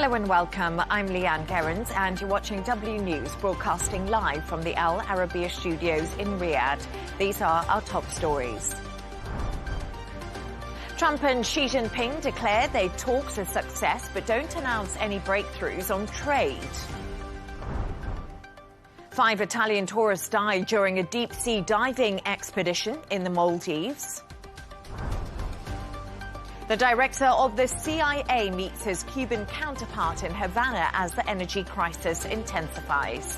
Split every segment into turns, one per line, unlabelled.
Hello and welcome. I'm Leigh Ann Gerrans and you're watching W News, broadcasting live from the Al Arabiya studios in Riyadh. These are our top stories. Trump and Xi Jinping declare their talks a success but don't announce any breakthroughs on trade. 5 Italian tourists died during a deep-sea diving expedition in the Maldives. The director of the CIA meets his Cuban counterpart in Havana as the energy crisis intensifies.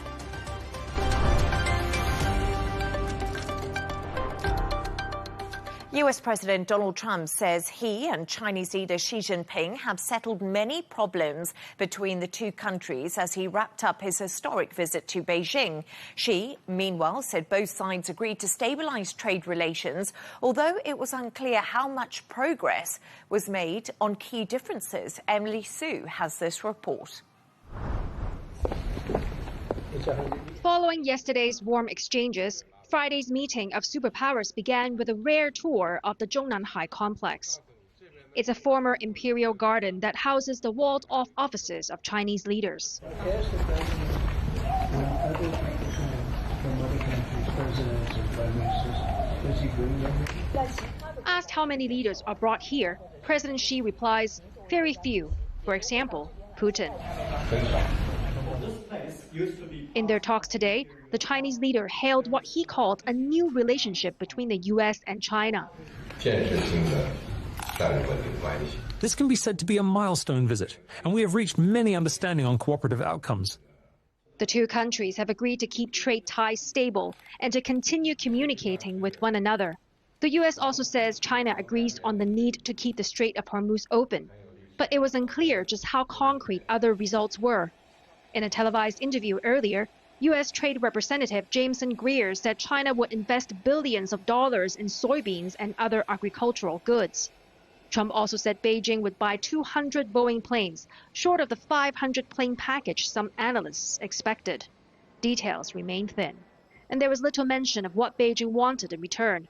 US President Donald Trump says he and Chinese leader Xi Jinping have settled many problems between the two countries as he wrapped up his historic visit to Beijing. Xi, meanwhile, said both sides agreed to stabilize trade relations, although it was unclear how much progress was made on key differences. Emily Sue has this report.
Following yesterday's warm exchanges, Friday's meeting of superpowers began with a rare tour of the Zhongnanhai complex. It's a former imperial garden that houses the walled-off offices of Chinese leaders. Asked how many leaders are brought here, President Xi replies, very few. For example, Putin. In their talks today, the Chinese leader hailed what he called a new relationship between the U.S. and China.
This can be said to be a milestone visit, and we have reached many understanding on cooperative outcomes.
The two countries have agreed to keep trade ties stable and to continue communicating with one another. The U.S. also says China agrees on the need to keep the Strait of Hormuz open, but it was unclear just how concrete other results were. In a televised interview earlier, U.S. Trade Representative Jameson Greer said China would invest billions of dollars in soybeans and other agricultural goods. Trump also said Beijing would buy 200 Boeing planes, short of the 500-plane package some analysts expected. Details remain thin, and there was little mention of what Beijing wanted in return.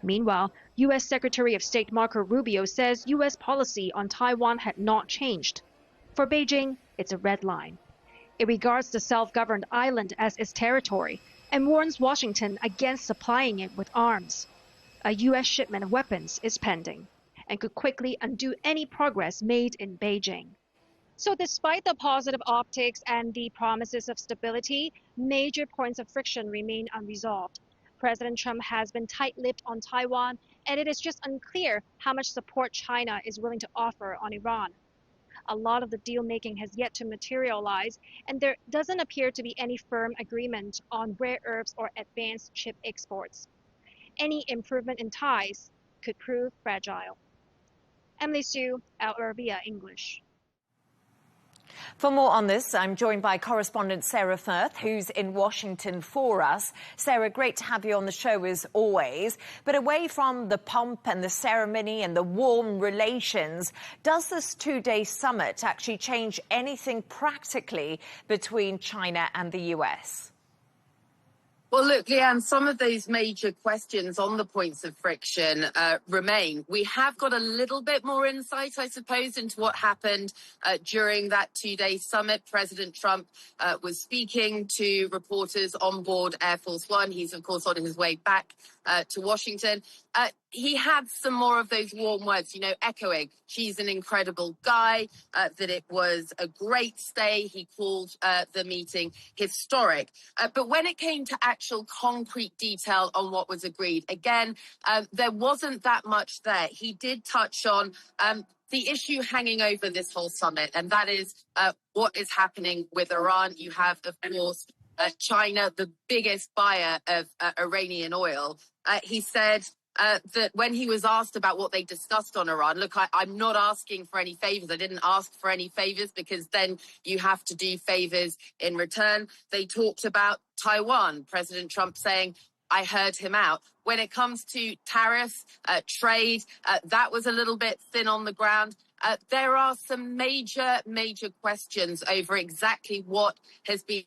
Meanwhile, U.S. Secretary of State Marco Rubio says U.S. policy on Taiwan had not changed. For Beijing, it's a red line. It regards the self-governed island as its territory and warns Washington against supplying it with arms. A U.S. shipment of weapons is pending and could quickly undo any progress made in Beijing. So despite the positive optics and the promises of stability, major points of friction remain unresolved. President Trump has been tight-lipped on Taiwan, and it is just unclear how much support China is willing to offer on Iran. A lot of the deal-making has yet to materialize, and there doesn't appear to be any firm agreement on rare earths or advanced chip exports. Any improvement in ties could prove fragile. Emily Sue, Al Arabiya English.
For more on this, I'm joined by correspondent Sarah Firth, who's in Washington for us. Sarah, great to have you on the show as always. But away from the pomp and the ceremony and the warm relations, does this two-day summit actually change anything practically between China and the US?
Well, look, Leigh Ann, some of those major questions on the points of friction remain. We have got a little bit more insight, I suppose, into what happened during that two-day summit. President Trump was speaking to reporters on board Air Force One. He's, of course, on his way back to Washington. He had some more of those warm words, you know, echoing, she's an incredible guy, that it was a great stay. He called the meeting historic. But when it came to actual concrete detail on what was agreed, again, there wasn't that much there. He did touch on the issue hanging over this whole summit, and that is what is happening with Iran. You have, of course, China, the biggest buyer of Iranian oil. He said that when he was asked about what they discussed on Iran, look, I'm not asking for any favors. I didn't ask for any favors because then you have to do favors in return. They talked about Taiwan, President Trump saying, I heard him out. When it comes to tariffs, trade, that was a little bit thin on the ground. There are some major questions over exactly what has been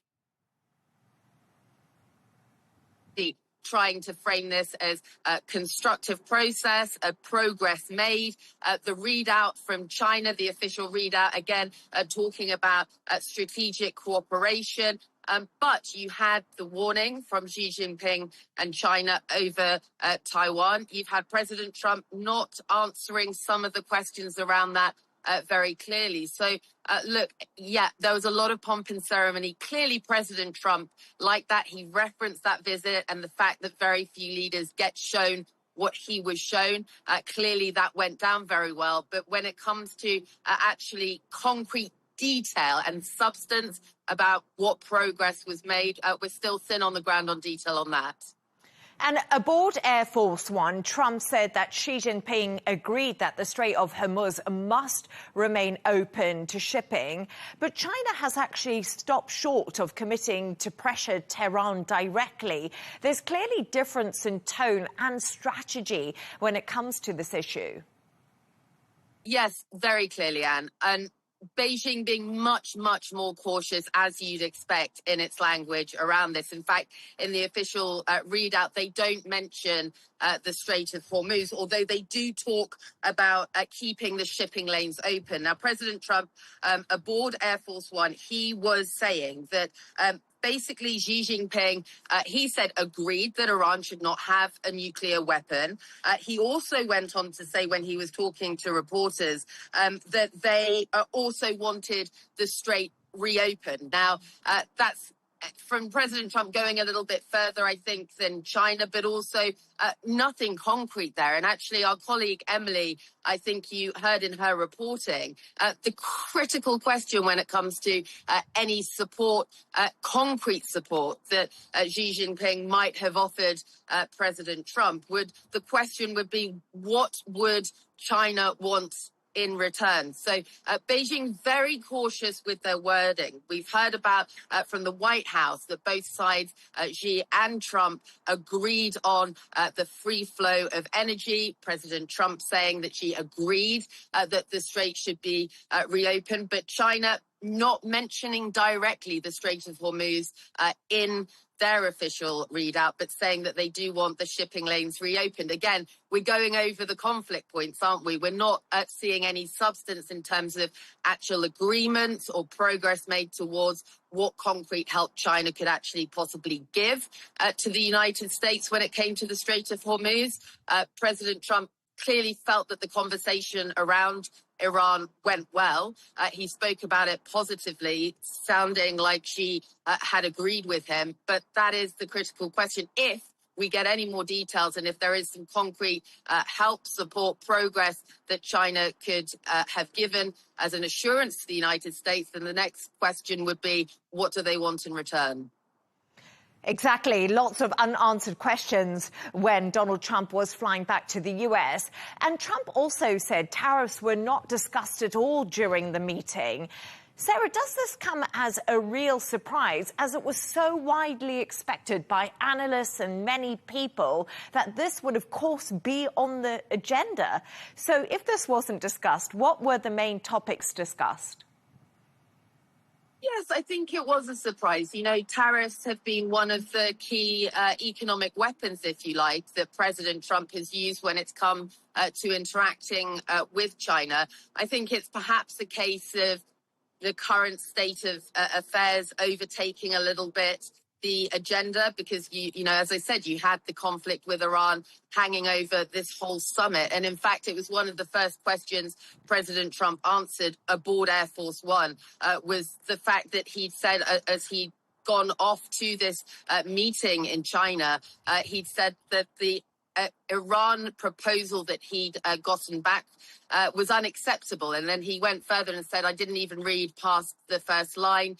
trying to frame this as a constructive process, a progress made. The readout from China, the official readout, again, talking about strategic cooperation. But you had the warning from Xi Jinping and China over Taiwan. You've had President Trump not answering some of the questions around that very clearly. So, look, yeah, there was a lot of pomp and ceremony. Clearly, President Trump, like that, he referenced that visit and the fact that very few leaders get shown what he was shown. Clearly, that went down very well. But when it comes to actually concrete detail and substance about what progress was made, we're still thin on the ground on detail on that.
And aboard Air Force One, Trump said that Xi Jinping agreed that the Strait of Hormuz must remain open to shipping. But China has actually stopped short of committing to pressure Tehran directly. There's clearly difference in tone and strategy when it comes to this issue.
Yes, very clearly, Anne. And Beijing being much, much more cautious, as you'd expect, in its language around this. In fact, in the official readout, they don't mention the Strait of Hormuz, although they do talk about keeping the shipping lanes open. Now, President Trump, aboard Air Force One, he was saying that basically Xi Jinping, he said, agreed that Iran should not have a nuclear weapon. He also went on to say, when he was talking to reporters, that they also wanted the strait reopened. Now, that's from President Trump going a little bit further, I think, than China, but also nothing concrete there. And actually, our colleague Emily, I think you heard in her reporting, the critical question when it comes to any support, concrete support that Xi Jinping might have offered President Trump, the question would be, what would China want in return? So Beijing very cautious with their wording. We've heard about from the White House that both sides, Xi and Trump, agreed on the free flow of energy. President Trump saying that Xi agreed that the strait should be reopened, but China not mentioning directly the Strait of Hormuz in their official readout, but saying that they do want the shipping lanes reopened. Again, we're going over the conflict points, aren't we? We're not seeing any substance in terms of actual agreements or progress made towards what concrete help China could actually possibly give to the United States when it came to the Strait of Hormuz. President Trump clearly felt that the conversation around Iran went well. He spoke about it positively, sounding like she had agreed with him. But that is the critical question. If we get any more details and if there is some concrete help, support, progress that China could have given as an assurance to the United States, then the next question would be, what do they want in return?
Exactly. Lots of unanswered questions when Donald Trump was flying back to the US. And Trump also said tariffs were not discussed at all during the meeting. Sarah, does this come as a real surprise, as it was so widely expected by analysts and many people that this would, of course, be on the agenda? So if this wasn't discussed, what were the main topics discussed?
Yes, I think it was a surprise. You know, tariffs have been one of the key economic weapons, if you like, that President Trump has used when it's come to interacting with China. I think it's perhaps a case of the current state of affairs overtaking a little bit the agenda, because, you know, as I said, you had the conflict with Iran hanging over this whole summit. And in fact, it was one of the first questions President Trump answered aboard Air Force One, was the fact that he'd said, as he'd gone off to this meeting in China, he'd said that the Iran proposal that he'd gotten back was unacceptable. And then he went further and said, I didn't even read past the first line.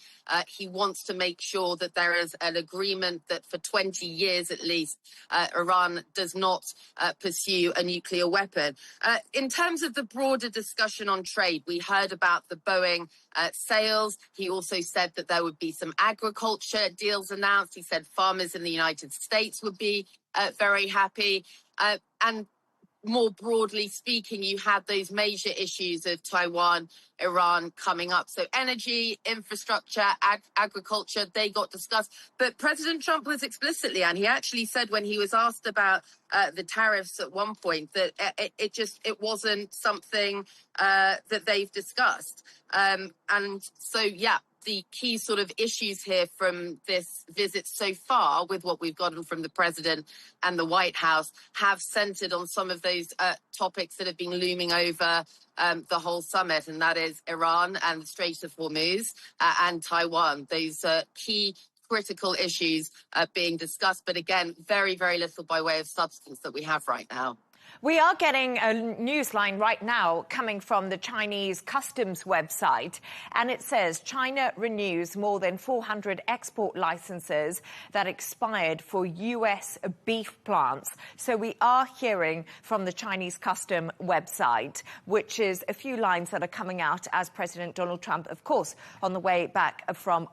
He wants to make sure that there is an agreement that for 20 years at least, Iran does not pursue a nuclear weapon. In terms of the broader discussion on trade, we heard about the Boeing sales. He also said that there would be some agriculture deals announced. He said farmers in the United States would be very happy. And more broadly speaking, you had those major issues of Taiwan, Iran coming up. So energy, infrastructure, agriculture, they got discussed. But President Trump was explicitly, and he actually said when he was asked about the tariffs at one point, that it wasn't something that they've discussed. And so, yeah, the key sort of issues here from this visit so far, with what we've gotten from the president and the White House, have centered on some of those topics that have been looming over the whole summit, and that is Iran and the Strait of Hormuz and Taiwan. Those key critical issues being discussed, but again, very, very little by way of substance that we have right now.
We are getting a news line right now coming from the Chinese customs website, and it says China renews more than 400 export licenses that expired for U.S. beef plants. So we are hearing from the Chinese custom website, which is a few lines that are coming out as President Donald Trump, of course, on the way back from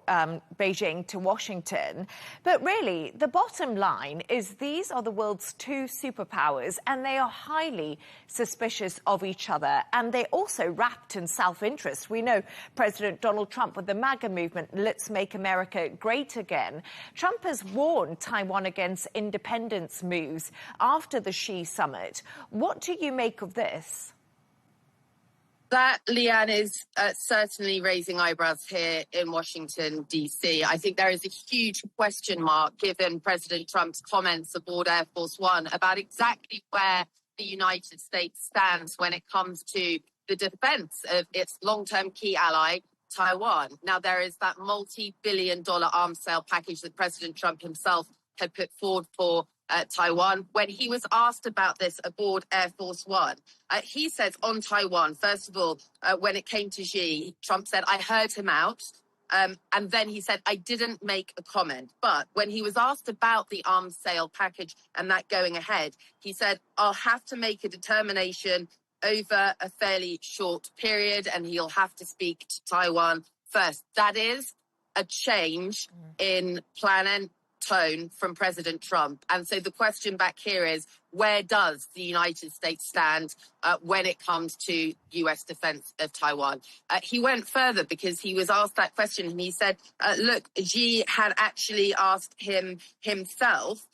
Beijing to Washington. But really, the bottom line is these are the world's two superpowers, and they are highly suspicious of each other, and they're also wrapped in self-interest. We know President Donald Trump with the MAGA movement, Let's Make America Great Again. Trump has warned Taiwan against independence moves after the Xi summit. What do you make of this?
That, Leigh Ann, is certainly raising eyebrows here in Washington, D.C. I think there is a huge question mark, given President Trump's comments aboard Air Force One, about exactly where the United States stands when it comes to the defense of its long-term key ally, Taiwan. Now, there is that multi-billion-dollar arms sale package that President Trump himself had put forward for Taiwan. When he was asked about this aboard Air Force One, he says on Taiwan, first of all, when it came to Xi, Trump said, I heard him out. And then he said, I didn't make a comment. But when he was asked about the arms sale package and that going ahead, he said, I'll have to make a determination over a fairly short period, and he'll have to speak to Taiwan first. That is a change in plan and tone from President Trump. And so the question back here is, where does the United States stand when it comes to U.S. defense of Taiwan? He went further because he was asked that question, and he said, look, Xi had actually asked him himself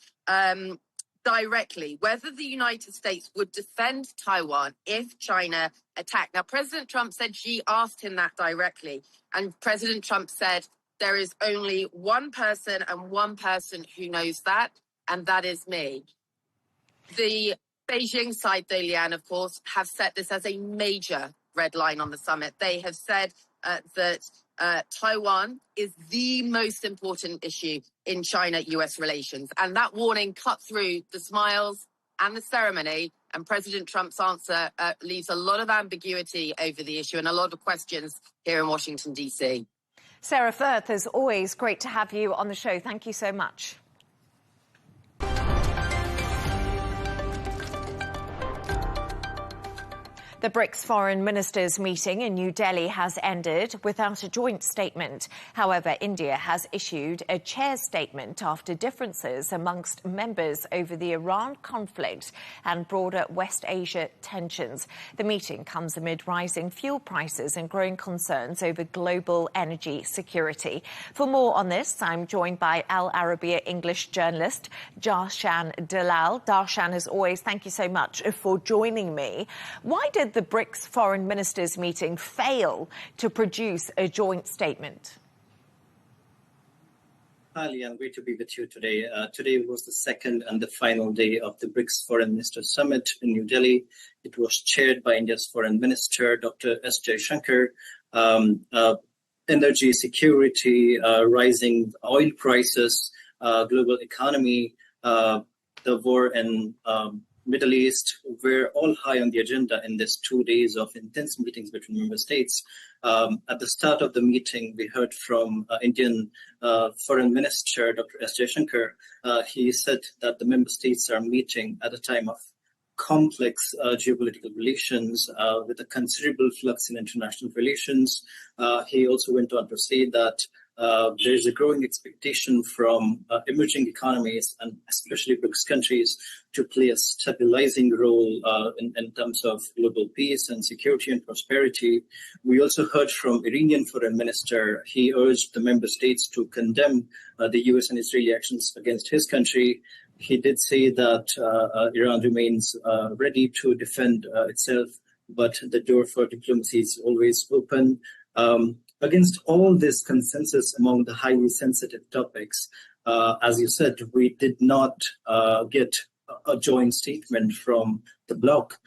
directly whether the United States would defend Taiwan if China attacked. Now, President Trump said Xi asked him that directly, and President Trump said, there is only one person and one person who knows that, and that is me. The Beijing side, though, Leigh Ann, of course, have set this as a major red line on the summit. They have said that Taiwan is the most important issue in China-US relations. And that warning cut through the smiles and the ceremony. And President Trump's answer leaves a lot of ambiguity over the issue and a lot of questions here in Washington, D.C.
Sarah Firth, as always, great to have you on the show. Thank you so much. The BRICS foreign ministers' meeting in New Delhi has ended without a joint statement. However, India has issued a chair's statement after differences amongst members over the Iran conflict and broader West Asia tensions. The meeting comes amid rising fuel prices and growing concerns over global energy security. For more on this, I'm joined by Al Arabiya English journalist Darshan Dalal. Darshan, as always, thank you so much for joining me. Why did the BRICS foreign ministers meeting fail to produce a joint statement?
Hi, Leigh Ann, great to be with you today. Today was the second and the final day of the BRICS Foreign Ministers Summit in New Delhi. It was chaired by India's Foreign Minister, Dr. S. Jaishankar. Energy security, rising oil prices, global economy, the war in Middle East were all high on the agenda in this 2 days of intense meetings between member states. At the start of the meeting, we heard from Indian Foreign Minister Dr. S. Jaishankar. He said that the member states are meeting at a time of complex geopolitical relations with a considerable flux in international relations. He also went on to say that there is a growing expectation from emerging economies and especially BRICS countries to play a stabilizing role in terms of global peace and security and prosperity. We also heard from Iranian Foreign Minister. He urged the member states to condemn the US and Israeli actions against his country. He did say that Iran remains ready to defend itself, but the door for diplomacy is always open. Against all this consensus among the highly sensitive topics, as you said, we did not get a joint statement from the bloc,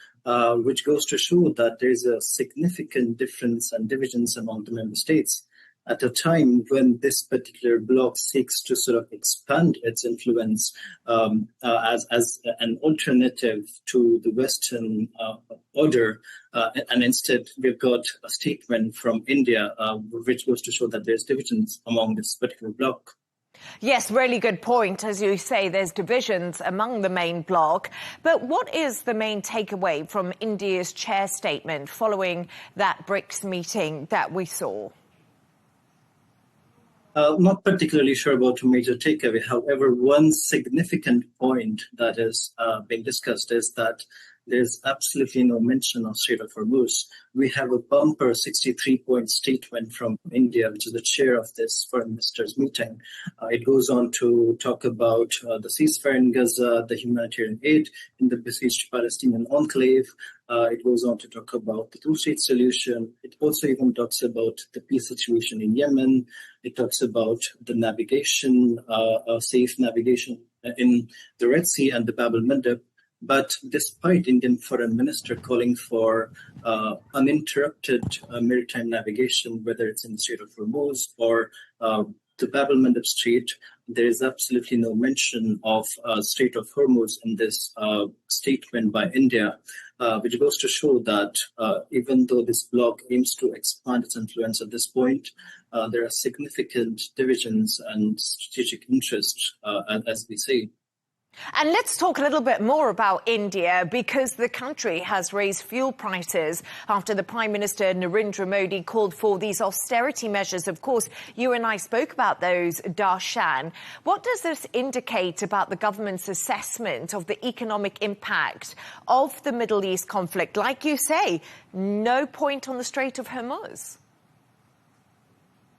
which goes to show that there is a significant difference and divisions among the member states at a time when this particular bloc seeks to sort of expand its influence as an alternative to the Western order. And instead, we've got a statement from India, which goes to show that there's divisions among this particular bloc.
Yes, really good point. As you say, there's divisions among the main bloc. But what is the main takeaway from India's chair statement following that BRICS meeting that we saw?
Not particularly sure about a major takeaway. However, one significant point that is being discussed is that there's absolutely no mention of Strait of Hormuz. We have a bumper 63-point statement from India, which is the chair of this foreign ministers meeting. It goes on to talk about the ceasefire in Gaza, the humanitarian aid in the besieged Palestinian enclave. It goes on to talk about the two-state solution. It also even talks about the peace situation in Yemen. It talks about the navigation, safe navigation in the Red Sea and the Bab el-Mandeb. But despite Indian foreign minister calling for uninterrupted maritime navigation, whether it's in the Strait of Hormuz or the Bab el-Mandeb Strait, there is absolutely no mention of Strait of Hormuz in this statement by India, which goes to show that even though this bloc aims to expand its influence at this point, there are significant divisions and strategic interests, as we see.
And let's talk a little bit more about India, because the country has raised fuel prices after the Prime Minister Narendra Modi called for these austerity measures. Of course, you and I spoke about those, Darshan. What does this indicate about the government's assessment of the economic impact of the Middle East conflict? Like you say, no point on the Strait of Hormuz.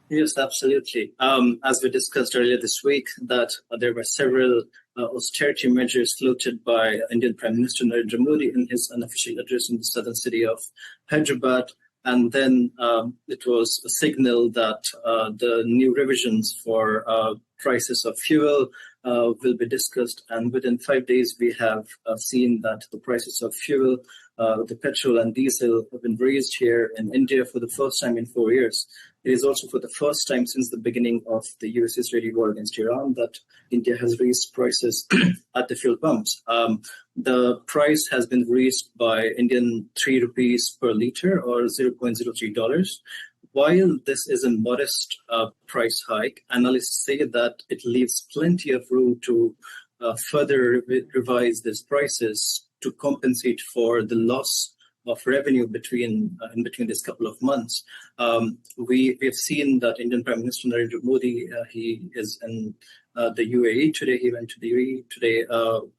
Yes, absolutely. As we discussed earlier this week, that there were several austerity measures floated by Indian Prime Minister Narendra Modi in his unofficial address in the southern city of Hyderabad. And then it was a signal that the new revisions for prices of fuel will be discussed. And within 5 days, we have seen that the prices of fuel, the petrol and diesel, have been raised here in India for the first time in 4 years. It is also for the first time since the beginning of the US-Israeli war against Iran that India has raised prices at the fuel pumps. The price has been raised by Indian 3 rupees per litre, or $0.03. While this is a modest price hike, analysts say that it leaves plenty of room to further revise these prices to compensate for the loss of revenue in between this couple of months. We have seen that Indian Prime Minister Narendra Modi, he is in the UAE today. He went to the UAE today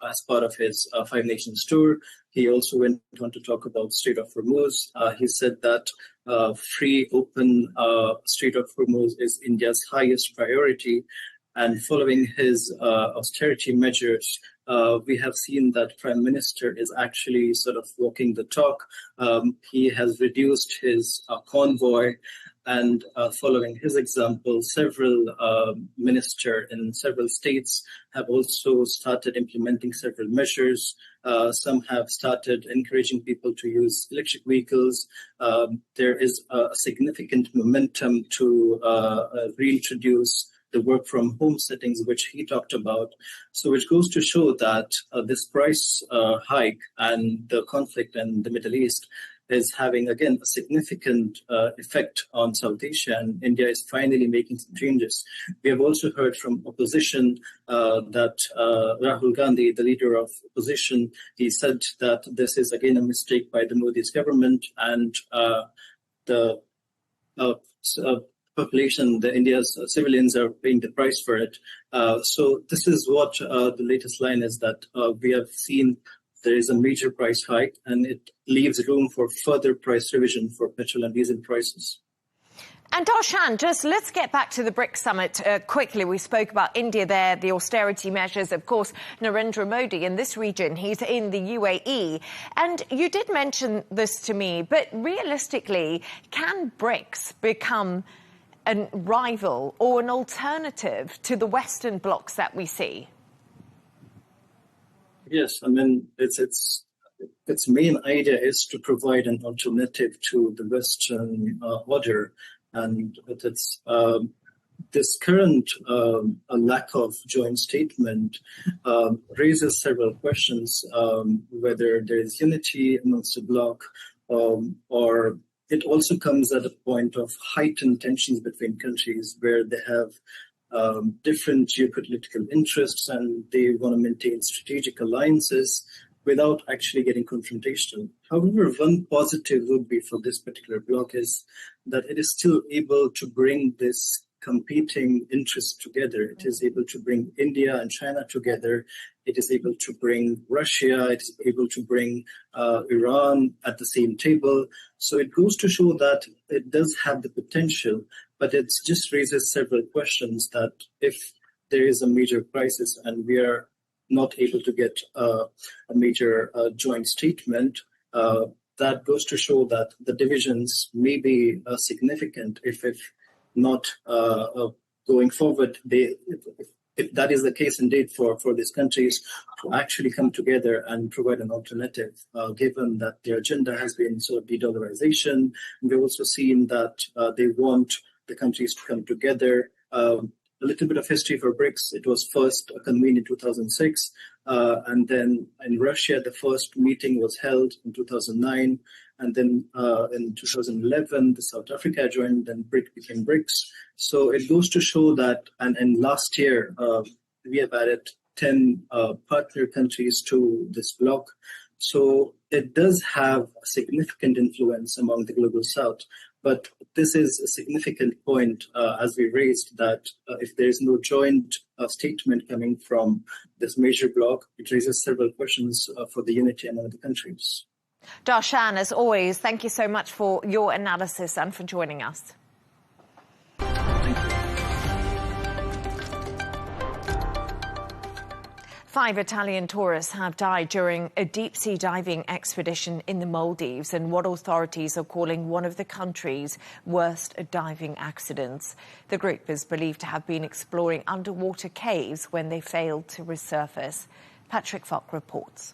as part of his 5 Nations tour. He also went on to talk about Strait of Hormuz. He said that free, open Strait of Hormuz is India's highest priority. And following his austerity measures, we have seen that Prime Minister is actually sort of walking the talk. He has reduced his convoy, and following his example, several ministers in several states have also started implementing several measures. Some have started encouraging people to use electric vehicles. There is a significant momentum to reintroduce the work from home settings, which he talked about. So which goes to show that this price hike and the conflict in the Middle East is having, again, a significant effect on South Asia, and India is finally making some changes. We have also heard from opposition that Rahul Gandhi, the leader of opposition, he said that this is, again, a mistake by the Modi's government, and population, the India's civilians are paying the price for it. So this is what the latest line is, that we have seen there is a major price hike, and it leaves room for further price revision for petrol and diesel prices.
And Darshan, just let's get back to the BRICS summit quickly. We spoke about India there, the austerity measures, of course, Narendra Modi in this region. He's in the UAE. And you did mention this to me, but realistically, can BRICS become a rival or an alternative to the Western blocs that we see?
Yes, I mean, its main idea is to provide an alternative to the Western order. And it's this current lack of joint statement raises several questions, whether there is unity amongst the bloc, or it also comes at a point of heightened tensions between countries where they have different geopolitical interests and they want to maintain strategic alliances without actually getting confrontational. However, one positive would be for this particular bloc is that it is still able to bring this competing interests together. It is able to bring India and China together. It is able to bring Russia. It is able to bring Iran at the same table. So it goes to show that it does have the potential, but it just raises several questions that if there is a major crisis and we are not able to get a major joint statement, that goes to show that the divisions may be significant if not going forward. If that is the case indeed for these countries to actually come together and provide an alternative, given that their agenda has been sort of de-dollarization. We've also seen that they want the countries to come together. A little bit of history for BRICS. It was first convened in 2006, and then in Russia, the first meeting was held in 2009, and then in 2011, the South Africa joined, then BRIC became BRICS. So it goes to show that, and last year, we have added 10 partner countries to this bloc. So it does have a significant influence among the global South. But this is a significant point, as we raised, that if there is no joint statement coming from this major bloc, it raises several questions for the unity among the countries.
Darshan, as always, thank you so much for your analysis and for joining us. 5 Italian tourists have died during a deep-sea diving expedition in the Maldives in what authorities are calling one of the country's worst diving accidents. The group is believed to have been exploring underwater caves when they failed to resurface. Patrick Falk reports.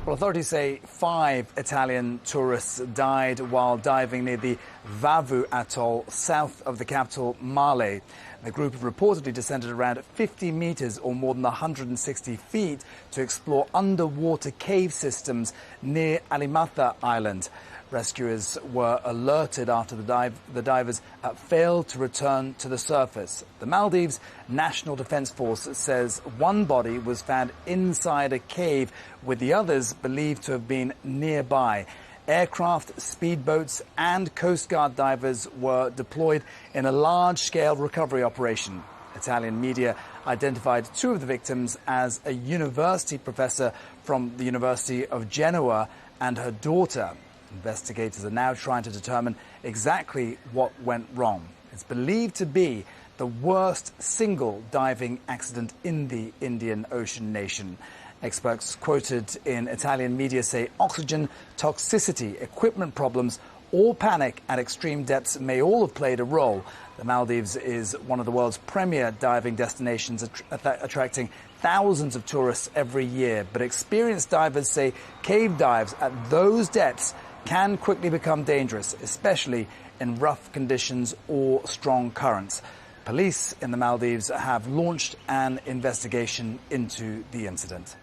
Well, authorities say 5 Italian tourists died while diving near the Vavu atoll south of the capital, Male. The group have reportedly descended around 50 meters or more than 160 feet to explore underwater cave systems near Alimatha Island. Rescuers were alerted after the divers failed to return to the surface. The Maldives National Defense Force says one body was found inside a cave, with the others believed to have been nearby. Aircraft, speedboats and Coast Guard divers were deployed in a large-scale recovery operation. Italian media identified 2 of the victims as a university professor from the University of Genoa and her daughter. Investigators are now trying to determine exactly what went wrong. It's believed to be the worst single diving accident in the Indian Ocean nation. Experts quoted in Italian media say oxygen toxicity, equipment problems, or panic at extreme depths may all have played a role. The Maldives is one of the world's premier diving destinations, attracting thousands of tourists every year. But experienced divers say cave dives at those depths can quickly become dangerous, especially in rough conditions or strong currents. Police in the Maldives have launched an investigation into the incident.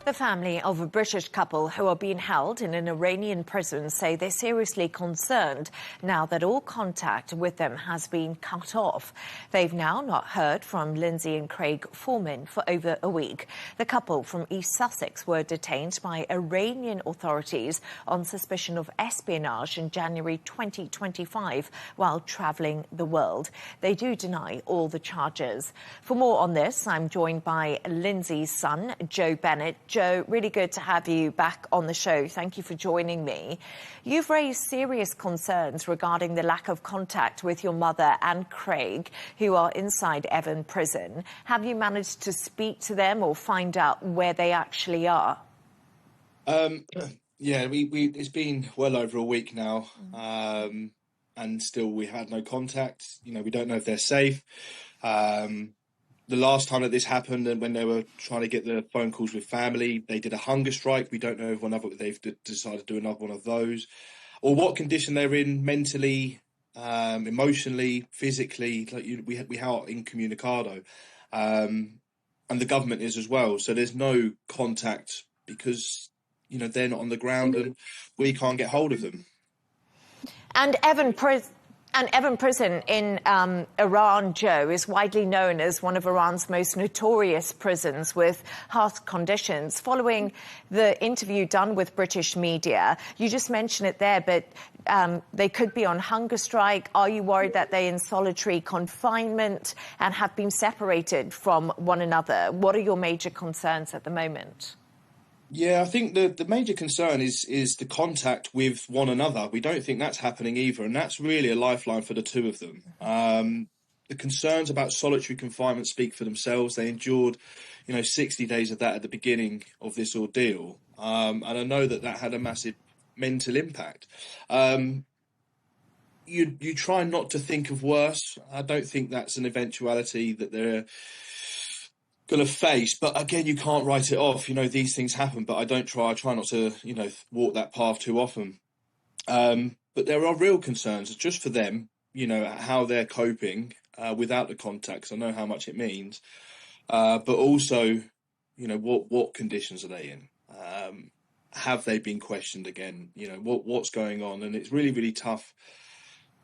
The family of a British couple who are being held in an Iranian prison say they're seriously concerned now that all contact with them has been cut off. They've now not heard from Lindsay and Craig Foreman for over a week. The couple from East Sussex were detained by Iranian authorities on suspicion of espionage in January 2025 while travelling the world. They do deny all the charges. For more on this, I'm joined by Lindsay's son, Joe Bennett. Joe, really good to have you back on the show. Thank you for joining me. You've raised serious concerns regarding the lack of contact with your mother and Craig, who are inside Evin prison. Have you managed to speak to them or find out where they actually are?
Yeah, it's been well over a week now, and still we had no contact. You know, we don't know if they're safe. The last time that this happened, and when they were trying to get the phone calls with family, they did a hunger strike. We don't know if they've decided to do another one of those, or what condition they're in mentally, emotionally, physically. Like we are incommunicado, and the government is as well. So there's no contact because they're not on the ground and we can't get hold of them.
And Evin prison in Iran, Joe, is widely known as one of Iran's most notorious prisons with harsh conditions. Following the interview done with British media, you just mentioned it there, but they could be on hunger strike. Are you worried that they're in solitary confinement and have been separated from one another? What are your major concerns at the moment?
Yeah, I think the major concern is the contact with one another. We don't think that's happening either, and that's really a lifeline for the two of them. The concerns about solitary confinement speak for themselves. They endured, 60 days of that at the beginning of this ordeal, and I know that had a massive mental impact. You try not to think of worse. I don't think that's an eventuality that they're going to face, but again, you can't write it off. These things happen, but I try not to walk that path too often. But there are real concerns just for them, how they're coping without the contact, 'cause I know how much it means, but also what conditions are they in, have they been questioned again, what's going on. And it's really, really tough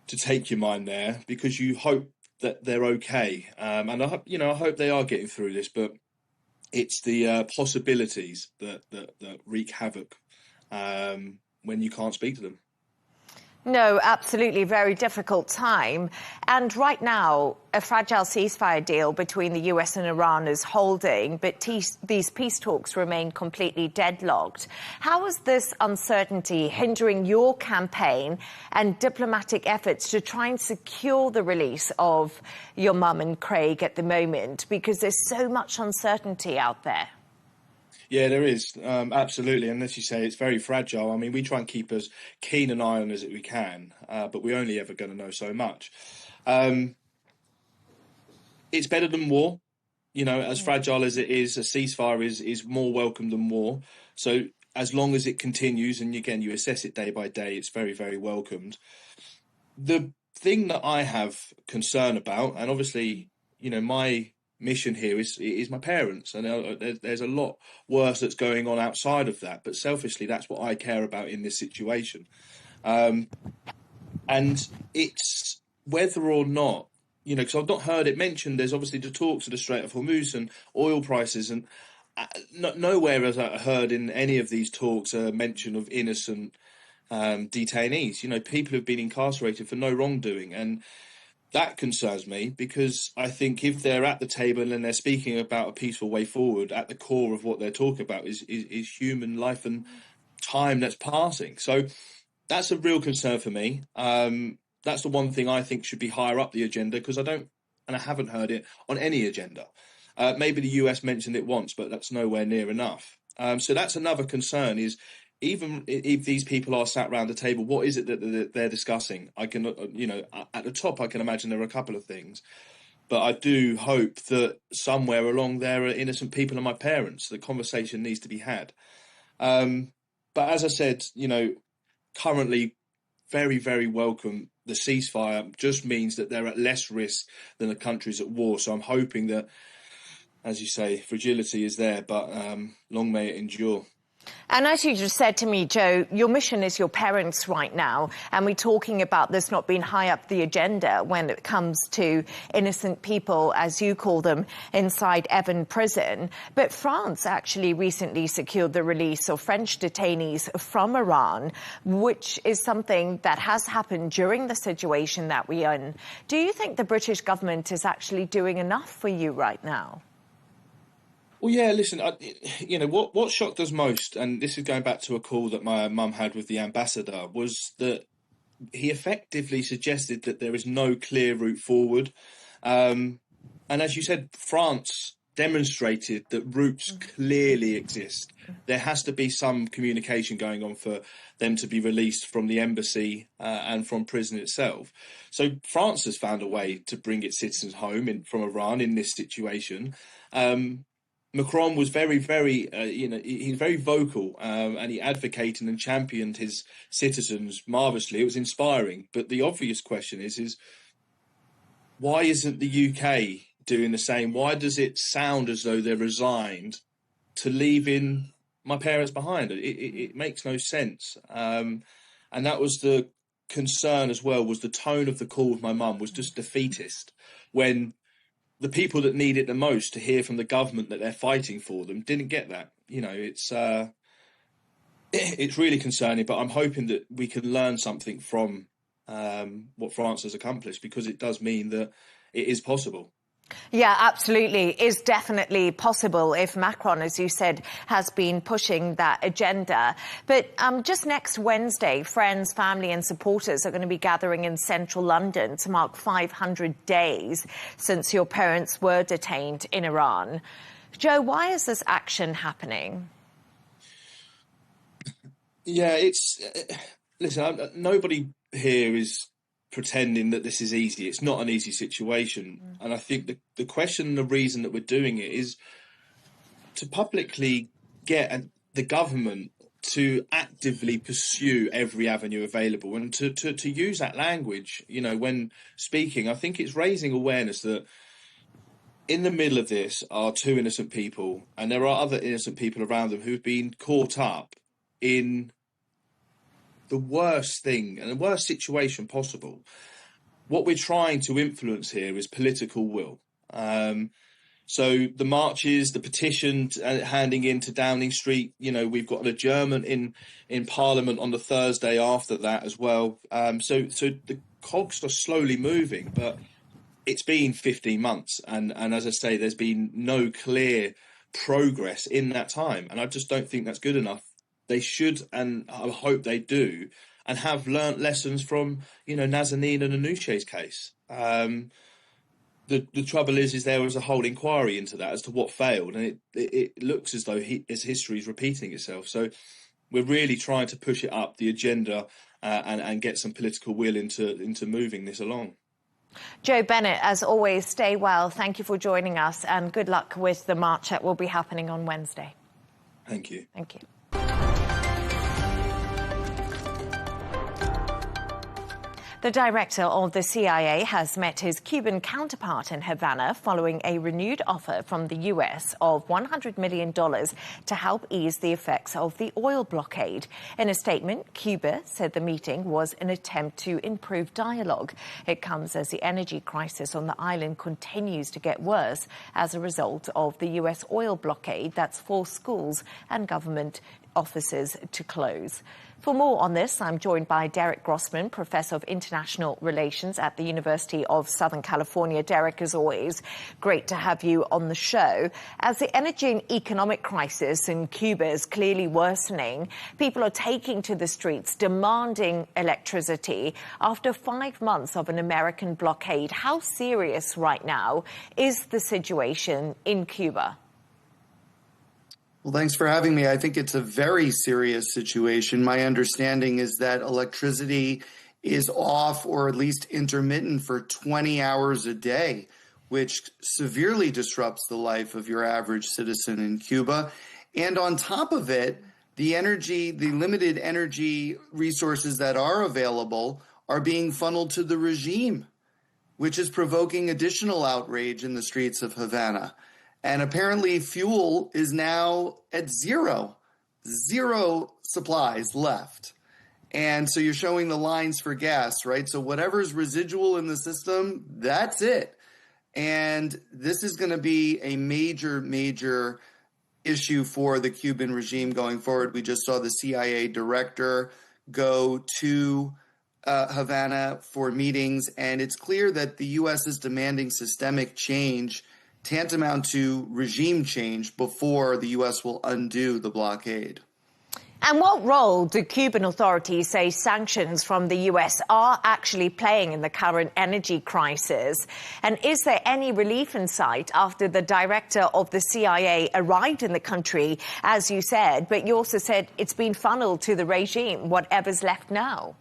to take your mind there because you hope that they're okay, and I hope they are getting through this. But it's the possibilities that wreak havoc when you can't speak to them.
No, absolutely, very difficult time. And right now, a fragile ceasefire deal between the US and Iran is holding, but these peace talks remain completely deadlocked. How is this uncertainty hindering your campaign and diplomatic efforts to try and secure the release of your mum and Craig at the moment? Because there's so much uncertainty out there.
Yeah, there is, absolutely. And as you say, it's very fragile. I mean, we try and keep as keen an eye on as we can, but we're only ever going to know so much. It's better than war. As fragile as it is, a ceasefire is more welcome than war. So as long as it continues, and again, you assess it day by day, it's very, very welcomed. The thing that I have concern about, and obviously, my mission here is my parents, and there's a lot worse that's going on outside of that, but selfishly that's what I care about in this situation, and it's whether or not because I've not heard it mentioned. There's obviously the talks of the Strait of Hormuz and oil prices, and nowhere has I heard in any of these talks a mention of innocent detainees. People who've been incarcerated for no wrongdoing, and that concerns me because I think if they're at the table and they're speaking about a peaceful way forward, at the core of what they're talking about is human life and time that's passing. So that's a real concern for me. That's the one thing I think should be higher up the agenda, because I haven't heard it on any agenda. Maybe the US mentioned it once, but that's nowhere near enough. So that's another concern, is even if these people are sat around the table, what is it that they're discussing? I can, at the top, I can imagine there are a couple of things, but I do hope that somewhere along there are innocent people and my parents. The conversation needs to be had. But as I said, currently very, very welcome. The ceasefire just means that they're at less risk than the countries at war. So I'm hoping that as you say, fragility is there, but long may it endure.
And as you just said to me, Joe, your mission is your parents right now, and we're talking about this not being high up the agenda when it comes to innocent people, as you call them, inside Evan prison. But France actually recently secured the release of French detainees from Iran, which is something that has happened during the situation that we're in. Do you think the British government is actually doing enough for you right now?
Well, yeah, listen, what shocked us most, and this is going back to a call that my mum had with the ambassador, was that he effectively suggested that there is no clear route forward. And as you said, France demonstrated that routes clearly exist. There has to be some communication going on for them to be released from the embassy and from prison itself. So France has found a way to bring its citizens home from Iran in this situation. Macron was very he's very vocal, and he advocated and championed his citizens marvellously. It was inspiring. But the obvious question is why isn't the UK doing the same? Why does it sound as though they're resigned to leaving my parents behind? It makes no sense. And that was the concern as well, was the tone of the call with my mum was just defeatist, when the people that need it the most to hear from the government that they're fighting for them didn't get that. It's really concerning, but I'm hoping that we can learn something from what France has accomplished, because it does mean that it is possible.
Yeah, absolutely. Is definitely possible if Macron, as you said, has been pushing that agenda. But just next Wednesday, friends, family and supporters are going to be gathering in central London to mark 500 days since your parents were detained in Iran. Joe, why is this action happening?
Yeah, listen, nobody here is pretending that this is easy. It's not an easy situation. And I think the question and the reason that we're doing it is to publicly get the government to actively pursue every avenue available, and to use that language, when speaking. I think it's raising awareness that in the middle of this are two innocent people, and there are other innocent people around them who've been caught up in the worst thing and the worst situation possible. What we're trying to influence here is political will. So the marches, the petitions handing in to Downing Street, we've got an adjournment in Parliament on the Thursday after that as well. So the cogs are slowly moving, but it's been 15 months. And as I say, there's been no clear progress in that time. And I just don't think that's good enough. They should, and I hope they do, and have learnt lessons from, Nazanin and Anousheh's case. The trouble is there was a whole inquiry into that as to what failed, and it looks as though his history is repeating itself. So we're really trying to push it up the agenda and get some political will into moving this along.
Joe Bennett, as always, stay well. Thank you for joining us, and good luck with the march that will be happening on Wednesday.
Thank you.
Thank you. The director of the CIA has met his Cuban counterpart in Havana following a renewed offer from the U.S. of $100 million to help ease the effects of the oil blockade. In a statement, Cuba said the meeting was an attempt to improve dialogue. It comes as the energy crisis on the island continues to get worse as a result of the U.S. oil blockade that's forced schools and government offices to close. For more on this, I'm joined by Derek Grossman, Professor of International Relations at the University of Southern California. Derek, as always, great to have you on the show. As the energy and economic crisis in Cuba is clearly worsening, people are taking to the streets demanding electricity after 5 months of an American blockade. How serious right now is the situation in Cuba?
Well, thanks for having me. I think it's a very serious situation. My understanding is that electricity is off or at least intermittent for 20 hours a day, which severely disrupts the life of your average citizen in Cuba. And on top of it, the limited energy resources that are available are being funneled to the regime, which is provoking additional outrage in the streets of Havana. And apparently fuel is now at zero supplies left. And so you're showing the lines for gas, right? So whatever's residual in the system, that's it. And this is going to be a major issue for the Cuban regime going forward. We just saw the CIA director go to Havana for meetings, and it's clear that the U.S. is demanding systemic change, tantamount to regime change, before the U.S. will undo the blockade.
And what role do Cuban authorities say sanctions from the U.S. are actually playing in the current energy crisis? And is there any relief in sight after the director of the CIA arrived in the country, as you said, but you also said it's been funneled to the regime, whatever's left now?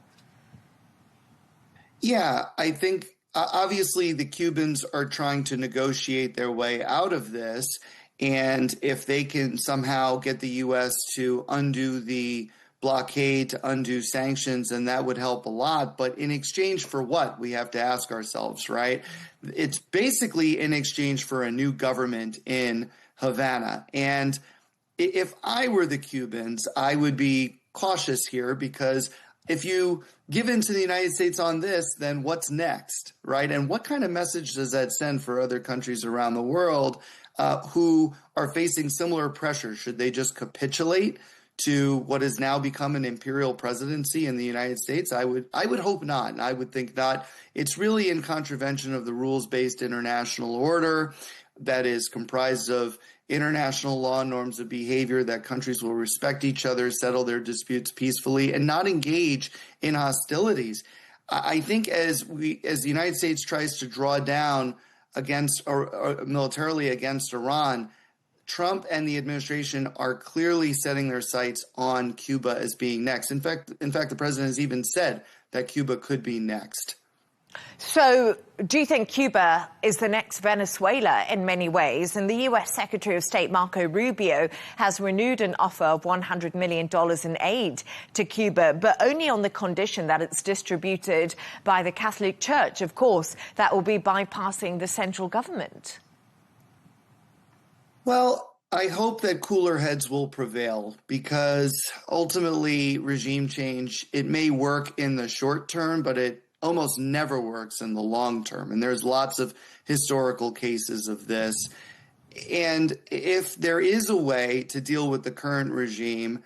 Yeah, I think obviously the Cubans are trying to negotiate their way out of this. And if they can somehow get the U.S. to undo the blockade, to undo sanctions, then that would help a lot. But in exchange for what? We have to ask ourselves, right? It's basically in exchange for a new government in Havana. And if I were the Cubans, I would be cautious here, because if you give in to the United States on this, then what's next, right? And what kind of message does that send for other countries around the world who are facing similar pressure? Should they just capitulate to what has now become an imperial presidency in the United States? I would hope not, and I would think not. It's really in contravention of the rules-based international order that is comprised of international law and norms of behavior, that countries will respect each other, settle their disputes peacefully, and not engage in hostilities. I think as the United States tries to draw down against or militarily against Iran, Trump and the administration are clearly setting their sights on Cuba as being next. In fact, the president has even said that Cuba could be next.
So do you think Cuba is the next Venezuela in many ways? And the U.S. Secretary of State Marco Rubio has renewed an offer of $100 million in aid to Cuba, but only on the condition that it's distributed by the Catholic Church. Of course, that will be bypassing the central government.
Well, I hope that cooler heads will prevail, because ultimately regime change, it may work in the short term, but it almost never works in the long term. And there's lots of historical cases of this. And if there is a way to deal with the current regime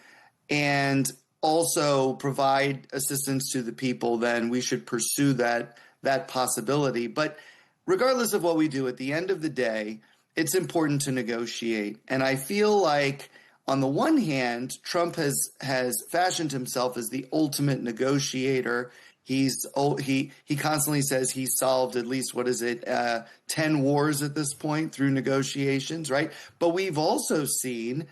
and also provide assistance to the people, then we should pursue that possibility. But regardless of what we do, at the end of the day, it's important to negotiate. And I feel like, on the one hand, Trump has fashioned himself as the ultimate negotiator. He constantly says he's solved at least, 10 wars at this point through negotiations, right? But we've also seen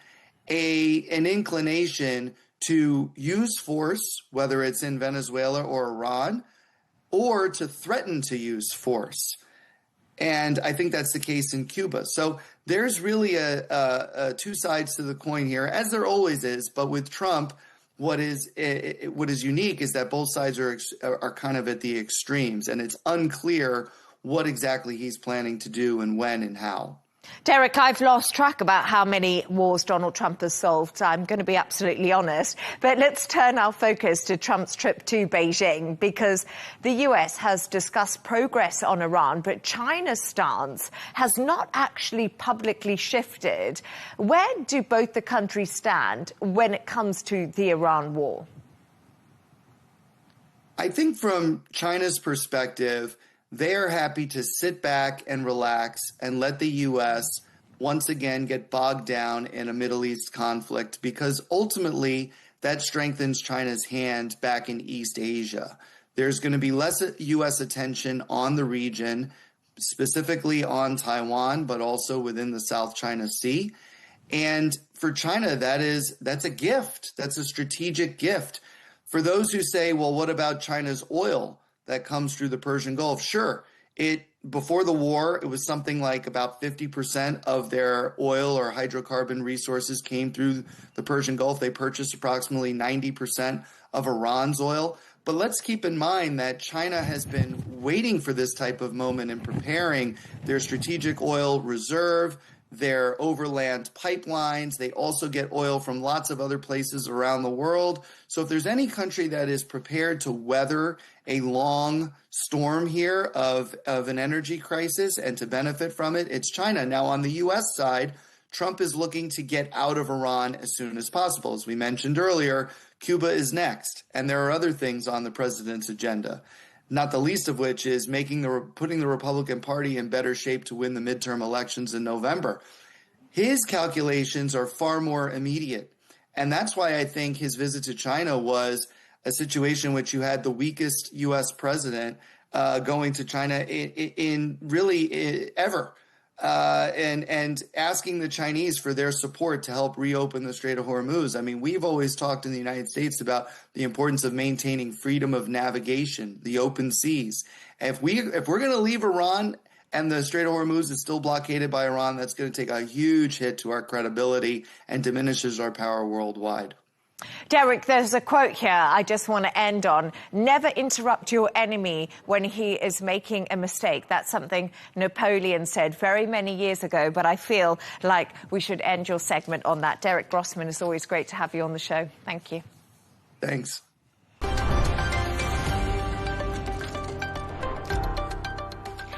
an inclination to use force, whether it's in Venezuela or Iran, or to threaten to use force. And I think that's the case in Cuba. So there's really a two sides to the coin here, as there always is. But with Trump, what is unique is that both sides are kind of at the extremes, and it's unclear what exactly he's planning to do and when and how.
Derek, I've lost track about how many wars Donald Trump has solved. I'm going to be absolutely honest. But let's turn our focus to Trump's trip to Beijing, because the U.S. has discussed progress on Iran, but China's stance has not actually publicly shifted. Where do both the countries stand when it comes to the Iran war?
I think from China's perspective, they are happy to sit back and relax and let the U.S. once again get bogged down in a Middle East conflict, because ultimately that strengthens China's hand back in East Asia. There's going to be less U.S. attention on the region, specifically on Taiwan, but also within the South China Sea. And for China, that's a gift. That's a strategic gift. For those who say, well, what about China's oil that comes through the Persian Gulf? Sure. Before the war, it was something like about 50% of their oil or hydrocarbon resources came through the Persian Gulf. They purchased approximately 90% of Iran's oil. But let's keep in mind that China has been waiting for this type of moment and preparing their strategic oil reserve, their overland pipelines. They also get oil from lots of other places around the world. So if there's any country that is prepared to weather a long storm here of an energy crisis and to benefit from it, it's China. Now, on the U.S. side, Trump is looking to get out of Iran as soon as possible. As we mentioned earlier, Cuba is next, and there are other things on the president's agenda, not the least of which is putting the Republican Party in better shape to win the midterm elections in November. His calculations are far more immediate, and that's why I think his visit to China was a situation in which you had the weakest U.S. president going to China in really ever. And asking the Chinese for their support to help reopen the Strait of Hormuz. I mean, we've always talked in the United States about the importance of maintaining freedom of navigation, the open seas. If we're going to leave Iran and the Strait of Hormuz is still blockaded by Iran, that's going to take a huge hit to our credibility and diminishes our power worldwide.
Derek, there's a quote here I just want to end on. Never interrupt your enemy when he is making a mistake. That's something Napoleon said very many years ago, but I feel like we should end your segment on that. Derek Grossman, it's always great to have you on the show. Thank you.
Thanks.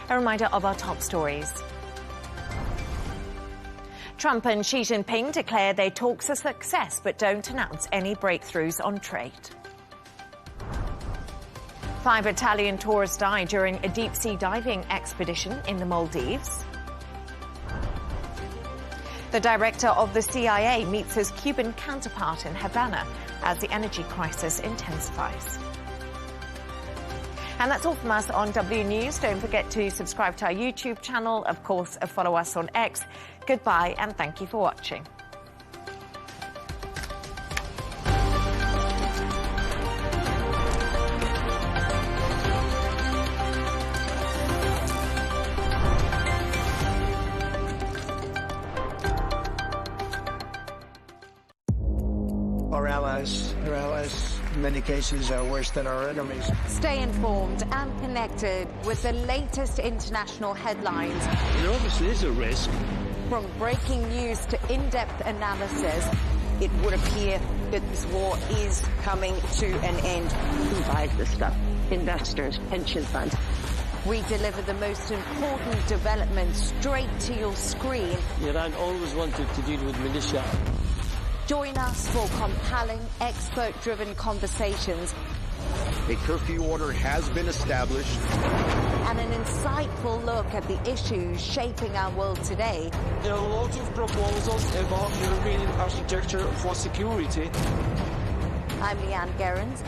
A reminder of our top stories. Trump and Xi Jinping declare their talks a success but don't announce any breakthroughs on trade. 5 Italian tourists died during a deep-sea diving expedition in the Maldives. The director of the CIA meets his Cuban counterpart in Havana as the energy crisis intensifies. And that's all from us on W News. Don't forget to subscribe to our YouTube channel. Of course, follow us on X. Goodbye and thank you for watching.
Our allies, in many cases, are worse than our enemies.
Stay informed and connected with the latest international headlines.
There obviously is a risk.
From breaking news to in-depth analysis,
it would appear that this war is coming to an end.
Who buys this stuff? Investors, pension funds.
we deliver the most important developments straight to your screen.
Iran always wanted to deal with militia.
Join us for compelling, expert-driven conversations.
A curfew order has been established.
And an insightful look at the issues shaping our world today.
There are a lot of proposals about European architecture for security.
I'm Leigh Ann Gerrans,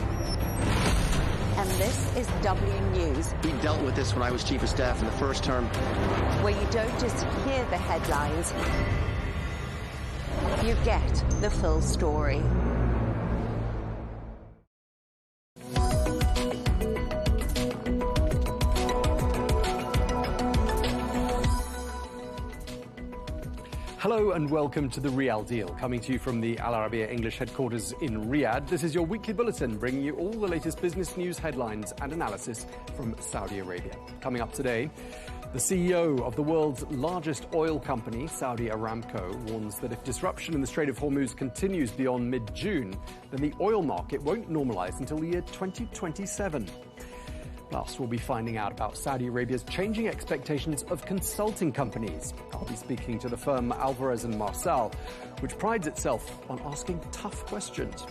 and this is W News.
We dealt with this when I was Chief of Staff in the first term.
Where you don't just hear the headlines, you get the full story.
Hello and welcome to The Real Deal, coming to you from the Al Arabiya English headquarters in Riyadh. This is your weekly bulletin, bringing you all the latest business news, headlines and analysis from Saudi Arabia. Coming up today, the CEO of the world's largest oil company, Saudi Aramco, warns that if disruption in the Strait of Hormuz continues beyond mid-June, then the oil market won't normalize until the year 2027. Plus, we'll be finding out about Saudi Arabia's changing expectations of consulting companies. I'll be speaking to the firm Alvarez & Marsal, which prides itself on asking tough questions.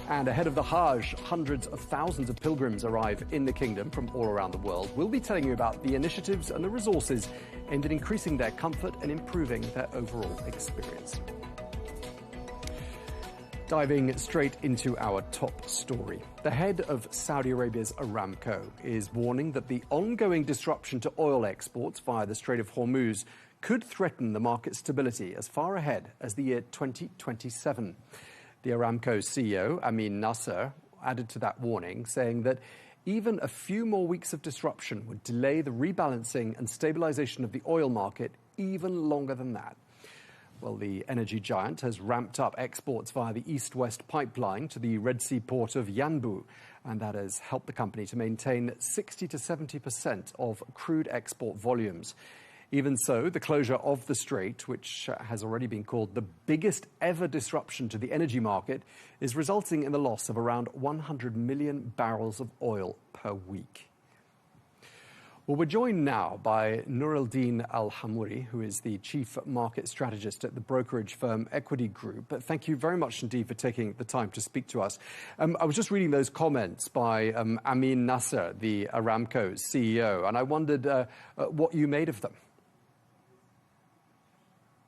And ahead of the Hajj, hundreds of thousands of pilgrims arrive in the kingdom from all around the world. We'll be telling you about the initiatives and the resources aimed at increasing their comfort and improving their overall experience. Diving straight into our top story. The head of Saudi Arabia's Aramco is warning that the ongoing disruption to oil exports via the Strait of Hormuz could threaten the market stability as far ahead as the year 2027. The Aramco CEO, Amin Nasser, added to that warning, saying that even a few more weeks of disruption would delay the rebalancing and stabilization of the oil market even longer than that. Well, the energy giant has ramped up exports via the east-west pipeline to the Red Sea port of Yanbu, and that has helped the company to maintain 60 to 70% of crude export volumes. Even so, the closure of the strait, which has already been called the biggest ever disruption to the energy market, is resulting in the loss of around 100 million barrels of oil per week. Well, we're joined now by Nuruddin Al-Hamouri, who is the Chief Market Strategist at the brokerage firm Equity Group. But thank you very much indeed for taking the time to speak to us. I was just reading those comments by Amin Nasser, the Aramco CEO, and I wondered what you made of them.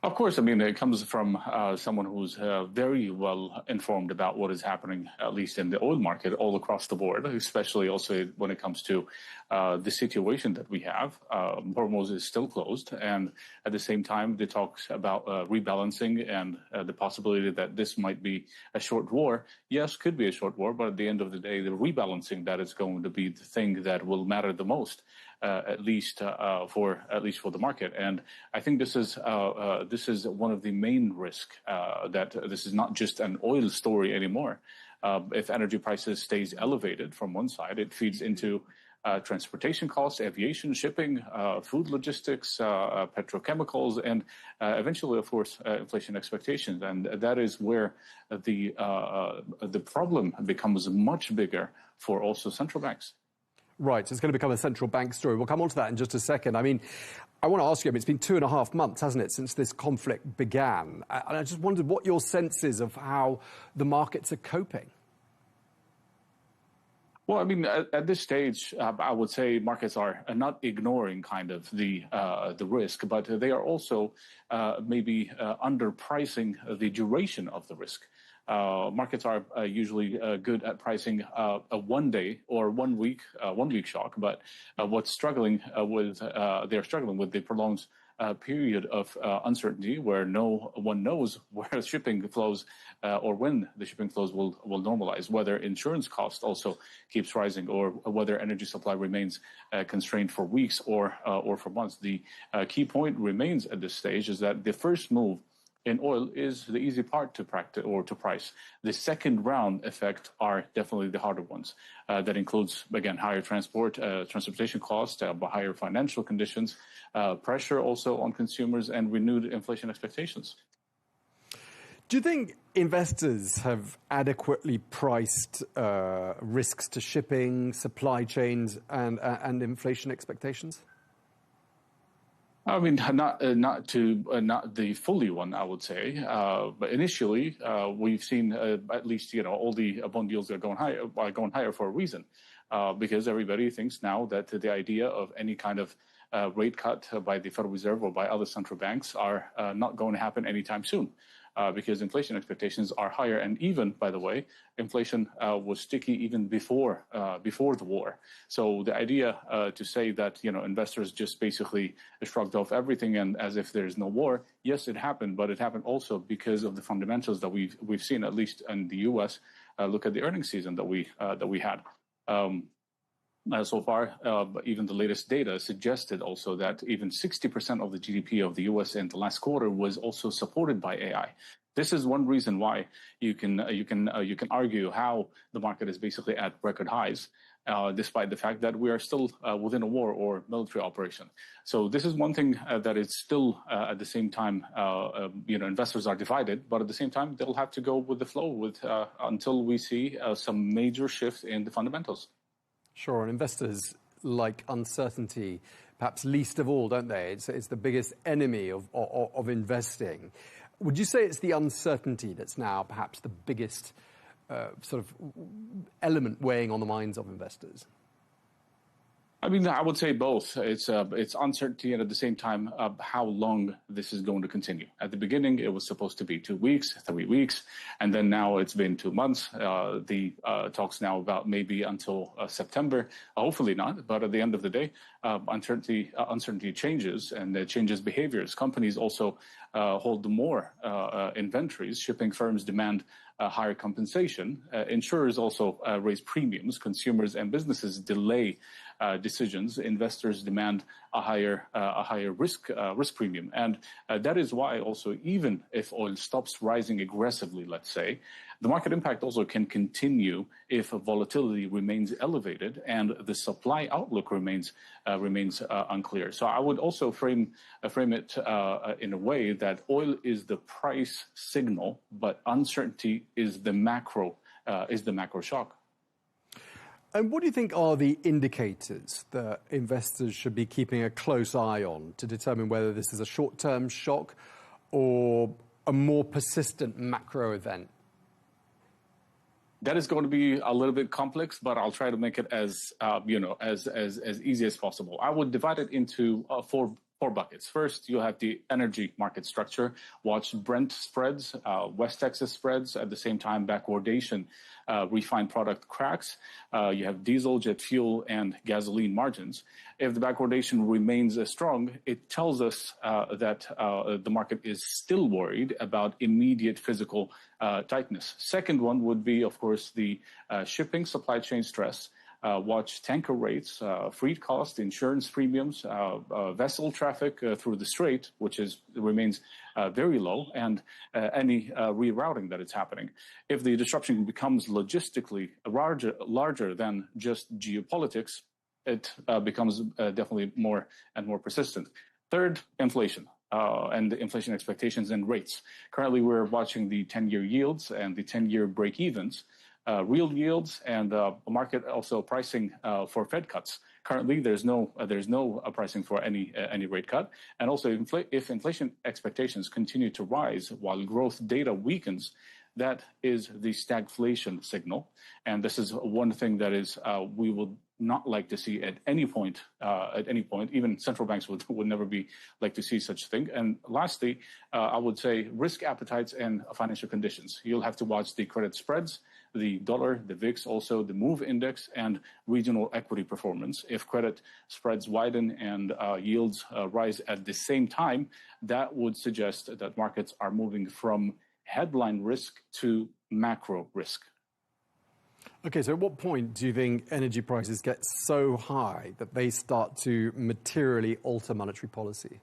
Of course, I mean, it comes from someone who's very well informed about what is happening, at least in the oil market all across the board, especially also when it comes to the situation that we have. Hormuz is still closed, and at the same time, they talk about rebalancing and the possibility that this might be a short war. Yes, could be a short war, but at the end of the day, the rebalancing that is going to be the thing that will matter the most. At least for the market, and I think this is one of the main risks that this is not just an oil story anymore. If energy prices stays elevated from one side, it feeds into transportation costs, aviation, shipping, food logistics, petrochemicals, and eventually, of course, inflation expectations. And that is where the problem becomes much bigger for also central banks.
Right, so it's going to become a central bank story. We'll come on to that in just a second. I mean, I want to ask you, it's been 2.5 months, hasn't it, since this conflict began? And I just wondered what your sense is of how the markets are coping.
Well, I mean, at this stage, I would say markets are not ignoring kind of the risk, but they are also maybe underpricing the duration of the risk. Markets are usually good at pricing a 1 day or 1 week shock, but they're struggling with the prolonged period of uncertainty where no one knows where shipping flows or when the shipping flows will normalize, whether insurance cost also keeps rising or whether energy supply remains constrained for weeks or for months. The key point remains at this stage is that the first move in oil is the easy part to practice or to price. The second round effect are definitely the harder ones. That includes, again, higher transportation costs, higher financial conditions, pressure also on consumers, and renewed inflation expectations.
Do you think investors have adequately priced risks to shipping, supply chains, and inflation expectations?
I mean, not the fully one, I would say. But initially, we've seen at least all the bond yields are going higher for a reason, because everybody thinks now that the idea of any kind of rate cut by the Federal Reserve or by other central banks are not going to happen anytime soon. Because inflation expectations are higher, and even, by the way, inflation was sticky even before the war. So the idea to say that investors just basically shrugged off everything and as if there is no war, yes, it happened, but it happened also because of the fundamentals that we've seen, at least in the U.S. Look at the earnings season that we had. So far, even the latest data suggested also that even 60% of the GDP of the U.S. in the last quarter was also supported by AI. This is one reason why you can argue how the market is basically at record highs, despite the fact that we are still within a war or military operation. So this is one thing that is still at the same time, investors are divided, but at the same time they'll have to go with the flow until we see some major shift in the fundamentals.
Sure, and investors like uncertainty, perhaps least of all, don't they? It's the biggest enemy of investing. Would you say it's the uncertainty that's now perhaps the biggest sort of element weighing on the minds of investors?
I mean, I would say both. It's uncertainty, and at the same time, how long this is going to continue. At the beginning, it was supposed to be 2 weeks, 3 weeks, and then now it's been 2 months. The talks now about maybe until September. Hopefully not, but at the end of the day, uncertainty changes, and it changes behaviors. Companies also hold more inventories. Shipping firms demand higher compensation. Insurers also raise premiums. Consumers and businesses delay decisions. Investors demand a higher risk premium, and that is why also, even if oil stops rising aggressively, let's say, The market impact also can continue if volatility remains elevated and the supply outlook remains unclear. So I would also frame it in a way that oil is the price signal, but uncertainty is the macro shock.
And what do you think are the indicators that investors should be keeping a close eye on to determine whether this is a short-term shock or a more persistent macro event?
That is going to be a little bit complex, but I'll try to make it as easy as possible. I would divide it into four buckets. First, you'll have the energy market structure. Watch Brent spreads, West Texas spreads, at the same time backwardation, refined product cracks. You have diesel, jet fuel, and gasoline margins. If the backwardation remains strong, it tells us that the market is still worried about immediate physical tightness. Second one would be, of course, the shipping supply chain stress. Watch tanker rates, freight costs, insurance premiums, vessel traffic through the strait, which remains very low, and any rerouting that is happening. If the disruption becomes logistically larger than just geopolitics, it becomes definitely more and more persistent. Third, inflation. And the inflation expectations and rates. Currently, we're watching the 10-year yields and the 10-year break-evens. Real yields and market also pricing for Fed cuts. Currently, there's no pricing for any rate cut, and also if inflation expectations continue to rise while growth data weakens, that is the stagflation signal, and this is one thing that is we would not like to see at any point. Even central banks would never be like to see such a thing. And lastly, I would say risk appetites and financial conditions. You'll have to watch the credit spreads, the dollar, the VIX, also the MOVE index, and regional equity performance. If credit spreads widen and yields rise at the same time, that would suggest that markets are moving from headline risk to macro risk.
Okay, so at what point do you think energy prices get so high that they start to materially alter monetary policy?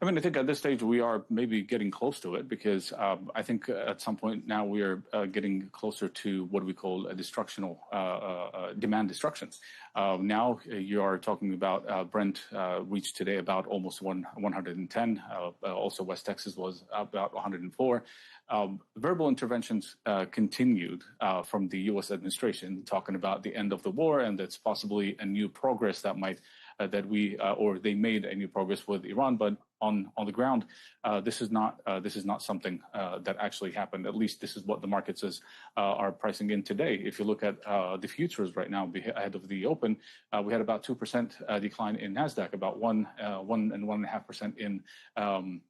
I mean, I think at this stage we are maybe getting close to it because I think at some point now we are getting closer to what we call a demand destruction. Now you are talking about Brent reached today about almost 110. Also, West Texas was about 104. Verbal interventions continued from the U.S. administration, talking about the end of the war and that's possibly a new progress that might or they made a new progress with Iran, but on the ground, this is not something that actually happened. At least this is what the markets are pricing in today. If you look at the futures right now ahead of the open, we had about 2% decline in Nasdaq, about 1 and 1.5% in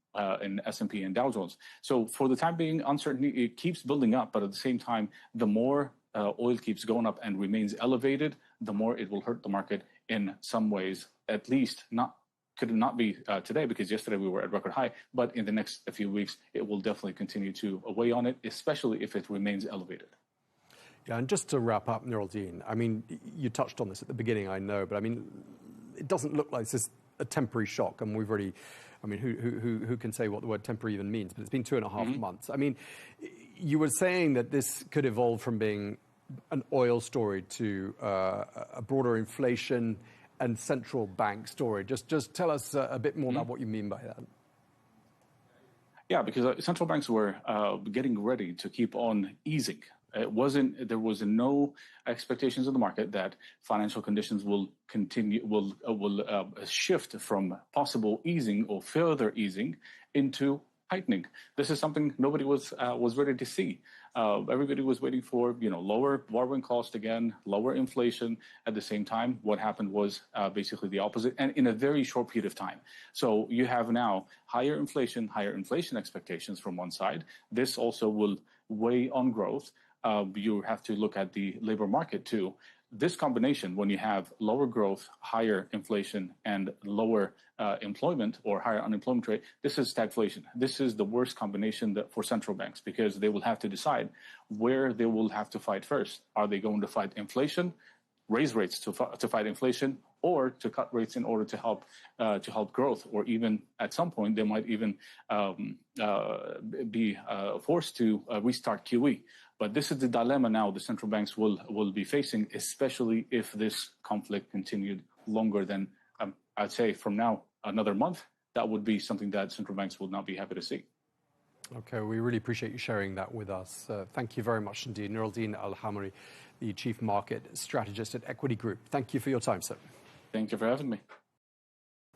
S&P and Dow Jones. So for the time being, uncertainty it keeps building up, but at the same time, the more oil keeps going up and remains elevated, the more it will hurt the market in some ways. At least could not be today because yesterday we were at record high, but in the next few weeks it will definitely continue to weigh on it, especially if it remains elevated.
Yeah, and just to wrap up, Nuruddin, I mean, you touched on this at the beginning, I know, but I mean, it doesn't look like this is a temporary shock, and we've already, I mean, who can say what the word temporary even means? But it's been 2.5 months. I mean, you were saying that this could evolve from being an oil story to a broader inflation and central bank story. Just tell us a bit more about what you mean by that.
Yeah, because central banks were getting ready to keep on easing. There was no expectations in the market that financial conditions will shift from possible easing or further easing into tightening. This is something nobody was ready to see. Everybody was waiting for, lower borrowing cost again, lower inflation. At the same time, what happened was basically the opposite, and in a very short period of time. So you have now higher inflation expectations from one side. This also will weigh on growth. You have to look at the labor market too. This combination, when you have lower growth, higher inflation, and lower employment or higher unemployment rate, this is stagflation. This is the worst combination for central banks because they will have to decide where they will have to fight first. Are they going to fight inflation, raise rates to fight inflation, or to cut rates in order to help growth, or even at some point they might even be forced to restart QE. But this is the dilemma now the central banks will be facing, especially if this conflict continued longer than I'd say from now another month. That would be something that central banks will not be happy to see.
Okay, we really appreciate you sharing that with us. Thank you very much indeed. Nur al-Din al-Hamari, the Chief Market Strategist at Equity Group. Thank you for your time, sir.
Thank you for having me.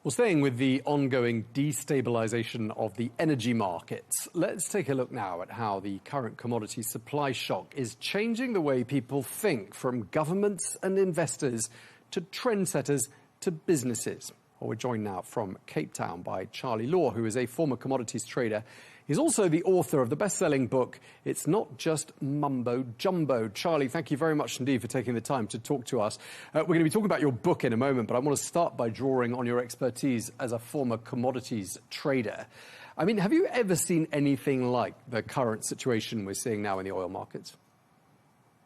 Well, staying with the ongoing destabilization of the energy markets, let's take a look now at how the current commodity supply shock is changing the way people think, from governments and investors to trendsetters to businesses. Well, we're joined now from Cape Town by Charlie Law, who is a former commodities trader. He's also the author of the best-selling book, It's Not Just Mumbo Jumbo. Charlie, thank you very much indeed for taking the time to talk to us. We're going to be talking about your book in a moment, but I want to start by drawing on your expertise as a former commodities trader. I mean, have you ever seen anything like the current situation we're seeing now in the oil markets?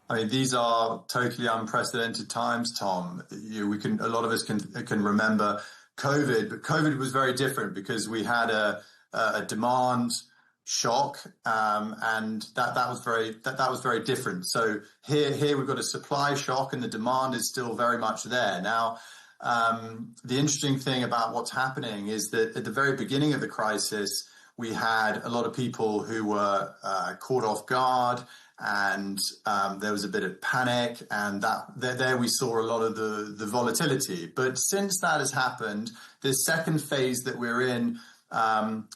I mean, these are totally unprecedented times, Tom. A lot of us can remember COVID, but COVID was very different because we had a demand shock, and that was very different. So here we've got a supply shock, and the demand is still very much there. Now, the interesting thing about what's happening is that at the very beginning of the crisis, we had a lot of people who were caught off guard, and there was a bit of panic, and there we saw a lot of the volatility. But since that has happened, this second phase that we're in,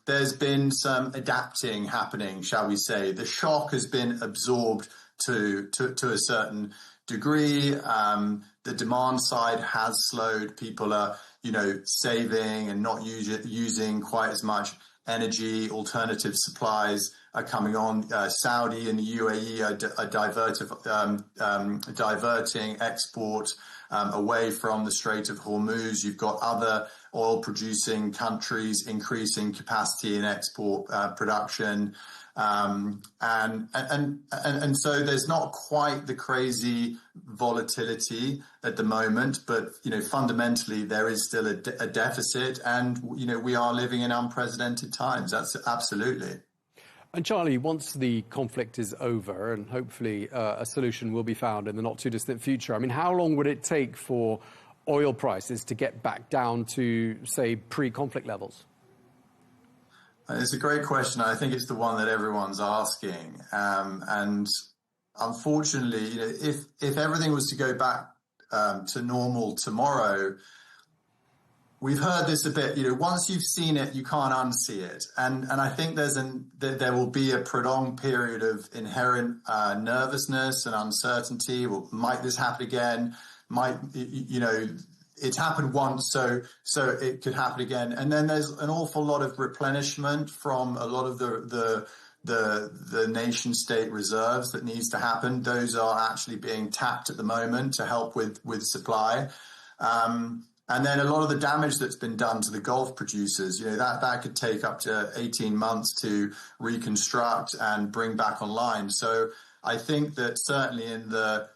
there's been some adapting happening, shall we say. The shock has been absorbed to a certain degree. The demand side has slowed. People are, saving and not using quite as much energy. Alternative supplies are coming on. Saudi and the UAE are diverting export away from the Strait of Hormuz. You've got other oil-producing countries increasing capacity in export production, and so there's not quite the crazy volatility at the moment, but fundamentally there is still a deficit, and we are living in unprecedented times. That's absolutely.
And Charlie, once the conflict is over, and hopefully a solution will be found in the not too distant future, I mean, how long would it take for oil prices to get back down to, say, pre-conflict levels?
It's a great question. I think it's the one that everyone's asking. And unfortunately, if everything was to go back to normal tomorrow, we've heard this a bit, once you've seen it, you can't unsee it. And I think there will be a prolonged period of inherent nervousness and uncertainty. Well, might this happen again? It's happened once, so it could happen again. And then there's an awful lot of replenishment from a lot of the nation state reserves that needs to happen. Those are actually being tapped at the moment to help with supply. And then a lot of the damage that's been done to the Gulf producers, that could take up to 18 months to reconstruct and bring back online. So I think that certainly in the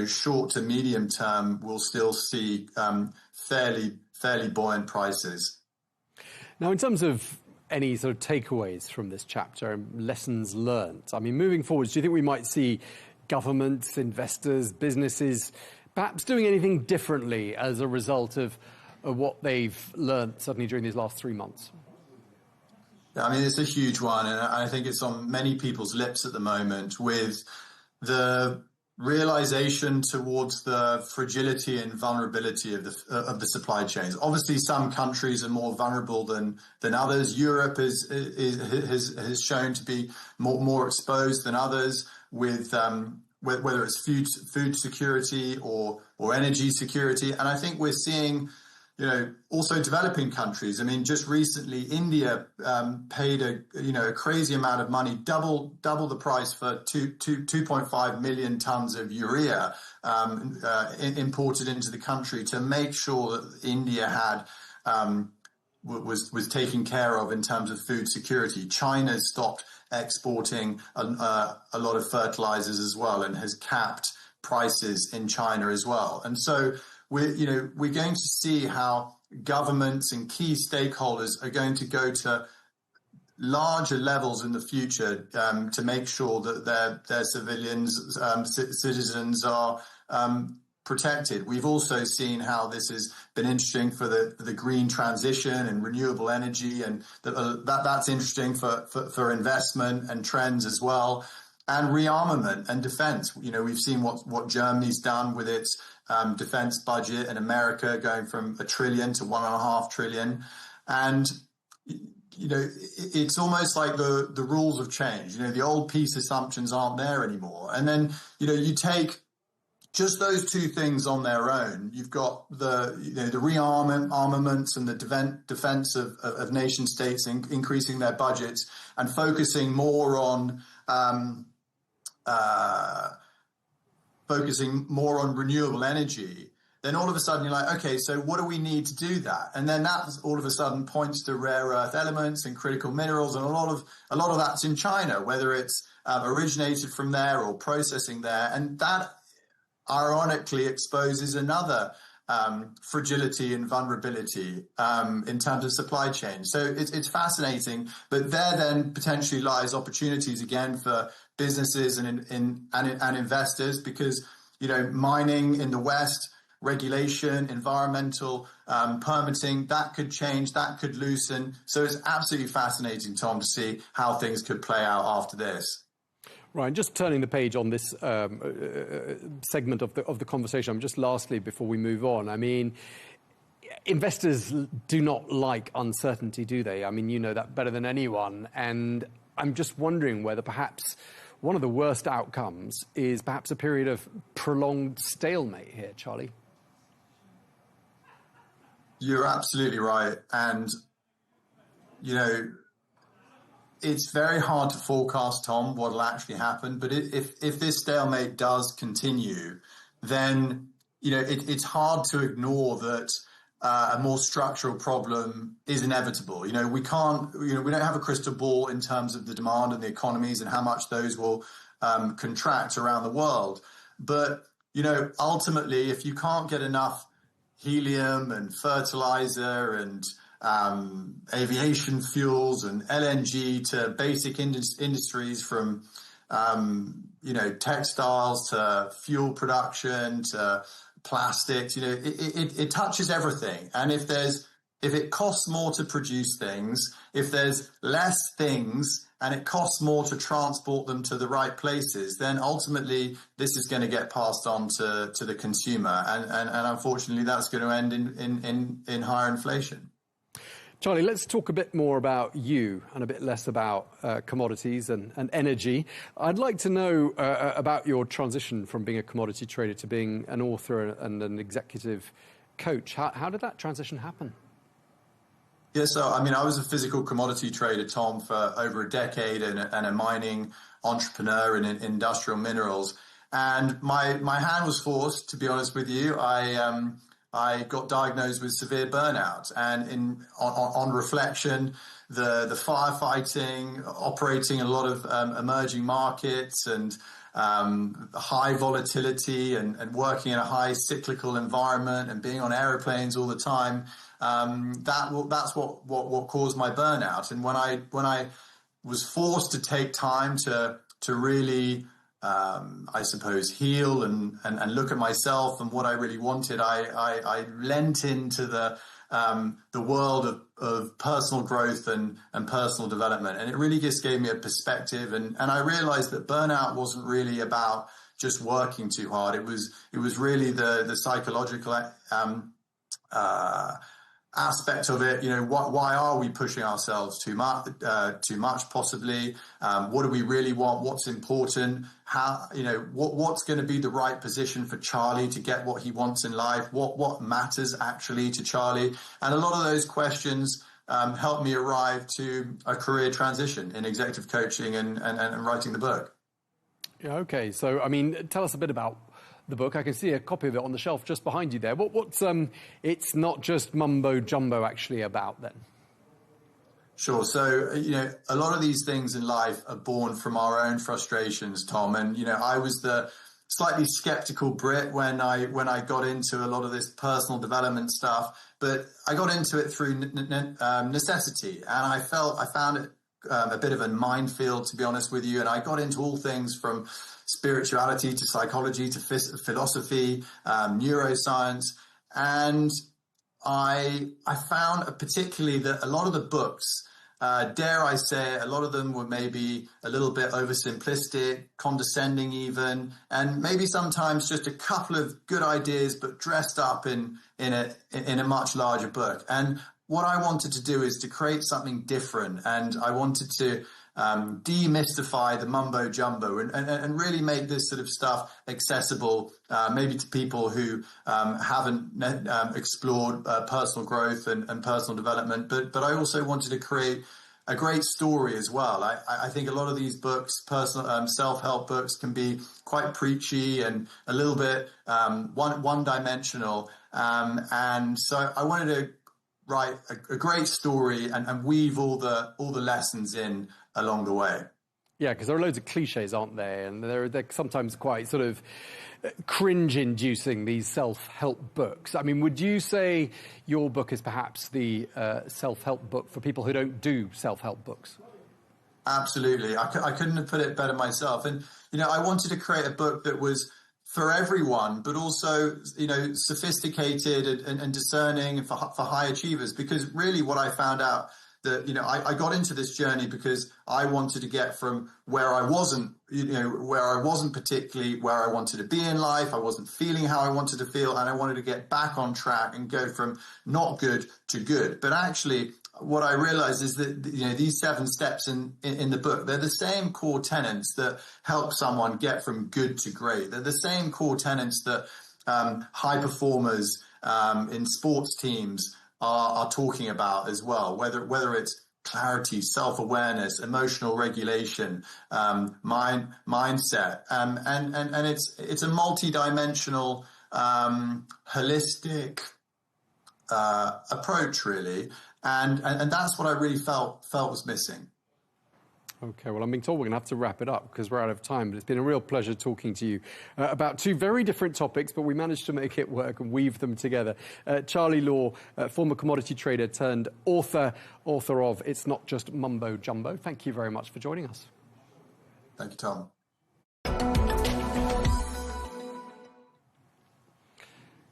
short to medium term, we'll still see fairly buoyant prices.
Now, in terms of any sort of takeaways from this chapter and lessons learned, I mean, moving forwards, do you think we might see governments, investors, businesses perhaps doing anything differently as a result of what they've learned suddenly during these last 3 months?
I mean, it's a huge one, and I think it's on many people's lips at the moment, with the realization towards the fragility and vulnerability of the supply chains. Obviously, some countries are more vulnerable than others. Europe has shown to be more exposed than others, with whether it's food security or energy security. And I think we're seeing, also developing countries. I mean, just recently, India paid a crazy amount of money, double the price for 2.5 million tons of urea imported into the country to make sure that India had was taken care of in terms of food security. China's stopped exporting a lot of fertilizers as well, and has capped prices in China as well. And so we're going to see how governments and key stakeholders are going to go to larger levels in the future to make sure that their citizens are protected. We've also seen how this has been interesting for the green transition and renewable energy, and that's interesting for investment and trends as well. And rearmament and defense. We've seen what Germany's done with its defense budget, and America going from $1 trillion to $1.5 trillion. And it's almost like the rules have changed. The old peace assumptions aren't there anymore. And then, you take just those two things on their own. You've got the rearmaments and the defense of nation states increasing their budgets and focusing more on renewable energy. Then all of a sudden you're like, okay, so what do we need to do that? And then that all of a sudden points to rare earth elements and critical minerals, and a lot of that's in China, whether it's originated from there or processing there, and that ironically exposes another fragility and vulnerability in terms of supply chain. So it's fascinating, but there then potentially lies opportunities again for businesses and investors, because mining in the West, regulation, environmental permitting, that could change, that could loosen. So it's absolutely fascinating, Tom, to see how things could play out after this.
Right, just turning the page on this segment of the conversation, just lastly, before we move on, I mean, investors do not like uncertainty, do they? I mean, you know that better than anyone. And I'm just wondering whether perhaps one of the worst outcomes is perhaps a period of prolonged stalemate here, Charlie.
You're absolutely right. And, it's very hard to forecast, Tom, what will actually happen. But if this stalemate does continue, then, it's hard to ignore that a more structural problem is inevitable. We don't have a crystal ball in terms of the demand and the economies and how much those will contract around the world. But, ultimately, if you can't get enough helium and fertilizer and aviation fuels and LNG to basic industries from, textiles to fuel production to plastics, it touches everything. And if it costs more to produce things, if there's less things and it costs more to transport them to the right places, then ultimately this is going to get passed on to the consumer. And unfortunately, that's going to end in higher inflation.
Charlie, let's talk a bit more about you and a bit less about commodities and energy. I'd like to know about your transition from being a commodity trader to being an author and an executive coach. How did that transition happen?
Yeah, so, I was a physical commodity trader, Tom, for over a decade and a mining entrepreneur in industrial minerals. And my hand was forced, to be honest with you. I got diagnosed with severe burnout, and on reflection, the firefighting, operating a lot of emerging markets and high volatility and working in a high cyclical environment and being on airplanes all the time, that's what caused my burnout. And when I was forced to take time to really I suppose, heal and look at myself and what I really wanted, I lent into the world of personal growth and personal development. And it really just gave me a perspective. And I realized that burnout wasn't really about just working too hard. It was really the psychological aspect of it. Why are we pushing ourselves too much possibly? What do we really want? What's important? How, what's going to be the right position for Charlie to get what he wants in life? What matters actually to Charlie? And a lot of those questions helped me arrive to a career transition in executive coaching and writing the book.
Yeah, okay. So, tell us a bit about the book. I can see a copy of it on the shelf just behind you there. What's it's not just mumbo jumbo actually about then?
Sure. So, a lot of these things in life are born from our own frustrations, Tom. And, I was the slightly skeptical Brit when I got into a lot of this personal development stuff, but I got into it through necessity, and I found it a bit of a minefield, to be honest with you. And I got into all things from spirituality to psychology to philosophy, neuroscience, and I found particularly that a lot of the books, dare I say, a lot of them were maybe a little bit oversimplistic, condescending even, and maybe sometimes just a couple of good ideas, but dressed up in a much larger book. And what I wanted to do is to create something different, and I wanted to demystify the mumbo jumbo and really make this sort of stuff accessible, maybe to people who haven't explored personal growth and personal development. But I also wanted to create a great story as well. I think a lot of these books, personal self-help books, can be quite preachy and a little bit one-dimensional. And so I wanted to write a great story and weave all the lessons in along the way.
Yeah, because there are loads of cliches, aren't there? And they're sometimes quite sort of cringe-inducing, these self-help books. I mean, would you say your book is perhaps the self-help book for people who don't do self-help books?
Absolutely. I couldn't have put it better myself. And, I wanted to create a book that was for everyone, but also, sophisticated and discerning for high achievers. Because really what I found out that, I got into this journey because I wanted to get from where I wasn't particularly where I wanted to be in life. I wasn't feeling how I wanted to feel, and I wanted to get back on track and go from not good to good. But actually, what I realized is that, these 7 steps in the book, they're the same core tenets that help someone get from good to great. They're the same core tenets that high performers in sports teams are talking about as well, whether it's clarity, self-awareness, emotional regulation, mindset, and it's a multi-dimensional, holistic approach, really. And that's what I really felt was missing.
Okay, well, I'm being told we're going to have to wrap it up because we're out of time, but it's been a real pleasure talking to you about 2 very different topics, but we managed to make it work and weave them together. Charlie Law, former commodity trader turned author of It's Not Just Mumbo Jumbo. Thank you very much for joining us.
Thank you, Tom.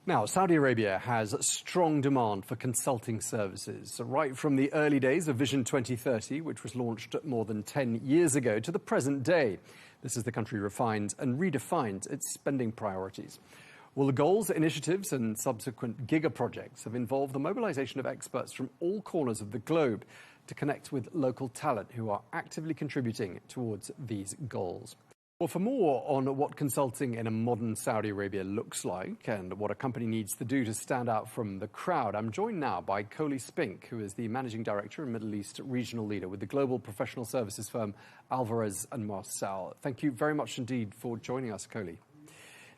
Now, Saudi Arabia has strong demand for consulting services, right from the early days of Vision 2030, which was launched more than 10 years ago, to the present day. This is the country refined and redefined its spending priorities. Well, the goals, initiatives and subsequent giga-projects have involved the mobilization of experts from all corners of the globe to connect with local talent who are actively contributing towards these goals. Well, for more on what consulting in a modern Saudi Arabia looks like and what a company needs to do to stand out from the crowd, I'm joined now by Coley Spink, who is the Managing Director and Middle East Regional Leader with the global professional services firm Alvarez & Marsal. Thank you very much indeed for joining us, Coley.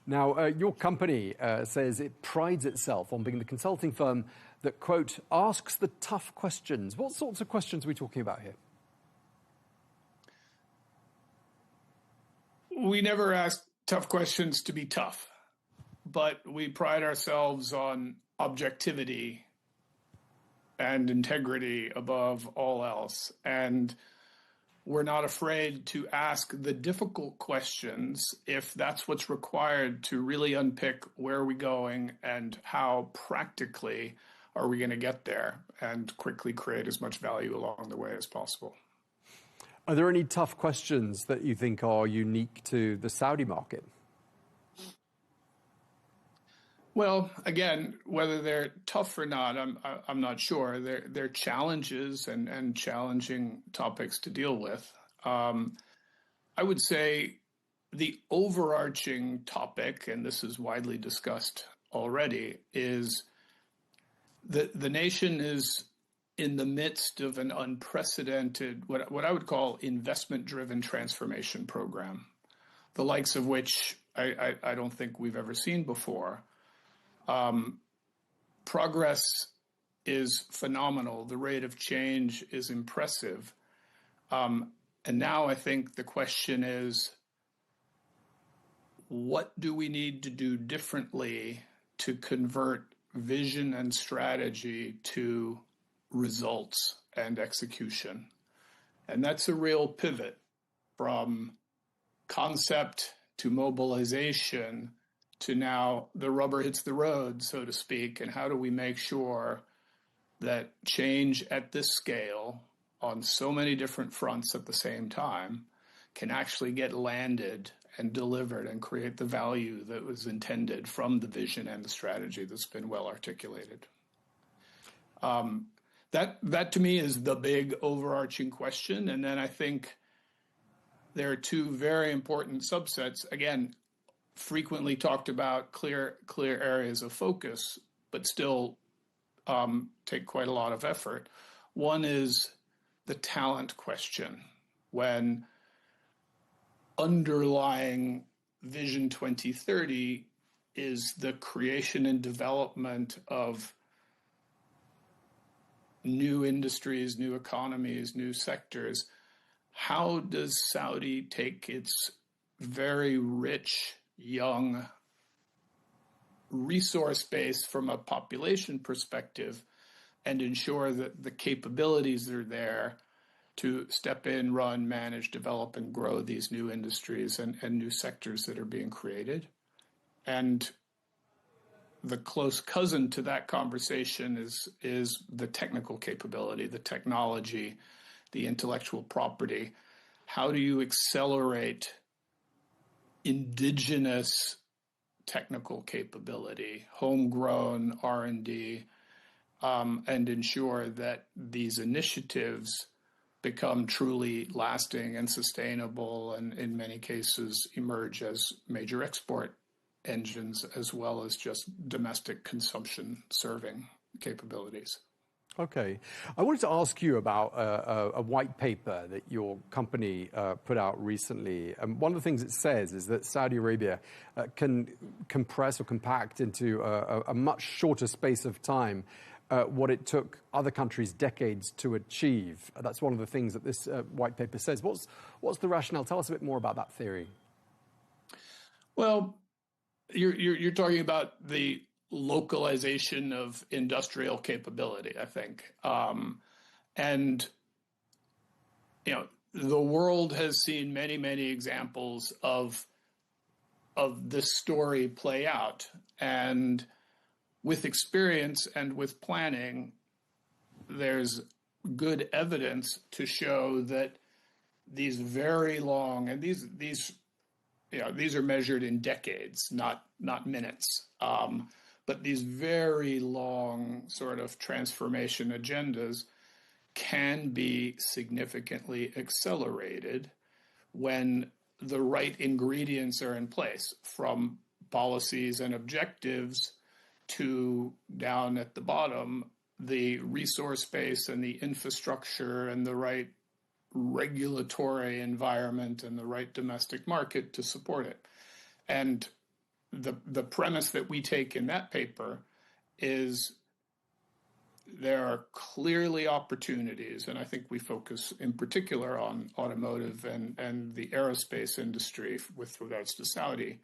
Now, your company says it prides itself on being the consulting firm that, quote, asks the tough questions. What sorts of questions are we talking about here?
We never ask tough questions to be tough, but we pride ourselves on objectivity and integrity above all else. And we're not afraid to ask the difficult questions if that's what's required to really unpick where are we going and how practically are we going to get there and quickly create as much value along the way as possible.
Are there any tough questions that you think are unique to the Saudi market?
Well, again, whether they're tough or not, I'm not sure. They're challenges and challenging topics to deal with. I would say the overarching topic, and this is widely discussed already, is the nation is in the midst of an unprecedented, what I would call investment-driven transformation program, the likes of which I don't think we've ever seen before. Progress is phenomenal. The rate of change is impressive. And now I think the question is, what do we need to do differently to convert vision and strategy to results and execution? And that's a real pivot from concept to mobilization to now the rubber hits the road, so to speak, and how do we make sure that change at this scale on so many different fronts at the same time can actually get landed and delivered and create the value that was intended from the vision and the strategy that's been well articulated. That to me is the big overarching question. And then I think there are two very important subsets, again, frequently talked about, clear areas of focus, but still take quite a lot of effort. One is the talent question, when underlying Vision 2030 is the creation and development of new industries, new economies, new sectors. How does Saudi take its very rich, young resource base from a population perspective and ensure that the capabilities are there to step in, run, manage, develop, and grow these new industries and new sectors that are being created? And the close cousin to that conversation is the technical capability, the technology, the intellectual property. How do you accelerate indigenous technical capability, homegrown R&D, and ensure that these initiatives become truly lasting and sustainable, and in many cases emerge as major export engines as well as just domestic consumption serving capabilities.
Okay. I wanted to ask you about a white paper that your company put out recently. One of the things it says is that Saudi Arabia can compress or compact into a much shorter space of time what it took other countries decades to achieve. That's one of the things that this white paper says. What's the rationale? Tell us a bit more about that theory.
Well, you're talking about the localization of industrial capability, I think. And, you know, the world has seen many, many examples of this story play out. And with experience and with planning, there's good evidence to show that these very long, and these are measured in decades, not minutes. But these very long sort of transformation agendas can be significantly accelerated when the right ingredients are in place, from policies and objectives to, down at the bottom, the resource base and the infrastructure and the right regulatory environment and the right domestic market to support it. And the premise that we take in that paper is there are clearly opportunities, and I think we focus in particular on automotive and the aerospace industry with regards to Saudi.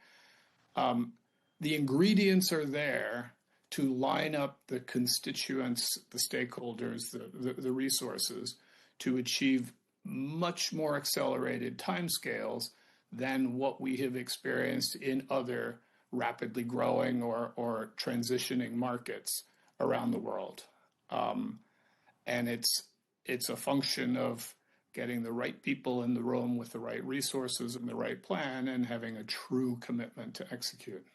The ingredients are there to line up the constituents, the stakeholders, the resources to achieve much more accelerated timescales than what we have experienced in other rapidly growing or transitioning markets around the world. And it's a function of getting the right people in the room with the right resources and the right plan and having a true commitment to execute.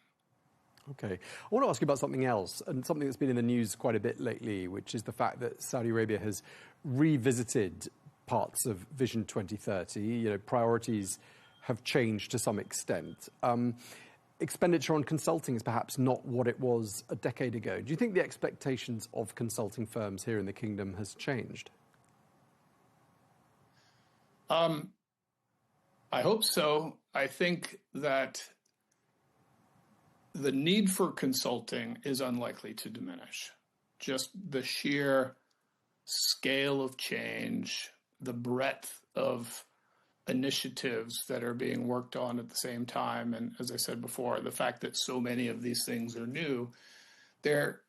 Okay. I want to ask you about something else, and something that's been in the news quite a bit lately, which is the fact that Saudi Arabia has revisited parts of Vision 2030. You know, priorities have changed to some extent. Expenditure on consulting is perhaps not what it was a decade ago. Do you think the expectations of consulting firms here in the kingdom has changed?
I hope so. I think that the need for consulting is unlikely to diminish. Just the sheer scale of change, the breadth of initiatives that are being worked on at the same time. And as I said before, the fact that so many of these things are new, there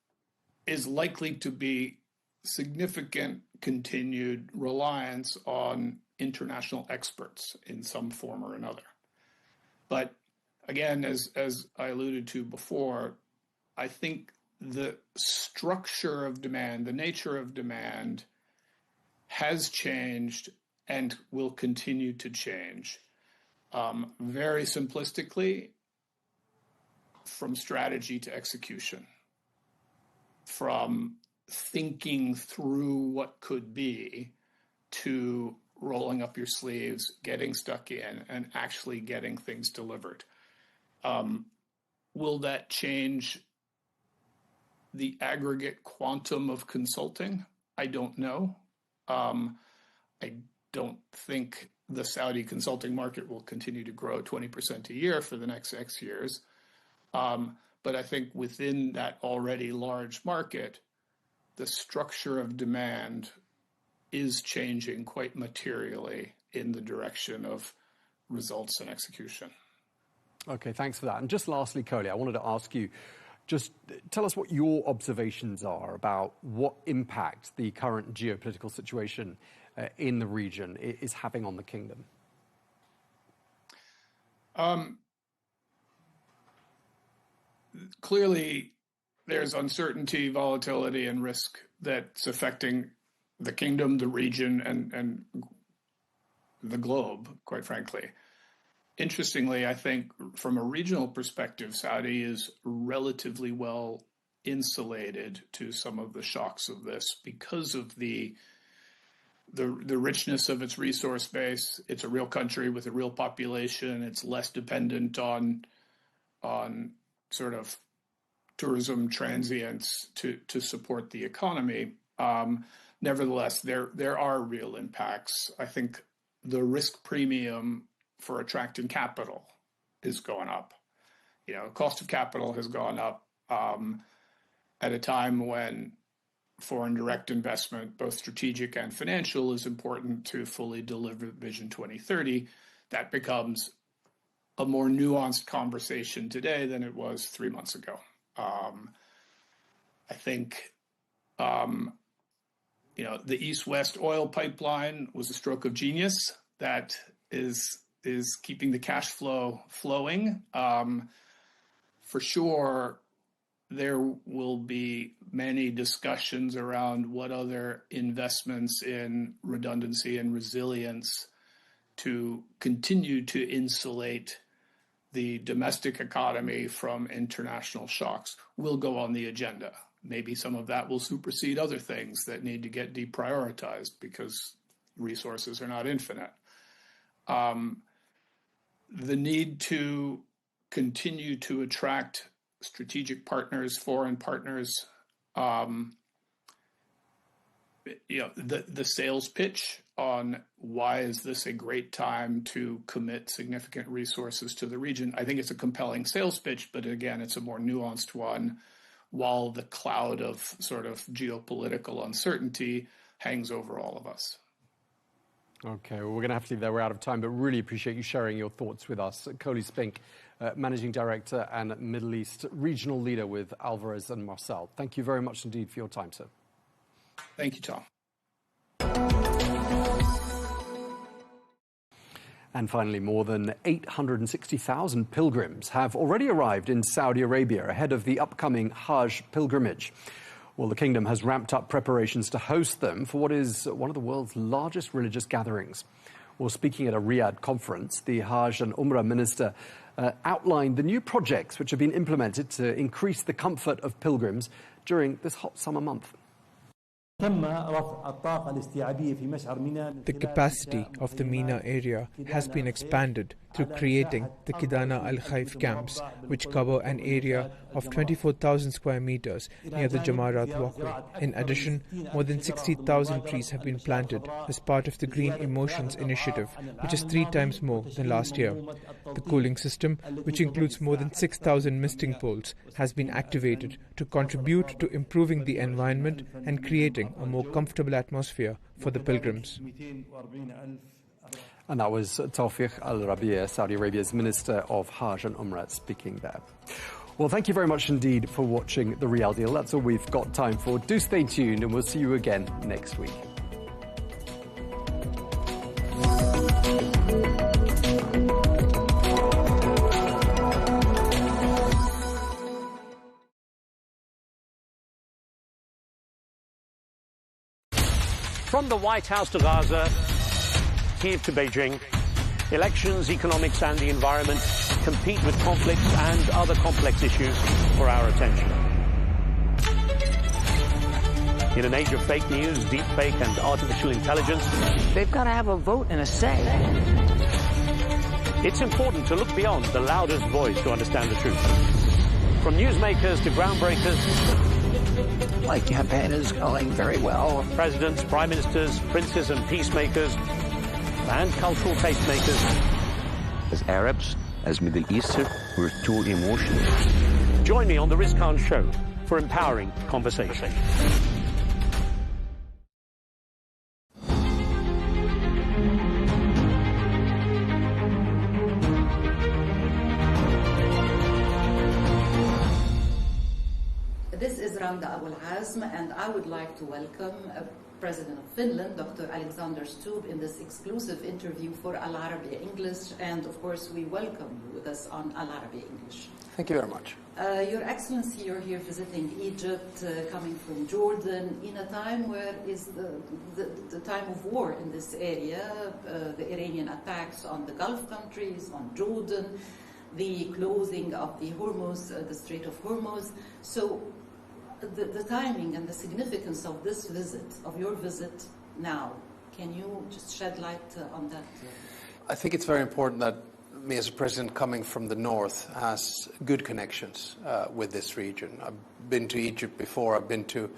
is likely to be significant continued reliance on international experts in some form or another. But again, as I alluded to before, I think the structure of demand, the nature of demand has changed and will continue to change. Very simplistically, from strategy to execution, from thinking through what could be to rolling up your sleeves, getting stuck in, and actually getting things delivered. Will that change the aggregate quantum of consulting? I don't know. I don't think the Saudi consulting market will continue to grow 20% a year for the next X years. But I think within that already large market, the structure of demand is changing quite materially in the direction of results and execution.
Okay, thanks for that. And just lastly, Coley, I wanted to ask you, just tell us what your observations are about what impact the current geopolitical situation in the region is having on the kingdom.
Clearly, there's uncertainty, volatility, and risk that's affecting the kingdom, the region, and the globe, quite frankly. Interestingly, I think from a regional perspective, Saudi is relatively well insulated to some of the shocks of this because of the richness of its resource base. It's a real country with a real population. It's less dependent on sort of tourism transients to support the economy. Nevertheless, there are real impacts. I think the risk premium for attracting capital is going up. You know, cost of capital has gone up at a time when foreign direct investment, both strategic and financial, is important to fully deliver Vision 2030. That becomes a more nuanced conversation today than it was 3 months ago. I think, the East-West oil pipeline was a stroke of genius that is keeping the cash flow flowing. For sure, there will be many discussions around what other investments in redundancy and resilience to continue to insulate the domestic economy from international shocks will go on the agenda. Maybe some of that will supersede other things that need to get deprioritized because resources are not infinite. The need to continue to attract strategic partners, foreign partners, the sales pitch on why is this a great time to commit significant resources to the region. I think it's a compelling sales pitch, but again, it's a more nuanced one, while the cloud of sort of geopolitical uncertainty hangs over all of us.
Okay, well, we're going to have to leave there. We're out of time, but really appreciate you sharing your thoughts with us. Coley Spink, Managing Director and Middle East Regional Leader with Alvarez and Marcel. Thank you very much indeed for your time, sir.
Thank you, Tom.
And finally, more than 860,000 pilgrims have already arrived in Saudi Arabia ahead of the upcoming Hajj pilgrimage. Well, the kingdom has ramped up preparations to host them for what is one of the world's largest religious gatherings. Well, speaking at a Riyadh conference, the Hajj and Umrah minister outlined the new projects which have been implemented to increase the comfort of pilgrims during this hot summer month.
The capacity of the Mina area has been expanded through creating the Kidana Al Khaif camps, which cover an area of 24,000 square meters near the Jamarat walkway. In addition, more than 60,000 trees have been planted as part of the Green Emotions initiative, which is 3 times more than last year. The cooling system, which includes more than 6,000 misting poles, has been activated to contribute to improving the environment and creating a more comfortable atmosphere for the pilgrims.
And that was Tawfiq Al-Rabi'a, Saudi Arabia's Minister of Hajj and Umrah, speaking there. Well, thank you very much indeed for watching The Real Deal. That's all we've got time for. Do stay tuned, and we'll see you again next week.
From the White House to Gaza, Kiev to Beijing, elections, economics and the environment compete with conflicts and other complex issues for our attention. In an age of fake news, deepfake and artificial intelligence,
they've got to have a vote and a say.
It's important to look beyond the loudest voice to understand the truth. From newsmakers to groundbreakers,
my campaign is going very well.
Presidents, prime ministers, princes and peacemakers, and cultural tastemakers.
As Arabs, as Middle Eastern, we're too emotional.
Join me on The Riz Khan Show for empowering conversation.
This is Ramda Abul Azm, and I would like to welcome President of Finland, Dr. Alexander Stubb, in this exclusive interview for Arabiya English, and of course we welcome you with us on Arabiya English.
Thank you very much.
Your Excellency, you're here visiting Egypt, coming from Jordan, in a time where is the time of war in this area, the Iranian attacks on the Gulf countries, on Jordan, the closing of the Hormuz, the Strait of Hormuz. So the timing and the significance of this visit, of your visit now, can you just shed light on that?
I think it's very important that me as a president coming from the north has good connections with this region. I've been to Egypt before, I've been to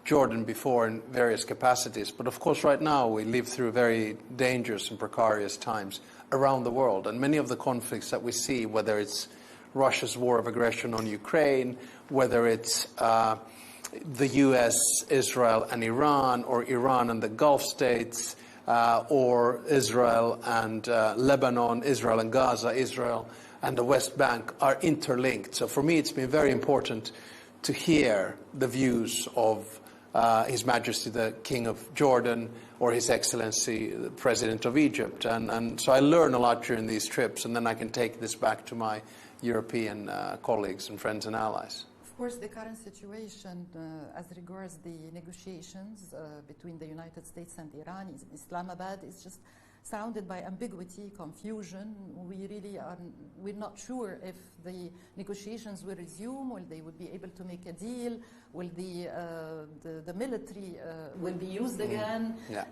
Jordan before in various capacities, but of course right now we live through very dangerous and precarious times around the world, and many of the conflicts that we see, whether it's Russia's war of aggression on Ukraine, whether it's the US, Israel and Iran, or Iran and the Gulf states, or Israel and Lebanon, Israel and Gaza, Israel and the West Bank are interlinked. So for me it's been very important to hear the views of His Majesty the King of Jordan, or His Excellency the President of Egypt. And so I learn a lot during these trips, and then I can take this back to my European colleagues and friends and allies.
Of course, the current situation as regards the negotiations between the United States and Iran, Islamabad, is just surrounded by ambiguity, confusion. We're not sure if the negotiations will resume, or they would be able to make a deal. Will the military will be used again?
Yeah.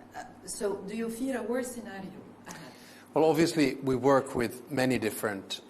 So do you fear a worse scenario ahead?
Well, obviously, we work with many different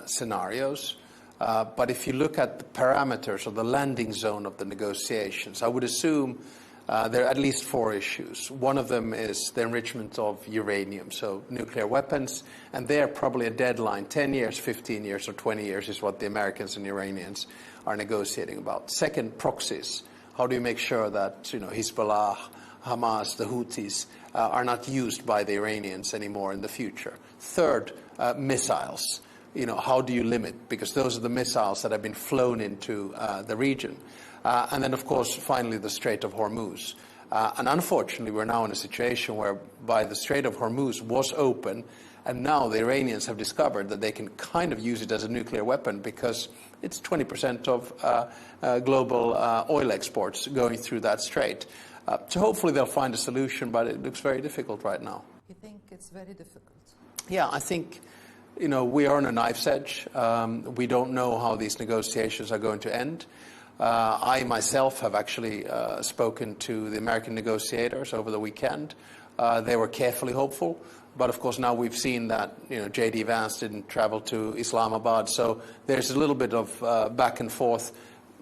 scenarios. But if you look at the parameters or the landing zone of the negotiations, I would assume there are at least 4 issues. One of them is the enrichment of uranium, so nuclear weapons, and they're probably a deadline. 10 years, 15 years, or 20 years is what the Americans and Iranians are negotiating about. Second, proxies. How do you make sure that Hezbollah, Hamas, the Houthis are not used by the Iranians anymore in the future? Third, missiles. How do you limit? Because those are the missiles that have been flown into the region. And then, of course, finally, the Strait of Hormuz. And unfortunately, we're now in a situation whereby the Strait of Hormuz was open, and now the Iranians have discovered that they can kind of use it as a nuclear weapon, because it's 20% of global oil exports going through that strait. So hopefully they'll find a solution, but it looks very difficult right now.
You think it's very difficult?
Yeah, I think we are on a knife's edge. We don't know how these negotiations are going to end. I myself have actually spoken to the American negotiators over the weekend. They were carefully hopeful, but of course now we've seen that J.D. Vance didn't travel to Islamabad, so there's a little bit of back and forth.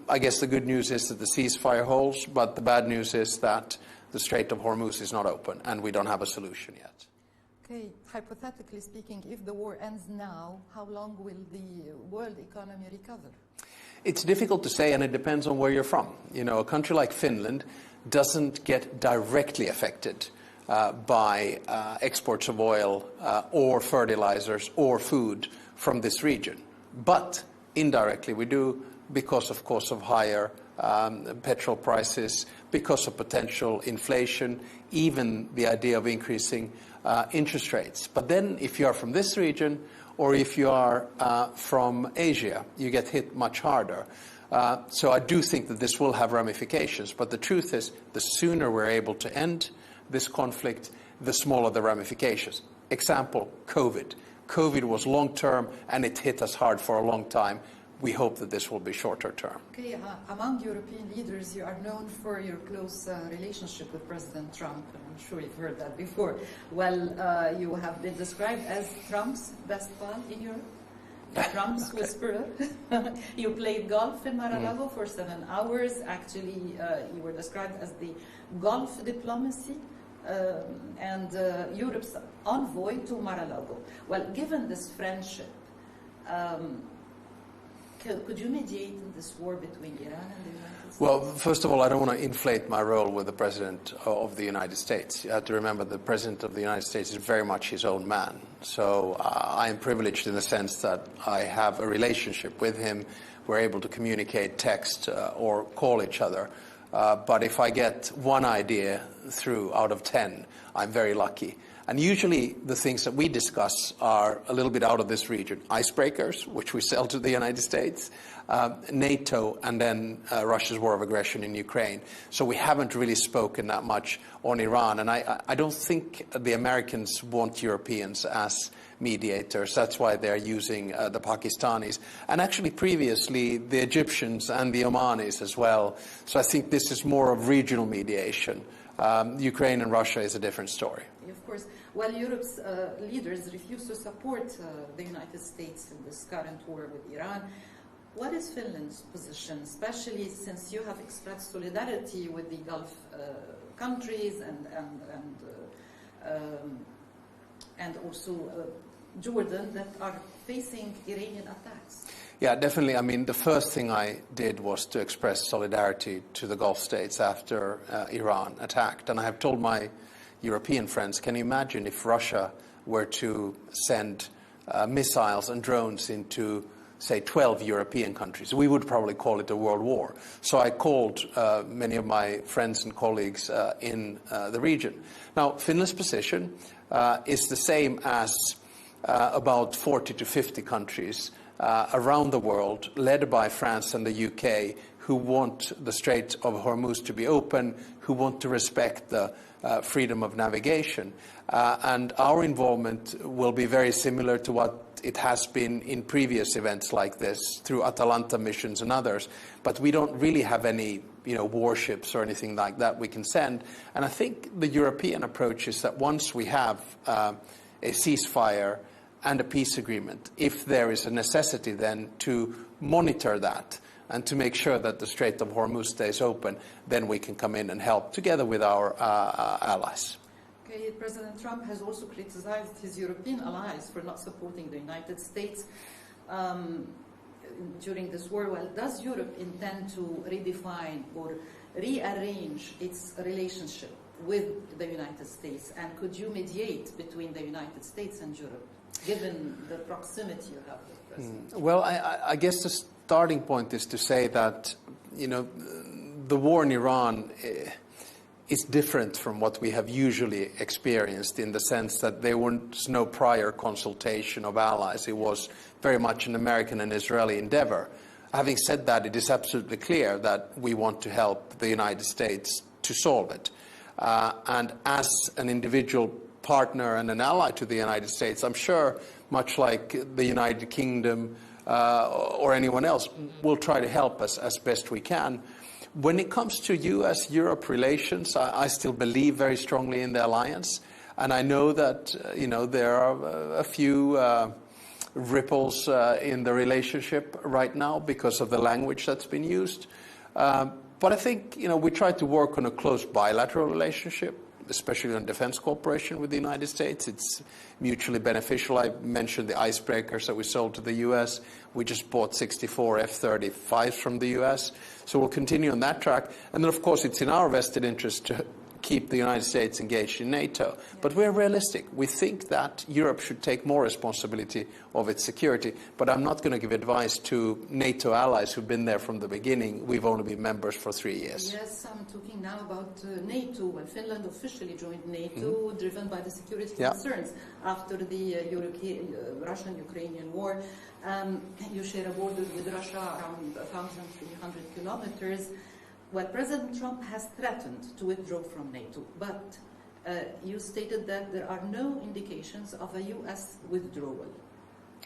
I guess the good news is that the ceasefire holds, but the bad news is that the Strait of Hormuz is not open, and we don't have a solution yet.
Okay, hypothetically speaking, if the war ends now, how long will the world economy recover?
It's difficult to say, and it depends on where you're from. A country like Finland doesn't get directly affected by exports of oil or fertilizers or food from this region. But indirectly we do because, of course, of higher petrol prices, because of potential inflation, even the idea of increasing interest rates. But then if you are from this region or if you are from Asia, you get hit much harder. So I do think that this will have ramifications. But the truth is, the sooner we're able to end this conflict, the smaller the ramifications. Example, COVID. COVID was long-term and it hit us hard for a long time. We hope that this will be shorter term.
Okay, among European leaders, you are known for your close relationship with President Trump. I'm sure you've heard that before. Well, you have been described as Trump's best pal in Europe, Trump's whisperer. You played golf in Mar-a-Lago for 7 hours. Actually, you were described as the golf diplomacy and Europe's envoy to Mar-a-Lago. Well, given this friendship, could you mediate in this war between Iran and the United States?
Well, first of all, I don't want to inflate my role with the President of the United States. You have to remember the President of the United States is very much his own man. So I am privileged in the sense that I have a relationship with him. We're able to communicate, text, or call each other. But if I get one idea through out of 10, I'm very lucky. And usually the things that we discuss are a little bit out of this region. Icebreakers, which we sell to the United States, NATO, and then Russia's war of aggression in Ukraine. So we haven't really spoken that much on Iran. And I don't think the Americans want Europeans as mediators. That's why they're using the Pakistanis. And actually previously the Egyptians and the Omanis as well. So I think this is more of regional mediation. Ukraine and Russia is a different story.
Of course. Well, Europe's leaders refuse to support the United States in this current war with Iran. What is Finland's position, especially since you have expressed solidarity with the Gulf countries and also Jordan that are facing Iranian attacks?
Yeah, definitely. I mean, the first thing I did was to express solidarity to the Gulf states after Iran attacked. And I have told my European friends, can you imagine if Russia were to send missiles and drones into, say, 12 European countries? We would probably call it a world war. So I called many of my friends and colleagues in the region. Now, Finland's position is the same as about 40 to 50 countries around the world, led by France and the UK, who want the Strait of Hormuz to be open, who want to respect the freedom of navigation. And our involvement will be very similar to what it has been in previous events like this, through Atalanta missions and others. But we don't really have any warships or anything like that we can send. And I think the European approach is that once we have a ceasefire and a peace agreement, if there is a necessity then to monitor that and to make sure that the Strait of Hormuz stays open, then we can come in and help together with our allies.
Okay, President Trump has also criticized his European allies for not supporting the United States during this war. Well, does Europe intend to redefine or rearrange its relationship with the United States? And could you mediate between the United States and Europe, given the proximity you have with the President?
Well, I guess the starting point is to say that, the war in Iran is different from what we have usually experienced, in the sense that there was no prior consultation of allies. It was very much an American and Israeli endeavor. Having said that, it is absolutely clear that we want to help the United States to solve it. And as an individual partner and an ally to the United States, I'm sure, much like the United Kingdom or anyone else, will try to help us as best we can. When it comes to US-Europe relations, I still believe very strongly in the alliance. And I know that, there are a few ripples in the relationship right now because of the language that's been used. But I think, we try to work on a close bilateral relationship, especially on defense cooperation with the United States. It's mutually beneficial. I mentioned the icebreakers that we sold to the U.S. We just bought 64 F-35s from the U.S. So we'll continue on that track. And then, of course, it's in our vested interest keep the United States engaged in NATO. But we're realistic. We think that Europe should take more responsibility of its security. But I'm not going to give advice to NATO allies who've been there from the beginning. We've only been members for 3 years.
Yes, I'm talking now about NATO. Well, Finland officially joined NATO, driven by the security concerns after the Russian-Ukrainian war. You share a border with Russia around 1,300 kilometers. Well, President Trump has threatened to withdraw from NATO, but you stated that there are no indications of a U.S. withdrawal.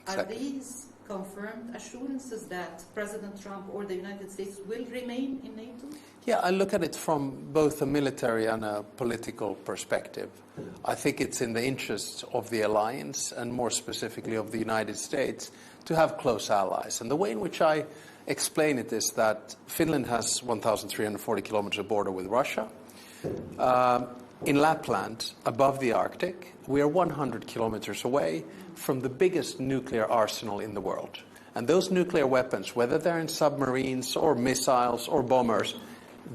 Exactly. Are these confirmed assurances that President Trump or the United States will remain in NATO?
Yeah, I look at it from both a military and a political perspective. I think it's in the interests of the alliance, and more specifically of the United States, to have close allies. And the way in which I explain it is that Finland has 1,340 kilometers of border with Russia. In Lapland, above the Arctic, we are 100 kilometers away from the biggest nuclear arsenal in the world. And those nuclear weapons, whether they're in submarines or missiles or bombers,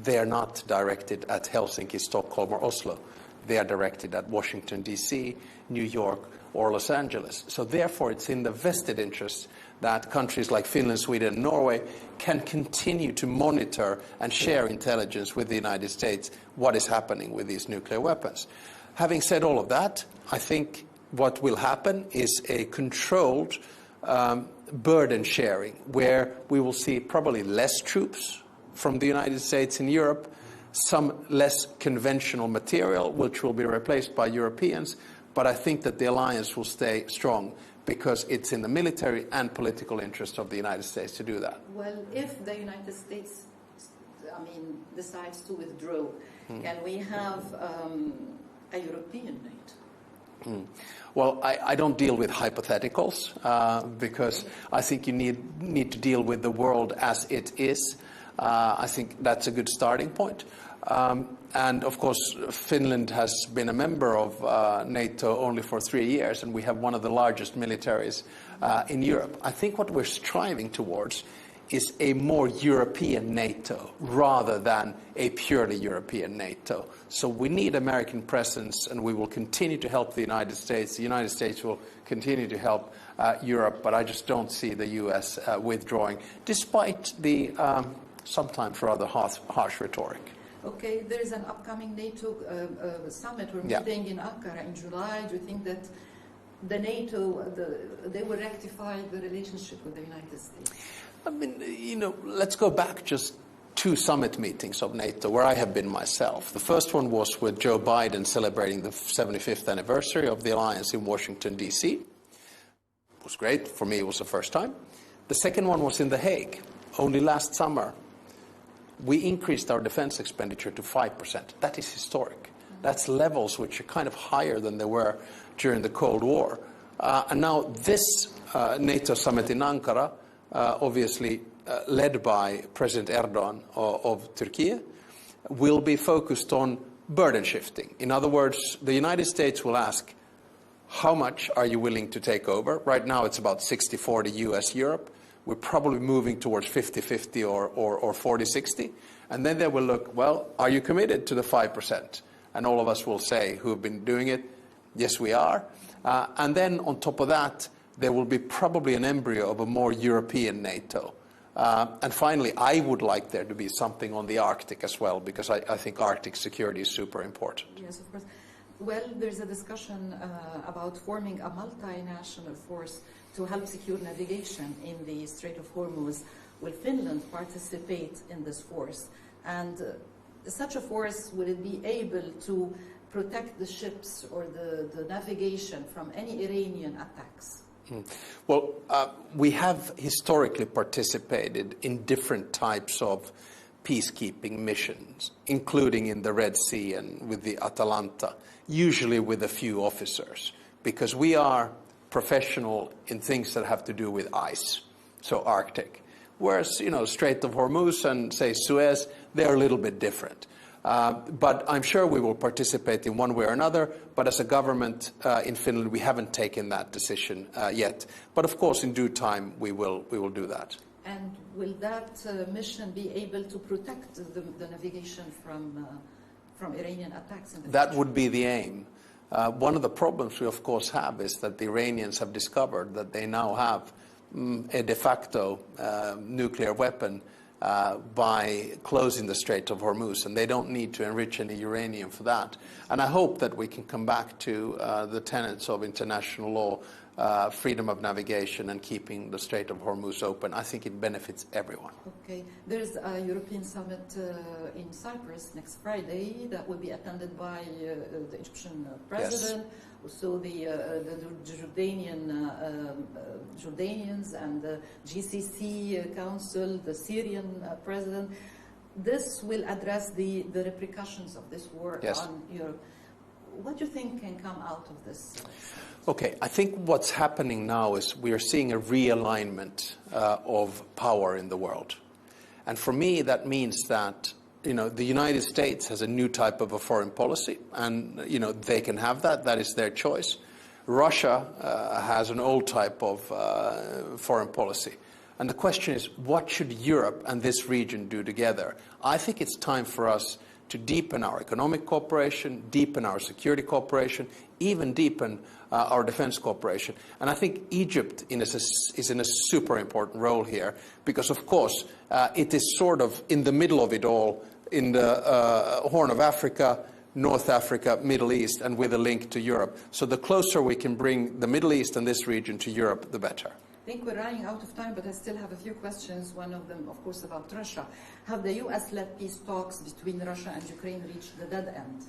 they are not directed at Helsinki, Stockholm or Oslo. They are directed at Washington, D.C., New York or Los Angeles. So therefore, it's in the vested interest that countries like Finland, Sweden and Norway can continue to monitor and share intelligence with the United States what is happening with these nuclear weapons. Having said all of that, I think what will happen is a controlled burden sharing, where we will see probably less troops from the United States in Europe, some less conventional material, which will be replaced by Europeans. But I think that the alliance will stay strong because it's in the military and political interest of the United States to do that.
Well, if the United States, decides to withdraw, can we have a European NATO?
Well, I don't deal with hypotheticals because I think you need to deal with the world as it is. I think that's a good starting point. And of course, Finland has been a member of NATO only for 3 years, and we have one of the largest militaries in Europe. I think what we're striving towards is a more European NATO rather than a purely European NATO. So we need American presence, and we will continue to help the United States. The United States will continue to help Europe, but I just don't see the U.S. withdrawing, despite the sometimes rather harsh rhetoric.
Okay, there is an upcoming NATO summit or meeting in Ankara in July. Do you think that the NATO, they will rectify the relationship with the United States?
I mean, let's go back just 2 summit meetings of NATO where I have been myself. The first one was with Joe Biden celebrating the 75th anniversary of the alliance in Washington, D.C. It was great. For me, it was the first time. The second one was in The Hague, only last summer. We increased our defense expenditure to 5%. That is historic. That's levels which are kind of higher than they were during the Cold War. And now this NATO summit in Ankara, obviously led by President Erdogan of Turkey, will be focused on burden shifting. In other words, the United States will ask, how much are you willing to take over? Right now it's about 60-40 US-Europe. We're probably moving towards 50-50 or 40-60. And then they will look, well, are you committed to the 5%? And all of us will say, who have been doing it, yes, we are. And then on top of that, there will be probably an embryo of a more European NATO. And finally, I would like there to be something on the Arctic as well, because I think Arctic security is super important.
Yes, of course. Well, there's a discussion about forming a multinational force to help secure navigation in the Strait of Hormuz. Will Finland participate in this force? And such a force, will it be able to protect the ships or the navigation from any Iranian attacks?
Well, we have historically participated in different types of peacekeeping missions, including in the Red Sea and with the Atalanta, usually with a few officers, because we are professional in things that have to do with ice, so Arctic. Whereas, Strait of Hormuz and, say, Suez, they're a little bit different. But I'm sure we will participate in one way or another, but as a government in Finland, we haven't taken that decision yet. But of course, in due time, we will do that.
And will that mission be able to protect the navigation from from Iranian attacks in the
That
future?
would be the aim. One of the problems we, of course, have is that the Iranians have discovered that they now have a de facto nuclear weapon by closing the Strait of Hormuz, and they don't need to enrich any uranium for that. And I hope that we can come back to the tenets of international law, freedom of navigation, and keeping the Strait of Hormuz open. I think it benefits everyone.
Okay. There's a European summit in Cyprus next Friday that will be attended by the Egyptian president, also the Jordanians and the GCC Council, the Syrian president. This will address the repercussions of this war on Europe. What do you think can come out of this?
Okay, I think what's happening now is we are seeing a realignment of power in the world. And for me, that means that, the United States has a new type of a foreign policy, and, they can have that. That is their choice. Russia has an old type of foreign policy. And the question is, what should Europe and this region do together? I think it's time for us to deepen our economic cooperation, deepen our security cooperation, even deepen our defense cooperation. And I think Egypt is in a super important role here because, of course, it is sort of in the middle of it all in the Horn of Africa, North Africa, Middle East, and with a link to Europe. So the closer we can bring the Middle East and this region to Europe, the better.
I think we're running out of time, but I still have a few questions. One of them, of course, about Russia. Have the U.S.-led peace talks between Russia and Ukraine reached the dead end?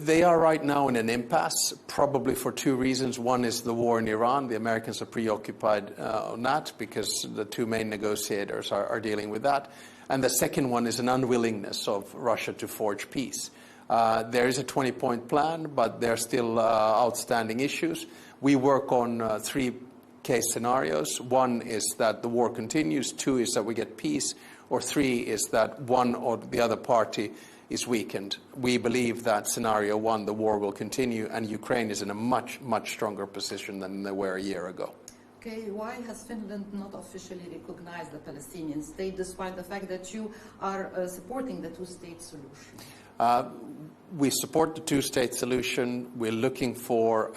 They are right now in an impasse, probably for two reasons. One is the war in Iran. The Americans are preoccupied on that because the two main negotiators are dealing with that. And the second one is an unwillingness of Russia to forge peace. There is a 20-point plan, but there are still outstanding issues. We work on three case scenarios. One is that the war continues, two is that we get peace, or three is that one or the other party is weakened. We believe that scenario one, the war will continue, and Ukraine is in a much, much stronger position than they were a year ago.
Okay, why has Finland not officially recognized the Palestinian state, despite the fact that you are supporting the two-state solution?
We support the two-state solution. We're looking for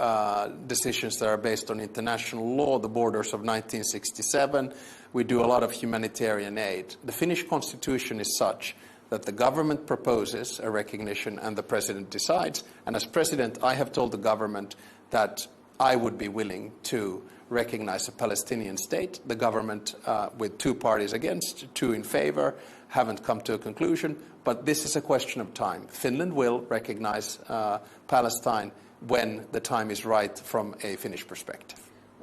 decisions that are based on international law, the borders of 1967. We do a lot of humanitarian aid. The Finnish constitution is such that the government proposes a recognition and the president decides. And as president, I have told the government that I would be willing to recognize a Palestinian state. The government, with two parties against, two in favor, haven't come to a conclusion. But this is a question of time. Finland will recognize Palestine when the time is right from a Finnish perspective.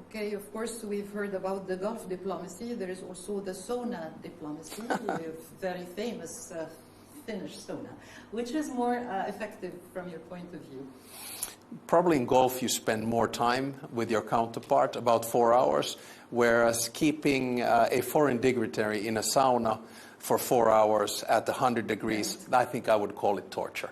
Okay, of course, we've heard about the Gulf diplomacy. There is also the sauna diplomacy, very famous Finnish sauna. Which is more effective from your point of view?
Probably in golf you spend more time with your counterpart, about 4 hours, whereas keeping a foreign dignitary in a sauna for 4 hours at 100 degrees, I think I would call it torture.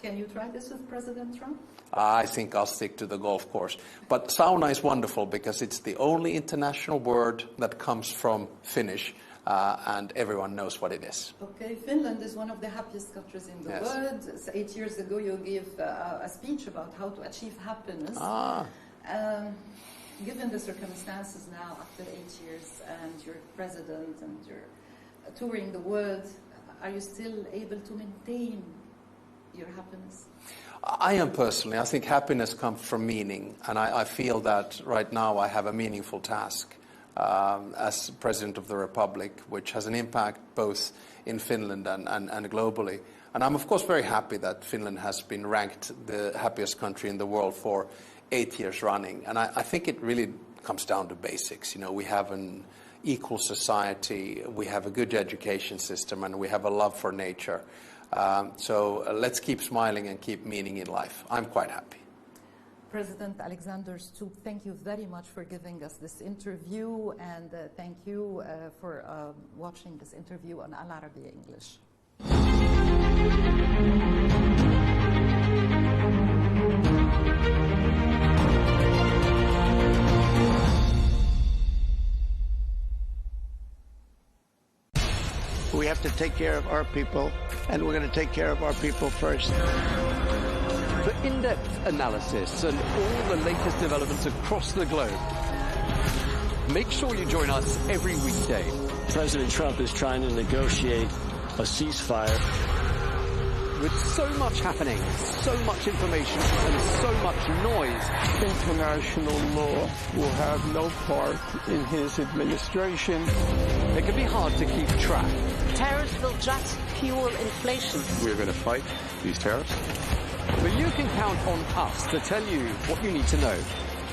Can you try this with President Trump?
I think I'll stick to the golf course. But sauna is wonderful because it's the only international word that comes from Finnish, and everyone knows what it is.
Okay, Finland is one of the happiest countries in the world. So 8 years ago you gave a speech about how to achieve happiness. Given the circumstances now after 8 years and you're president and you're touring the world, are you still able to maintain your happiness?
I am personally. I think happiness comes from meaning, and I feel that right now I have a meaningful task as President of the Republic, which has an impact both in Finland and globally. And I'm of course very happy that Finland has been ranked the happiest country in the world for 8 years running. And I think it really comes down to basics. You know, we have an equal society, we have a good education system, and we have a love for nature. So let's keep smiling and keep meaning in life. I'm quite happy.
President Alexander Stubb, thank you very much for giving us this interview, and thank you for watching this interview on Arabiya English.
We have to take care of our people, and we're going to take care of our people first.
For in-depth analysis and all the latest developments across the globe, make sure you join us every weekday.
President Trump is trying to negotiate a ceasefire.
With so much happening, so much information, and so much noise,
international law will have no part in his administration.
It can be hard to keep track.
Tariffs will just fuel inflation.
We're going to fight these tariffs.
But you can count on us to tell you what you need to know.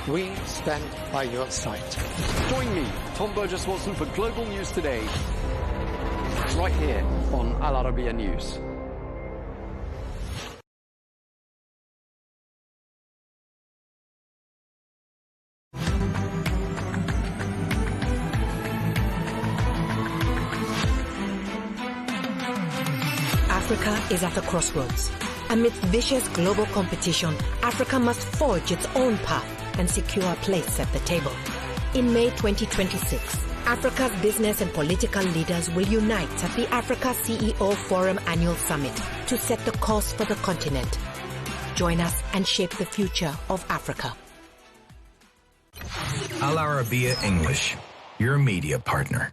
We stand by your side.
Join me, Tom Burges Watson, for Global News Today, right here on Al Arabiya News.
Africa is at a crossroads. Amidst vicious global competition, Africa must forge its own path and secure a place at the table. In May 2026, Africa's business and political leaders will unite at the Africa CEO Forum Annual Summit to set the course for the continent. Join us and shape the future of Africa.
Al Arabiya English, your media partner.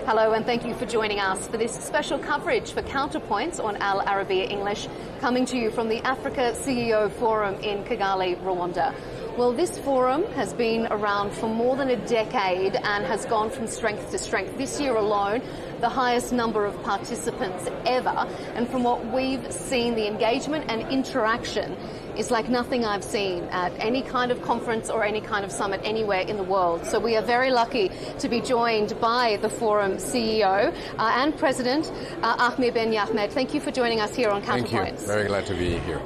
Hello and thank you for joining us for this special coverage for Counterpoints on Al Arabiya English, coming to you from the Africa CEO Forum in Kigali, Rwanda. Well, this forum has been around for more than a decade and has gone from strength to strength. This year alone, the highest number of participants ever. And from what we've seen, the engagement and interaction is like nothing I've seen at any kind of conference or any kind of summit anywhere in the world. So we are very lucky to be joined by the forum CEO and President, Ahmed Ben Yahmed. Thank you for joining us here on Counterpoints.
Thank you. Very glad to be here.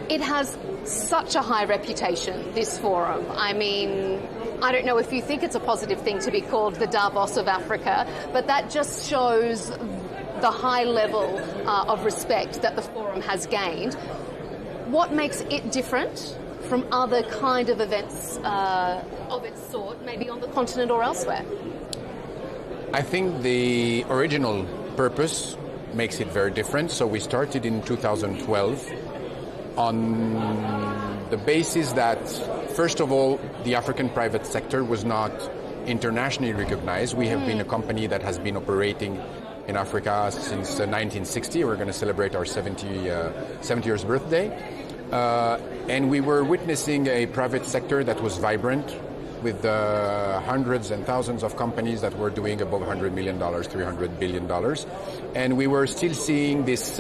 It has such a high reputation, this forum. I mean, I don't know if you think it's a positive thing to be called the Davos of Africa, but that just shows the high level of respect that the forum has gained. What makes it different from other kind of events of its sort, maybe on the continent or elsewhere?
I think the original purpose makes it very different. So we started in 2012 on the basis that, first of all, the African private sector was not internationally recognized. We have been a company that has been operating in Africa since 1960. We're going to celebrate our 70 years birthday. And we were witnessing a private sector that was vibrant, with hundreds and thousands of companies that were doing above $100 million, $300 billion. And we were still seeing this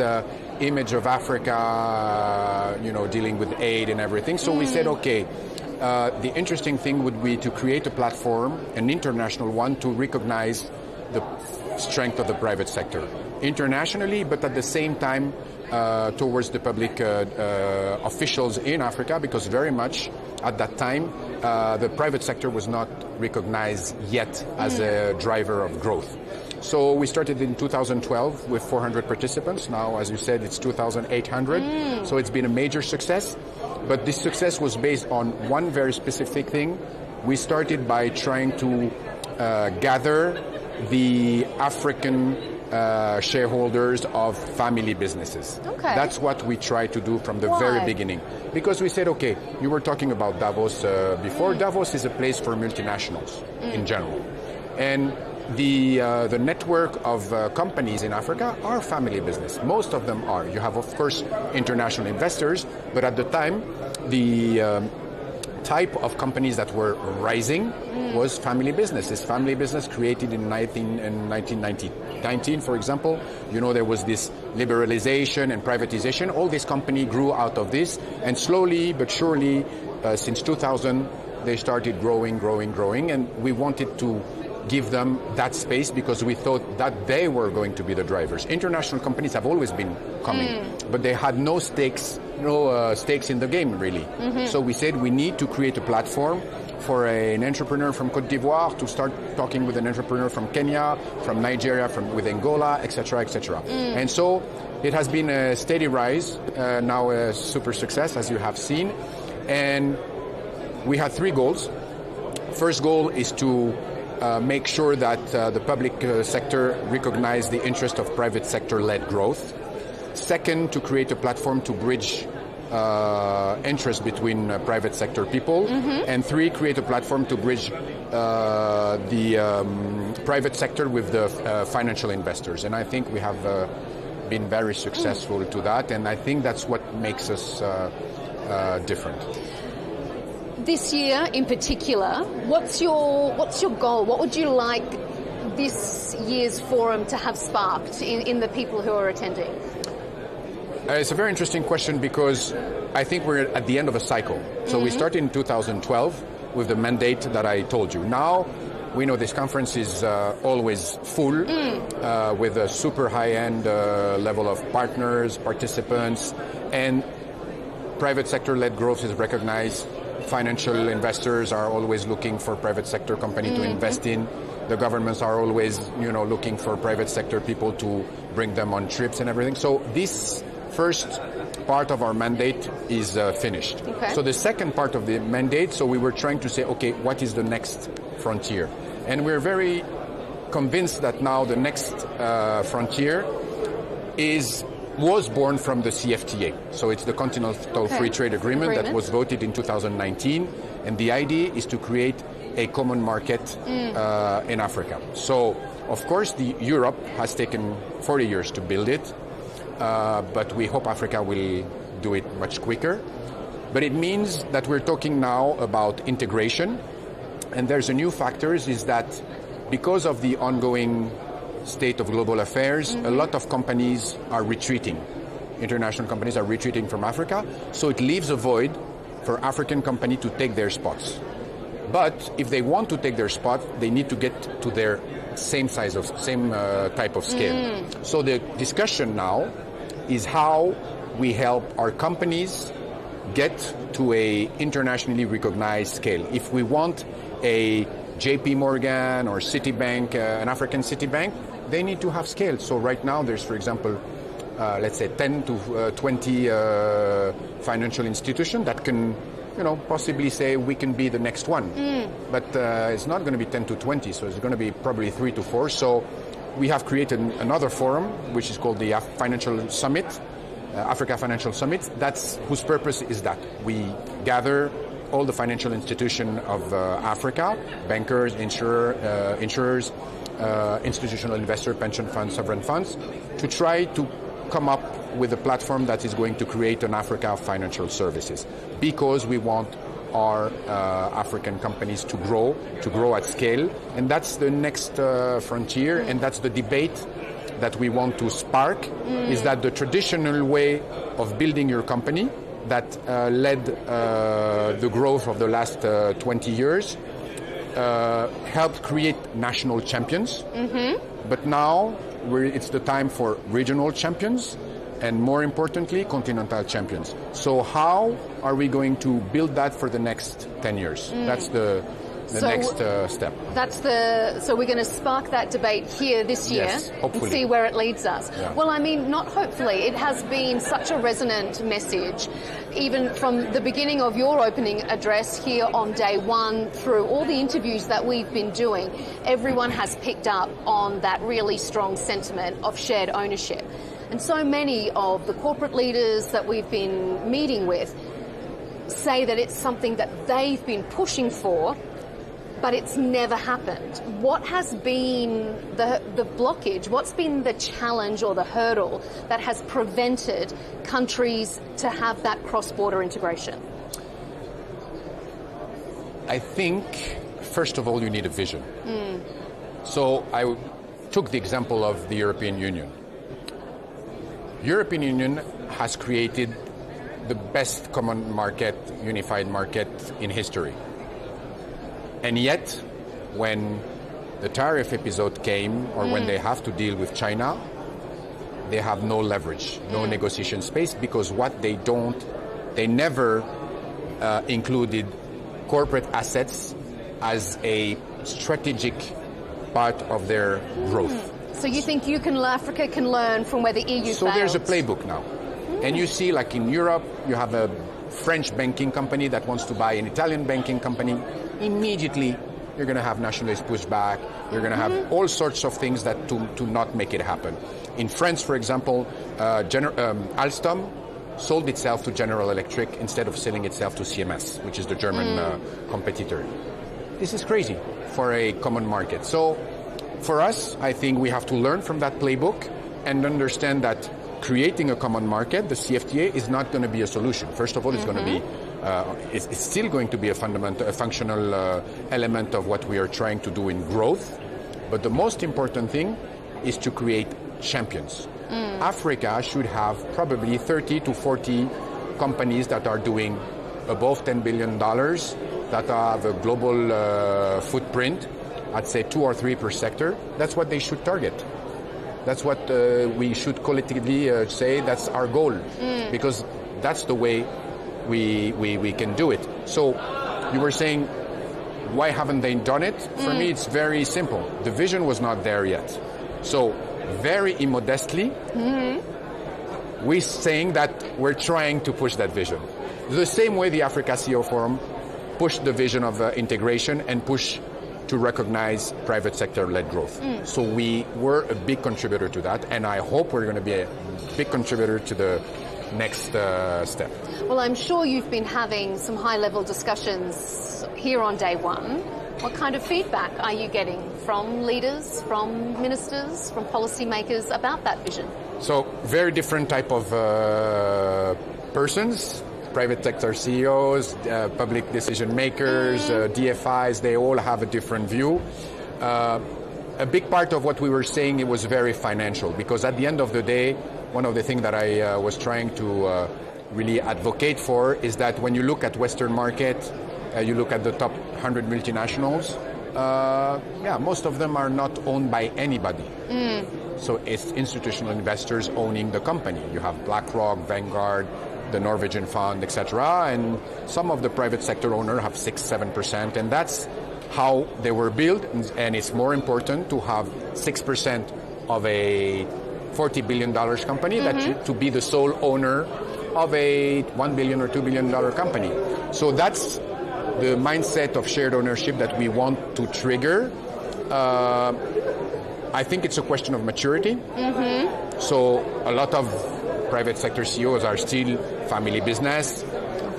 image of Africa, dealing with aid and everything. So we said, okay, the interesting thing would be to create a platform, an international one, to recognize the strength of the private sector internationally, but at the same time towards the public officials in Africa, because very much at that time the private sector was not recognized yet as a driver of growth. So we started in 2012 with 400 participants. Now, as you said, it's 2,800. So it's been a major success. But this success was based on one very specific thing. We started by trying to gather the African shareholders of family businesses.
Okay.
That's what we tried to do from the very beginning. Because we said, okay, you were talking about Davos before. Davos is a place for multinationals in general. And the network of companies in Africa are family business. Most of them are. You have, of course, international investors, but at the time, the type of companies that were rising was family businesses. Family business created in 1919, for example. There was this liberalization and privatization. All this company grew out of this, and slowly but surely, since 2000, they started growing, and we wanted to give them that space because we thought that they were going to be the drivers. International companies have always been coming, but they had no stakes stakes in the game, really. So we said we need to create a platform for an entrepreneur from Côte d'Ivoire to start talking with an entrepreneur from Kenya, from Nigeria, with Angola, etc., etc. And so it has been a steady rise, now a super success, as you have seen. And we had 3 goals. First goal is to make sure that the public sector recognize the interest of private sector-led growth. Second, to create a platform to bridge interest between private sector people. And 3, create a platform to bridge the private sector with the financial investors. And I think we have been very successful to that, and I think that's what makes us different.
This year in particular, what's your goal? What would you like this year's forum to have sparked in the people who are attending?
It's a very interesting question because I think we're at the end of a cycle. So we started in 2012 with the mandate that I told you. Now we know this conference is always full with a super high-end level of partners, participants, and private sector-led growth is recognized. Financial investors are always looking for private sector company to invest in. The governments are always, looking for private sector people to bring them on trips and everything. So this first part of our mandate is finished. Okay. So the second part of the mandate, so we were trying to say, okay, what is the next frontier? And we're very convinced that now the next frontier was born from the CFTA. So it's the Continental Free Trade Agreement that was voted in 2019. And the idea is to create a common market in Africa. So, of course, Europe has taken 40 years to build it. But we hope Africa will do it much quicker. But it means that we're talking now about integration. And there's a new factor is that because of the ongoing state of global affairs, a lot of companies are retreating. International companies are retreating from Africa. So it leaves a void for African companies to take their spots. But if they want to take their spot, they need to get to their same type of scale. So the discussion now is how we help our companies get to a internationally recognized scale. If we want a JP Morgan or Citibank, an African Citibank, they need to have scale. So right now there's, for example, let's say 10 to 20 financial institutions that can, possibly say we can be the next one. But it's not going to be 10 to 20, so it's going to be probably 3 to 4. So we have created another forum, which is called the Financial Summit, Africa Financial Summit. Whose purpose is that we gather all the financial institutions of Africa, bankers, insurers, institutional investors, pension funds, sovereign funds, to try to come up with a platform that is going to create an Africa financial services, because we want our African companies to grow at scale. And that's the next frontier, and that's the debate that we want to spark, is that the traditional way of building your company that led the growth of the last 20 years helped create national champions. But now it's the time for regional champions, and more importantly, continental champions. So how are we going to build that for the next 10 years? That's the next step.
So we're going to spark that debate here this year,
yes, hopefully,
and see where it leads us.
Yeah.
Well, I mean, not hopefully. It has been such a resonant message, even from the beginning of your opening address here on day one, through all the interviews that we've been doing. Everyone has picked up on that really strong sentiment of shared ownership. And so many of the corporate leaders that we've been meeting with say that it's something that they've been pushing for, but it's never happened. What has been the blockage? What's been the challenge or the hurdle that has prevented countries to have that cross-border integration?
I think, first of all, you need a vision. So I took the example of the European Union. European Union has created the best common market, unified market in history. And yet, when the tariff episode came, or when they have to deal with China, they have no leverage, no negotiation space, because what they never included corporate assets as a strategic part of their growth.
So you think Africa can learn from where the EU
So
failed?
there's a playbook now. And you see, like in Europe, you have a French banking company that wants to buy an Italian banking company. Immediately, you're going to have nationalist pushback. You're going to have all sorts of things that to not make it happen. In France, for example, Alstom sold itself to General Electric instead of selling itself to CMS, which is the German competitor. This is crazy for a common market. So for us, I think we have to learn from that playbook and understand that creating a common market, the CFTA, is not going to be a solution. First of all, it's going to be, it's still going to be a functional element of what we are trying to do in growth. But the most important thing is to create champions. Africa should have probably 30 to 40 companies that are doing above $10 billion, that have a global footprint, I'd say 2 or 3 per sector. That's what they should target. That's what we should collectively say that's our goal, because that's the way we can do it. So you were saying, why haven't they done it? For me, it's very simple. The vision was not there yet. So very immodestly, we're saying that we're trying to push that vision. The same way the Africa CEO Forum pushed the vision of integration and push to recognize private sector-led growth. So we were a big contributor to that, and I hope we're going to be a big contributor to the next step.
Well, I'm sure you've been having some high-level discussions here on day one. What kind of feedback are you getting from leaders, from ministers, from policymakers about that vision?
So very different type of persons. Private sector CEOs, public decision makers, DFIs, they all have a different view. A big part of what we were saying, it was very financial, because at the end of the day, one of the things that I was trying to really advocate for is that when you look at Western market, you look at the top 100 multinationals, most of them are not owned by anybody. So it's institutional investors owning the company. You have BlackRock, Vanguard, the Norwegian fund, etc. And some of the private sector owners have 6-7%, and that's how they were built. And it's more important to have 6% of a $40 billion company that to be the sole owner of a $1 billion or $2 billion company. So that's the mindset of shared ownership that we want to trigger. I think it's a question of maturity. So a lot of private sector CEOs are still family business.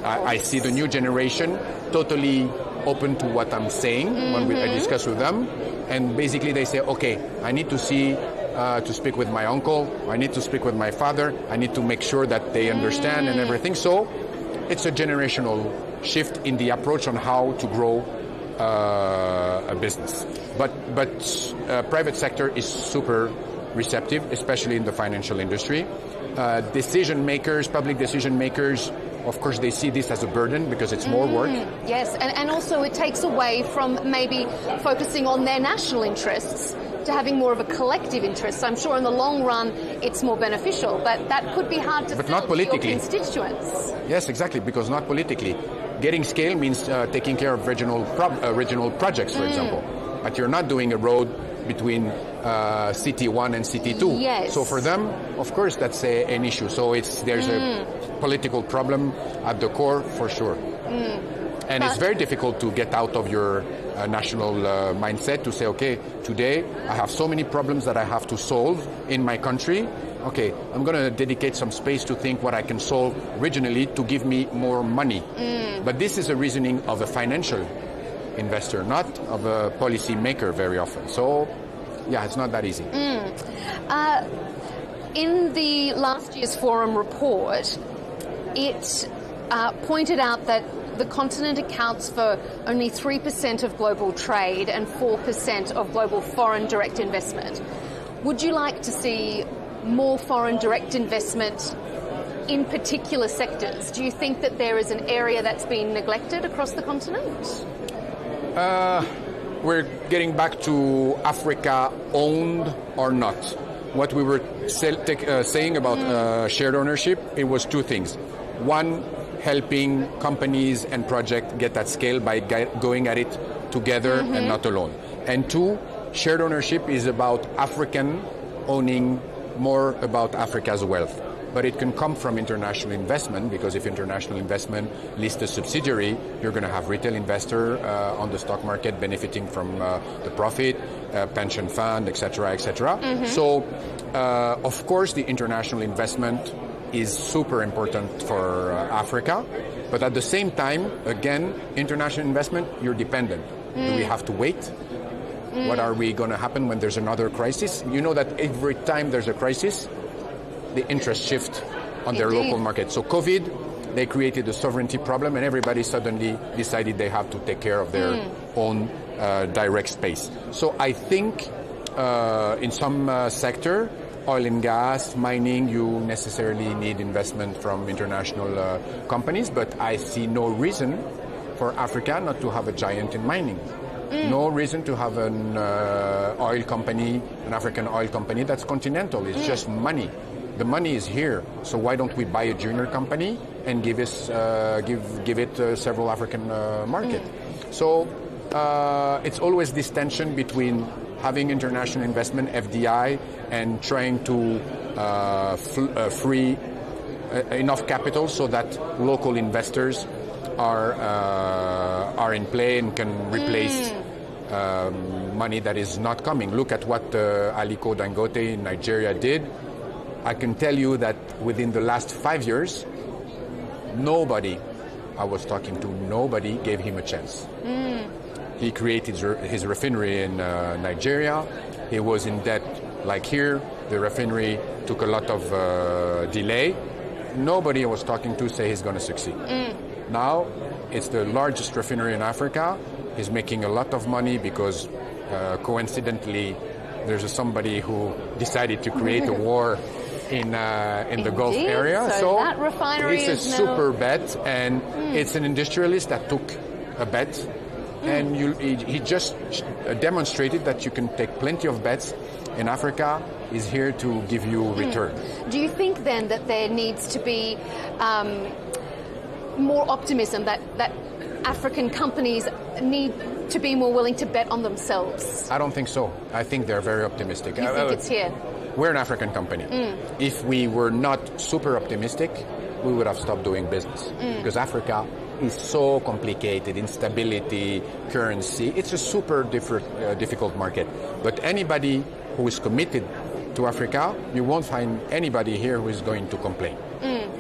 I see the new generation totally open to what I'm saying when I discuss with them. And basically they say, okay, I need to speak with my uncle, I need to speak with my father, I need to make sure that they understand and everything. So it's a generational shift in the approach on how to grow a business. But private sector is super receptive, especially in the financial industry. Decision makers, public decision makers, of course, they see this as a burden because it's more work.
Yes, and also it takes away from maybe focusing on their national interests to having more of a collective interest. I'm sure in the long run it's more beneficial, but that could be hard to
but not politically.
Your constituents.
Yes, exactly, because not politically. Getting scale means taking care of regional projects, for example. But you're not doing a road between City 1 and City 2.
Yes.
So for them, of course, that's an issue. So there's a political problem at the core, for sure. And it's very difficult to get out of your national mindset to say, okay, today I have so many problems that I have to solve in my country. Okay, I'm going to dedicate some space to think what I can solve regionally to give me more money. But this is a reasoning of a financial investor, not of a policy maker very often. So, yeah, it's not that easy.
In the last year's forum report, it pointed out that the continent accounts for only 3% of global trade and 4% of global foreign direct investment. Would you like to see more foreign direct investment in particular sectors? Do you think that there is an area that's been neglected across the continent?
We're getting back to Africa owned or not. what we were saying about shared ownership, it was two things. One, helping companies and projects get at scale by going at it together and not alone. And two, shared ownership is about African owning more about Africa's wealth. But it can come from international investment, because if international investment lists a subsidiary, you're going to have retail investor on the stock market benefiting from the profit, pension fund, etc., etc. So, of course, the international investment is super important for Africa. But at the same time, again, international investment, you're dependent. Do we have to wait? What are we going to happen when there's another crisis? You know that every time there's a crisis, the interest shift on their local market. So COVID, they created a sovereignty problem, and everybody suddenly decided they have to take care of their own direct space. So I think in some sector, oil and gas, mining, you necessarily need investment from international companies, but I see no reason for Africa not to have a giant in mining. No reason to have an oil company, an African oil company that's continental. It's just money. The money is here, so why don't we buy a junior company and give it several African market? So it's always this tension between having international investment, FDI, and trying to free enough capital so that local investors are in play and can replace money that is not coming. Look at what Aliko Dangote in Nigeria did. I can tell you that within the last 5 years, nobody I was talking to, nobody gave him a chance. He created his refinery in Nigeria. He was in debt like here. The refinery took a lot of delay. Nobody I was talking to say he's going to succeed. Now, it's the largest refinery in Africa. He's making a lot of money because coincidentally, there's somebody who decided to create a war in the Gulf area.
So that refinery
it's a super bet, and it's an industrialist that took a bet, and he just demonstrated that you can take plenty of bets, and Africa is here to give you return.
Do you think then that there needs to be more optimism, that African companies need to be more willing to bet on themselves?
I don't think so. I think they're very optimistic.
You think it's here?
We're an African company. If we were not super optimistic, we would have stopped doing business. Because Africa is so complicated, instability, currency. It's a super difficult market. But anybody who is committed to Africa, you won't find anybody here who is going to complain.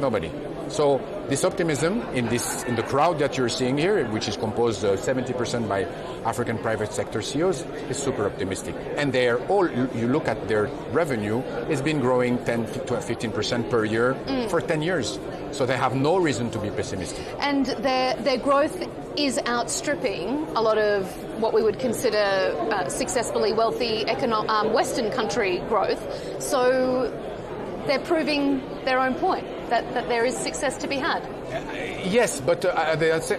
Nobody. So this optimism in the crowd that you're seeing here, which is composed 70% by African private sector CEOs, is super optimistic. And they are all, you look at their revenue, it's been growing 10 to 15% per year for 10 years. So they have no reason to be pessimistic.
And their growth is outstripping a lot of what we would consider successfully wealthy Western country growth. So they're proving their own point, that there is success to be had.
Yes, but the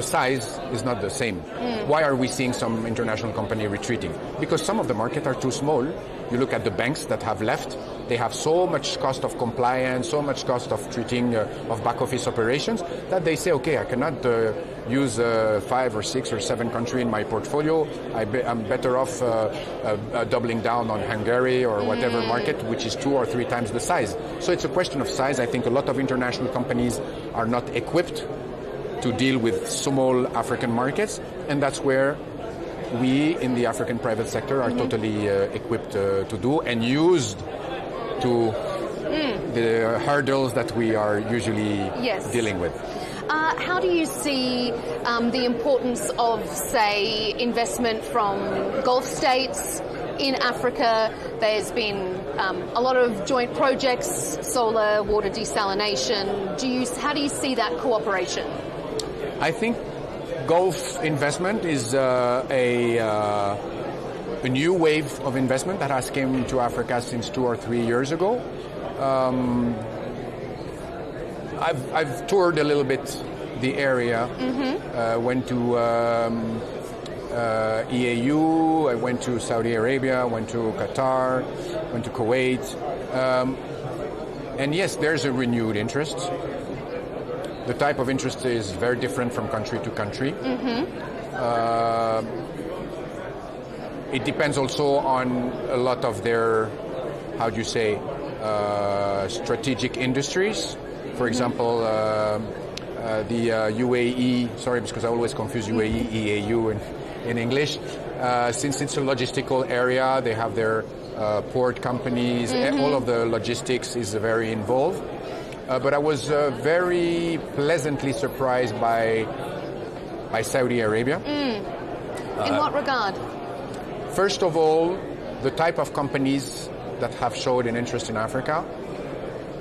size is not the same. Why are we seeing some international company retreating? Because some of the markets are too small. You look at the banks that have left, they have so much cost of compliance, so much cost of treating of back office operations, that they say, okay, I cannot use 5 or 6 or 7 countries in my portfolio. I'm better off doubling down on Hungary or whatever market, which is 2 or 3 times the size. So it's a question of size. I think a lot of international companies are not equipped to deal with small African markets, and that's where we in the African private sector are totally equipped to do and used to the hurdles that we are usually dealing with.
How do you see the importance of, say, investment from Gulf states in Africa? There's been a lot of joint projects, solar, water desalination. How do you see that cooperation?
I think Gulf investment is a new wave of investment that has come to Africa since 2 or 3 years ago. I've toured a little bit the area, went to EAU, I went to Saudi Arabia, went to Qatar, went to Kuwait. And yes, there's a renewed interest. The type of interest is very different from country to country. It depends also on a lot of their, how do you say, strategic industries. For example, the UAE, sorry, because I always confuse UAE, EAU in English. Since it's a logistical area, they have their port companies, all of the logistics is very involved. But I was very pleasantly surprised by Saudi Arabia.
In what regard?
First of all, the type of companies that have showed an interest in Africa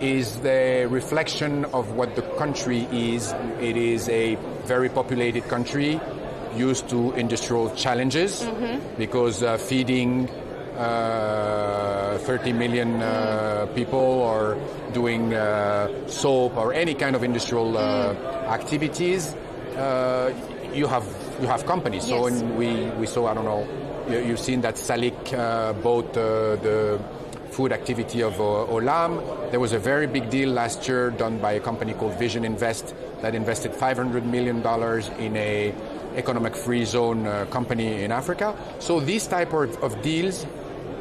is the reflection of what the country is. It is a very populated country, used to industrial challenges, because feeding 30 million people or doing soap or any kind of industrial activities, you have companies. Yes. So we saw, I don't know, you've seen that Salik bought the food activity of Olam. There was a very big deal last year done by a company called Vision Invest that invested $500 million in a economic free zone company in Africa. So these type of deals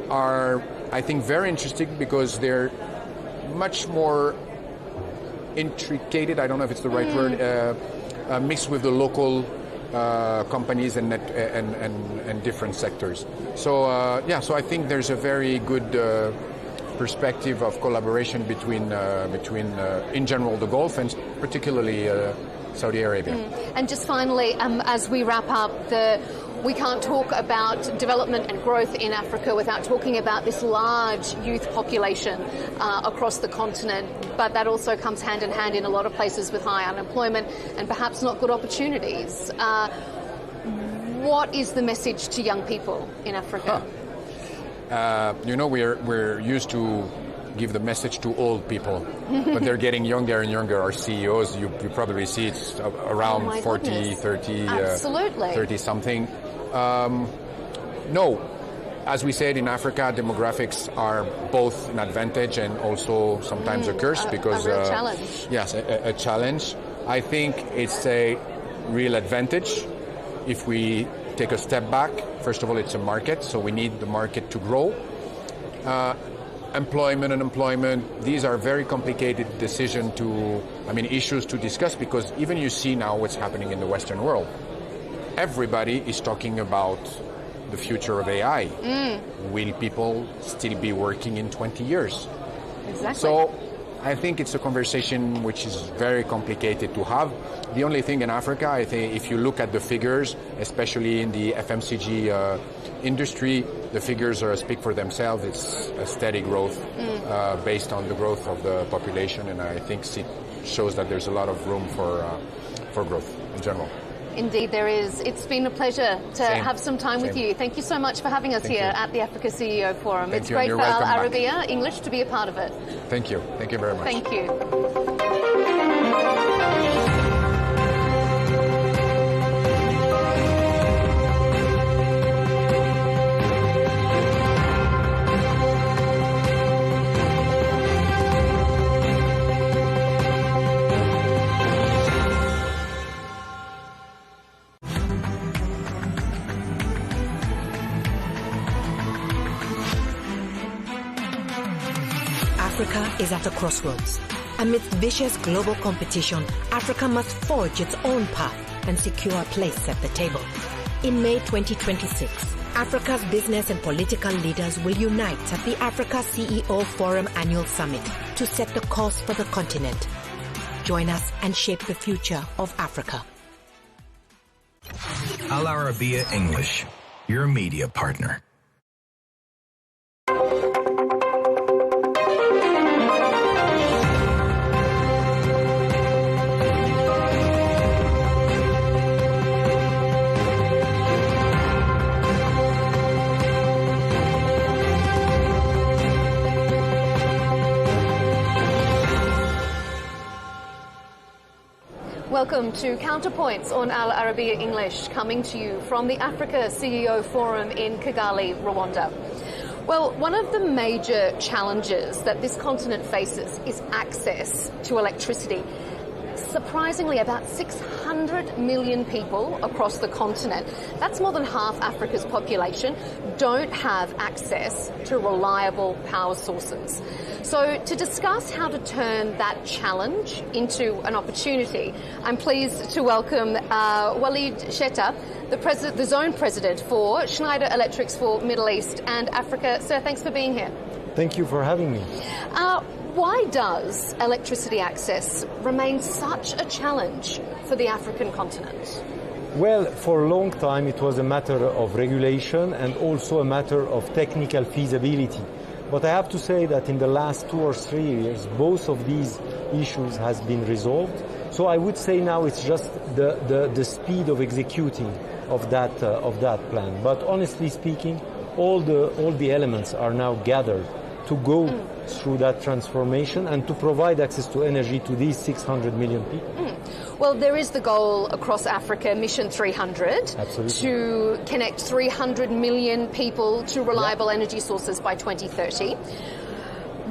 are, I think, very interesting because they're much more intricated, I don't know if it's the right word, mixed with the local companies and different sectors. So so I think there's a very good perspective of collaboration between in general the Gulf and particularly Saudi Arabia.
And just finally, as we wrap up, we can't talk about development and growth in Africa without talking about this large youth population across the continent, but that also comes hand in hand in a lot of places with high unemployment and perhaps not good opportunities. What is the message to young people in Africa?
We're used to give the message to old people, but they're getting younger and younger. Our CEOs, you probably see it's around 40, 30,
absolutely.
30 something. No, as we said in Africa, demographics are both an advantage and also sometimes a curse because
a real challenge.
Yes, a challenge. I think it's a real advantage if we take a step back. First of all, it's a market, so we need the market to grow. Employment and unemployment, these are very complicated issues to discuss because even you see now what's happening in the Western world. Everybody is talking about the future of AI. Will people still be working in 20 years?
Exactly.
So I think it's a conversation which is very complicated to have. The only thing in Africa, I think if you look at the figures, especially in the FMCG industry, the figures speak for themselves. It's a steady growth based on the growth of the population, and I think it shows that there's a lot of room for growth in general.
Indeed, there is. It's been a pleasure to have some time with you. Thank you so much for having us here at the Africa CEO Forum. It's great for Al Arabiya English to be a part of it.
Thank you. Thank you very much.
Thank you.
Africa is at a crossroads. Amidst vicious global competition, Africa must forge its own path and secure a place at the table. In May 2026, Africa's business and political leaders will unite at the Africa CEO Forum Annual Summit to set the course for the continent. Join us and shape the future of Africa.
Al Arabiya English, your media partner.
welcome to Counterpoints on Al Arabiya English, coming to you from the Africa CEO Forum in Kigali, Rwanda. Well, one of the major challenges that this continent faces is access to electricity. Surprisingly, about 600 million people across the continent, that's more than half Africa's population, don't have access to reliable power sources. So to discuss how to turn that challenge into an opportunity, I'm pleased to welcome Walid Sheta, the Zone President for Schneider Electrics for Middle East and Africa. Sir, thanks for being here.
Thank you for having me.
Why does electricity access remain such a challenge for the African continent?
Well, for a long time it was a matter of regulation and also a matter of technical feasibility. But I have to say that in the last 2 or 3 years, both of these issues has been resolved. So I would say now it's just the speed of executing of that plan. But honestly speaking, all the elements are now gathered to go through that transformation and to provide access to energy to these 600 million people.
Well, there is the goal across Africa, Mission 300,
Absolutely.
to connect 300 million people to reliable energy sources by 2030.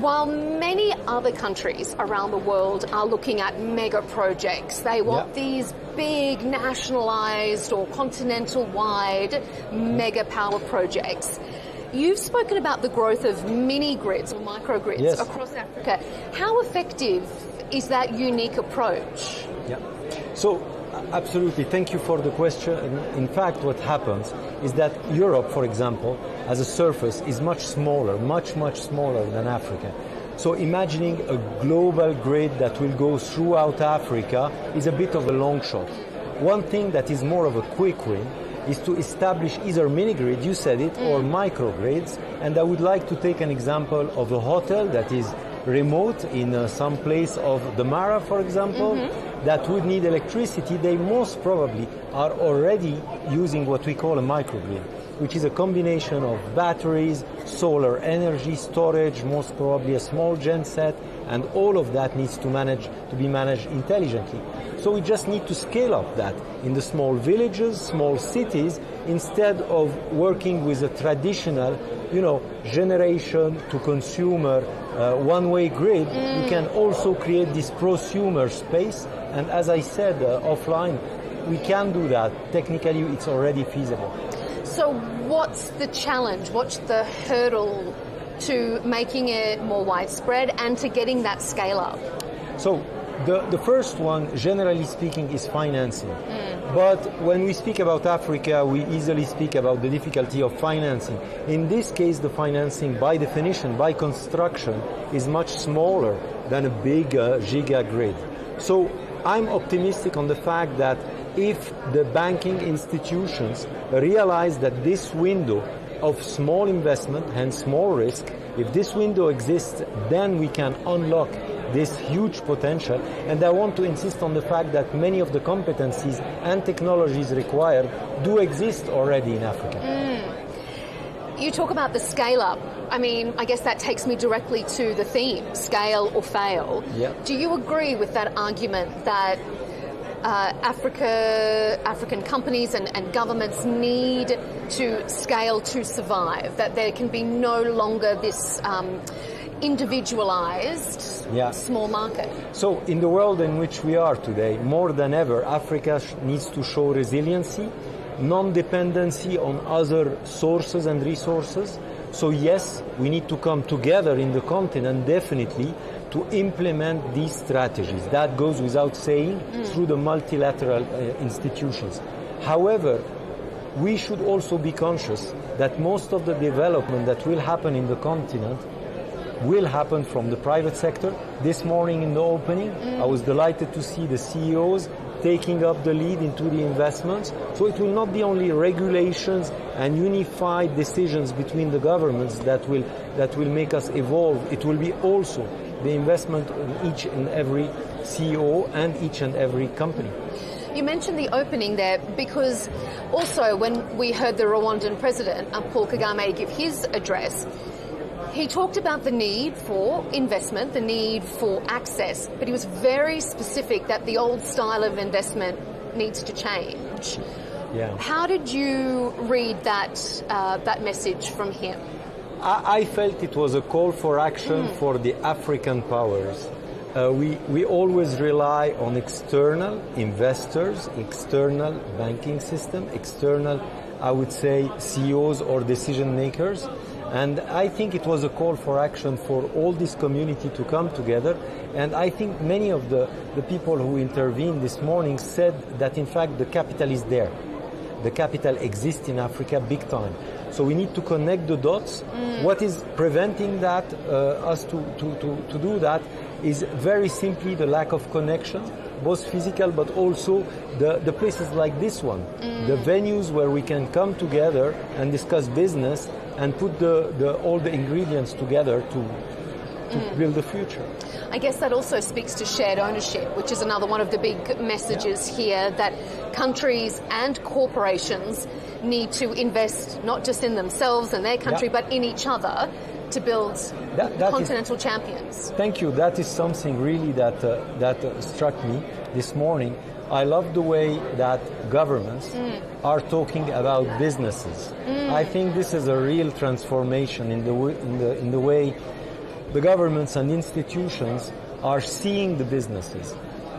While many other countries around the world are looking at mega projects, they want these big nationalized or continental-wide mega power projects. You've spoken about the growth of mini-grids or microgrids across Africa. How effective is that unique approach?
Yeah. So, absolutely. Thank you for the question. In fact, what happens is that Europe, for example, as a surface is much smaller, much smaller than Africa. So imagining a global grid that will go throughout Africa is a bit of a long shot. One thing that is more of a quick win is to establish either mini-grid, you said it, or microgrids. And I would like to take an example of a hotel that is remote in some place of the Mara, for example, that would need electricity. They most probably are already using what we call a microgrid, which is a combination of batteries, solar energy, storage, most probably a small genset, and all of that needs to be managed intelligently. So we just need to scale up that in the small villages, small cities, instead of working with a traditional, generation to consumer one-way grid. You can also create this prosumer space. And as I said offline, we can do that. Technically, it's already feasible.
So what's the challenge? What's the hurdle to making it more widespread and to getting that scale up?
So the first one, generally speaking, is financing. But when we speak about Africa, we easily speak about the difficulty of financing. In this case, the financing, by definition, by construction, is much smaller than a big giga grid. So I'm optimistic on the fact that if the banking institutions realize that this window of small investment, hence small risk, if this window exists, then we can unlock this huge potential. And I want to insist on the fact that many of the competencies and technologies required do exist already in Africa.
You talk about the scale up. I mean, I guess that takes me directly to the theme, scale or fail. Do you agree with that argument that African companies and governments need to scale to survive, that there can be no longer this individualized small market?
So in the world in which we are today, more than ever, Africa needs to show resiliency, non-dependency on other sources and resources. So yes, we need to come together in the continent, definitely, to implement these strategies. That goes without saying through the multilateral institutions. However, we should also be conscious that most of the development that will happen in the continent will happen from the private sector. This morning in the opening, I was delighted to see the CEOs taking up the lead into the investments. So it will not be only regulations and unified decisions between the governments that will make us evolve. It will be also the investment in each and every CEO and each and every company.
You mentioned the opening there because also when we heard the Rwandan president, Paul Kagame, give his address, He talked about the need for investment, the need for access, but he was very specific that the old style of investment needs to change.
Yeah.
How did you read that message from him?
I felt it was a call for action for the African powers. We always rely on external investors, external banking system, external, I would say, CEOs or decision makers. And I think it was a call for action for all this community to come together. And I think many of the people who intervened this morning said that in fact the capital is there. The capital exists in Africa big time. So we need to connect the dots. What is preventing that, us to do that, is very simply the lack of connection, both physical but also the places like this one, the venues where we can come together and discuss business and put all the ingredients together to build the future.
I guess that also speaks to shared ownership, which is another one of the big messages here, that countries and corporations need to invest not just in themselves and their country, but in each other to build continental champions.
Thank you. That is something really that struck me this morning. I love the way that governments are talking about businesses. I think this is a real transformation in the way the governments and institutions are seeing the businesses.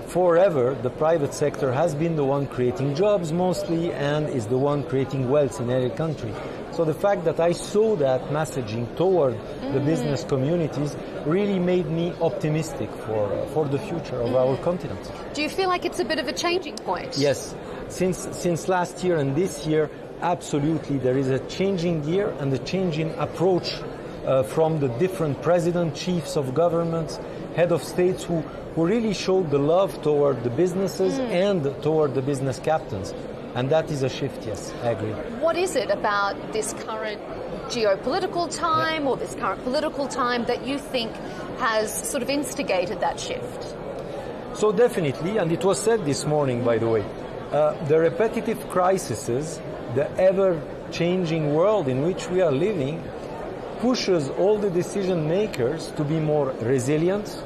Forever, the private sector has been the one creating jobs mostly and is the one creating wealth in every country. So the fact that I saw that messaging toward the business communities really made me optimistic for the future of our continent.
Do you feel like it's a bit of a changing point?
Yes. Since last year and this year, absolutely, there is a changing gear and a changing approach from the different presidents, chiefs of governments, head of states who really showed the love toward the businesses and toward the business captains. And that is a shift, yes, I agree.
What is it about this current geopolitical time or this current political time that you think has sort of instigated that shift?
So definitely, and it was said this morning, by the way, the repetitive crises, the ever-changing world in which we are living, pushes all the decision makers to be more resilient,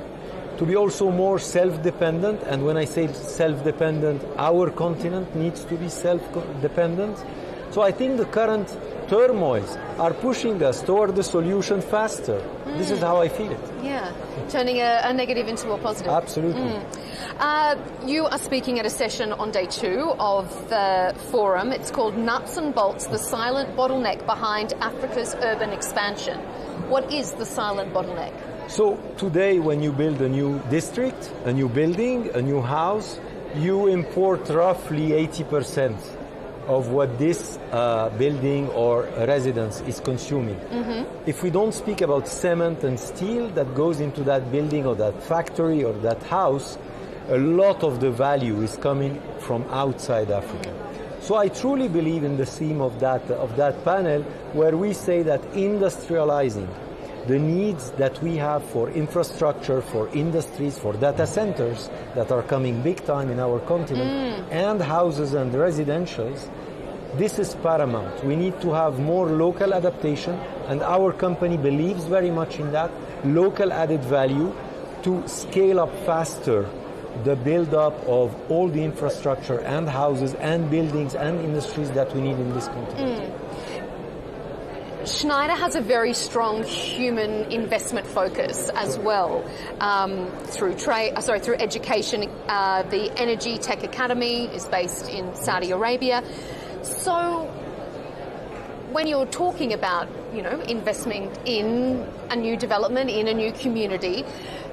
to be also more self-dependent. And when I say self-dependent, our continent needs to be self-dependent. So I think the current turmoils are pushing us toward the solution faster. This is how I feel it.
Yeah, turning a negative into a positive.
Absolutely.
You are speaking at a session on day 2 of the forum. It's called Nuts and Bolts, the Silent Bottleneck Behind Africa's Urban Expansion. What is the silent bottleneck?
So today, when you build a new district, a new building, a new house, you import roughly 80% of what this building or residence is consuming. If we don't speak about cement and steel that goes into that building or that factory or that house, a lot of the value is coming from outside Africa. So I truly believe in the theme of that panel, where we say that industrializing the needs that we have for infrastructure, for industries, for data centers that are coming big time in our continent, and houses and residentials, this is paramount. We need to have more local adaptation, and our company believes very much in that, local added value to scale up faster the build-up of all the infrastructure and houses and buildings and industries that we need in this continent.
Schneider has a very strong human investment focus as well, through education. The Energy Tech Academy is based in Saudi Arabia. So when you're talking about, investing in a new development, in a new community,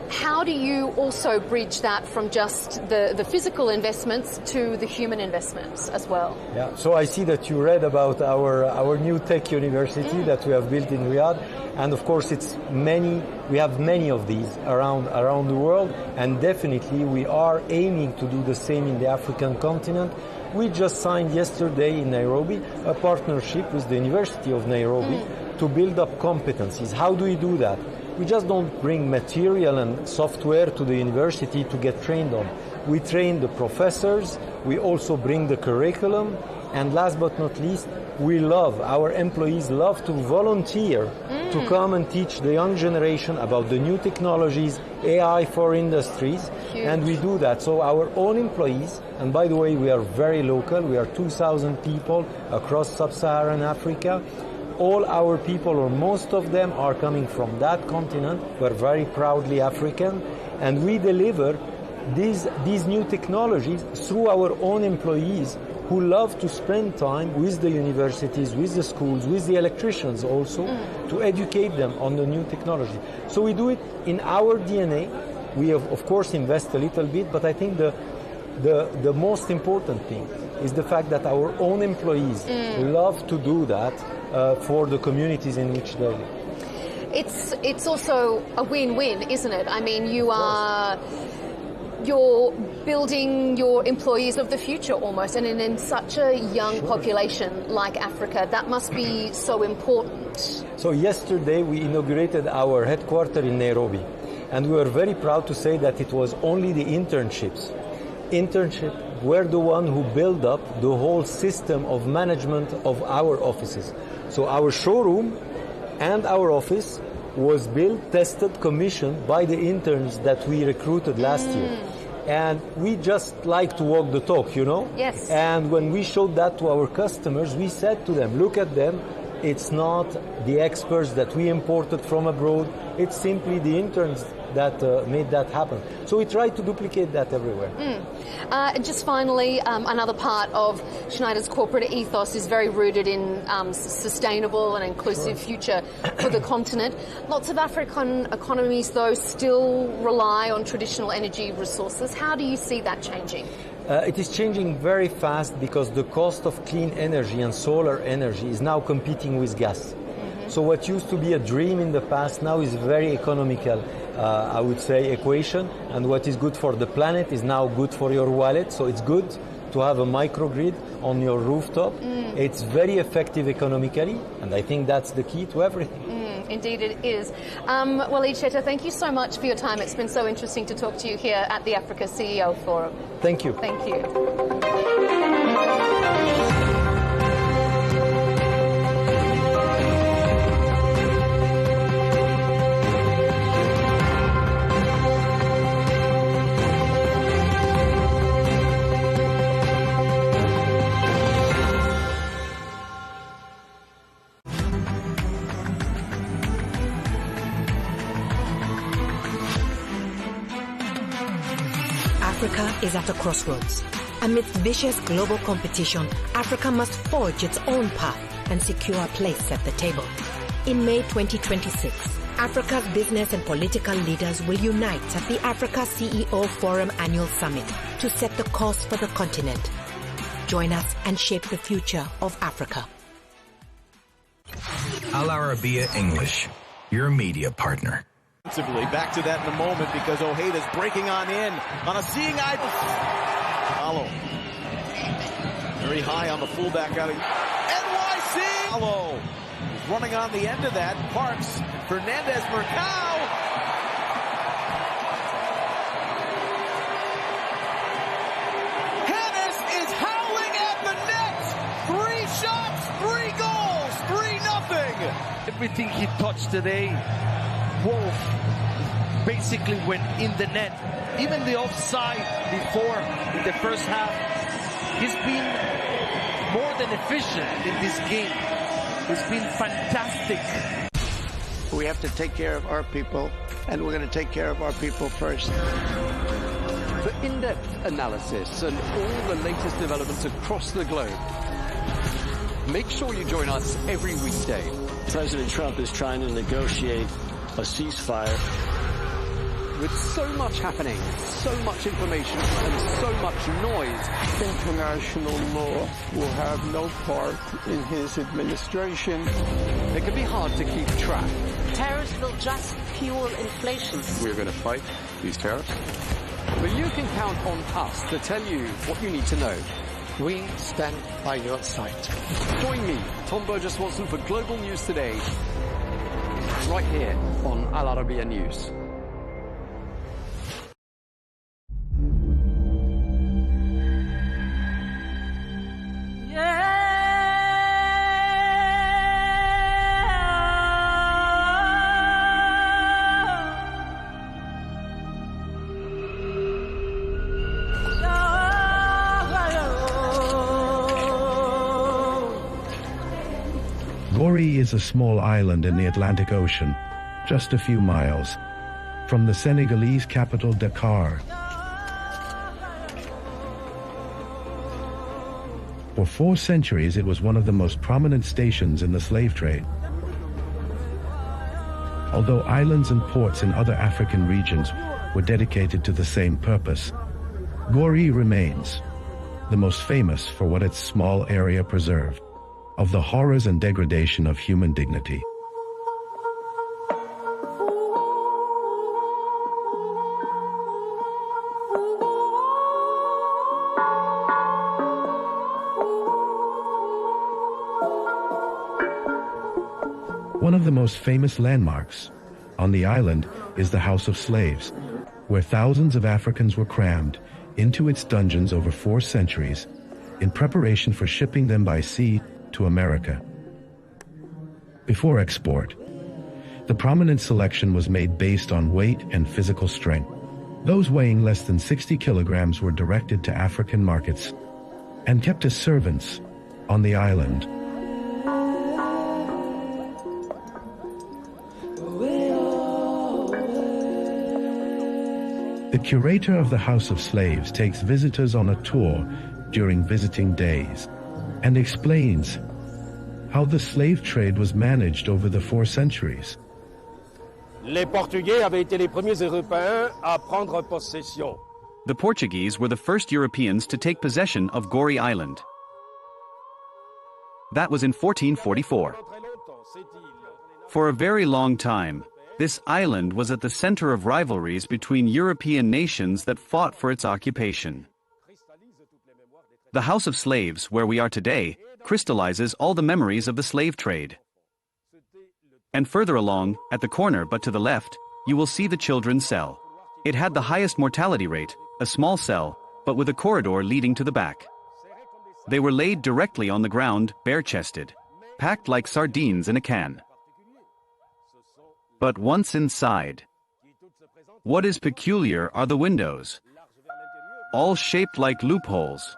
how do you also bridge that from just the physical investments to the human investments as well?
Yeah, so I see that you read about our new tech university that we have built in Riyadh, and of course we have many of these around the world, and definitely we are aiming to do the same in the African continent. We just signed yesterday in Nairobi a partnership with the University of Nairobi to build up competencies. How do we do that? We just don't bring material and software to the university to get trained on. We train the professors, we also bring the curriculum, And last but not least, our employees love to volunteer to come and teach the young generation about the new technologies, AI for industries. Huge. And we do that. So our own employees, and by the way, we are very local, we are 2,000 people across sub-Saharan Africa. All our people, or most of them, are coming from that continent. We're very proudly African, and we deliver these new technologies through our own employees who love to spend time with the universities, with the schools, with the electricians also, to educate them on the new technology. So we do it in our DNA. We have, of course, invest a little bit, but I think the most important thing is the fact that our own employees love to do that for the communities in which they live.
It's also a win-win, isn't it? I mean, you're building your employees of the future almost, and in such a young population like Africa, that must be so important.
So yesterday we inaugurated our headquarters in Nairobi, and we were very proud to say that it was only the internships. Were the one who built up the whole system of management of our offices. So our showroom and our office was built, tested, commissioned by the interns that we recruited last year. And we just like to walk the talk, you know?
Yes.
And when we showed that to our customers, we said to them, look at them, it's not the experts that we imported from abroad, it's simply the interns that made that happen. So we try to duplicate that everywhere.
Just finally, another part of Schneider's corporate ethos is very rooted in sustainable and inclusive future for the continent. Lots of African economies, though, still rely on traditional energy resources. How do you see that changing?
It is changing very fast because the cost of clean energy and solar energy is now competing with gas. So what used to be a dream in the past now is very economical, I would say, equation. And what is good for the planet is now good for your wallet. So it's good to have a microgrid on your rooftop. It's very effective economically, and I think that's the key to everything.
Indeed it is. Walid Chetta, thank you so much for your time. It's been so interesting to talk to you here at the Africa CEO Forum.
Thank you.
Thank you.
Africa is at a crossroads. Amidst vicious global competition, Africa must forge its own path and secure a place at the table. In May 2026, Africa's business and political leaders will unite at the Africa CEO Forum Annual Summit to set the course for the continent. Join us and shape the future of Africa.
Al Arabiya English, your media partner.
Back to that in a moment because Ojeda's breaking on a seeing eye. Follow. Very high on the fullback out of NYC. Follow. Running on the end of that. Parks. Fernandez Mercado. Hennis is howling at the net. 3 shots, 3 goals, 3-0.
Everything he touched today, Wolf basically went in the net. Even the offside before in the first half, he's been more than efficient in this game. He's been fantastic.
We have to take care of our people, and we're going to take care of our people first.
For in-depth analysis and all the latest developments across the globe, make sure you join us every weekday.
President Trump is trying to negotiate a ceasefire.
With so much happening, so much information, and so much noise,
international law will have no part in his administration.
It can be hard to keep track.
Tariffs will just fuel inflation.
We're going to fight these tariffs.
But you can count on us to tell you what you need to know.
We stand by your side.
Join me, Tom Burges Watson, for Global News Today, right here on Al Arabiya News.
Yeah.
Gori is a small island in the Atlantic Ocean, just a few miles from the Senegalese capital Dakar. For 4 centuries, it was one of the most prominent stations in the slave trade. Although islands and ports in other African regions were dedicated to the same purpose, Gori remains the most famous for what its small area preserved of the horrors and degradation of human dignity. One of the most famous landmarks on the island is the House of Slaves, where thousands of Africans were crammed into its dungeons over 4 centuries in preparation for shipping them by sea to America. Before export, the prominent selection was made based on weight and physical strength. Those weighing less than 60 kilograms were directed to African markets and kept as servants on the island. The curator of the House of Slaves takes visitors on a tour during visiting days and explains how the slave trade was managed over the 4 centuries.
Les Portugais avaient été les premiers Européens à prendre possession.
The Portuguese were the first Europeans to take possession of Gori Island. That was in 1444. For a very long time, this island was at the center of rivalries between European nations that fought for its occupation. The House of Slaves, where we are today, crystallizes all the memories of the slave trade. And further along, at the corner but to the left, you will see the children's cell. It had the highest mortality rate, a small cell, but with a corridor leading to the back. They were laid directly on the ground, bare-chested, packed like sardines in a can. But once inside, what is peculiar are the windows, all shaped like loopholes,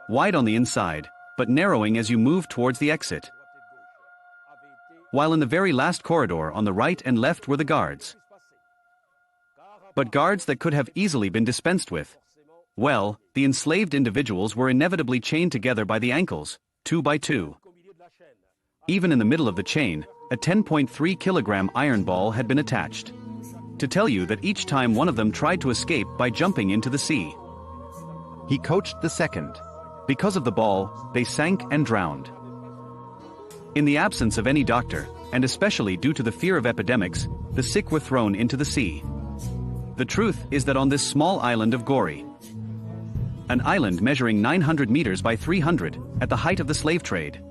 wide on the inside, but narrowing as you move towards the exit. While in the very last corridor on the right and left were the guards. But guards that could have easily been dispensed with. Well, the enslaved individuals were inevitably chained together by the ankles, 2 by 2. Even in the middle of the chain, a 10.3 kilogram iron ball had been attached, to tell you that each time one of them tried to escape by jumping into the sea, he coached the second. Because of the ball, they sank and drowned. In the absence of any doctor, and especially due to the fear of epidemics, the sick were thrown into the sea. The truth is that on this small island of Gori, an island measuring 900 meters by 300 at the height of the slave trade,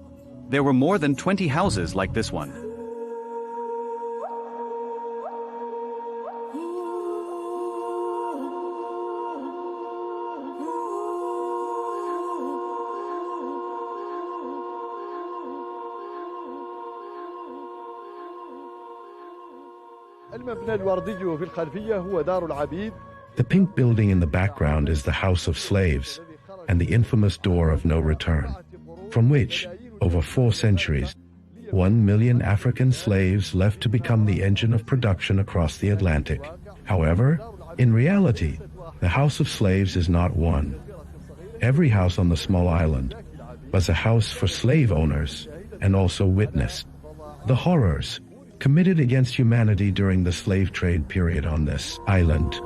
there were more than 20 houses like this one.
The pink building in the background is the House of Slaves and the infamous Door of No Return, from which, over 4 centuries, 1 million African slaves left to become the engine of production across the Atlantic. However, in reality, the House of Slaves is not one. Every house on the small island was a house for slave owners and also witnessed the horrors committed against humanity during the slave trade period on this island.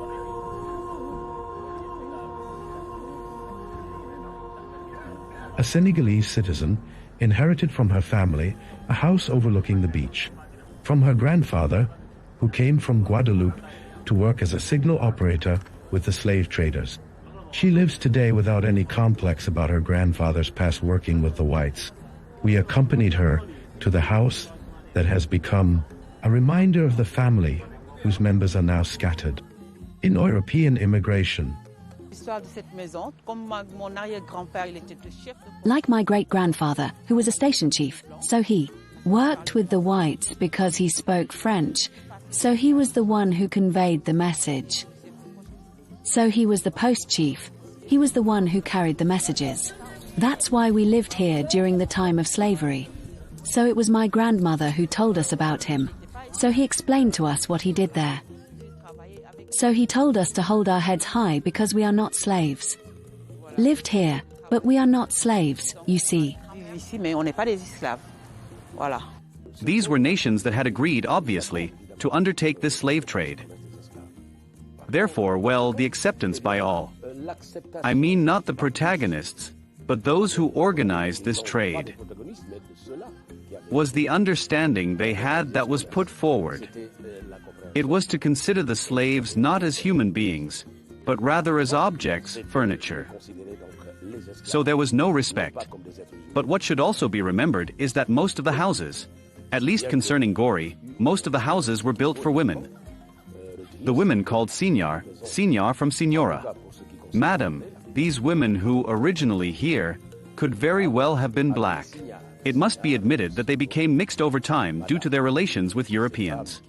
A Senegalese citizen inherited from her family a house overlooking the beach, from her grandfather, who came from Guadeloupe to work as a signal operator with the slave traders. She lives today without any complex about her grandfather's past working with the whites. We accompanied her to the house that has become a reminder of the family whose members are now scattered. In European immigration,
like my great-grandfather, who was a station chief, so he worked with the whites because he spoke French, so he was the one who conveyed the message. So he was the post chief, he was the one who carried the messages. That's why we lived here during the time of slavery. So it was my grandmother who told us about him. So he explained to us what he did there. So he told us to hold our heads high because we are not slaves. Lived here, but we are not slaves, you see.
These were nations that had agreed, obviously, to undertake this slave trade. Therefore, well, the acceptance by all. I mean not the protagonists, but those who organized this trade. Was the understanding they had that was put forward. It was to consider the slaves not as human beings, but rather as objects, furniture. So there was no respect. But what should also be remembered is that most of the houses, at least concerning Gori, most of the houses were built for women. The women called Signor, Signor from Signora. Madam, these women who originally here could very well have been black. It must be admitted that they became mixed over time due to their relations with Europeans.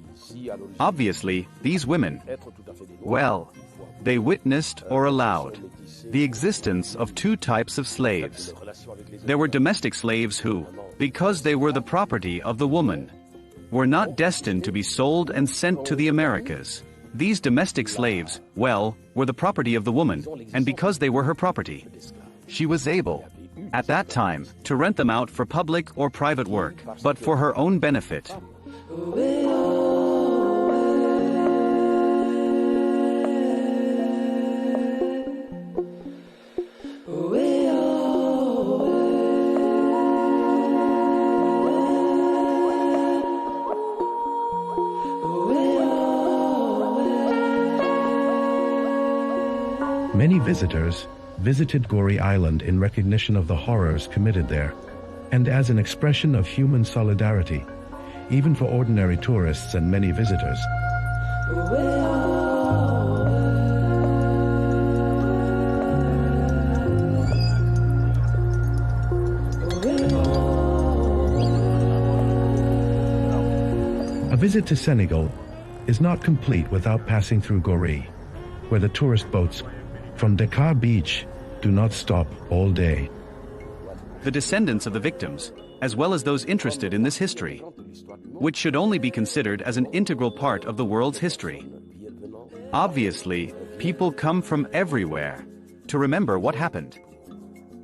Obviously, these women, well, they witnessed or allowed the existence of two types of slaves. There were domestic slaves who, because they were the property of the woman, were not destined to be sold and sent to the Americas. These domestic slaves, well, were the property of the woman, and because they were her property, she was able, at that time, to rent them out for public or private work, but for her own benefit.
Many visitors visited Gori Island in recognition of the horrors committed there, and as an expression of human solidarity, even for ordinary tourists and many visitors. A visit to Senegal is not complete without passing through Gori, where the tourist boats from Dakar Beach do not stop all day.
The descendants of the victims, as well as those interested in this history, which should only be considered as an integral part of the world's history. Obviously, people come from everywhere to remember what happened.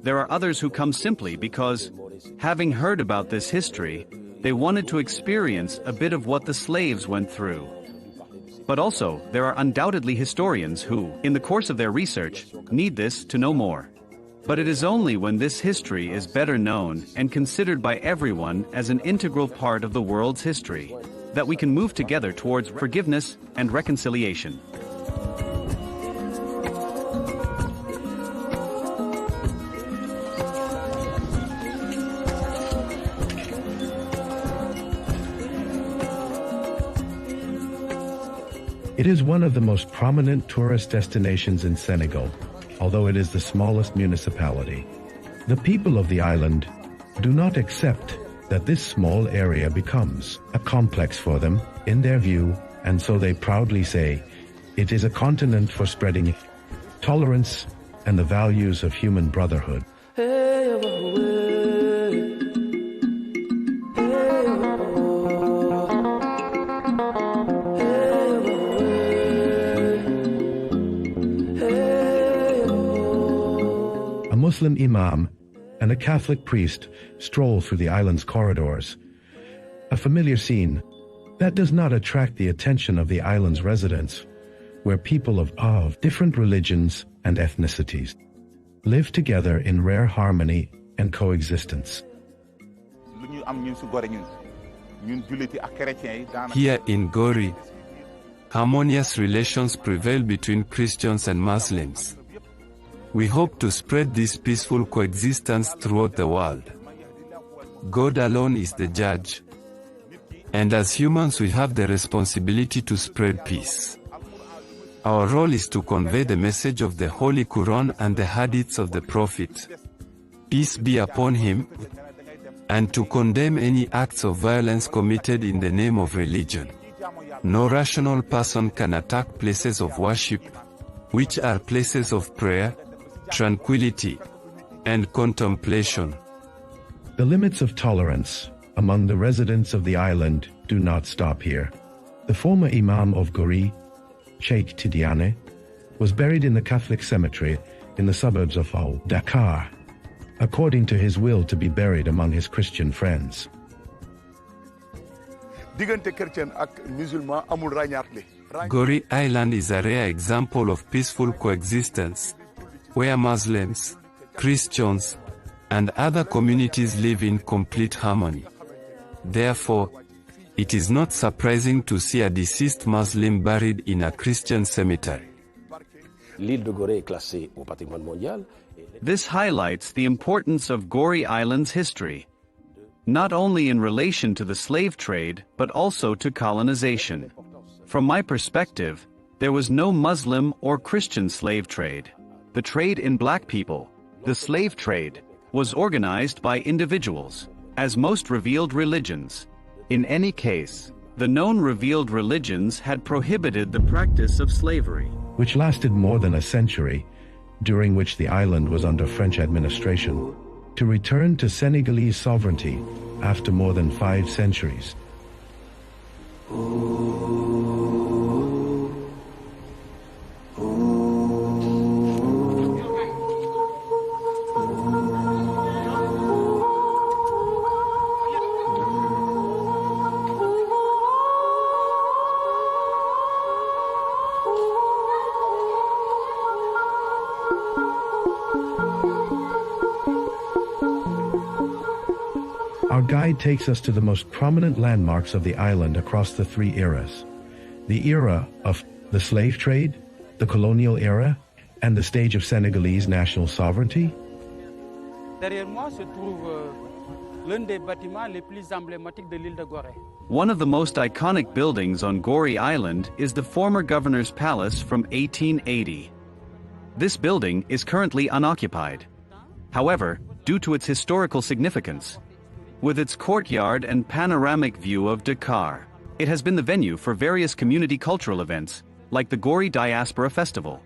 There are others who come simply because, having heard about this history, they wanted to experience a bit of what the slaves went through. But also, there are undoubtedly historians who, in the course of their research, need this to know more. But it is only when this history is better known and considered by everyone as an integral part of the world's history that we can move together towards forgiveness and reconciliation.
It is one of the most prominent tourist destinations in Senegal, although it is the smallest municipality. The people of the island do not accept that this small area becomes a complex for them, in their view, and so they proudly say, it is a continent for spreading tolerance and the values of human brotherhood. Muslim imam and a Catholic priest stroll through the island's corridors. A familiar scene that does not attract the attention of the island's residents, where people of different religions and ethnicities live together in rare harmony and coexistence.
Here in Gori, harmonious relations prevail between Christians and Muslims. We hope to spread this peaceful coexistence throughout the world. God alone is the judge. And as humans we have the responsibility to spread peace. Our role is to convey the message of the Holy Quran and the Hadiths of the Prophet, peace be upon him, and to condemn any acts of violence committed in the name of religion. No rational person can attack places of worship, which are places of prayer, tranquility, and contemplation.
The limits of tolerance among the residents of the island do not stop here. The former Imam of Gori, Sheikh Tidiane, was buried in the Catholic cemetery in the suburbs of Dakar, according to his will to be buried among his Christian friends.
Gori Island is a rare example of peaceful coexistence, where Muslims, Christians, and other communities live in complete harmony. Therefore, it is not surprising to see a deceased Muslim buried in a Christian cemetery.
This highlights the importance of Gori Island's history, not only in relation to the slave trade but also to colonization. From my perspective, there was no Muslim or Christian slave trade. The trade in black people, the slave trade, was organized by individuals, as most revealed religions. In any case, the known revealed religions had prohibited the practice of slavery,
which lasted more than a century, during which the island was under French administration, to return to Senegalese sovereignty after more than 5 centuries. Our guide takes us to the most prominent landmarks of the island across the 3 eras. The era of the slave trade, the colonial era, and the stage of Senegalese national sovereignty.
One of the most iconic buildings on Gori Island is the former governor's palace from 1880. This building is currently unoccupied. However, due to its historical significance, with its courtyard and panoramic view of Dakar, it has been the venue for various community cultural events, like the Gori Diaspora Festival.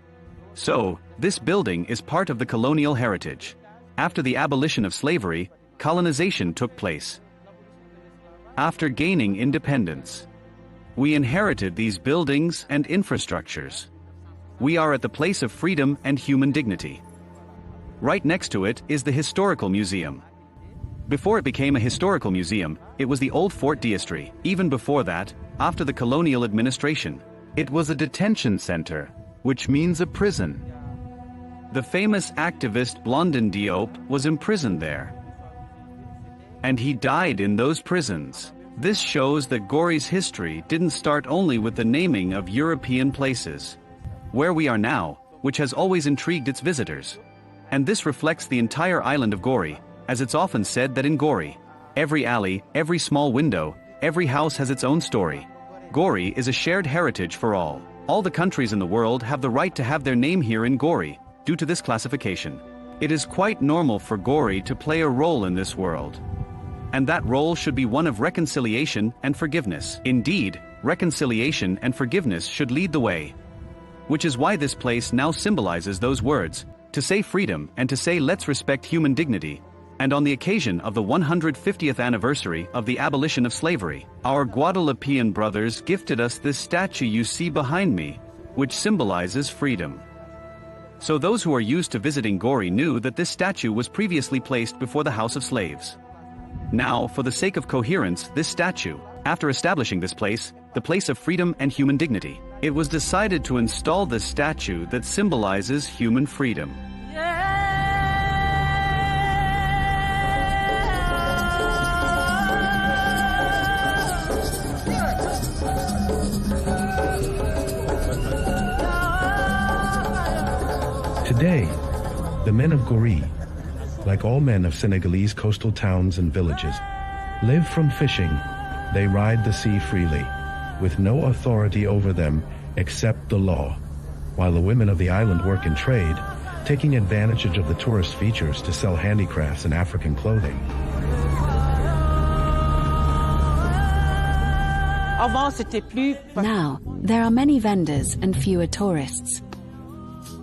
So, this building is part of the colonial heritage. After the abolition of slavery, colonization took place. After gaining independence, we inherited these buildings and infrastructures. We are at the place of freedom and human dignity. Right next to it is the Historical Museum. Before it became a historical museum, it was the old Fort D'Estrée. Even before that, after the colonial administration, it was a detention center, which means a prison. The famous activist Blondin Diop was imprisoned there, and he died in those prisons. This shows that Gori's history didn't start only with the naming of European places, where we are now, which has always intrigued its visitors. And this reflects the entire island of Gori, as it's often said that in Gori, every alley, every small window, every house has its own story. Gori is a shared heritage for all. All the countries in the world have the right to have their name here in Gori, due to this classification. It is quite normal for Gori to play a role in this world. And that role should be one of reconciliation and forgiveness. Indeed, reconciliation and forgiveness should lead the way. Which is why this place now symbolizes those words, to say freedom and to say let's respect human dignity. And on the occasion of the 150th anniversary of the abolition of slavery, our Guadeloupean brothers gifted us this statue you see behind me, which symbolizes freedom. So those who are used to visiting Gori knew that this statue was previously placed before the House of Slaves. Now, for the sake of coherence, this statue, after establishing this place, the place of freedom and human dignity, it was decided to install this statue that symbolizes human freedom.
Today, the men of Gori, like all men of Senegalese coastal towns and villages, live from fishing. They ride the sea freely, with no authority over them except the law, while the women of the island work in trade, taking advantage of the tourist features to sell handicrafts and African clothing.
Now, there are many vendors and fewer tourists.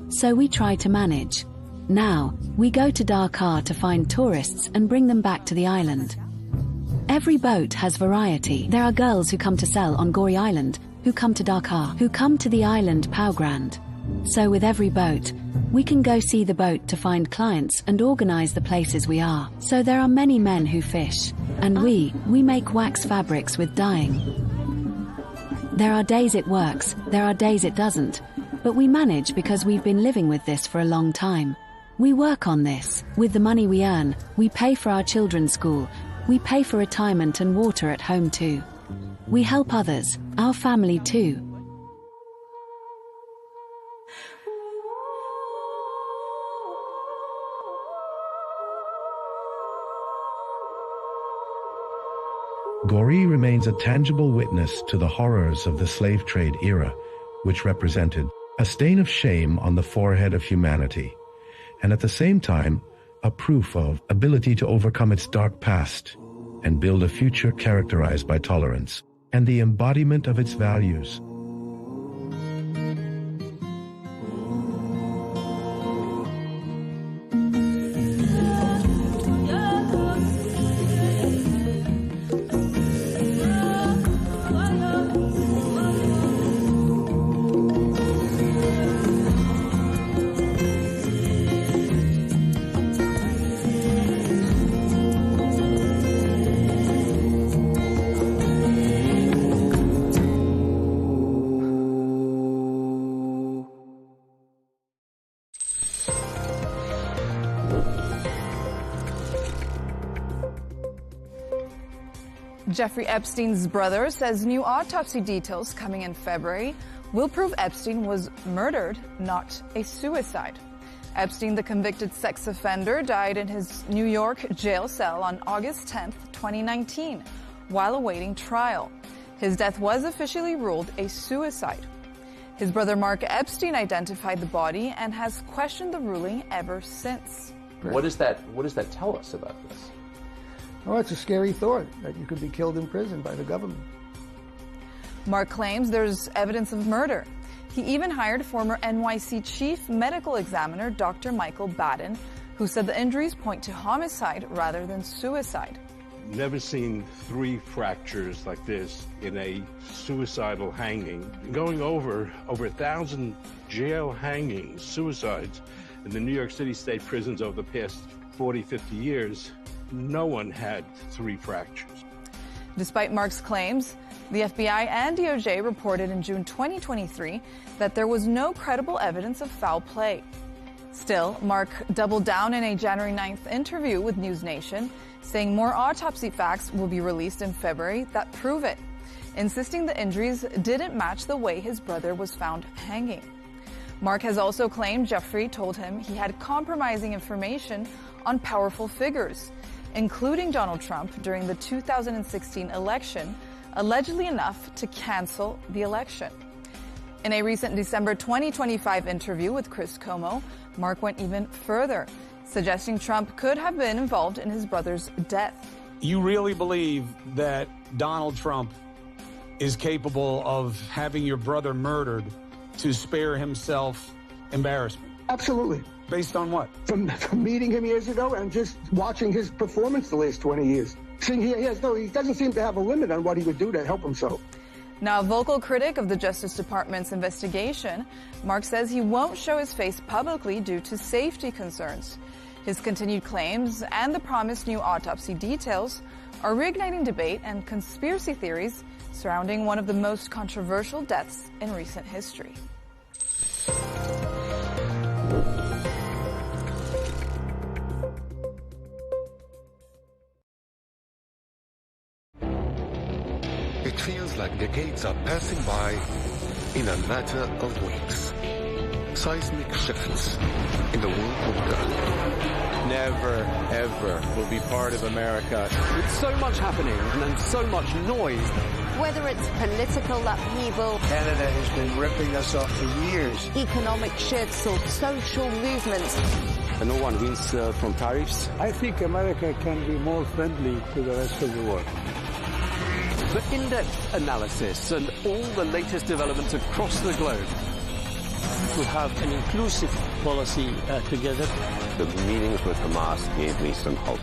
So we try to manage. Now, we go to Dakar to find tourists and bring them back to the island. Every boat has variety. There are girls who come to sell on Gori Island, who come to Dakar, who come to the island Pau Grand. So with every boat, we can go see the boat to find clients and organize the places we are. So there are many men who fish, and we make wax fabrics with dyeing. There are days it works, there are days it doesn't, but we manage because we've been living with this for a long time. We work on this. With the money we earn, we pay for our children's school, we pay for retirement and water at home too. We help others, our family too.
Gori remains a tangible witness to the horrors of the slave trade era, which represented a stain of shame on the forehead of humanity, and at the same time, a proof of ability to overcome its dark past and build a future characterized by tolerance and the embodiment of its values.
Jeffrey Epstein's brother says new autopsy details coming in February will prove Epstein was murdered, not a suicide. Epstein, the convicted sex offender, died in his New York jail cell on August 10, 2019, while awaiting trial. His death was officially ruled a suicide. His brother Mark Epstein identified the body and has questioned the ruling ever since.
What does that tell us about this?
Oh, it's a scary thought that you could be killed in prison by the government.
Mark claims there's evidence of murder. He even hired former NYC chief medical examiner Dr. Michael Baden, who said the injuries point to homicide rather than suicide.
Never seen 3 fractures like this in a suicidal hanging. Going over 1,000 jail hangings, suicides, in the New York City state prisons over the past 40, 50 years, no one had 3 fractures.
Despite Mark's claims, the FBI and DOJ reported in June 2023 that there was no credible evidence of foul play. Still, Mark doubled down in a January 9th interview with News Nation, saying more autopsy facts will be released in February that prove it, insisting the injuries didn't match the way his brother was found hanging. Mark has also claimed Jeffrey told him he had compromising information on powerful figures, including Donald Trump during the 2016 election, allegedly enough to cancel the election. In a recent December 2025 interview with Chris Como, Mark went even further, suggesting Trump could have been involved in his brother's death.
You really believe that Donald Trump is capable of having your brother murdered to spare himself embarrassment?
Absolutely.
Based on what?
From meeting him years ago and just watching his performance the last 20 years. He doesn't seem to have a limit on what he would do to help himself.
Now, a vocal critic of the Justice Department's investigation, Mark says he won't show his face publicly due to safety concerns. His continued claims and the promised new autopsy details are reigniting debate and conspiracy theories surrounding one of the most controversial deaths in recent history.
It feels like decades are passing by in a matter of weeks. Seismic shifts in the world order.
Never, ever will be part of America.
With so much happening and so much noise.
Whether it's political upheaval,
Canada has been ripping us off for years.
Economic shifts or social movements.
And no one wins from tariffs.
I think America can be more friendly to the rest of the world.
For in-depth analysis and all the latest developments across the globe,
to have an inclusive policy together.
The meetings with Hamas gave me some hope.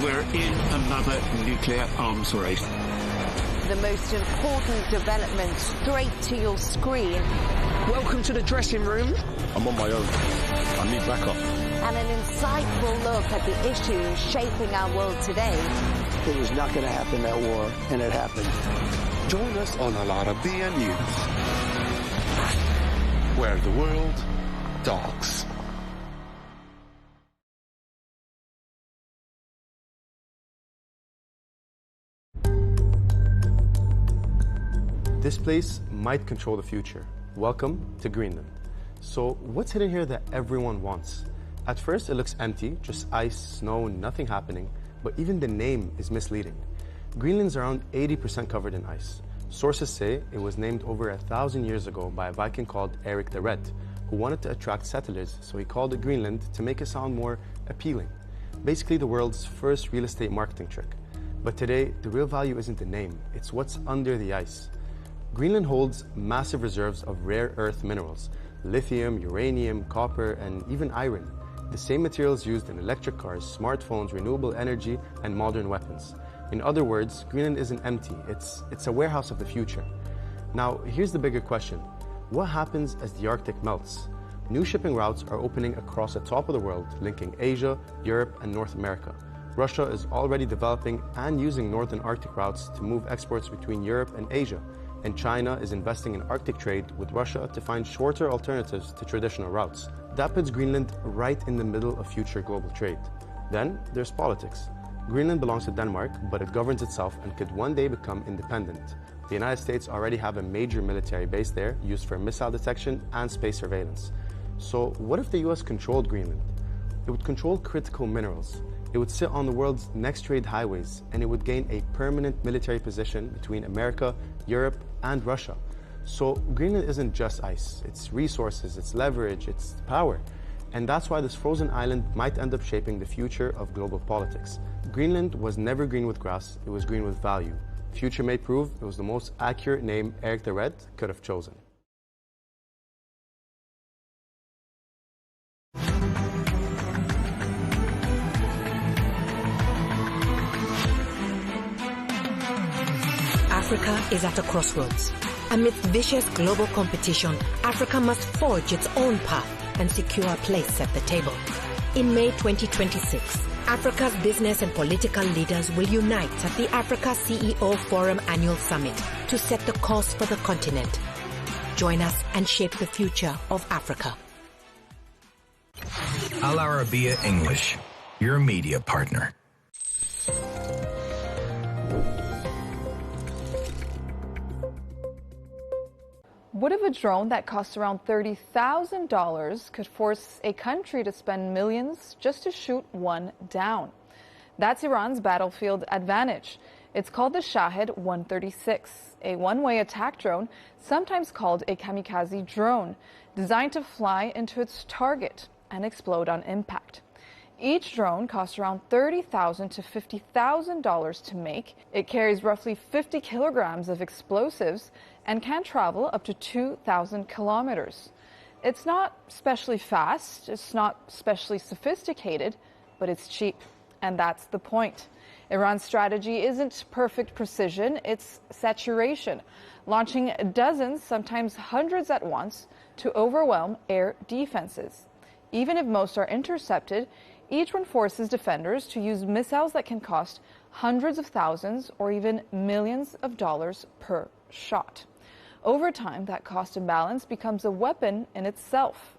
We're in another nuclear arms race.
The most important development straight to your screen.
Welcome to the dressing room.
I'm on my own. I need backup.
And an insightful look at the issues shaping our world today.
It was not going to happen, that war, and it happened.
Join us on Arabiya News, where the world talks.
This place might control the future. Welcome to Greenland. So what's hidden here that everyone wants? At first it looks empty, just ice, snow, nothing happening, but even the name is misleading. Greenland's around 80% covered in ice. Sources say it was named over 1,000 years ago by a Viking called Eric the Red, who wanted to attract settlers, so he called it Greenland to make it sound more appealing. Basically the world's first real estate marketing trick. But today, the real value isn't the name, it's what's under the ice. Greenland holds massive reserves of rare earth minerals, lithium, uranium, copper, and even iron. The same materials used in electric cars, smartphones, renewable energy, and modern weapons. In other words, Greenland isn't empty, it's a warehouse of the future. Now, here's the bigger question. What happens as the Arctic melts? New shipping routes are opening across the top of the world, linking Asia, Europe, and North America. Russia is already developing and using northern Arctic routes to move exports between Europe and Asia. And China is investing in Arctic trade with Russia to find shorter alternatives to traditional routes. That puts Greenland right in the middle of future global trade. Then there's politics. Greenland belongs to Denmark, but it governs itself and could one day become independent. The United States already have a major military base there used for missile detection and space surveillance. So what if the US controlled Greenland? It would control critical minerals. It would sit on the world's next trade highways, and it would gain a permanent military position between America, Europe, and Russia. So Greenland isn't just ice, it's resources, it's leverage, it's power. And that's why this frozen island might end up shaping the future of global politics. Greenland was never green with grass, it was green with value. Future may prove it was the most accurate name Eric the Red could have chosen.
Africa is at a crossroads. Amidst vicious global competition, Africa must forge its own path and secure a place at the table. In May 2026, Africa's business and political leaders will unite at the Africa CEO Forum Annual Summit to set the course for the continent. Join us and shape the future of Africa.
Al Arabiya English, your media partner.
What if a drone that costs around $30,000 could force a country to spend millions just to shoot one down? That's Iran's battlefield advantage. It's called the Shahed 136, a one-way attack drone, sometimes called a kamikaze drone, designed to fly into its target and explode on impact. Each drone costs around $30,000 to $50,000 to make. It carries roughly 50 kilograms of explosives and can travel up to 2,000 kilometers. It's not especially fast, it's not especially sophisticated, but it's cheap. And that's the point. Iran's strategy isn't perfect precision, it's saturation, launching dozens, sometimes hundreds at once, to overwhelm air defenses. Even if most are intercepted, each one forces defenders to use missiles that can cost hundreds of thousands or even millions of dollars per shot. Over time, that cost imbalance becomes a weapon in itself.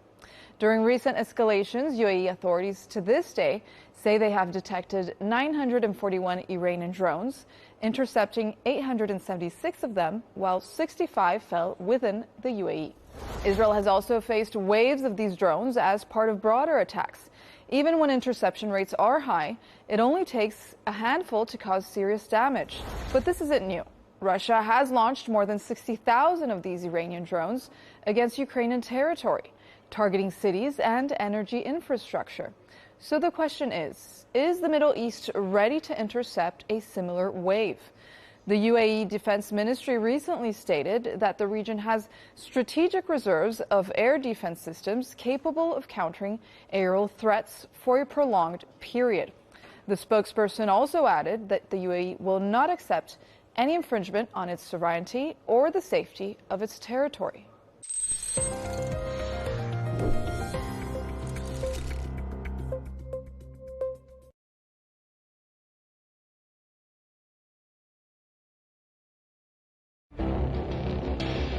During recent escalations, UAE authorities to this day say they have detected 941 Iranian drones, intercepting 876 of them, while 65 fell within the UAE. Israel has also faced waves of these drones as part of broader attacks. Even when interception rates are high, it only takes a handful to cause serious damage. But this isn't new. Russia has launched more than 60,000 of these Iranian drones against Ukrainian territory, targeting cities and energy infrastructure. So the question is the Middle East ready to intercept a similar wave? The UAE Defense Ministry recently stated that the region has strategic reserves of air defense systems capable of countering aerial threats for a prolonged period. The spokesperson also added that the UAE will not accept any infringement on its sovereignty or the safety of its territory.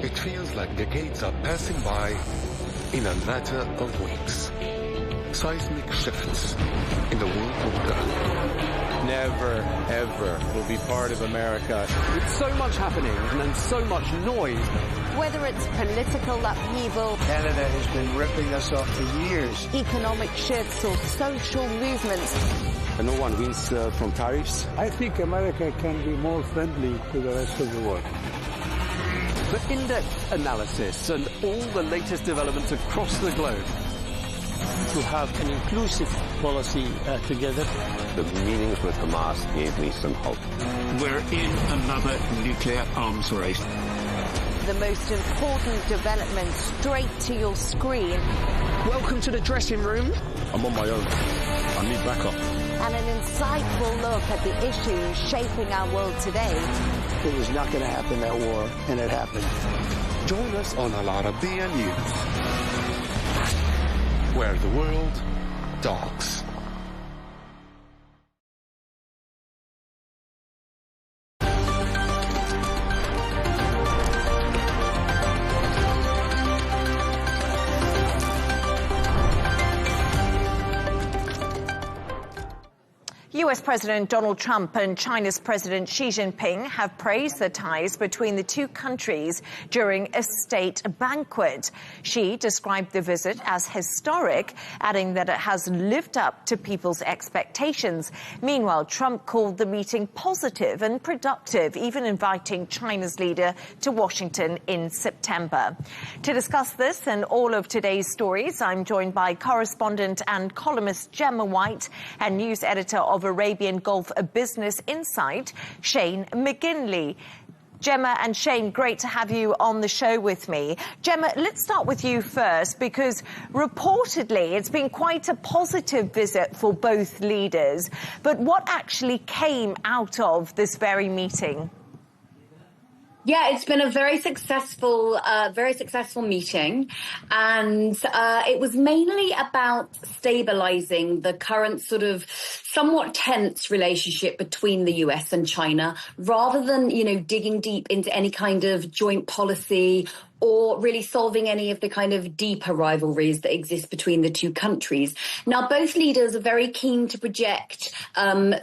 It feels like decades are passing by in a matter of weeks. Seismic shifts in the world order.
Never, ever will be part of America.
With so much happening and then so much noise.
Whether it's political upheaval,
Canada has been ripping us off for years.
economic shifts or social movements,
And no one wins from tariffs.
I think America can be more friendly to the rest of the world.
For in-depth analysis and all the latest developments across the globe.
To have an inclusive policy together.
The meetings with Hamas gave me some hope.
We're in another nuclear arms race.
the most important development straight to your screen.
Welcome to the dressing room.
I'm on my own. I need backup.
And an insightful look at the issues shaping our world today.
It was not going to happen, that war, and it happened.
Join us on Al Arabiya News, where the world talks.
US President Donald Trump and China's President Xi Jinping have praised the ties between the two countries during a state banquet. Xi described the visit as historic, adding that it has lived up to people's expectations. Meanwhile, Trump called the meeting positive and productive, even inviting China's leader to Washington in September. To discuss this and all of today's stories, I'm joined by correspondent and columnist Gemma White and news editor of Arabian Gulf Business Insight, Shane McGinley. Gemma and Shane, great to have you on the show with me. Gemma, let's start with you first, because reportedly it's been quite a positive visit for both leaders. But what actually came out of this very meeting?
Yeah, it's been a very successful meeting, and it was mainly about stabilizing the current sort of somewhat tense relationship between the US and China, rather than, digging deep into any kind of joint policy or really solving any of the kind of deeper rivalries that exist between the two countries. Now, both leaders are very keen to project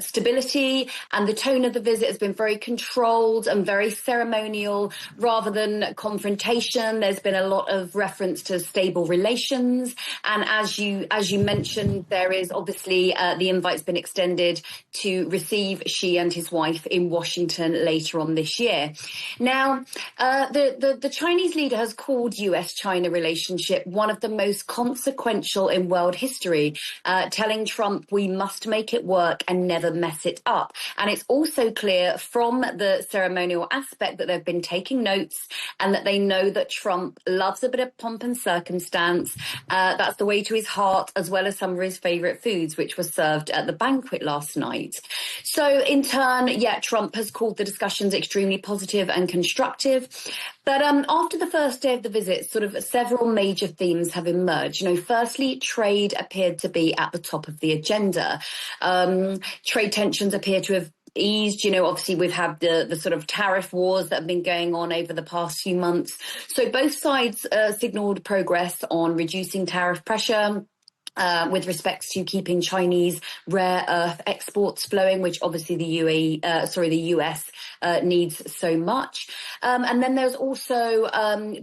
stability, and the tone of the visit has been very controlled and very ceremonial rather than confrontation. There's been a lot of reference to stable relations. And as you mentioned, there is obviously the invite's been extended to receive Xi and his wife in Washington later on this year. Now, the Chinese leader has called US-China relationship one of the most consequential in world history, telling Trump we must make it work and never mess it up. And it's also clear from the ceremonial aspect that they've been taking notes and that they know that Trump loves a bit of pomp and circumstance. That's the way to his heart, as well as some of his favourite foods, which were served at the banquet last night. So in turn, Trump has called the discussions extremely positive and constructive. But after the first day of the visit, sort of several major themes have emerged. Firstly, trade appeared to be at the top of the agenda. Trade tensions appear to have eased. Obviously we've had the sort of tariff wars that have been going on over the past few months. So both sides signalled progress on reducing tariff pressure, with respect to keeping Chinese rare earth exports flowing, which obviously the US needs so much. And then there's also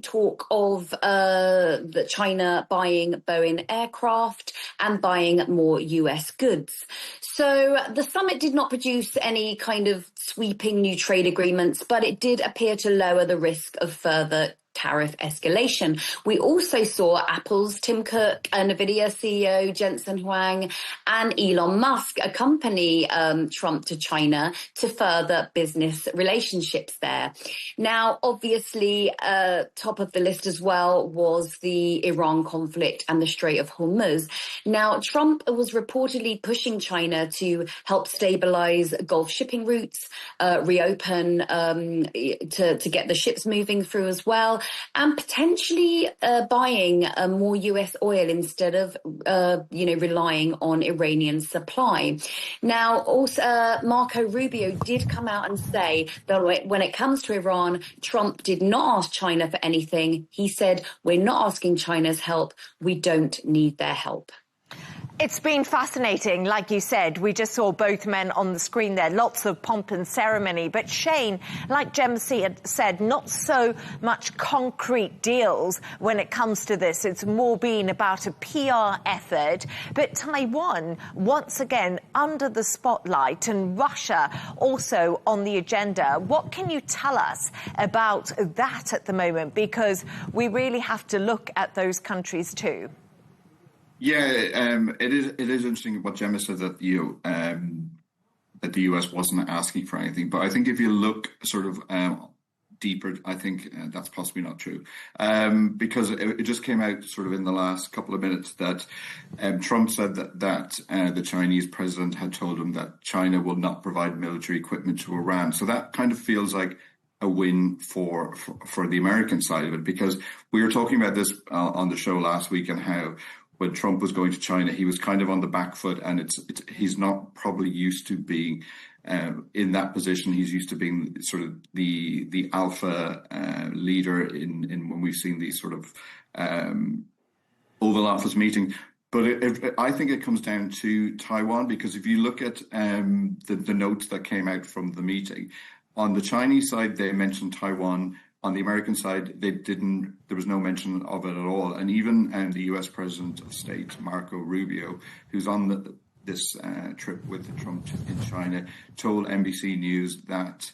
talk of China buying Boeing aircraft and buying more US goods. So the summit did not produce any kind of sweeping new trade agreements, but it did appear to lower the risk of further tariff escalation. We also saw Apple's Tim Cook, Nvidia CEO Jensen Huang, and Elon Musk accompany Trump to China to further business relationships there. Now, obviously, top of the list as well was the Iran conflict and the Strait of Hormuz. Now, Trump was reportedly pushing China to help stabilize Gulf shipping routes, reopen to get the ships moving through as well, and potentially buying more US oil instead of, relying on Iranian supply. Now, also, Marco Rubio did come out and say that when it comes to Iran, Trump did not ask China for anything. He said, we're not asking China's help. We don't need their help.
It's been fascinating. Like you said, we just saw both men on the screen there. Lots of pomp and ceremony. But Shane, like Jem said, not so much concrete deals when it comes to this. It's more been about a PR effort. But Taiwan, once again, under the spotlight, and Russia also on the agenda. What can you tell us about that at the moment? Because we really have to look at those countries too.
Yeah, it is interesting what Gemma said that that the US wasn't asking for anything, but I think if you look sort of deeper, I think that's possibly not true, because it just came out sort of in the last couple of minutes that Trump said that the Chinese president had told him that China will not provide military equipment to Iran. So that kind of feels like a win for the American side of it, because we were talking about this on the show last week and how when Trump was going to China, he was kind of on the back foot, and he's not probably used to being in that position. He's used to being sort of the alpha leader in when we've seen these sort of Oval Office meeting. But I think it comes down to Taiwan, because if you look at the notes that came out from the meeting, on the Chinese side, they mentioned Taiwan. On the American side, there was no mention of it at all. And even the US President of State, Marco Rubio, who's on this trip with Trump in China, told NBC News that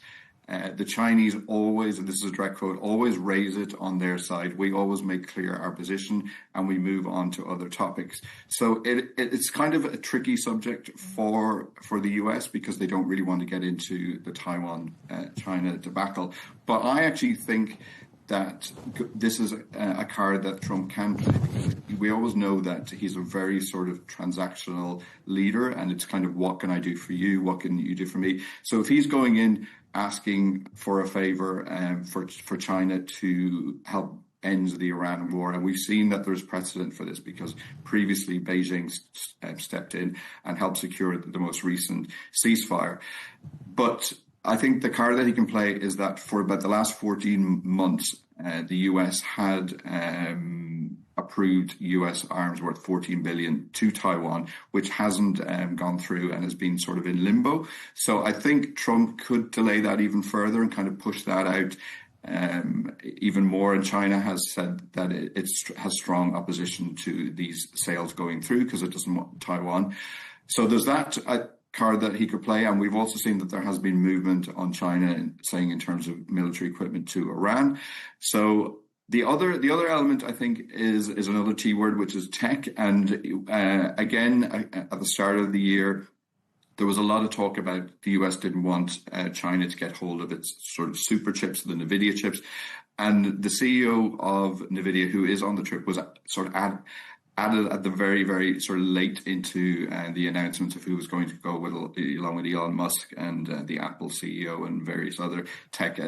the Chinese always, and this is a direct quote, always raise it on their side. We always make clear our position and we move on to other topics. So it's kind of a tricky subject for the US, because they don't really want to get into the Taiwan-China debacle. But I actually think that this is a card that Trump can play, because we always know that he's a very sort of transactional leader, and it's kind of, what can I do for you? What can you do for me? So if he's going in asking for a favor for China to help end the Iran war, and we've seen that there's precedent for this, because previously Beijing stepped in and helped secure the most recent ceasefire. But I think the card that he can play is that for about the last 14 months, the US had approved US arms worth $14 billion to Taiwan, which hasn't gone through and has been sort of in limbo. So I think Trump could delay that even further and kind of push that out even more. And China has said that it has strong opposition to these sales going through, because it doesn't want Taiwan. So there's that card that he could play, and we've also seen that there has been movement on China saying in terms of military equipment to Iran. So the other element, I think, is another T word, which is tech. And again, at the start of the year, there was a lot of talk about the US didn't want China to get hold of its sort of super chips, the NVIDIA chips. And the CEO of NVIDIA, who is on the trip, was sort of added at the very, very sort of late into the announcements of who was going to go with, along with Elon Musk and the Apple CEO and various other tech.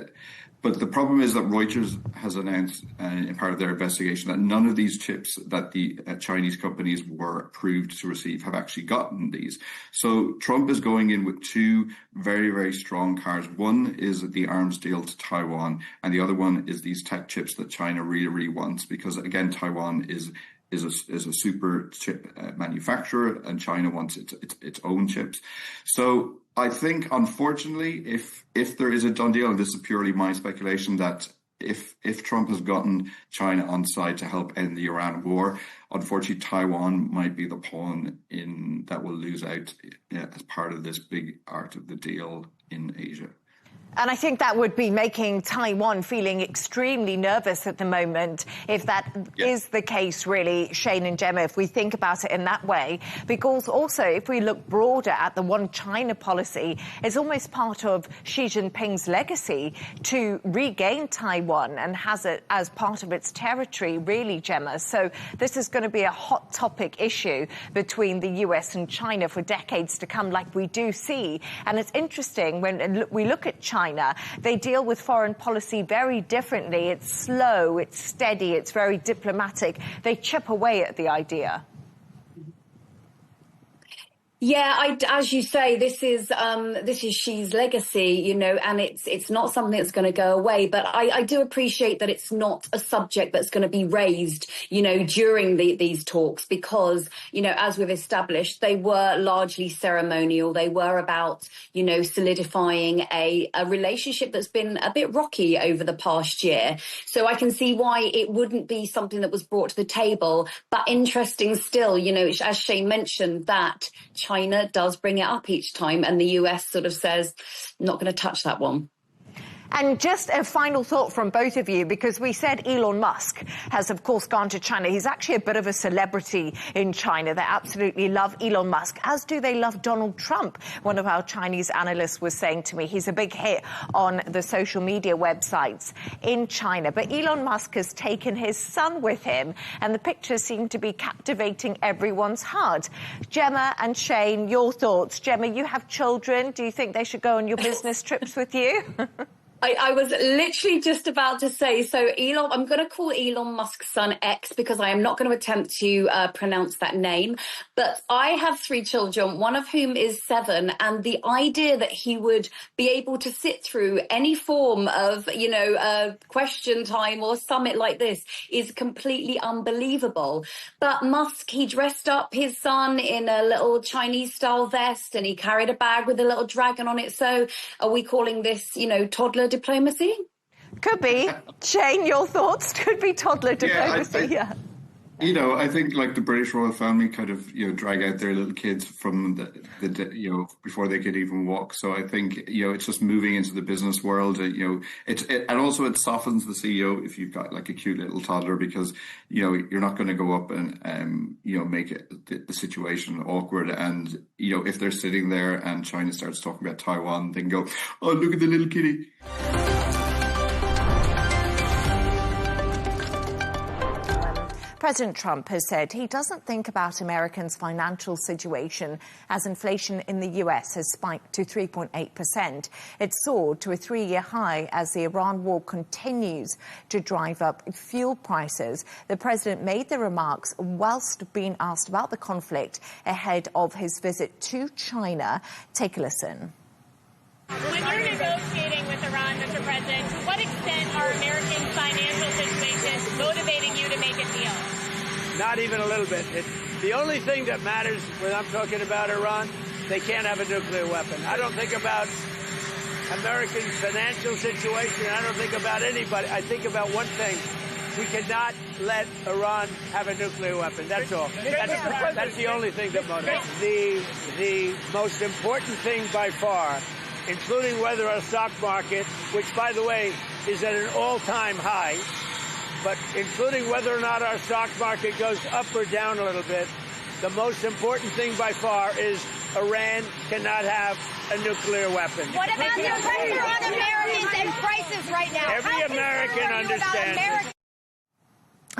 But the problem is that Reuters has announced in part of their investigation that none of these chips that the Chinese companies were approved to receive have actually gotten these. So Trump is going in with two very, very strong cards. One is the arms deal to Taiwan, and the other one is these tech chips that China really, really wants, because again, Taiwan is a super chip manufacturer, and China wants its own chips. So I think, unfortunately, if there is a done deal, and this is purely my speculation, that if Trump has gotten China on side to help end the Iran war, unfortunately Taiwan might be the pawn that will lose out as part of this big art of the deal in Asia.
And I think that would be making Taiwan feeling extremely nervous at the moment, if that is the case, really, Shane and Gemma, if we think about it in that way. Because also, if we look broader at the One China policy, it's almost part of Xi Jinping's legacy to regain Taiwan and has it as part of its territory, really, Gemma. So this is going to be a hot topic issue between the US and China for decades to come, like we do see. And it's interesting, when we look at China, they deal with foreign policy very differently. It's slow, it's steady, it's very diplomatic. They chip away at the idea.
Yeah, as you say, this is Xi's legacy, you know, and it's not something that's going to go away. But I do appreciate that it's not a subject that's going to be raised, you know, during these talks, because, you know, as we've established, they were largely ceremonial. They were about, you know, solidifying a relationship that's been a bit rocky over the past year. So I can see why it wouldn't be something that was brought to the table. But interesting still, you know, as Shane mentioned, that China does bring it up each time, and the US sort of says, not going to touch that one.
And just a final thought from both of you, because we said Elon Musk has, of course, gone to China. He's actually a bit of a celebrity in China. They absolutely love Elon Musk, as do they love Donald Trump. One of our Chinese analysts was saying to me he's a big hit on the social media websites in China. But Elon Musk has taken his son with him, and the pictures seem to be captivating everyone's heart. Gemma and Shane, your thoughts. Gemma, you have children. Do you think they should go on your business trips with you?
I was literally just about to say, so Elon, I'm going to call Elon Musk's son X because I am not going to attempt to pronounce that name. But I have 3 children, one of whom is 7. And the idea that he would be able to sit through any form of, you know, question time or summit like this is completely unbelievable. But Musk, he dressed up his son in a little Chinese style vest and he carried a bag with a little dragon on it. So are we calling this, you know, toddler diplomacy?
Could be. Shane, your thoughts? Could be toddler diplomacy, yeah.
You know, I think like the British royal family kind of, you know, drag out their little kids from the you know, before they could even walk. So I think, you know, it's just moving into the business world. You know, and also it softens the CEO if you've got like a cute little toddler, because, you know, you're not going to go up and, you know, make it the situation awkward. And, you know, if they're sitting there and China starts talking about Taiwan, they can go, oh, look at the little kitty.
President Trump has said he doesn't think about Americans' financial situation as inflation in the US has spiked to 3.8%. It soared to a 3-year high as the Iran war continues to drive up fuel prices. The president made the remarks whilst being asked about the conflict ahead of his visit to China. Take a listen.
When you're negotiating with Iran, Mr. President, to what extent are American financial situations motivating you to make a deal?
Not even a little bit. The only thing that matters when I'm talking about Iran, they can't have a nuclear weapon. I don't think about American financial situation. I don't think about anybody. I think about one thing. We cannot let Iran have a nuclear weapon. That's all. That's the only thing that motivates. The most important thing by far, including whether our stock market, which, by the way, is at an all-time high, but including whether or not our stock market goes up or down a little bit, the most important thing by far is Iran cannot have a nuclear weapon.
What about the pressure on Americans and prices right now?
Every American understands.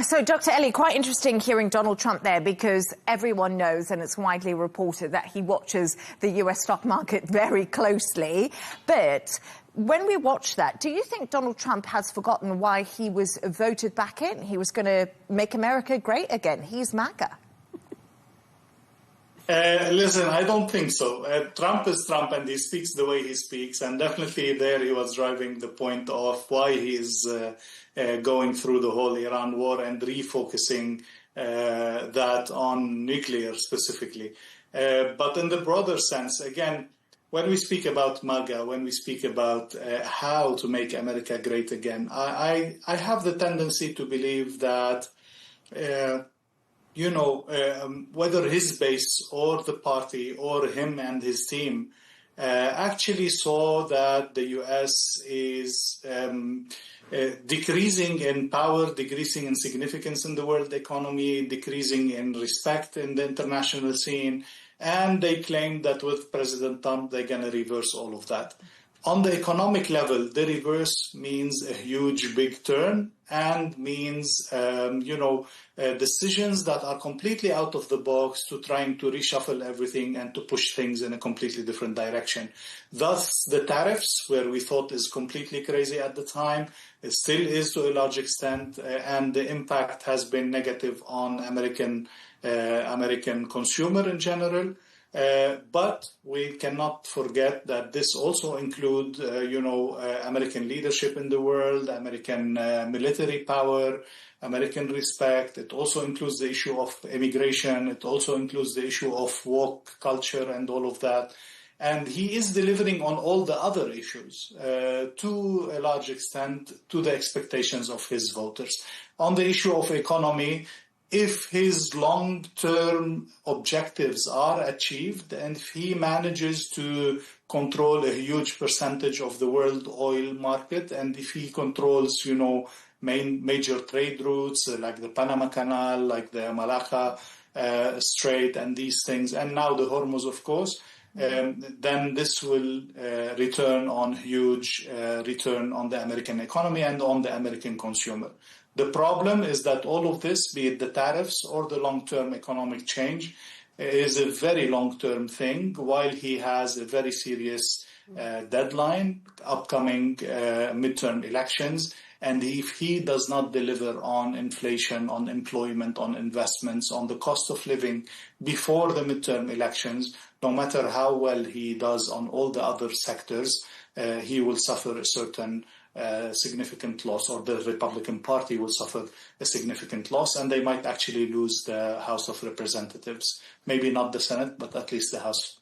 So, Dr. Ellie, quite interesting hearing Donald Trump there, because everyone knows, and it's widely reported, that he watches the US stock market very closely. But when we watch that, do you think Donald Trump has forgotten why he was voted back in? He was going to make America great again. He's MAGA.
Listen, I don't think so. Trump is Trump, and he speaks the way he speaks. And definitely there he was driving the point of why he is going through the whole Iran war and refocusing that on nuclear specifically. But in the broader sense, again, when we speak about MAGA, when we speak about how to make America great again, I have the tendency to believe that whether his base or the party or him and his team actually saw that the U.S. is decreasing in power, decreasing in significance in the world economy, decreasing in respect in the international scene, and they claim that with President Trump, they're going to reverse all of that. On the economic level, the reverse means a huge, big turn and means, decisions that are completely out of the box to trying to reshuffle everything and to push things in a completely different direction. Thus, the tariffs, where we thought is completely crazy at the time, it still is to a large extent, and the impact has been negative on American consumer in general. But we cannot forget that this also includes, American leadership in the world, American military power, American respect. It also includes the issue of immigration. It also includes the issue of woke culture and all of that. And he is delivering on all the other issues to a large extent to the expectations of his voters. On the issue of economy, if his long-term objectives are achieved and if he manages to control a huge percentage of the world oil market and if he controls, major trade routes like the Panama Canal, like the Malacca Strait and these things, and now the Hormuz, of course, then this will return on huge return on the American economy and on the American consumer. The problem is that all of this, be it the tariffs or the long-term economic change, is a very long-term thing, while he has a very serious deadline, upcoming midterm elections. And if he does not deliver on inflation, on employment, on investments, on the cost of living before the midterm elections, no matter how well he does on all the other sectors, he will suffer a certain significant loss, or the Republican Party will suffer a significant loss, and they might actually lose the House of Representatives. Maybe not the Senate, but at least the House.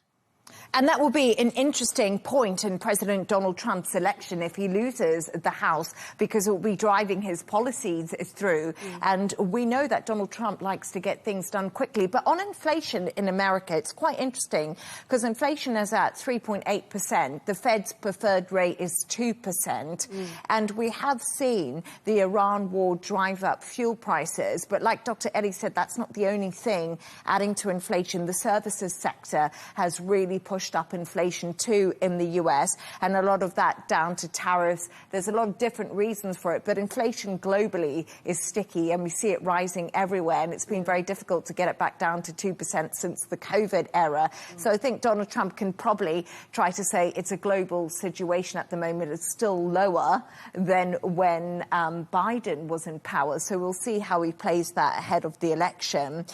And that will be an interesting point in President Donald Trump's election if he loses the House, because it will be driving his policies through. And we know that Donald Trump likes to get things done quickly. But on inflation in America, it's quite interesting because inflation is at 3.8%. The Fed's preferred rate is 2%. And we have seen the Iran war drive up fuel prices. But like Dr. Ellie said, that's not the only thing adding to inflation. The services sector has really pushed up inflation too in the US, and a lot of that down to tariffs. There's a lot of different reasons for it, but inflation globally is sticky and we see it rising everywhere, and it's been very difficult to get it back down to 2% since the COVID era. So I think Donald Trump can probably try to say it's a global situation at the moment. It's still lower than when Biden was in power. So we'll see how he plays that ahead of the election.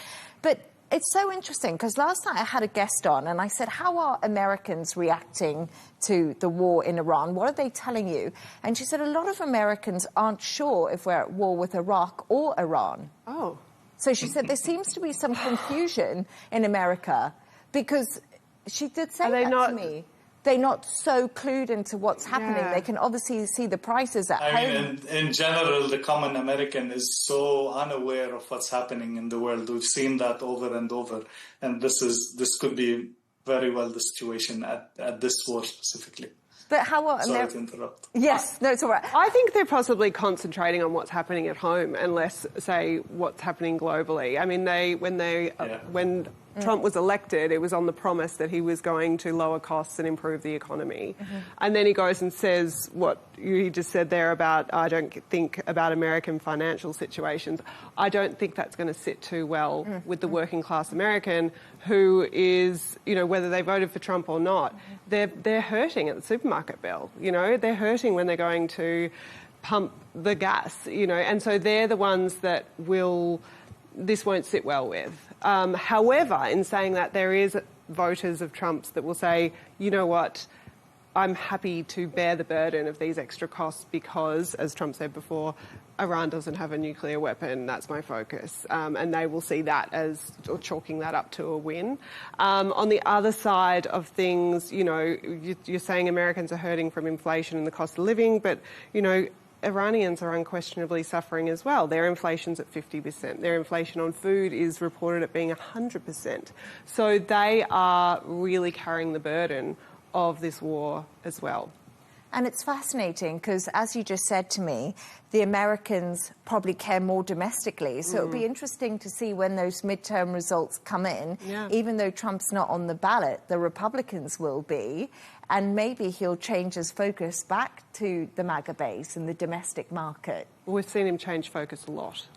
But it's so interesting because last night I had a guest on and I said, how are Americans reacting to the war in Iran? What are they telling you? And she said, a lot of Americans aren't sure if we're at war with Iraq or Iran.
Oh.
So she said there seems to be some confusion in America because she did say that to me. They're not so clued into what's happening. Yeah. They can obviously see the prices at home.
In general, the common American is so unaware of what's happening in the world. We've seen that over and over. And this could be very well the situation at this war specifically.
But how are
Sorry to interrupt.
Yes, no, it's all right.
I think they're possibly concentrating on what's happening at home and less, say, what's happening globally. I mean, when Trump was elected, it was on the promise that he was going to lower costs and improve the economy. And then he goes and says what you just said there about, I don't think about American financial situations. I don't think that's going to sit too well with the working class American who is, whether they voted for Trump or not, they're hurting at the supermarket bill. They're hurting when they're going to pump the gas, and so they're the ones that this won't sit well with. However, in saying that, there is voters of Trump's that will say, you know what, I'm happy to bear the burden of these extra costs because, as Trump said before, Iran doesn't have a nuclear weapon. That's my focus. And they will see that as chalking that up to a win. On the other side of things, you're saying Americans are hurting from inflation and the cost of living, but, Iranians are unquestionably suffering as well. Their inflation's at 50%. Their inflation on food is reported at being 100%. So they are really carrying the burden of this war as well.
And it's fascinating because, as you just said to me, the Americans probably care more domestically. So it'll be interesting to see when those midterm results come in. Even though Trump's not on the ballot, the Republicans will be. And maybe he'll change his focus back to the MAGA base and the domestic market.
We've seen him change focus a lot.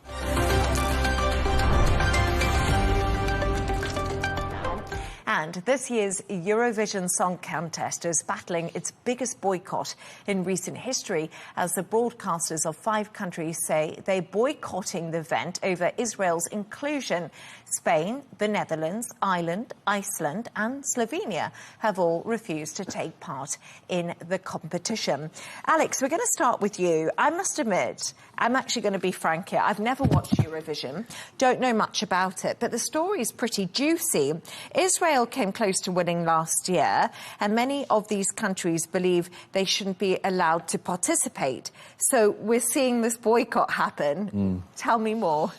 And this year's Eurovision Song Contest is battling its biggest boycott in recent history as the broadcasters of 5 countries say they're boycotting the event over Israel's inclusion. Spain, the Netherlands, Ireland, Iceland and Slovenia have all refused to take part in the competition. Alex, we're going to start with you. I must admit, I'm actually going to be frank here. I've never watched Eurovision, don't know much about it, but the story is pretty juicy. Israel came close to winning last year, and many of these countries believe they shouldn't be allowed to participate. So we're seeing this boycott happen. Tell me more.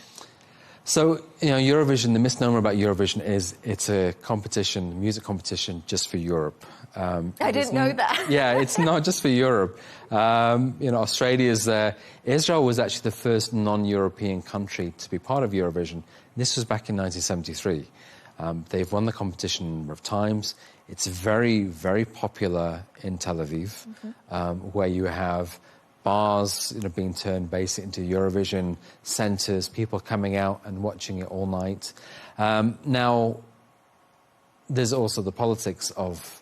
So, you know, Eurovision, the misnomer about Eurovision is it's a competition, music competition just for Europe.
I didn't know that.
Yeah, it's not just for Europe. You know, Australia's there. Israel was actually the first non-European country to be part of Eurovision. This was back in 1973. They've won the competition a number of times. It's very, very popular in Tel Aviv, where you have bars, you know, being turned basically into Eurovision centres, people coming out and watching it all night. Now, there's also the politics of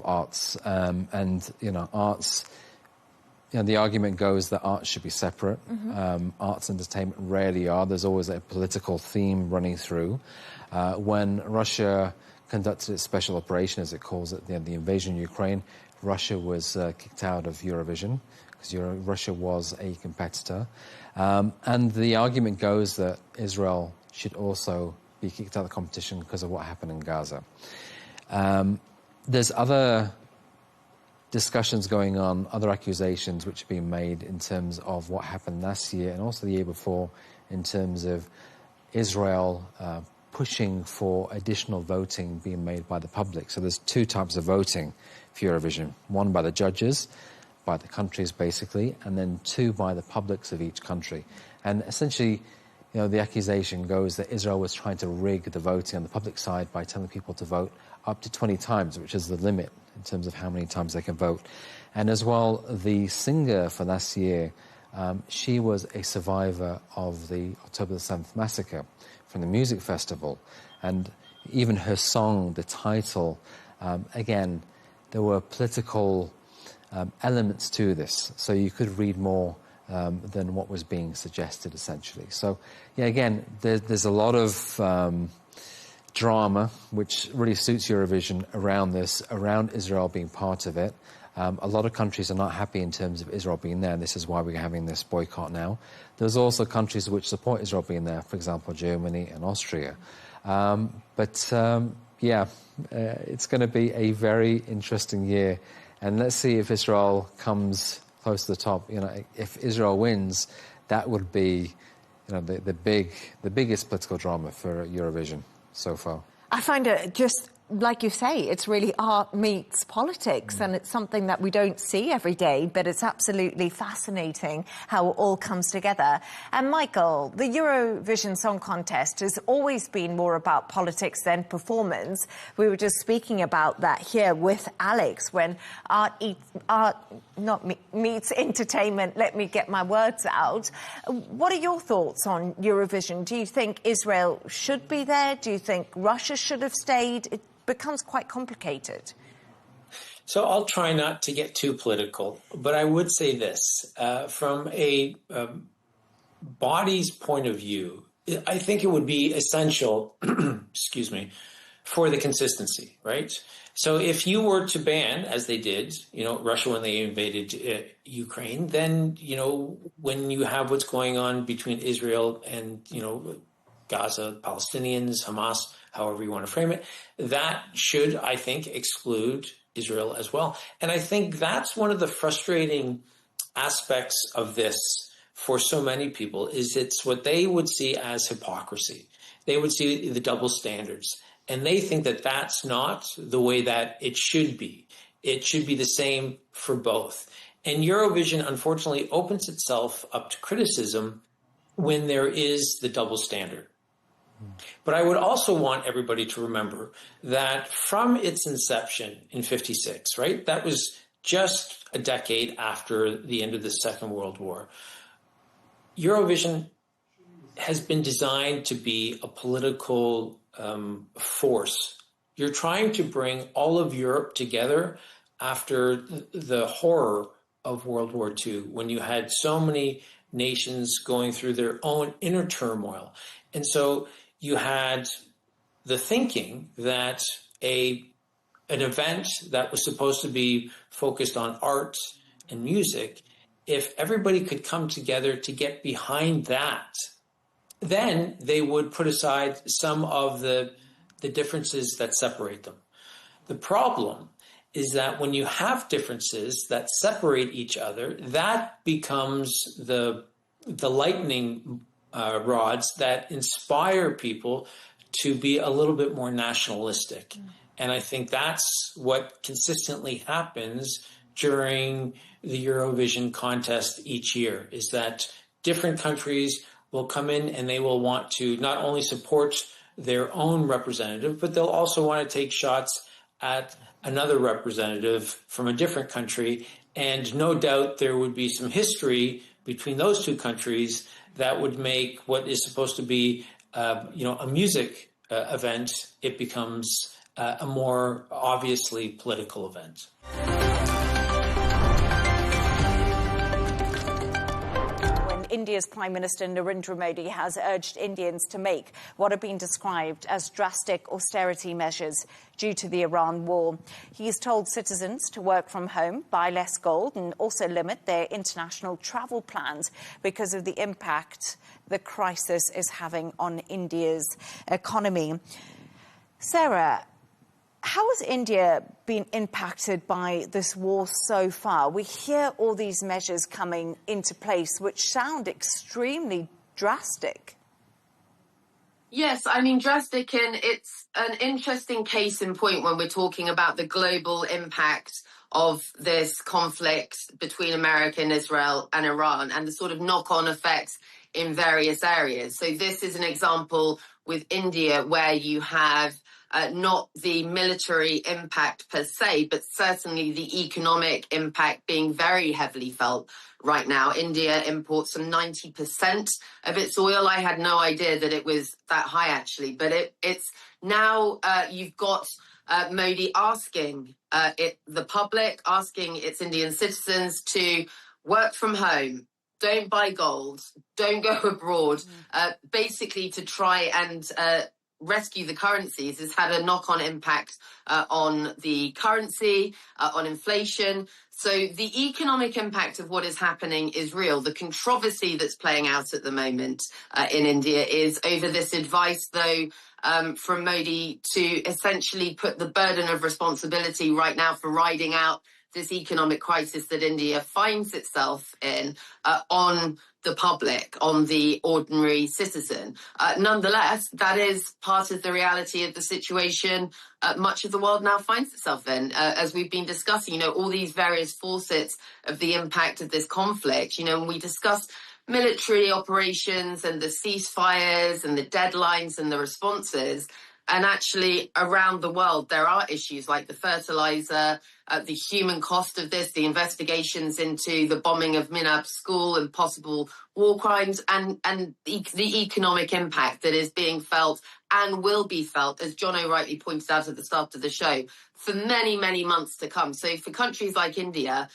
arts, and, you know, arts, you know, the argument goes that arts should be separate. Arts and entertainment rarely are. There's always a political theme running through. When Russia conducted its special operation, as it calls it, the invasion of Ukraine, Russia was kicked out of Eurovision because Russia was a competitor. And the argument goes that Israel should also be kicked out of the competition because of what happened in Gaza. There's other discussions going on, other accusations which are being made in terms of what happened last year and also the year before in terms of Israel pushing for additional voting being made by the public. So there's 2 types of voting for Eurovision. One by the judges, by the countries basically, and then 2 by the publics of each country. And essentially, you know, the accusation goes that Israel was trying to rig the voting on the public side by telling people to vote up to 20 times, which is the limit in terms of how many times they can vote. And as well, the singer for last year, she was a survivor of the October the 7th massacre from the music festival. And even her song, the title, again, there were political elements to this. So you could read more than what was being suggested, essentially. So, yeah, again, there's a lot of drama, which really suits Eurovision around this, around Israel being part of it. A lot of countries are not happy in terms of Israel being there, and this is why we're having this boycott now. There's also countries which support Israel being there, for example, Germany and Austria. Yeah, it's going to be a very interesting year, and let's see if Israel comes close to the top. You know, if Israel wins, that would be, you know, the biggest political drama for Eurovision so far.
I find it just, like you say, it's really art meets politics, and it's something that we don't see every day, but it's absolutely fascinating how it all comes together. And Michael, the Eurovision Song Contest has always been more about politics than performance. We were just speaking about that here with Alex, when art meets entertainment. Let me get my words out. What are your thoughts on Eurovision? Do you think Israel should be there? Do you think Russia should have stayed? It becomes quite complicated.
So I'll try not to get too political, but I would say this. From a body's point of view, I think it would be essential, excuse me, for the consistency, right? So if you were to ban, as they did, you know, Russia when they invaded Ukraine, then, you know, when you have what's going on between Israel and, you know, Gaza, Palestinians, Hamas, however you want to frame it, that should, I think, exclude Israel as well. And I think that's one of the frustrating aspects of this for so many people, is it's what they would see as hypocrisy. They would see the double standards, and they think that that's not the way that it should be. it should be the same for both. And Eurovision, unfortunately, opens itself up to criticism when there is the double standard. But I would also want everybody to remember that from its inception in '56, right, that was just a decade after the end of the Second World War, Eurovision has been designed to be a political force. You're trying to bring all of Europe together after the horror of World War II, when you had so many nations going through their own inner turmoil. And so you had the thinking that an event that was supposed to be focused on art and music, if everybody could come together to get behind that, then they would put aside some of the differences that separate them. The problem is that when you have differences that separate each other, that becomes the lightning rods that inspire people to be a little bit more nationalistic. And I think that's what consistently happens during the Eurovision contest each year, is that different countries will come in and they will want to not only support their own representative, but they'll also want to take shots at another representative from a different country. And no doubt there would be some history between those two countries that would make what is supposed to be, a music event, it becomes a more obviously political event.
India's Prime Minister Narendra Modi has urged Indians to make what have been described as drastic austerity measures due to the Iran war. He's told citizens to work from home, buy less gold, and also limit their international travel plans because of the impact the crisis is having on India's economy. Sarah, how has India been impacted by this war so far? We hear all these measures coming into place, which sound extremely drastic.
Yes, I mean, drastic, and it's an interesting case in point when we're talking about the global impact of this conflict between America and Israel and Iran and the sort of knock-on effects in various areas. So this is an example with India where you have not the military impact per se, but certainly the economic impact being very heavily felt right now. India imports some 90% of its oil. I had no idea that it was that high, actually, but it's now you've got Modi asking the public, asking its Indian citizens to work from home, don't buy gold, don't go abroad, basically to try and rescue the currencies. Has had a knock-on impact on the currency, on inflation. So the economic impact of what is happening is real. The controversy that's playing out at the moment in India is over this advice, though, from Modi to essentially put the burden of responsibility right now for riding out this economic crisis that India finds itself in on the public, on the ordinary citizen. Nonetheless, that is part of the reality of the situation much of the world now finds itself in. As we've been discussing, all these various facets of the impact of this conflict, when we discuss military operations and the ceasefires and the deadlines and the responses, and actually around the world, there are issues like the fertilizer, the human cost of this, the investigations into the bombing of Minab school and possible war crimes, and the economic impact that is being felt and will be felt, as Jono rightly pointed out at the start of the show, for many, many months to come. So for countries like India,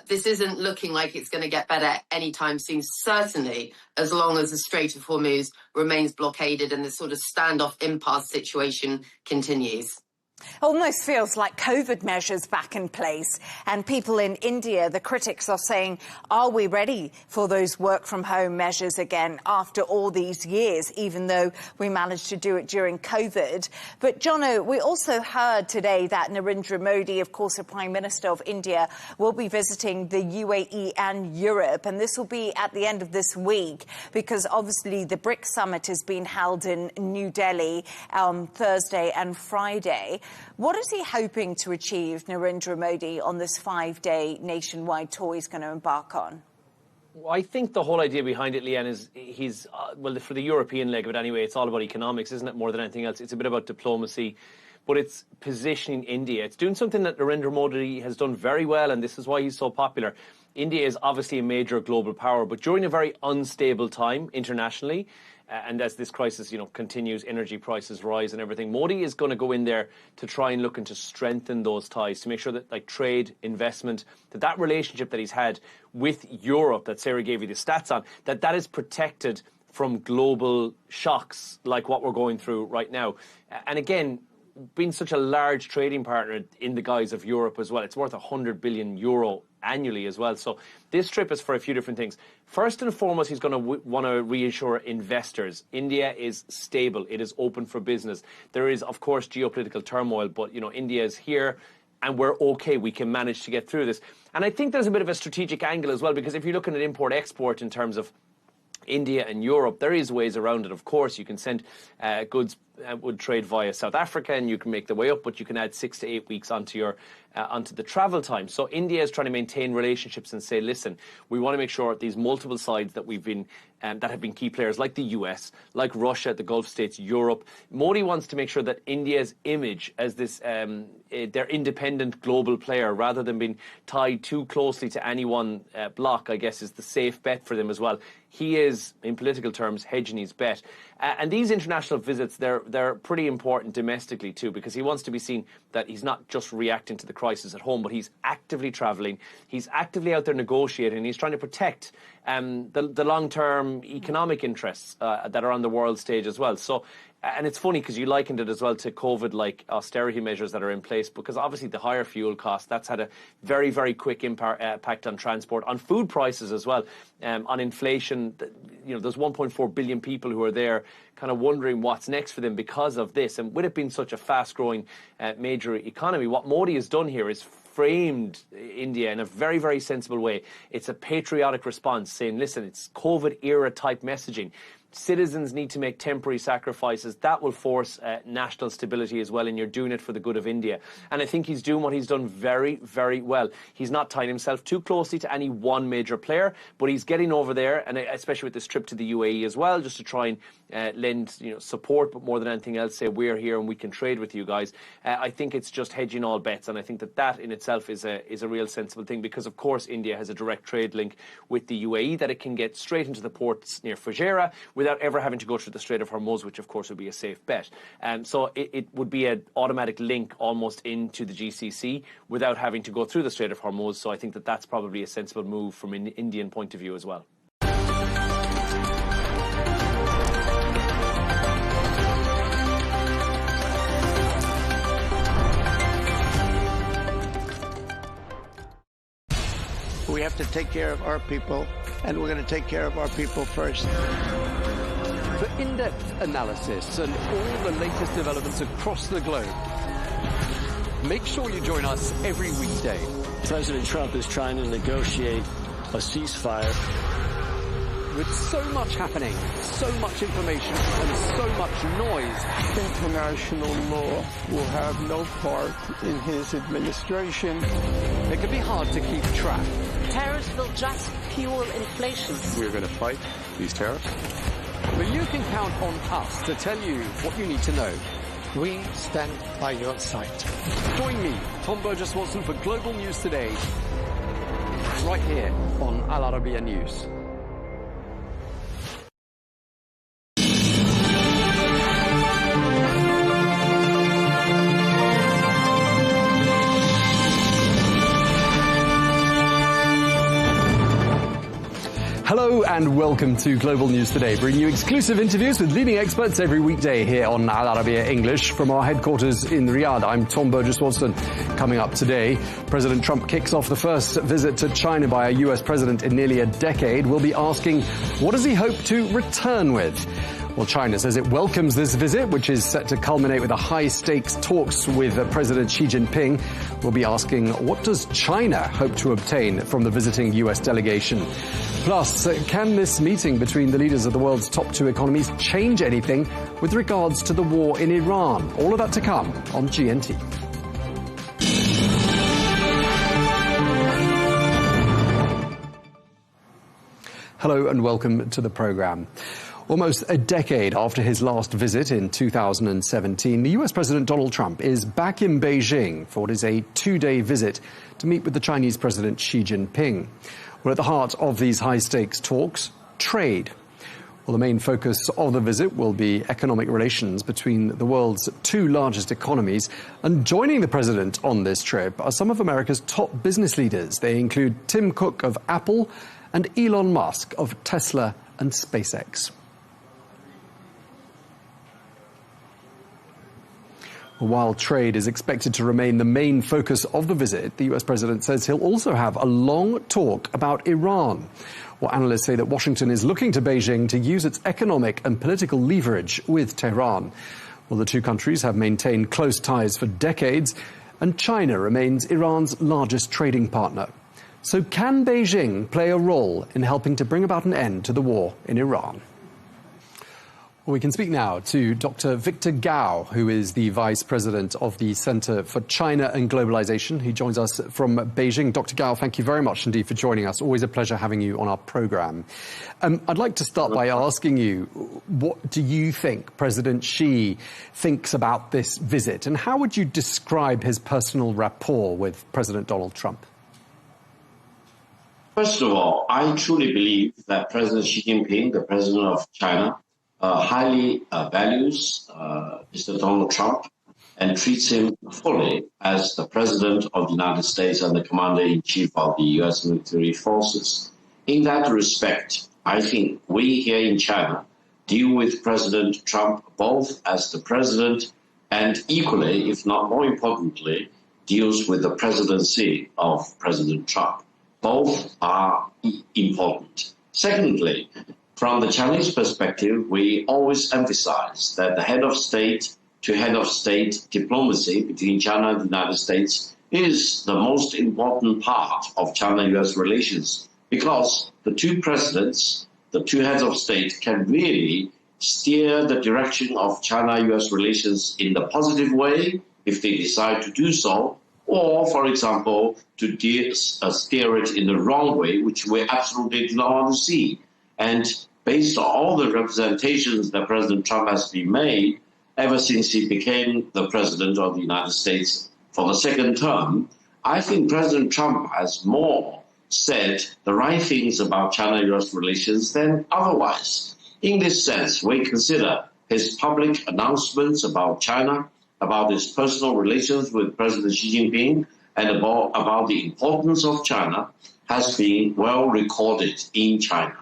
this isn't looking like it's going to get better anytime soon, certainly as long as the Strait of Hormuz remains blockaded and this sort of standoff impasse situation continues.
Almost feels like COVID measures back in place. And people in India, the critics are saying, are we ready for those work-from-home measures again after all these years, even though we managed to do it during COVID? But, Jono, we also heard today that Narendra Modi, of course, the Prime Minister of India, will be visiting the UAE and Europe. And this will be at the end of this week because, obviously, the BRICS summit is being held in New Delhi on Thursday and Friday. What is he hoping to achieve, Narendra Modi, on this 5-day nationwide tour he's going to embark on?
Well, I think the whole idea behind it, Leigh Ann, is well, for the European leg of it anyway, it's all about economics, isn't it, more than anything else? It's a bit about diplomacy, but it's positioning India. It's doing something that Narendra Modi has done very well, and this is why he's so popular. India is obviously a major global power, but during a very unstable time internationally, and as this crisis, continues, energy prices rise and everything, Modi is going to go in there to try and look and to strengthen those ties, to make sure that, like trade, investment, that relationship that he's had with Europe, that Sarah gave you the stats on, that is protected from global shocks like what we're going through right now. And again, being such a large trading partner in the guise of Europe as well, it's worth €100 billion annually as well. So this trip is for a few different things. First and foremost, he's going to want to reassure investors. India is stable. It is open for business. There is, of course, geopolitical turmoil, but, India is here and we're okay. We can manage to get through this. And I think there's a bit of a strategic angle as well, because if you're looking at import-export in terms of India and Europe, there is ways around it. Of course, you can send goods would trade via South Africa and you can make the way up, but you can add 6 to 8 weeks onto your onto the travel time. So India is trying to maintain relationships and say, listen, we want to make sure these multiple sides that we've been that have been key players like the US, like Russia, the Gulf states, Europe. Modi wants to make sure that India's image as this their independent global player, rather than being tied too closely to any one bloc, I guess, is the safe bet for them as well. He is, in political terms, hedging his bet. And these international visits, they're pretty important domestically too, because he wants to be seen that he's not just reacting to the crisis at home, but he's actively travelling, he's actively out there negotiating, he's trying to protect the long-term economic interests that are on the world stage as well. So, and it's funny because you likened it as well to COVID-like austerity measures that are in place, because obviously the higher fuel costs, that's had a very, very quick impact on transport, on food prices as well, on inflation. There's 1.4 billion people who are there kind of wondering what's next for them because of this. And with it being such a fast-growing major economy, what Modi has done here is framed India in a very, very sensible way. It's a patriotic response saying, listen, it's COVID-era type messaging. Citizens need to make temporary sacrifices. That will force national stability as well, and you're doing it for the good of India. And I think he's doing what he's done very, very well. He's not tying himself too closely to any one major player, but he's getting over there, and especially with this trip to the UAE as well, just to try and lend support, but more than anything else, say we're here and we can trade with you guys. I think it's just hedging all bets, and I think that in itself is a real sensible thing, because of course India has a direct trade link with the UAE that it can get straight into the ports near Fujairah without ever having to go through the Strait of Hormuz, which of course would be a safe bet. So it would be an automatic link almost into the GCC without having to go through the Strait of Hormuz. So I think that's probably a sensible move from an Indian point of view as well.
We have to take care of our people, and we're going to take care of our people first.
For in-depth analysis and all the latest developments across the globe, make sure you join us every weekday.
President Trump is trying to negotiate a ceasefire.
With so much happening, so much information, and so much noise,
international law will have no part in his administration.
It can be hard to keep track.
Tariffs will just fuel inflation.
We're going to fight these tariffs.
But you can count on us to tell you what you need to know.
We stand by your side.
Join me, Tom Burges Watson, for Global News Today, right here on Al Arabiya News. Hello and welcome to Global News Today, bringing you exclusive interviews with leading experts every weekday here on Al Arabiya English from our headquarters in Riyadh. I'm Tom Burges Watson. Coming up today, President Trump kicks off the first visit to China by a US president in nearly a decade. We'll be asking, what does he hope to return with? Well, China says it welcomes this visit, which is set to culminate with a high-stakes talks with President Xi Jinping. We'll be asking, what does China hope to obtain from the visiting US delegation? Plus, can this meeting between the leaders of the world's top two economies change anything with regards to the war in Iran? All of that to come on GNT. Hello and welcome to the programme. Almost a decade after his last visit in 2017, the US President Donald Trump is back in Beijing for what is a two-day visit to meet with the Chinese President Xi Jinping. Well, at the heart of these high-stakes talks, trade. Well, the main focus of the visit will be economic relations between the world's two largest economies. And joining the president on this trip are some of America's top business leaders. They include Tim Cook of Apple and Elon Musk of Tesla and SpaceX. While trade is expected to remain the main focus of the visit, the US president says he'll also have a long talk about Iran. Well, analysts say that Washington is looking to Beijing to use its economic and political leverage with Tehran. Well, the two countries have maintained close ties for decades, and China remains Iran's largest trading partner. So can Beijing play a role in helping to bring about an end to the war in Iran? Well, we can speak now to Dr. Victor Gao, who is the Vice President of the Center for China and Globalization. He joins us from Beijing. Dr. Gao, thank you very much indeed for joining us. Always a pleasure having you on our program. I'd like to start by asking you, what do you think President Xi thinks about this visit, and how would you describe his personal rapport with President Donald Trump?
First of all, I truly believe that President Xi Jinping, the president of China, highly values Mr. Donald Trump and treats him fully as the President of the United States and the Commander-in-Chief of the U.S. military forces. In that respect, I think we here in China deal with President Trump both as the President and equally, if not more importantly, deals with the presidency of President Trump. Both are important. Secondly, from the Chinese perspective, we always emphasize that the head of state to head of state diplomacy between China and the United States is the most important part of China-US relations, because the two presidents, the two heads of state, can really steer the direction of China-US relations in the positive way if they decide to do so, or, for example, to steer it in the wrong way, which we absolutely do not want to see. And based on all the representations that President Trump has been made ever since he became the President of the United States for the second term, I think President Trump has more said the right things about China-US relations than otherwise. In this sense, we consider his public announcements about China, about his personal relations with President Xi Jinping, and about the importance of China has been well recorded in China.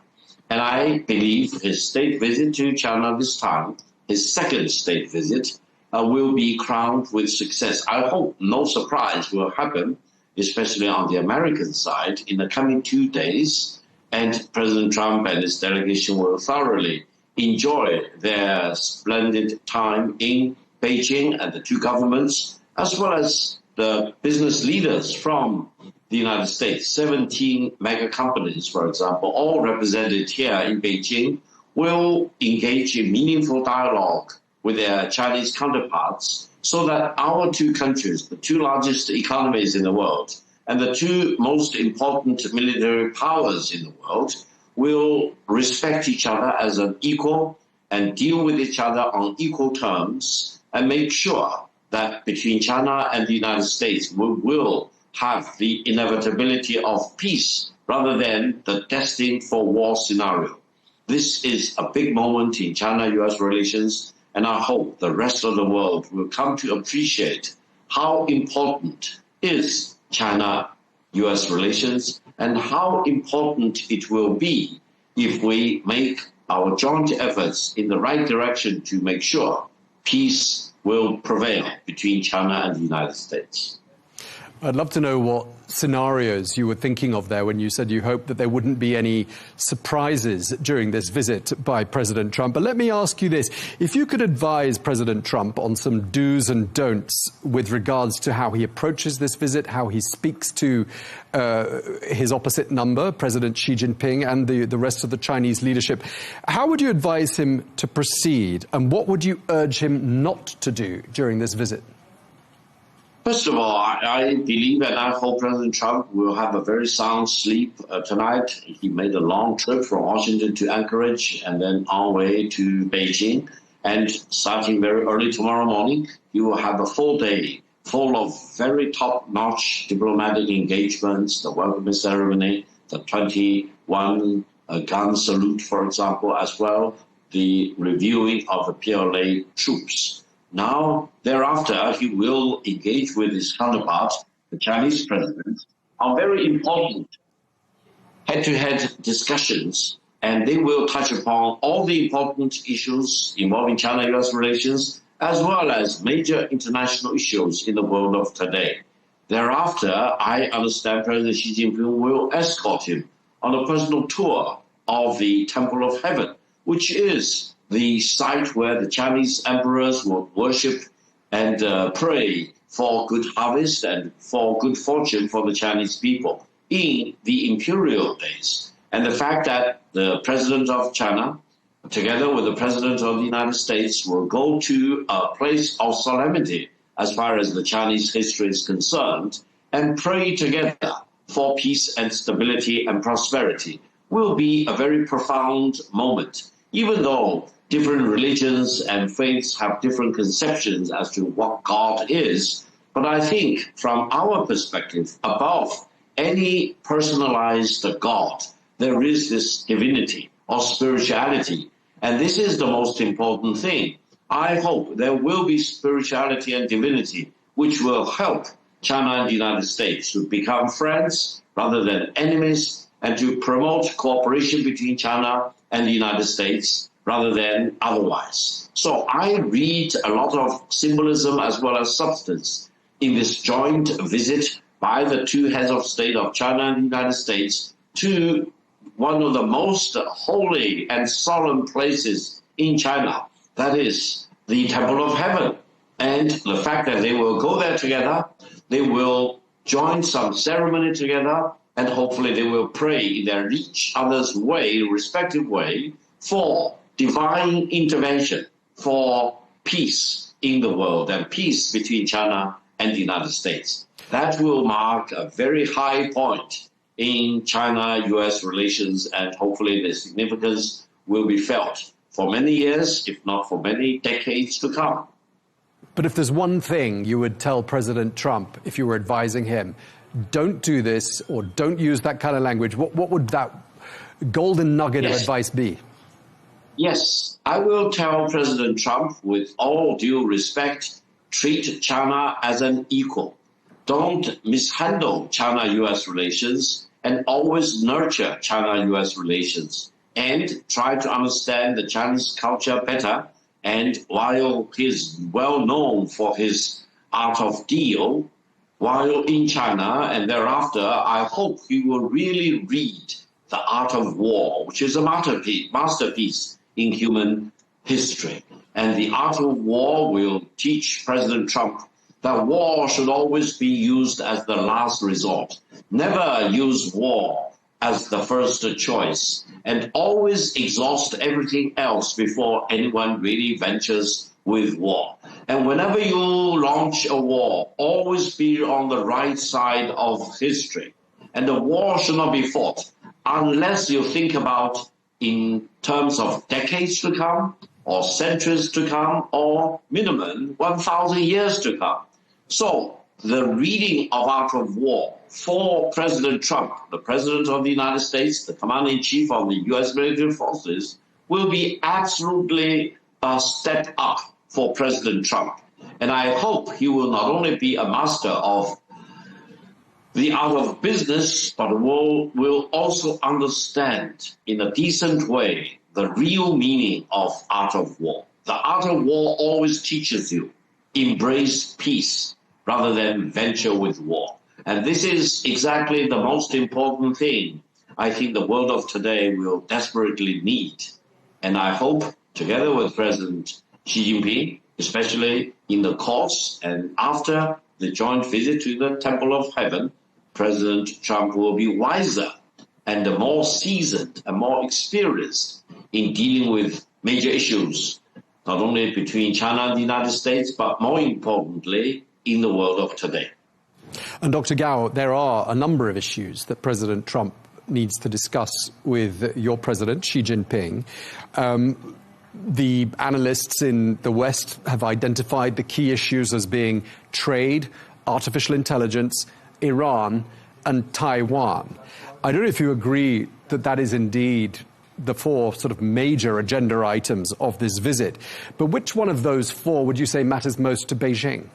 And I believe his state visit to China this time, his second state visit, will be crowned with success. I hope no surprise will happen, especially on the American side, in the coming 2 days, and President Trump and his delegation will thoroughly enjoy their splendid time in Beijing and the two governments, as well as the business leaders from the United States. 17 mega companies, for example, all represented here in Beijing, will engage in meaningful dialogue with their Chinese counterparts so that our two countries, the two largest economies in the world, and the two most important military powers in the world, will respect each other as an equal and deal with each other on equal terms, and make sure that between China and the United States we will have the inevitability of peace rather than the destined for war scenario. This is a big moment in China-US relations, and I hope the rest of the world will come to appreciate how important is China-US relations and how important it will be if we make our joint efforts in the right direction to make sure peace will prevail between China and the United States.
I'd love to know what scenarios you were thinking of there when you said you hoped that there wouldn't be any surprises during this visit by President Trump. But let me ask you this. If you could advise President Trump on some do's and don'ts with regards to how he approaches this visit, how he speaks to his opposite number, President Xi Jinping, and the rest of the Chinese leadership, how would you advise him to proceed? And what would you urge him not to do during this visit?
First of all, I believe and I hope President Trump will have a very sound sleep tonight. He made a long trip from Washington to Anchorage and then on way to Beijing. And starting very early tomorrow morning, he will have a full day full of very top-notch diplomatic engagements, the welcoming ceremony, the 21 gun salute, for example, as well, the reviewing of the PLA troops. Now, thereafter, he will engage with his counterpart, the Chinese president, on very important head-to-head discussions, and they will touch upon all the important issues involving China-US relations, as well as major international issues in the world of today. Thereafter, I understand President Xi Jinping will escort him on a personal tour of the Temple of Heaven, which is the site where the Chinese emperors would worship and pray for good harvest and for good fortune for the Chinese people in the imperial days. And the fact that the president of China, together with the president of the United States, will go to a place of solemnity as far as the Chinese history is concerned and pray together for peace and stability and prosperity will be a very profound moment, even though different religions and faiths have different conceptions as to what God is. But I think from our perspective, above any personalized God, there is this divinity or spirituality. And this is the most important thing. I hope there will be spirituality and divinity which will help China and the United States to become friends rather than enemies, and to promote cooperation between China and the United States rather than otherwise. So I read a lot of symbolism as well as substance in this joint visit by the two heads of state of China and the United States to one of the most holy and solemn places in China, that is the Temple of Heaven. And the fact that they will go there together, they will join some ceremony together, and hopefully they will pray in their each other's way, respective way, for divine intervention, for peace in the world and peace between China and the United States. That will mark a very high point in China-US relations, and hopefully the significance will be felt for many years, if not for many decades to come.
But if there's one thing you would tell President Trump if you were advising him, don't do this or don't use that kind of language, what would that golden nugget of advice be?
Yes, I will tell President Trump, with all due respect, treat China as an equal. Don't mishandle China-US relations, and always nurture China-US relations, and try to understand the Chinese culture better. And while he's well known for his art of deal, while in China and thereafter, I hope he will really read The Art of War, which is a masterpiece in human history. And The Art of War will teach President Trump that war should always be used as the last resort. Never use war as the first choice, and always exhaust everything else before anyone really ventures with war. And whenever you launch a war, always be on the right side of history. And the war should not be fought unless you think about in terms of decades to come, or centuries to come, or minimum 1,000 years to come. So the reading of Art of War for President Trump, the President of the United States, the Commander-in-Chief of the U.S. military forces, will be absolutely a step up for President Trump. And I hope he will not only be a master of the art of business, but will also understand in a decent way the real meaning of Art of War. The Art of War always teaches you embrace peace rather than venture with war. And this is exactly the most important thing I think the world of today will desperately need. And I hope, together with President Xi Jinping, especially in the course and after the joint visit to the Temple of Heaven, President Trump will be wiser and more seasoned and more experienced in dealing with major issues, not only between China and the United States, but more importantly, in the world of today.
And Dr. Gao, there are a number of issues that President Trump needs to discuss with your president, Xi Jinping. The analysts in the West have identified the key issues as being trade, artificial intelligence, Iran, and Taiwan. I don't know if you agree that that is indeed the four sort of major agenda items of this visit. But which one of those four would you say matters most to Beijing?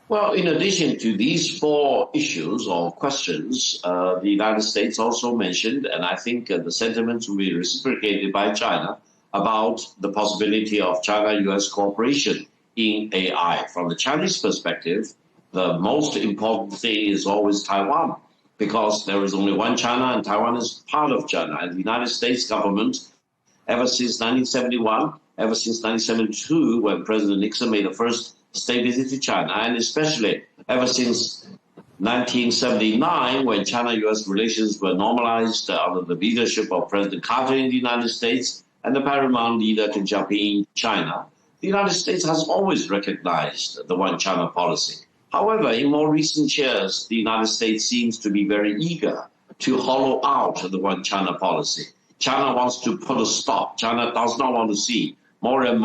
Well, in addition to these four issues or questions, the United States also mentioned, and I think the sentiments will be reciprocated by China, about the possibility of China-US cooperation in AI. From the Chinese perspective, the most important thing is always Taiwan, because there is only one China and Taiwan is part of China. And the United States government, ever since 1971, ever since 1972, when President Nixon made the first state visit to China, and especially ever since 1979, when China-US relations were normalized under the leadership of President Carter in the United States and the paramount leader Deng Xiaoping in China, the United States has always recognized the one China policy. However, in more recent years, the United States seems to be very eager to hollow out the one China policy. China wants to put a stop. China does not want to see more and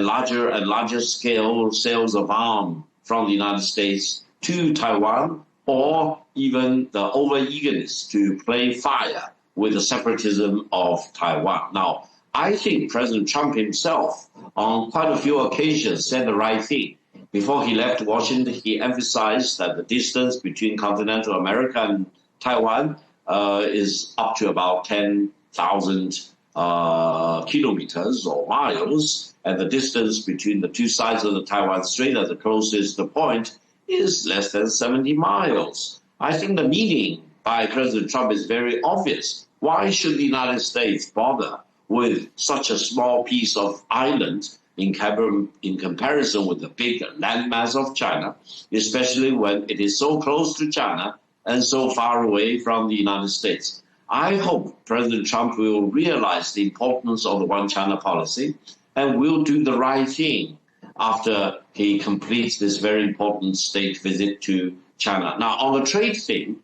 larger scale sales of arms from the United States to Taiwan, or even the over-eagerness to play fire with the separatism of Taiwan. Now, I think President Trump himself, on quite a few occasions, said the right thing. Before he left Washington, he emphasized that the distance between continental America and Taiwan is up to about 10,000 kilometers or miles, and the distance between the two sides of the Taiwan Strait at the closest point is less than 70 miles. I think the meaning by President Trump is very obvious. Why should the United States bother with such a small piece of island in comparison with the big landmass of China, especially when it is so close to China and so far away from the United States? I hope President Trump will realize the importance of the one China policy and will do the right thing after he completes this very important state visit to China. Now, on the trade thing,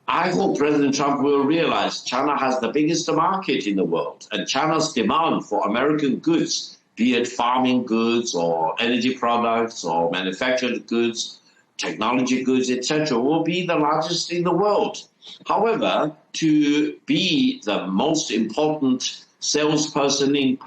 I hope President Trump will realize China has the biggest market in the world, and China's demand for American goods, be it farming goods or energy products or manufactured goods, technology goods, etc., will be the largest in the world. However, to be the most important salesperson in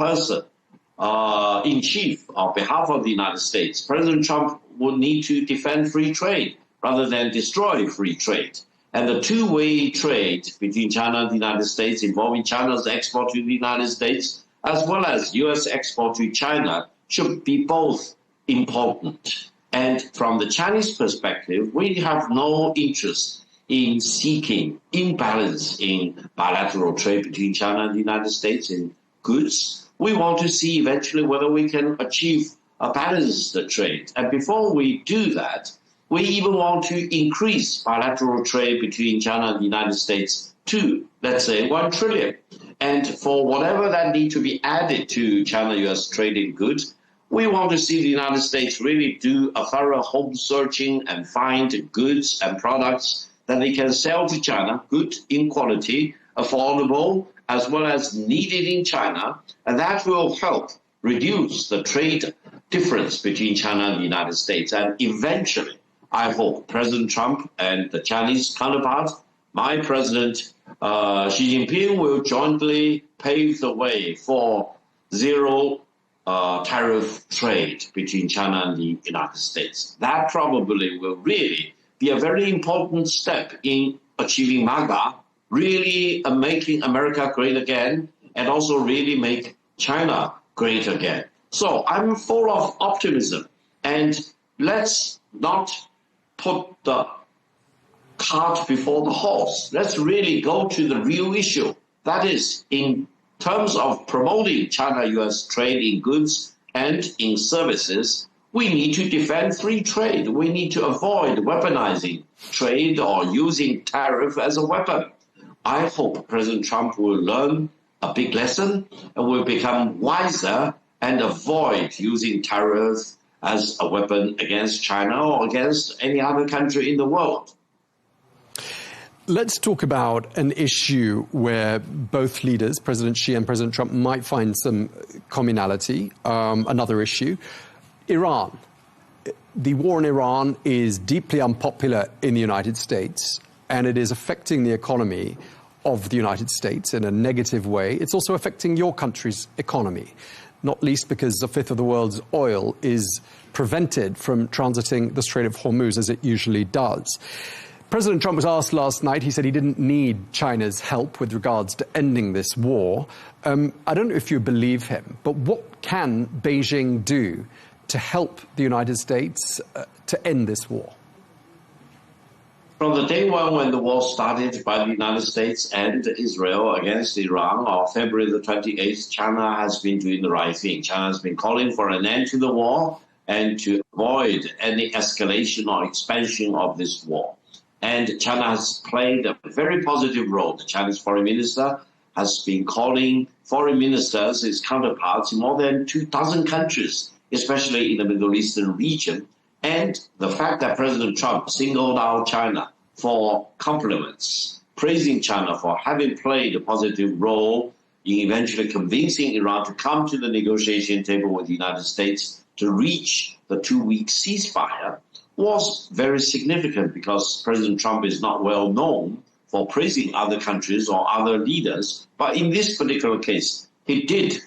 chief on behalf of the United States, President Trump would need to defend free trade rather than destroy free trade. And the two-way trade between China and the United States, involving China's export to the United States, as well as U.S. export to China, should be both important. And from the Chinese perspective, we have no interest in seeking imbalance in bilateral trade between China and the United States in goods. We want to see eventually whether we can achieve a balanced trade. And before we do that, we even want to increase bilateral trade between China and the United States to, let's say, 1 trillion. And for whatever that need to be added to China-US trade in goods, we want to see the United States really do a thorough home searching and find goods and products that they can sell to China, good in quality, affordable, as well as needed in China. And that will help reduce the trade difference between China and the United States. And eventually, I hope President Trump and the Chinese counterpart, my President Xi Jinping, will jointly pave the way for zero tariff trade between China and the United States. That probably will really be a very important step in achieving MAGA, really making America great again, and also really make China great again. So I'm full of optimism, and let's not put the cart before the horse. Let's really go to the real issue. That is, in terms of promoting China-US trade in goods and in services, we need to defend free trade. We need to avoid weaponizing trade or using tariff as a weapon. I hope President Trump will learn a big lesson and will become wiser and avoid using tariffs as a weapon against China or against any other country in the world.
Let's talk about an issue where both leaders, President Xi and President Trump, might find some commonality. Another issue, Iran. The war in Iran is deeply unpopular in the United States, and it is affecting the economy of the United States in a negative way. It's also affecting your country's economy, not least because a fifth of the world's oil is prevented from transiting the Strait of Hormuz as it usually does. President Trump was asked last night, he said he didn't need China's help with regards to ending this war. I don't know if you believe him, but what can Beijing do to help the United States to end this war?
From the day one when the war started by the United States and Israel against Iran on February the 28th, China has been doing the right thing. China has been calling for an end to the war and to avoid any escalation or expansion of this war. And China has played a very positive role. The Chinese foreign minister has been calling foreign ministers, his counterparts, in more than 2,000 countries, especially in the Middle Eastern region. And the fact that President Trump singled out China for compliments, praising China for having played a positive role in eventually convincing Iran to come to the negotiation table with the United States to reach the 2-week ceasefire, was very significant because President Trump is not well known for praising other countries or other leaders. But in this particular case, he did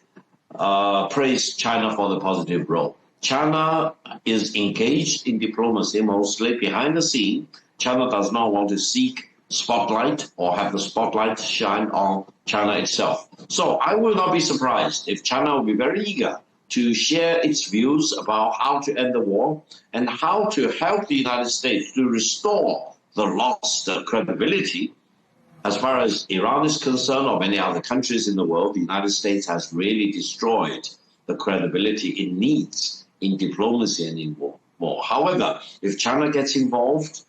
praise China for the positive role. China is engaged in diplomacy mostly behind the scene. China does not want to seek spotlight or have the spotlight shine on China itself. So I will not be surprised if China will be very eager to share its views about how to end the war and how to help the United States to restore the lost credibility. As far as Iran is concerned, or many other countries in the world, the United States has really destroyed the credibility it needs in diplomacy and in war. However, if China gets involved,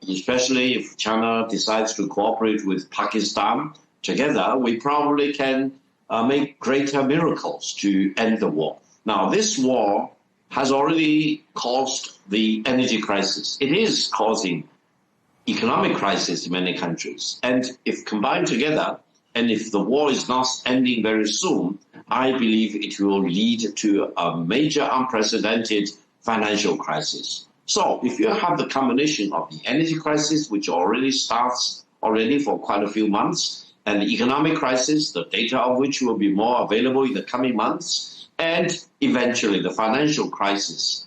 especially if China decides to cooperate with Pakistan, together we probably can make greater miracles to end the war. Now, this war has already caused the energy crisis. It is causing economic crisis in many countries. And if combined together, and if the war is not ending very soon, I believe it will lead to a major unprecedented financial crisis. So if you have the combination of the energy crisis, which already starts for quite a few months, and the economic crisis, the data of which will be more available in the coming months, and eventually the financial crisis,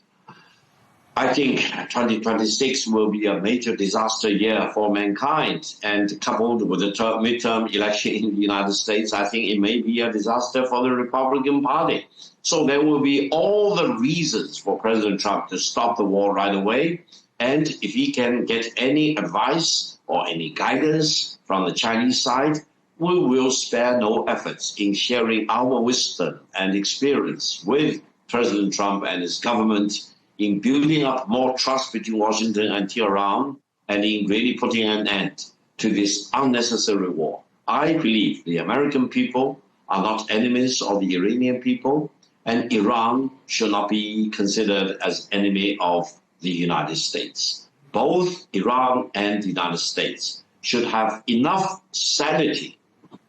I think 2026 will be a major disaster year for mankind. And coupled with the midterm election in the United States, I think it may be a disaster for the Republican Party. So there will be all the reasons for President Trump to stop the war right away. And if he can get any advice or any guidance from the Chinese side, we will spare no efforts in sharing our wisdom and experience with President Trump and his government in building up more trust between Washington and Tehran, and in really putting an end to this unnecessary war. I believe the American people are not enemies of the Iranian people, and Iran should not be considered as enemy of the United States. Both Iran and the United States should have enough sanity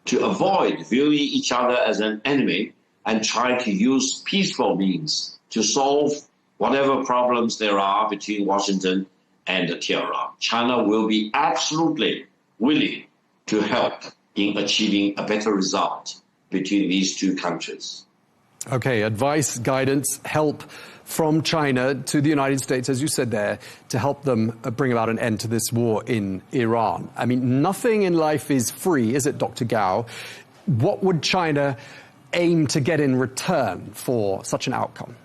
to avoid viewing each other as an enemy and try to use peaceful means to solve whatever problems there are between Washington and Tehran. China will be absolutely willing to help in achieving a better result between these two countries.
Okay, advice, guidance, help from China to the United States, as you said there, to help them bring about an end to this war in Iran. I mean, nothing in life is free, is it, Dr. Gao? What would China aim to get in return for such an outcome?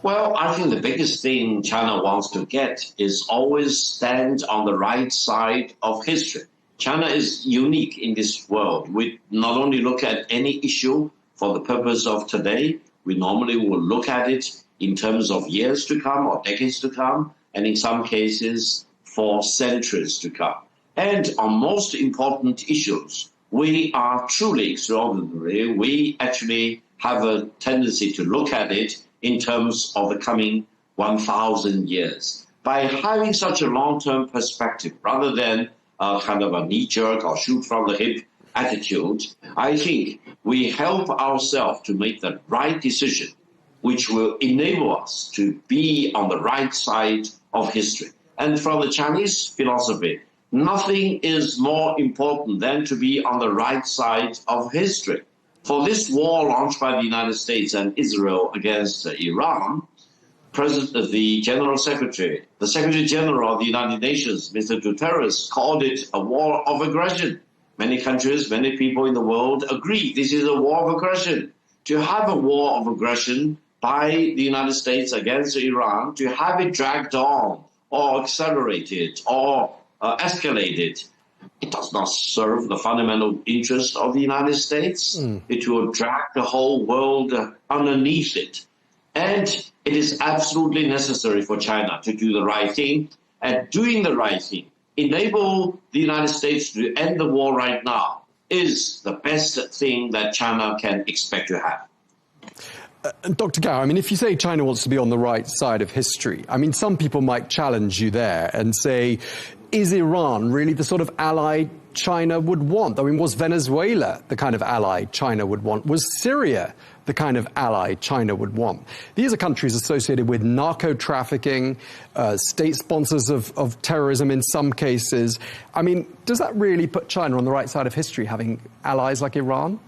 Well, I think the biggest thing China wants to get is always stand on the right side of history. China is unique in this world. We not only look at any issue for the purpose of today, we normally will look at it in terms of years to come or decades to come, and in some cases for centuries to come. And on most important issues, we are truly extraordinary. We actually have a tendency to look at it in terms of the coming 1,000 years. By having such a long-term perspective, rather than kind of a knee-jerk or shoot-from-the-hip attitude, I think we help ourselves to make the right decision, which will enable us to be on the right side of history. And from the Chinese philosophy, nothing is more important than to be on the right side of history. For this war launched by the United States and Israel against Iran, the General Secretary, the Secretary General of the United Nations, Mr. Guterres, called it a war of aggression. Many countries, many people in the world agree this is a war of aggression. To have a war of aggression by the United States against Iran, to have it dragged on or accelerated or escalated, it does not serve the fundamental interest of the United States. It will drag the whole world underneath it. And it is absolutely necessary for China to do the right thing. And doing the right thing, enable the United States to end the war right now, is the best thing that China can expect to have.
Dr. Gao, I mean, if you say China wants to be on the right side of history, I mean, some people might challenge you there and say, is Iran really the sort of ally China would want? I mean, was Venezuela the kind of ally China would want? Was Syria the kind of ally China would want? These are countries associated with narco-trafficking, state sponsors of terrorism in some cases. I mean, does that really put China on the right side of history, having allies like Iran?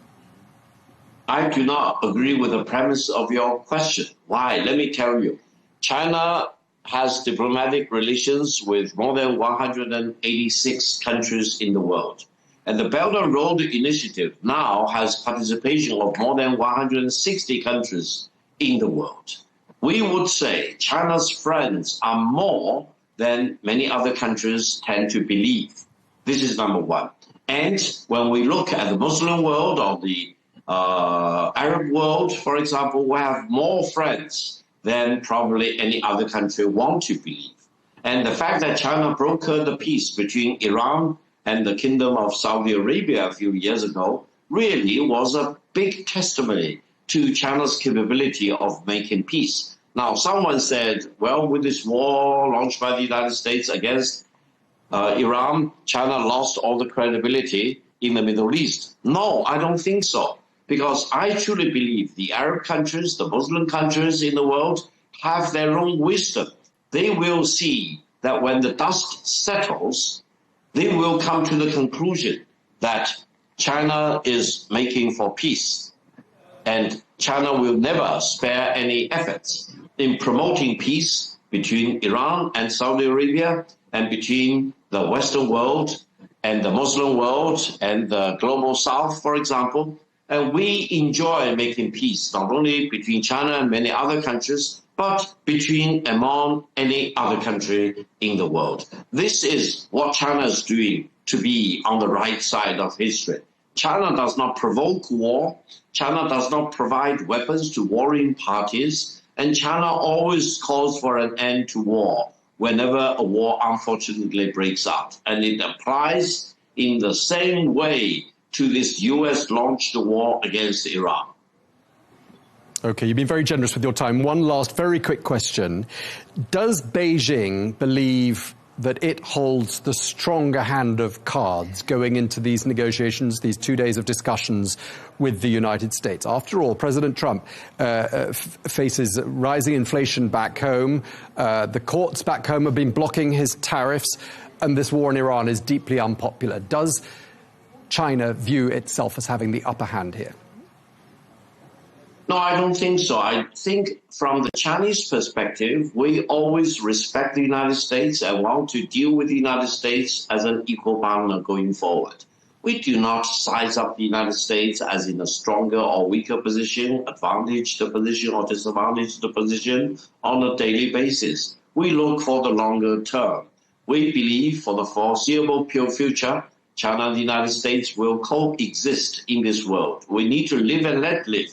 I do not agree with the premise of your question. Why? Let me tell you. China has diplomatic relations with more than 186 countries in the world. And the Belt and Road Initiative now has participation of more than 160 countries in the world. We would say China's friends are more than many other countries tend to believe. This is number one. And when we look at the Muslim world or the Arab world, for example, we have more friends than probably any other country want to believe. And the fact that China brokered the peace between Iran and the Kingdom of Saudi Arabia a few years ago really was a big testimony to China's capability of making peace. Now, someone said, well, with this war launched by the United States against Iran, China lost all the credibility in the Middle East. No, I don't think so. Because I truly believe the Arab countries, the Muslim countries in the world have their own wisdom. They will see that when the dust settles, they will come to the conclusion that China is making for peace. And China will never spare any efforts in promoting peace between Iran and Saudi Arabia and between the Western world and the Muslim world and the global South, for example. And we enjoy making peace, not only between China and many other countries, but between among any other country in the world. This is what China is doing to be on the right side of history. China does not provoke war. China does not provide weapons to warring parties. And China always calls for an end to war whenever a war unfortunately breaks out. And it applies in the same way to this U.S.-launched war against Iran.
Okay, you've been very generous with your time. One last very quick question. Does Beijing believe that it holds the stronger hand of cards going into these negotiations, these 2 days of discussions with the United States? After all, President Trump faces rising inflation back home. The courts back home have been blocking his tariffs, and this war in Iran is deeply unpopular. Does China view itself as having the upper hand here?
No, I don't think so. I think from the Chinese perspective, we always respect the United States and want to deal with the United States as an equal partner going forward. we do not size up the United States as in a stronger or weaker position, advantage the position or disadvantage the position on a daily basis. We look for the longer term. We believe for the foreseeable future, China and the United States will coexist in this world. We need to live and let live.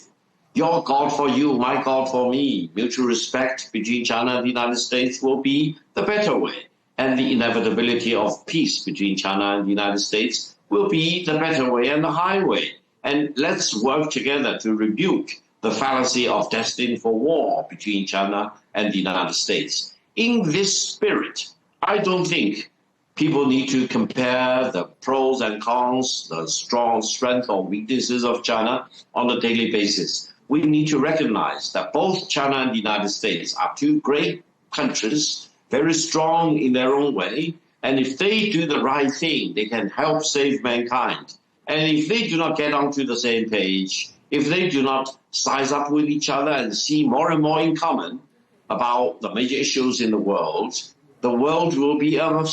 Your God for you, my God for me. Mutual respect between China and the United States will be the better way. And the inevitability of peace between China and the United States will be the better way and the highway. And let's work together to rebuke the fallacy of destined for war between China and the United States. In this spirit, I don't think people need to compare the pros and cons, the strength or weaknesses of China on a daily basis. We need to recognize that both China and the United States are two great countries, very strong in their own way. And if they do the right thing, they can help save mankind. And if they do not get onto the same page, if they do not size up with each other and see more and more in common about the major issues in the world will be a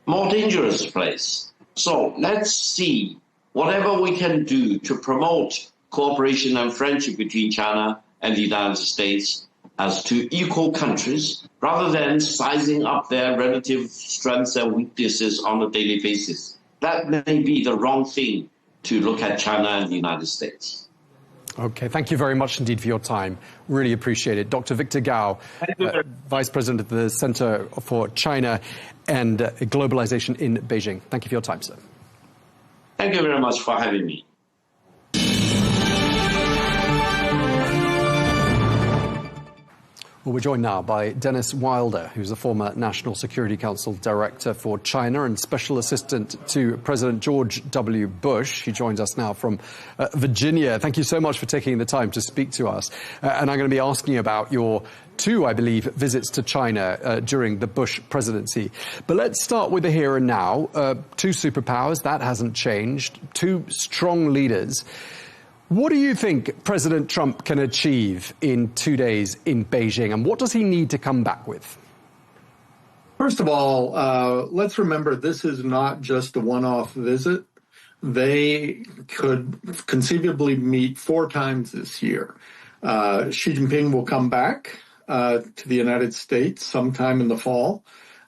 more dangerous place. So let's see whatever we can do to promote cooperation and friendship between China and the United States as two equal countries, rather than sizing up their relative strengths and weaknesses on a daily basis. That may be the wrong thing to look at China and the United States.
Okay, thank you very much indeed for your time. Really appreciate it. Dr. Victor Gao, Vice President of the Center for China and Globalization in Beijing. Thank you for your time, sir.
Thank you very much for having me.
Well, we're joined now by Dennis Wilder, who's the former National Security Council Director for China and Special Assistant to President George W. Bush. He joins us now from Virginia. Thank you so much for taking the time to speak to us. And I'm going to be asking about your two, I believe, visits to China during the Bush presidency. But let's start with the here and now. Two superpowers, that hasn't changed. Two strong leaders. What do you think President Trump can achieve in 2 days in Beijing, and what does he need to come back with?
First of all, let's remember this is not just a one-off visit. They could conceivably meet 4 times this year. Xi Jinping will come back to the United States sometime in the fall.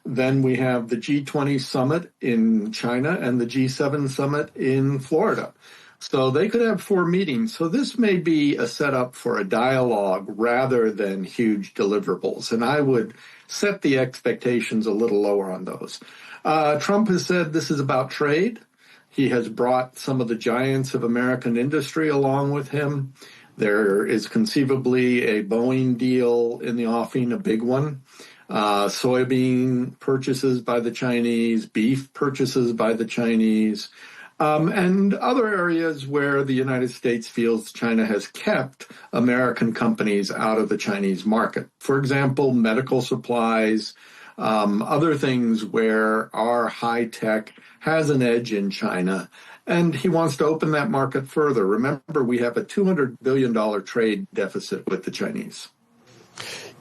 Then we have the G20 summit in China and the G7 summit in Florida. So they could have 4 meetings. So this may be a setup for a dialogue rather than huge deliverables. And I would set the expectations a little lower on those. Trump has said this is about trade. He has brought some of the giants of American industry along with him. There is conceivably a Boeing deal in the offing, a big one. Soybean purchases by the Chinese, beef purchases by the Chinese. And other areas where the United States feels China has kept American companies out of the Chinese market. For example, medical supplies, other things where our high tech has an edge in China. And he wants to open that market further. Remember, we have a $200 billion trade deficit with the Chinese.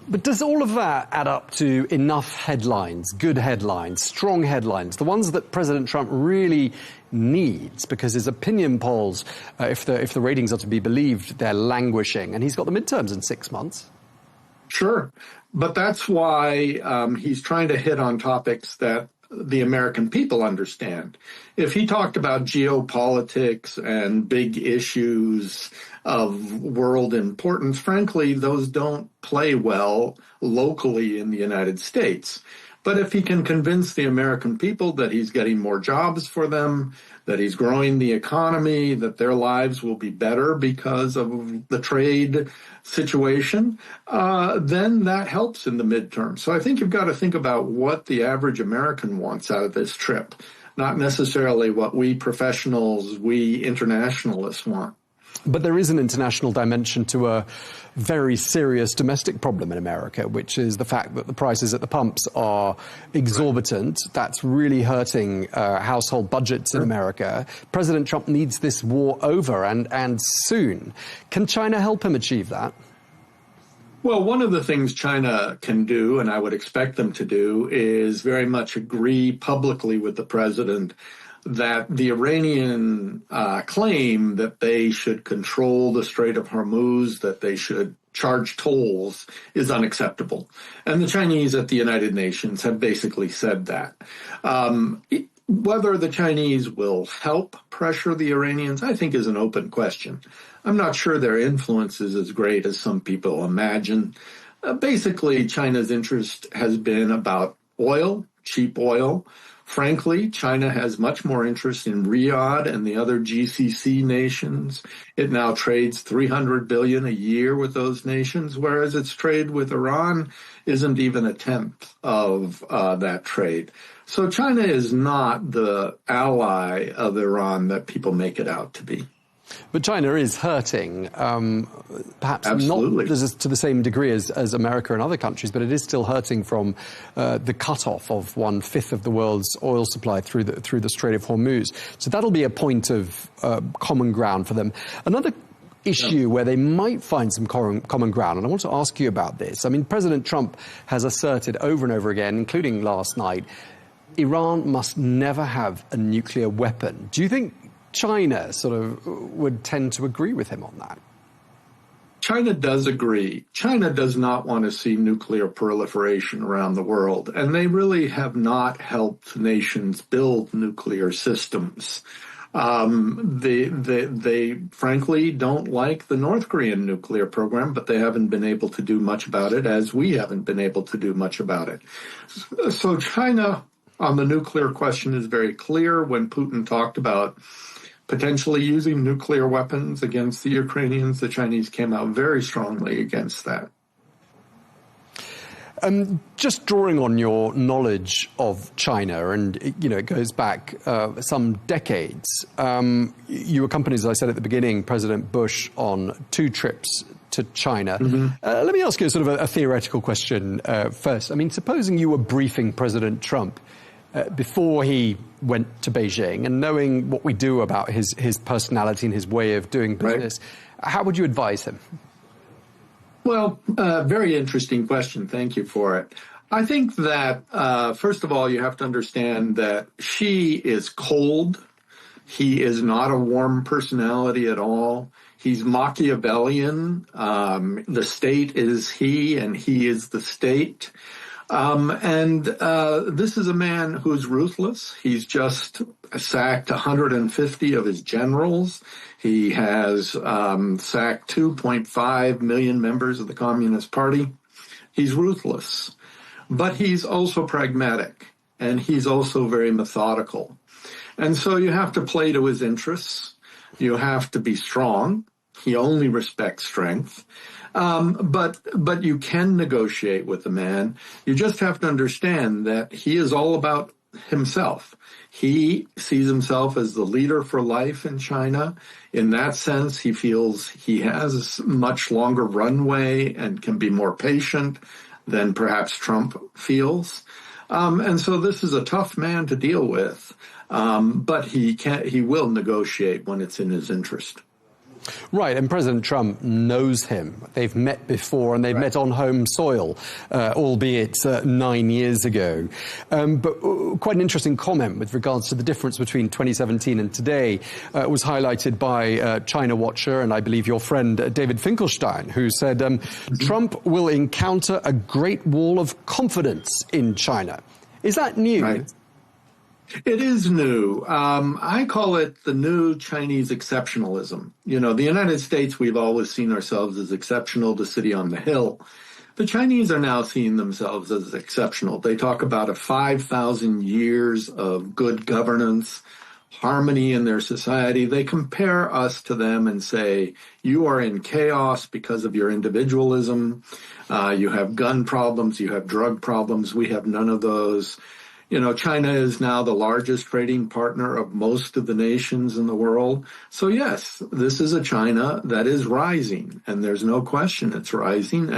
But does all of that add up to enough headlines, good headlines, strong headlines, the ones that President Trump really needs? Because his opinion polls, if the ratings are to be believed, they're languishing. And he's got the midterms in 6 months.
Sure. But that's why he's trying to hit on topics that the American people understand. If he talked about geopolitics and big issues of world importance, frankly, those don't play well locally in the United States. But if he can convince the American people that he's getting more jobs for them, that he's growing the economy, that their lives will be better because of the trade situation, then that helps in the midterm. So I think you've got to think about what the average American wants out of this trip, not necessarily what we professionals, we internationalists want.
But there is an international dimension to a very serious domestic problem in America, which is the fact that the prices at the pumps are exorbitant. That's really hurting household budgets in America. President Trump needs this war over and soon. Can China help him achieve that?
Well, one of the things China can do, and I would expect them to do, is very much agree publicly with the president
that the Iranian claim that they should control the Strait of Hormuz, that they should charge tolls, is unacceptable. And the Chinese at the United Nations have basically said that. Whether the Chinese will help pressure the Iranians, I think, is an open question. I'm not sure their influence is as great as some people imagine. Basically, China's interest has been about oil, cheap oil. Frankly, China has much more interest in Riyadh and the other GCC nations. It now trades $300 billion a year with those nations, whereas its trade with Iran isn't even a tenth of that trade. So China is not the ally of Iran that people make it out to be.
But China is hurting, perhaps
Absolutely.
Not to the same degree as America and other countries, but it is still hurting from the cutoff of 1/5 of the world's oil supply through the Strait of Hormuz. So that'll be a point of common ground for them. Another issue where they might find some common ground, and I want to ask you about this. I mean, President Trump has asserted over and over again, including last night, Iran must never have a nuclear weapon. Do you think China sort of would tend to agree with him on that?
China does agree. China does not want to see nuclear proliferation around the world, and they really have not helped nations build nuclear systems. They frankly don't like the North Korean nuclear program, but they haven't been able to do much about it, as we haven't been able to do much about it. So China on the nuclear question is very clear. When Putin talked about potentially using nuclear weapons against the Ukrainians, the Chinese came out very strongly against that.
Just drawing on your knowledge of China, and it goes back some decades. You accompanied, as I said at the beginning, President Bush on 2 trips to China. Let me ask you sort of a theoretical question first. I mean, supposing you were briefing President Trump before he went to Beijing, and knowing what we do about his personality and his way of doing business, how would you advise him?
Well, very interesting question. Thank you for it. I think that, first of all, you have to understand that Xi is cold. He is not a warm personality at all. He's Machiavellian. The state is he, and he is the state. This is a man who's ruthless. He's just sacked 150 of his generals. He has sacked 2.5 million members of the Communist Party. He's ruthless, but he's also pragmatic, and he's also very methodical. And so you have to play to his interests. You have to be strong. He only respects strength. But you can negotiate with the man. You just have to understand that he is all about himself. He sees himself as the leader for life in China. In that sense, he feels he has much longer runway and can be more patient than perhaps Trump feels. And so this is a tough man to deal with, but he will negotiate when it's in his interest.
Right, and President Trump knows him. They've met before, and they've met on home soil, albeit 9 years ago. But quite an interesting comment with regards to the difference between 2017 and today was highlighted by China Watcher and I believe your friend David Finkelstein, who said Trump will encounter a great wall of confidence in China. Is that new?
Right. It is new. I call it the new Chinese exceptionalism. The United States, we've always seen ourselves as exceptional, the city on the hill. The Chinese are now seeing themselves as exceptional. They talk about 5,000 years of good governance, harmony in their society. They compare us to them and say, you are in chaos because of your individualism. You have gun problems. You have drug problems. We have none of those. China is now the largest trading partner of most of the nations in the world. So yes, this is a China that is rising, and there's no question it's rising.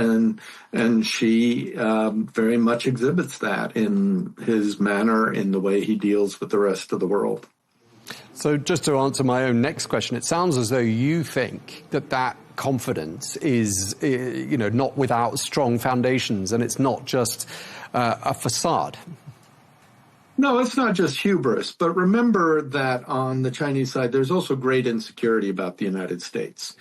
And Xi very much exhibits that in his manner, in the way he deals with the rest of the world.
So just to answer my own next question, it sounds as though you think that confidence is, not without strong foundations, and it's not just a facade.
No, it's not just hubris, but remember that on the Chinese side, there's also great insecurity about the United States.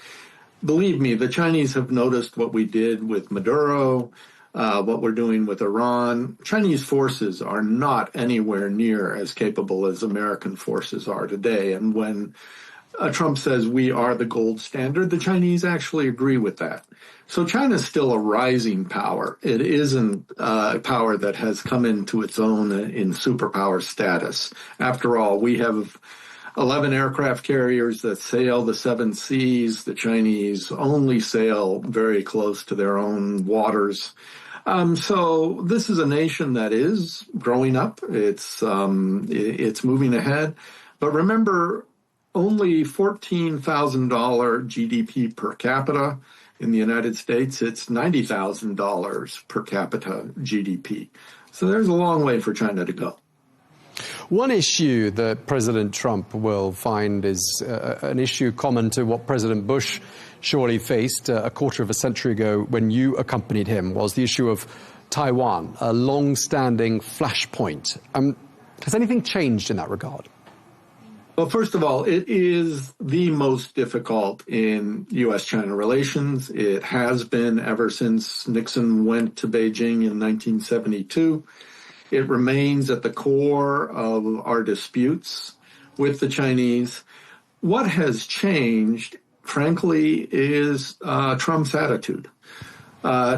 Believe me, the Chinese have noticed what we did with Maduro, what we're doing with Iran. Chinese forces are not anywhere near as capable as American forces are today. And when Trump says we are the gold standard, the Chinese actually agree with that. So China is still a rising power. It isn't a power that has come into its own in superpower status. After all, we have 11 aircraft carriers that sail the 7 seas. The Chinese only sail very close to their own waters. So this is a nation that is growing up. It's moving ahead. But remember, only $14,000 GDP per capita. In the United States, it's $90,000 per capita GDP. So there's a long way for China to go.
One issue that President Trump will find is an issue common to what President Bush surely faced a quarter of a century ago when you accompanied him, was the issue of Taiwan, a long-standing flashpoint. Has anything changed in that regard?
Well, first of all, it is the most difficult in U.S.-China relations. It has been ever since Nixon went to Beijing in 1972. It remains at the core of our disputes with the Chinese. What has changed, frankly, is Trump's attitude.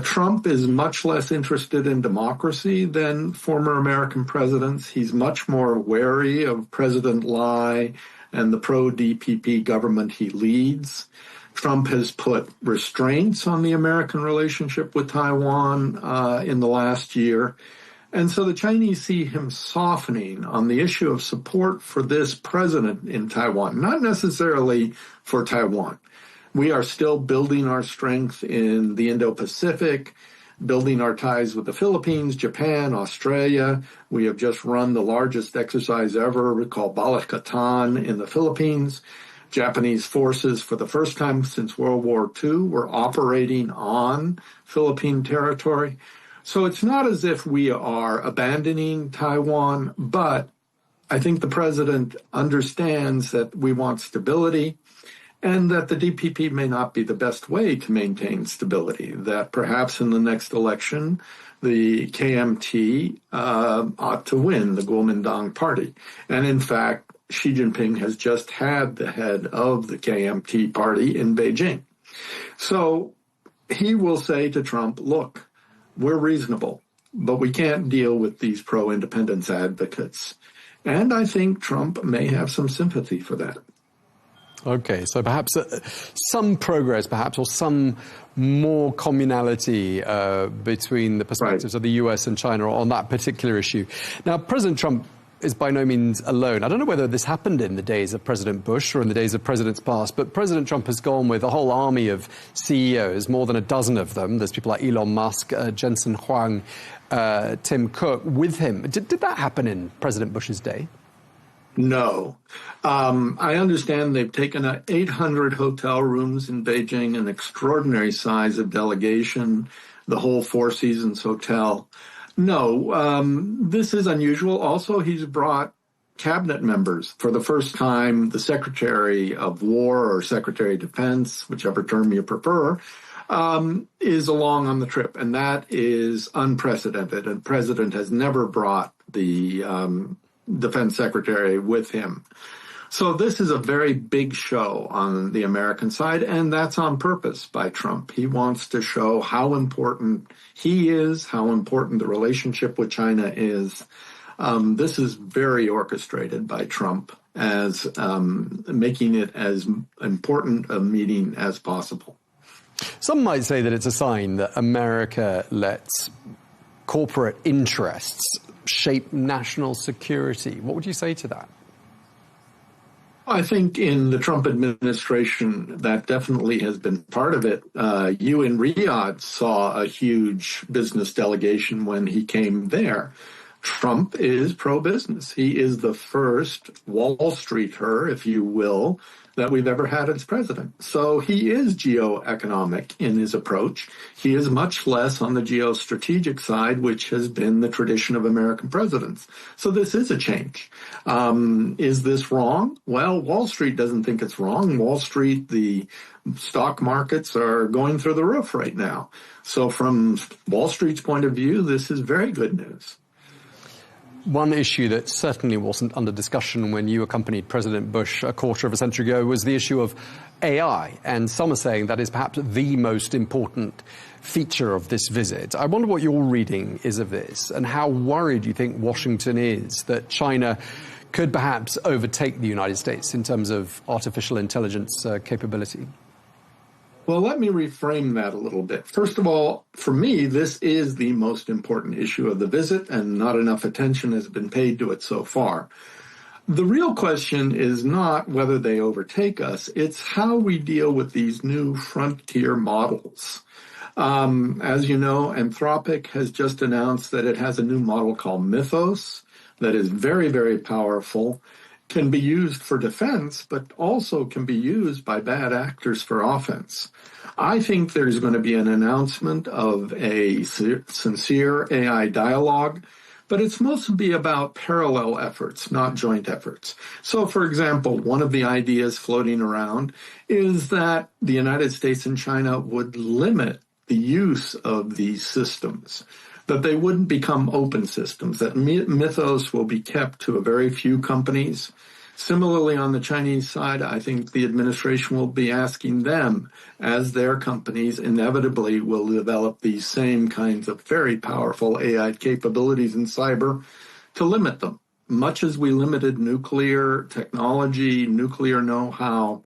Trump is much less interested in democracy than former American presidents. He's much more wary of President Lai and the pro-DPP government he leads. Trump has put restraints on the American relationship with Taiwan in the last year. And so the Chinese see him softening on the issue of support for this president in Taiwan, not necessarily for Taiwan. We are still building our strength in the Indo-Pacific, building our ties with the Philippines, Japan, Australia. We have just run the largest exercise ever called Balikatan in the Philippines. Japanese forces, for the first time since World War II, were operating on Philippine territory. So it's not as if we are abandoning Taiwan, but I think the president understands that we want stability, and that the DPP may not be the best way to maintain stability, that perhaps in the next election, the KMT ought to win, the Kuomintang party. And in fact, Xi Jinping has just had the head of the KMT party in Beijing. So he will say to Trump, look, we're reasonable, but we can't deal with these pro-independence advocates. And I think Trump may have some sympathy for that.
Okay, so perhaps some progress, perhaps, or some more communality between the perspectives of the US and China on that particular issue. Now, President Trump is by no means alone. I don't know whether this happened in the days of President Bush or in the days of presidents past, but President Trump has gone with a whole army of CEOs, more than a dozen of them. There's people like Elon Musk, Jensen Huang, Tim Cook with him. Did that happen in President Bush's day?
No. I understand they've taken 800 hotel rooms in Beijing, an extraordinary size of delegation, the whole Four Seasons Hotel. No, this is unusual. Also, he's brought cabinet members. For the first time, the Secretary of War or Secretary of Defense, whichever term you prefer, is along on the trip. And that is unprecedented. And the president has never brought the defense secretary with him. So this is a very big show on the American side, and that's on purpose by Trump. He wants to show how important he is, how important the relationship with China is. This is very orchestrated by Trump as making it as important a meeting as possible.
Some might say that it's a sign that America lets corporate interests shape national security. What would you say to that?
I think in the Trump administration, that definitely has been part of it. You in Riyadh saw a huge business delegation when he came there. Trump is pro-business. He is the first Wall Streeter, if you will, that we've ever had as president. So he is geoeconomic in his approach. He is much less on the geostrategic side, which has been the tradition of American presidents. So this is a change. Is this wrong? Well, Wall Street doesn't think it's wrong. Wall Street, the stock markets are going through the roof right now. So from Wall Street's point of view, this is very good news.
One issue that certainly wasn't under discussion when you accompanied President Bush a quarter of a century ago was the issue of AI. And some are saying that is perhaps the most important feature of this visit. I wonder what your reading is of this and how worried you think Washington is that China could perhaps overtake the United States in terms of artificial intelligence capability.
Well, let me reframe that a little bit. First of all, for me, this is the most important issue of the visit, and not enough attention has been paid to it so far. The real question is not whether they overtake us, it's how we deal with these new frontier models. As you know, Anthropic has just announced that it has a new model called Mythos that is very, very powerful, can be used for defense, but also can be used by bad actors for offense. I think there's going to be an announcement of a sincere AI dialogue, but it's supposed to be about parallel efforts, not joint efforts. So, for example, one of the ideas floating around is that the United States and China would limit the use of these systems, that they wouldn't become open systems, that Mythos will be kept to a very few companies. Similarly, on the Chinese side, I think the administration will be asking them, as their companies inevitably will develop these same kinds of very powerful AI capabilities in cyber, to limit them. Much as we limited nuclear technology, nuclear know-how,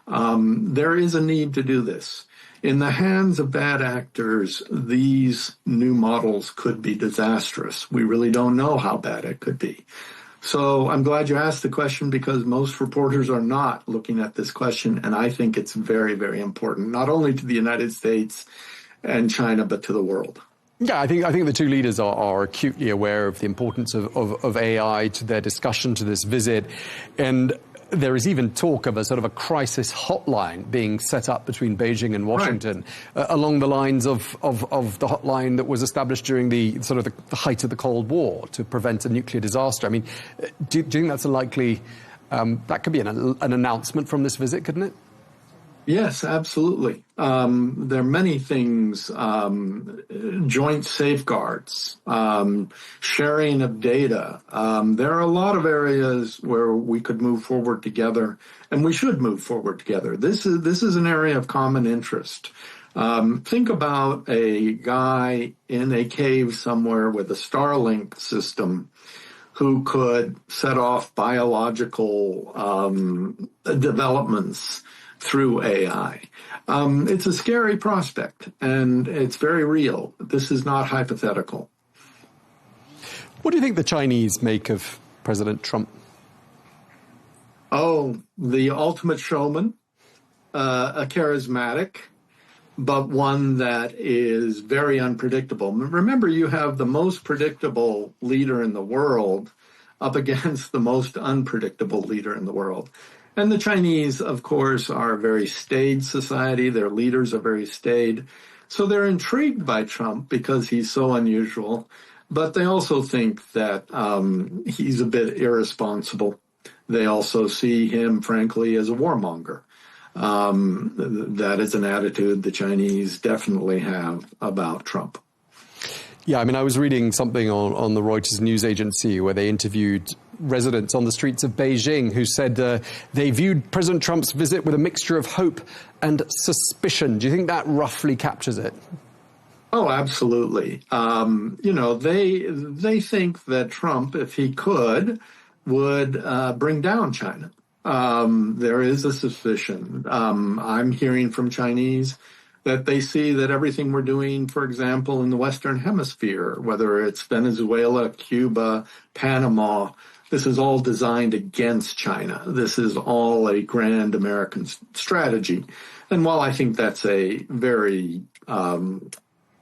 there is a need to do this. In the hands of bad actors, these new models could be disastrous. We really don't know how bad it could be. So I'm glad you asked the question, because most reporters are not looking at this question, and I think it's very, very important, not only to the United States and China, but to the world.
Yeah, I think the two leaders are acutely aware of the importance of AI to their discussion, to this visit. And there is even talk of a sort of a crisis hotline being set up between Beijing and Washington, right, along the lines of the hotline that was established during the sort of the height of the Cold War to prevent a nuclear disaster. I mean, do you think that's a likely, that could be an announcement from this visit, couldn't it?
Yes, absolutely. There are many things, joint safeguards, sharing of data. There are a lot of areas where we could move forward together, and we should move forward together. This is an area of common interest. Think about a guy in a cave somewhere with a Starlink system who could set off biological developments through AI. It's a scary prospect, and it's very real. This is not hypothetical.
What do you think the Chinese make of President Trump?
Oh, the ultimate showman, a charismatic, but one that is very unpredictable. Remember, you have the most predictable leader in the world up against the most unpredictable leader in the world. And the Chinese, of course, are a very staid society. Their leaders are very staid. So they're intrigued by Trump because he's so unusual. But they also think that he's a bit irresponsible. They also see him, frankly, as a warmonger. That is an attitude the Chinese definitely have about Trump.
Yeah, I mean, I was reading something on the Reuters news agency where they interviewed residents on the streets of Beijing who said they viewed President Trump's visit with a mixture of hope and suspicion. Do you think that roughly captures it?
Oh, absolutely. You know, they think that Trump, if he could, would bring down China. There is a suspicion. I'm hearing from Chinese that they see that everything we're doing, for example, in the Western Hemisphere, whether it's Venezuela, Cuba, Panama, this is all designed against China. This is all a grand American strategy. And while I think that's a very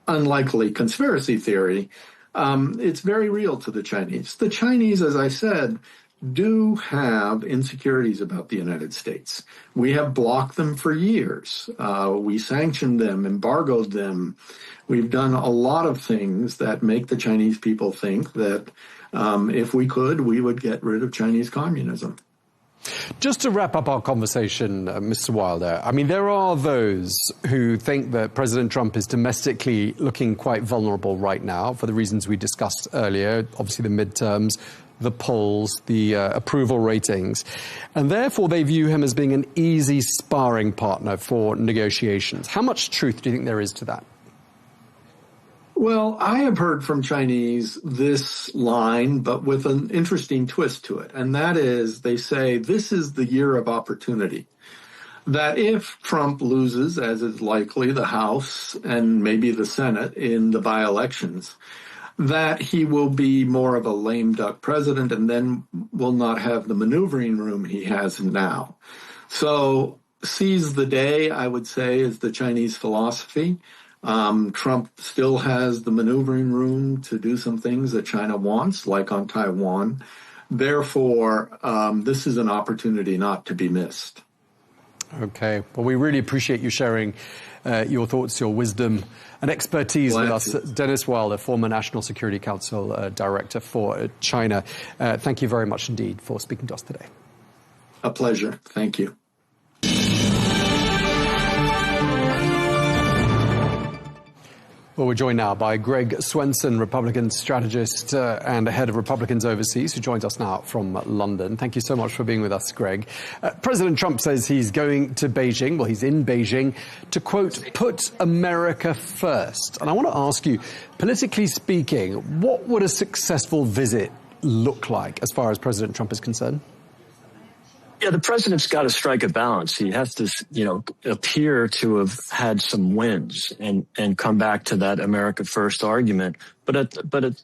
unlikely conspiracy theory, it's very real to the Chinese. The Chinese, as I said, do have insecurities about the United States. We have blocked them for years. We sanctioned them, embargoed them. We've done a lot of things that make the Chinese people think that if we could, we would get rid of Chinese communism.
Just to wrap up our conversation, Mr. Wilder, I mean, there are those who think that President Trump is domestically looking quite vulnerable right now for the reasons we discussed earlier, obviously the midterms, the polls, the approval ratings, and therefore they view him as being an easy sparring partner for negotiations. How much truth do you think there is to that?
Well, I have heard from Chinese this line, but with an interesting twist to it. And that is, they say this is the year of opportunity. That if Trump loses, as is likely, the House and maybe the Senate in the by-elections, that he will be more of a lame duck president and then will not have the maneuvering room he has now. So seize the day, I would say, is the Chinese philosophy. Trump still has the maneuvering room to do some things that China wants, like on Taiwan. Therefore, this is an opportunity not to be missed.
Okay. Well, we really appreciate you sharing your thoughts, your wisdom and expertise with us. Dennis Wilder, former National Security Council Director for China. Thank you very much indeed for speaking to us today.
A pleasure. Thank you.
Well, we're joined now by Greg Swenson, Republican strategist and head of Republicans Overseas, who joins us now from London. Thank you so much for being with us, Greg. President Trump says he's going to Beijing, well, he's in Beijing, to, quote, put America first. And I want to ask you, politically speaking, what would a successful visit look like as far as President Trump is concerned?
Yeah, the president's got to strike a balance. He has to, appear to have had some wins and come back to that America first argument. But at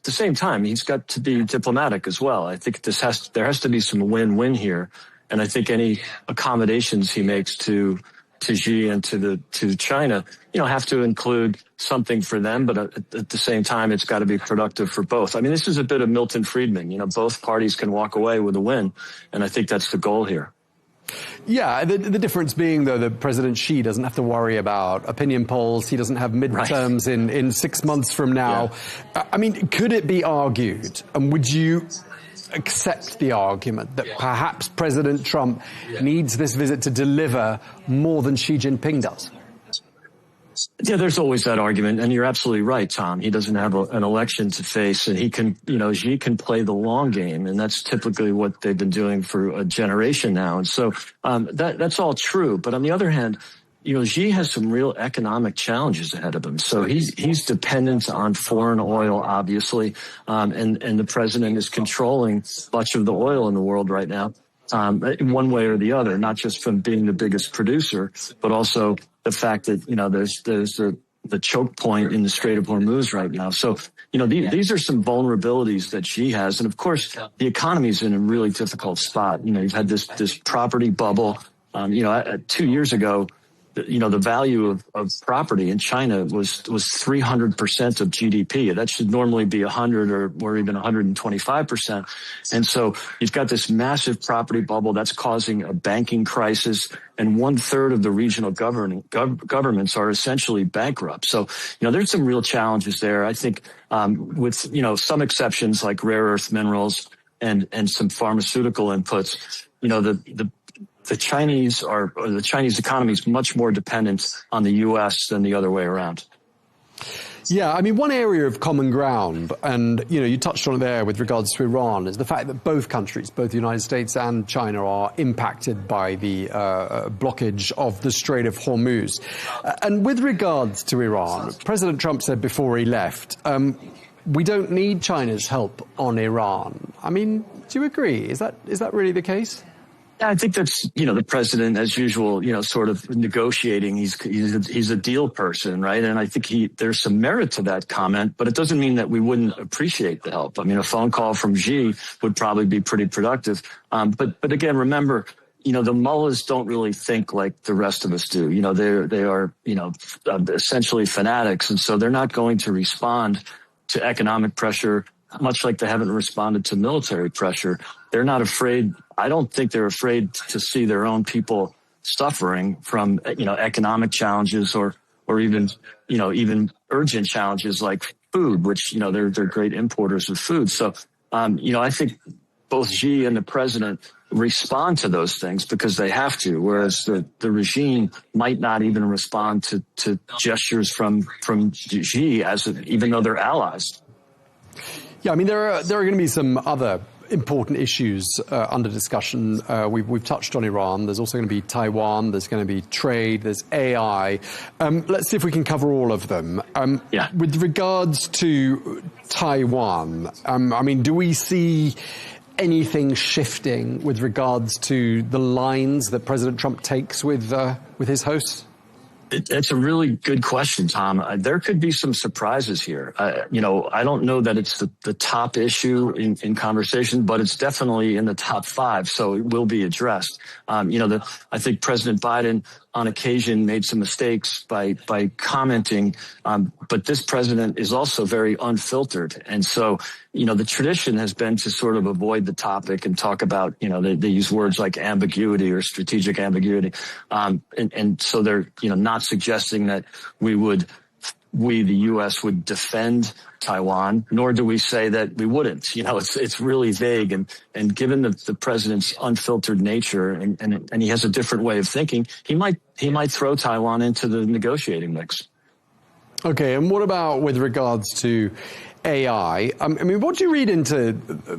the same time, he's got to be diplomatic as well. I think there has to be some win-win here. And I think any accommodations he makes to Xi and to China, have to include something for them. But at the same time, it's got to be productive for both. I mean, this is a bit of Milton Friedman. Both parties can walk away with a win. And I think that's the goal here.
Yeah, the difference being, though, that President Xi doesn't have to worry about opinion polls. He doesn't have midterms in 6 months from now. Yeah. I mean, could it be argued, and would you accept the argument that perhaps President Trump needs this visit to deliver more than Xi Jinping does?
Yeah, there's always that argument, and you're absolutely right, Tom. He doesn't have an election to face, and he can, Xi can play the long game, and that's typically what they've been doing for a generation now. And so that's all true. But on the other hand, Xi has some real economic challenges ahead of him. So he's dependent on foreign oil, obviously, and the president is controlling much of the oil in the world right now. In one way or the other, not just from being the biggest producer, but also the fact that, there's the choke point in the Strait of Hormuz right now. So, these are some vulnerabilities that Xi has. And of course, the economy is in a really difficult spot. You've had this property bubble. 2 years ago, the value of property in China was 300% of GDP. That should normally be 100 or even 125%. And so you've got this massive property bubble that's causing a banking crisis, and 1/3 of the regional governments are essentially bankrupt. So, there's some real challenges there. I think, with, some exceptions like rare earth minerals and some pharmaceutical inputs, the Chinese economy is much more dependent on the U.S. than the other way around.
Yeah, I mean, one area of common ground, and, you touched on it there with regards to Iran, is the fact that both countries, both the United States and China, are impacted by the blockage of the Strait of Hormuz. And with regards to Iran, President Trump said before he left, we don't need China's help on Iran. I mean, do you agree? Is that really the case?
Yeah, I think that's, the president, as usual, sort of negotiating. He's a deal person, right? And I think there's some merit to that comment, but it doesn't mean that we wouldn't appreciate the help. I mean, a phone call from Xi would probably be pretty productive. But again, remember, the mullahs don't really think like the rest of us do. They are, essentially fanatics. And so they're not going to respond to economic pressure much like they haven't responded to military pressure, they're not afraid. I don't think they're afraid to see their own people suffering from, economic challenges or even urgent challenges like food, which, they're great importers of food. So, I think both Xi and the president respond to those things because they have to, whereas the regime might not even respond to gestures from Xi even though they're allies.
Yeah, I mean, there are going to be some other important issues under discussion. We've touched on Iran. There's also going to be Taiwan. There's going to be trade. There's AI. Let's see if we can cover all of them. With regards to Taiwan, do we see anything shifting with regards to the lines that President Trump takes with his hosts?
It's a really good question, Tom. There could be some surprises here. I don't know that it's the top issue in conversation, but it's definitely in the top 5, so it will be addressed. I think President Biden on occasion made some mistakes by commenting, but this president is also very unfiltered. And so, the tradition has been to sort of avoid the topic and talk about, they use words like ambiguity or strategic ambiguity. And so they're, not suggesting that we, the U.S., would defend Taiwan, nor do we say that we wouldn't. It's really vague. And given the president's unfiltered nature and he has a different way of thinking, he might throw Taiwan into the negotiating mix.
Okay. And what about with regards to AI? What do you read into,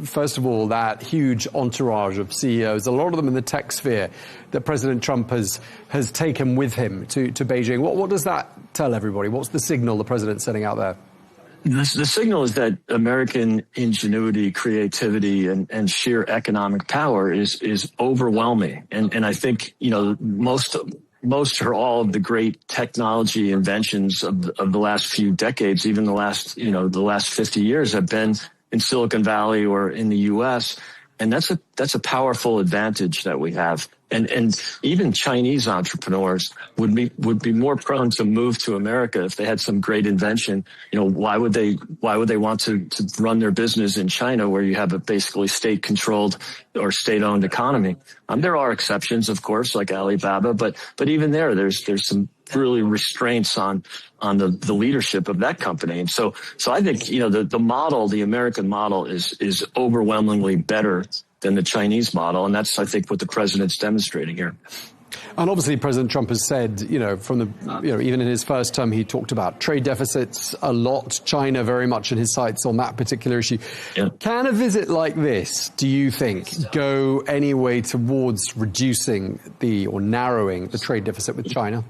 first of all, that huge entourage of CEOs, a lot of them in the tech sphere, that President Trump has taken with him to Beijing? What does that tell everybody? What's the signal the president's sending out there?
The signal is that American ingenuity, creativity, and sheer economic power is overwhelming. And I think, most or all of the great technology inventions of the last few decades, even the last 50 years, have been in Silicon Valley or in the U.S. And that's a powerful advantage that we have. And even Chinese entrepreneurs would be more prone to move to America if they had some great invention. Why would they want to run their business in China, where you have a basically state-controlled or state-owned economy? There are exceptions, of course, like Alibaba, but even there's some really restraints on the leadership of that company. And so I think, the model, the American model is overwhelmingly better than the Chinese model. And that's, I think, what the president's demonstrating here.
And obviously, President Trump has said, even in his first term, he talked about trade deficits a lot, China very much in his sights on that particular issue. Yeah. Can a visit like this, do you think, go any way towards reducing or narrowing the trade deficit with China?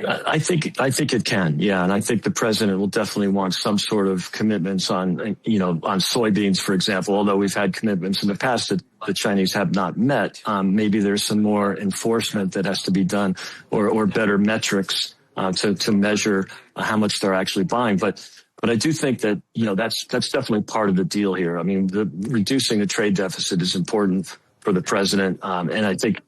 I think it can, yeah, and I think the president will definitely want some sort of commitments on soybeans, for example. Although we've had commitments in the past that the Chinese have not met, maybe there's some more enforcement that has to be done, or better metrics to measure how much they're actually buying. But I do think that that's definitely part of the deal here. Reducing the trade deficit is important for the president, and I think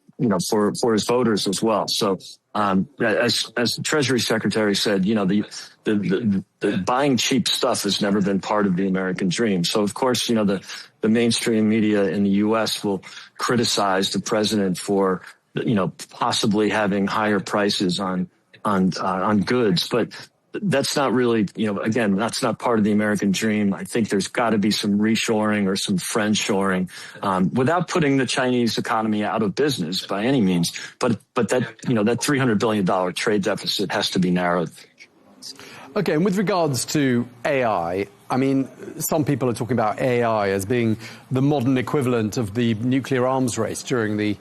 for his voters as well. So. As the Treasury Secretary said, the buying cheap stuff has never been part of the American dream. So, of course, the mainstream media in the U.S. will criticize the president for, possibly having higher prices on goods. But that's not really, again, that's not part of the American dream. I think there's got to be some reshoring or some friendshoring, without putting the Chinese economy out of business by any means. But that, that $300 billion trade deficit has to be narrowed.
Okay. And with regards to AI, some people are talking about AI as being the modern equivalent of the nuclear arms race during the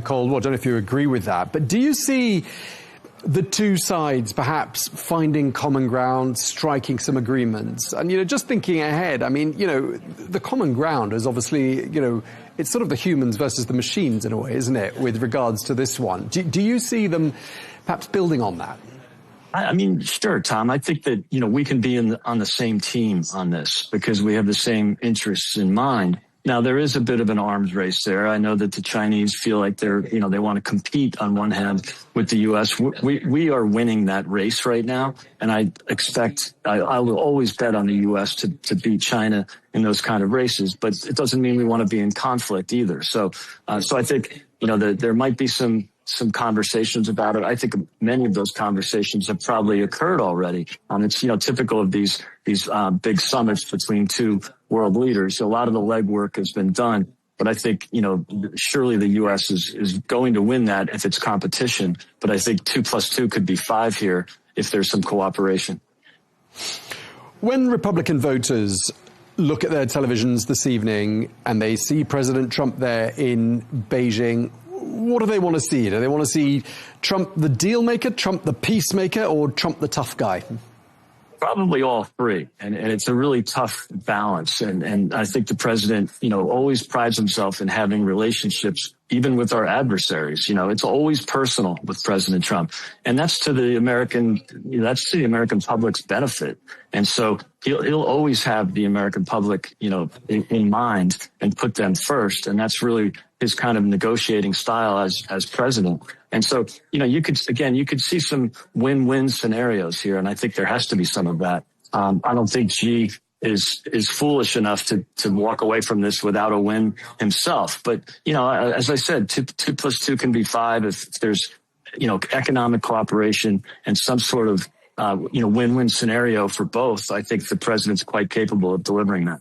Cold War. I don't know if you agree with that, but do you see the two sides perhaps finding common ground, striking some agreements? And, just thinking ahead, the common ground is obviously, it's sort of the humans versus the machines in a way, isn't it, with regards to this one? Do you see them perhaps building on that?
Sure, Tom. I think that, we can be on the same team on this because we have the same interests in mind. Now, there is a bit of an arms race there. I know that the Chinese feel like they want to compete on one hand with the U.S. We are winning that race right now. And I will always bet on the U.S. to beat China in those kind of races. But it doesn't mean we want to be in conflict either. So I think, there might be some conversations about it. I think many of those conversations have probably occurred already. It's, typical of these big summits between two world leaders. So a lot of the legwork has been done. But I think, surely the U.S. is going to win that if it's competition. But I think 2 + 2 could be 5 here if there's some cooperation.
When Republican voters look at their televisions this evening and they see President Trump there in Beijing, what do they want to see? Do they want to see Trump the deal maker, Trump the peacemaker, or Trump the tough guy?
Probably all three. And it's a really tough balance. And I think the president, always prides himself in having relationships, even with our adversaries. It's always personal with President Trump. And that's to the American public's benefit. And so he'll always have the American public, in mind and put them first. And that's really his kind of negotiating style as president. And so, you could see some win-win scenarios here. And I think there has to be some of that. I don't think Xi is foolish enough to walk away from this without a win himself. But, as I said, 2 + 2 can be 5 if there's, economic cooperation and some sort of, win-win scenario for both. I think the president's quite capable of delivering that.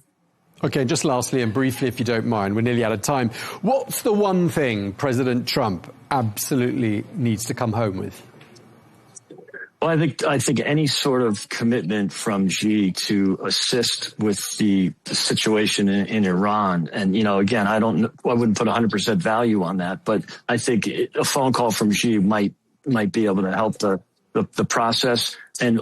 Okay, just lastly and briefly, if you don't mind, we're nearly out of time. What's the one thing President Trump absolutely needs to come home with?
Well, I think any sort of commitment from Xi to assist with the situation in Iran, and again, I wouldn't put 100% value on that, but I think a phone call from Xi might be able to help the process,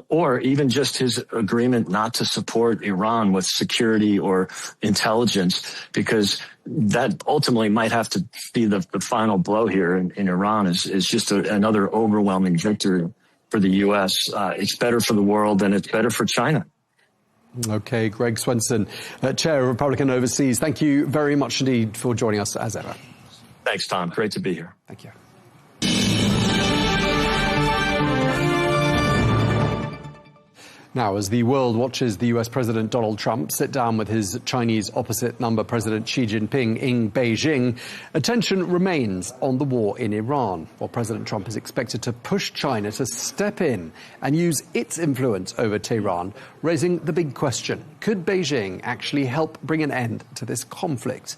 or even just his agreement not to support Iran with security or intelligence, because that ultimately might have to be the final blow here in Iran is just another overwhelming victory for the U.S. It's better for the world and it's better for China.
Okay, Greg Swenson, Chair of Republican Overseas, thank you very much indeed for joining us as ever.
Thanks, Tom. Great to be here.
Thank you. Now, as the world watches the US President Donald Trump sit down with his Chinese opposite number President Xi Jinping in Beijing, attention remains on the war in Iran, while President Trump is expected to push China to step in and use its influence over Tehran, raising the big question: could Beijing actually help bring an end to this conflict?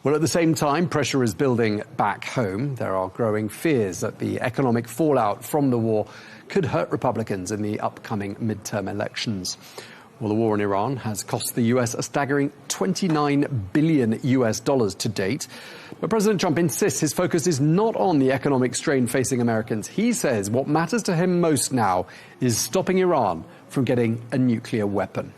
Well, at the same time, pressure is building back home. There are growing fears that the economic fallout from the war could hurt Republicans in the upcoming midterm elections. Well, the war in Iran has cost the US a staggering $29 billion to date. But President Trump insists his focus is not on the economic strain facing Americans. He says what matters to him most now is stopping Iran from getting a nuclear weapon.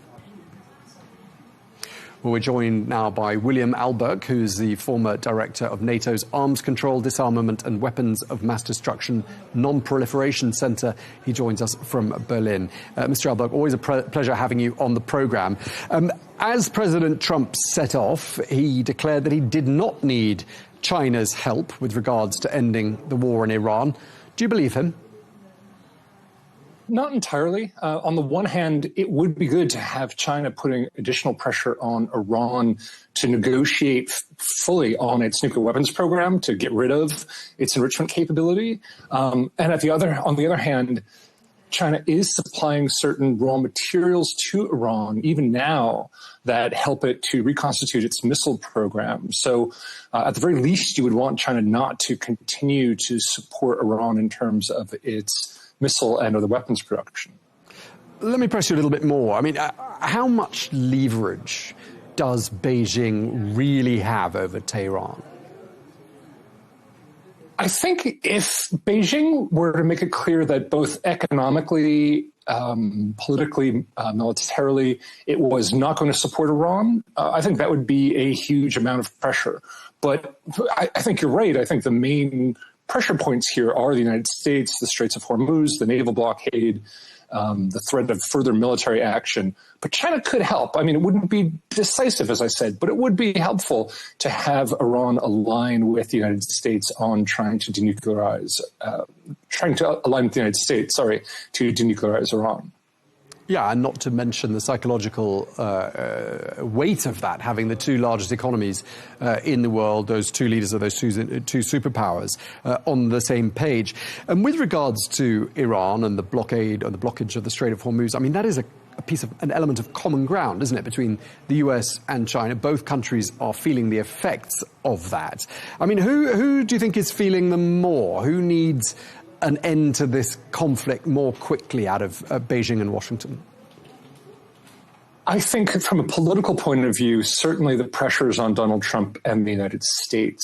Well, we're joined now by William Alberg, who's the former director of NATO's Arms Control, Disarmament and Weapons of Mass Destruction Non-Proliferation Center. He joins us from Berlin. Mr. Alberg, always a pleasure having you on the program. As President Trump set off, he declared that he did not need China's help with regards to ending the war in Iran. Do you believe him?
Not entirely. On the one hand, it would be good to have China putting additional pressure on Iran to negotiate fully on its nuclear weapons program to get rid of its enrichment capability. And on the other hand, China is supplying certain raw materials to Iran, even now, that help it to reconstitute its missile program. So at the very least, you would want China not to continue to support Iran in terms of its missile and other weapons production.
Let me press you a little bit more. I mean, how much leverage does Beijing really have over Tehran?
I think if Beijing were to make it clear that both economically, politically, militarily, it was not going to support Iran, I think that would be a huge amount of pressure. But I think you're right. I think the main pressure points here are the United States, the Straits of Hormuz, the naval blockade, the threat of further military action. But China could help. I mean, it wouldn't be decisive, as I said, but it would be helpful to have Iran align with the United States on trying to denuclearize, to denuclearize Iran.
Yeah, and not to mention the psychological weight of that, having the two largest economies in the world, those two leaders of those two superpowers, on the same page. And with regards to Iran and the blockade or the blockage of the Strait of Hormuz, I mean, that is an element of common ground, isn't it, between the US and China? Both countries are feeling the effects of that. I mean, who do you think is feeling them more? Who needs an end to this conflict more quickly out of Beijing and Washington?
I think from a political point of view, certainly the pressure is on Donald Trump and the United States.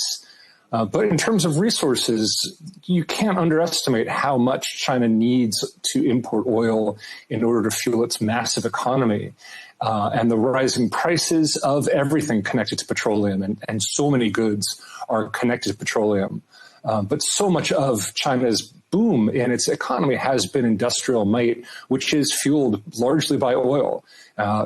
But in terms of resources, you can't underestimate how much China needs to import oil in order to fuel its massive economy. And the rising prices of everything connected to petroleum, and so many goods are connected to petroleum. But so much of China's boom in its economy has been industrial might, which is fueled largely by oil.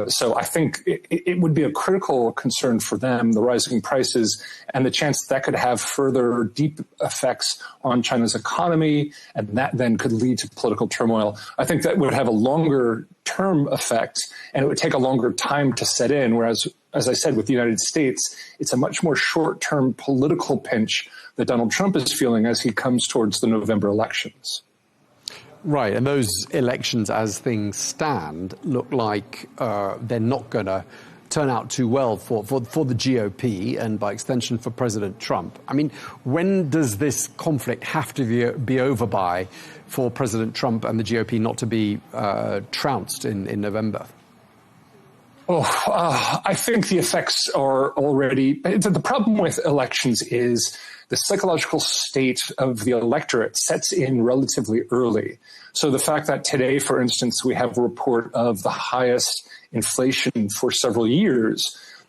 So I think it would be a critical concern for them, the rising prices and the chance that could have further deep effects on China's economy, and that then could lead to political turmoil. I think that would have a longer term effect, and it would take a longer time to set in, whereas, as I said, with the United States, it's a much more short-term political pinch that Donald Trump is feeling as he comes towards the November elections.
Right, and those elections, as things stand, look like they're not going to turn out too well for the GOP and, by extension, for President Trump. I mean, when does this conflict have to be over by for President Trump and the GOP not to be trounced in November?
I think the effects are already... The problem with elections is the psychological state of the electorate sets in relatively early. So the fact that today, for instance, we have a report of the highest inflation for several years,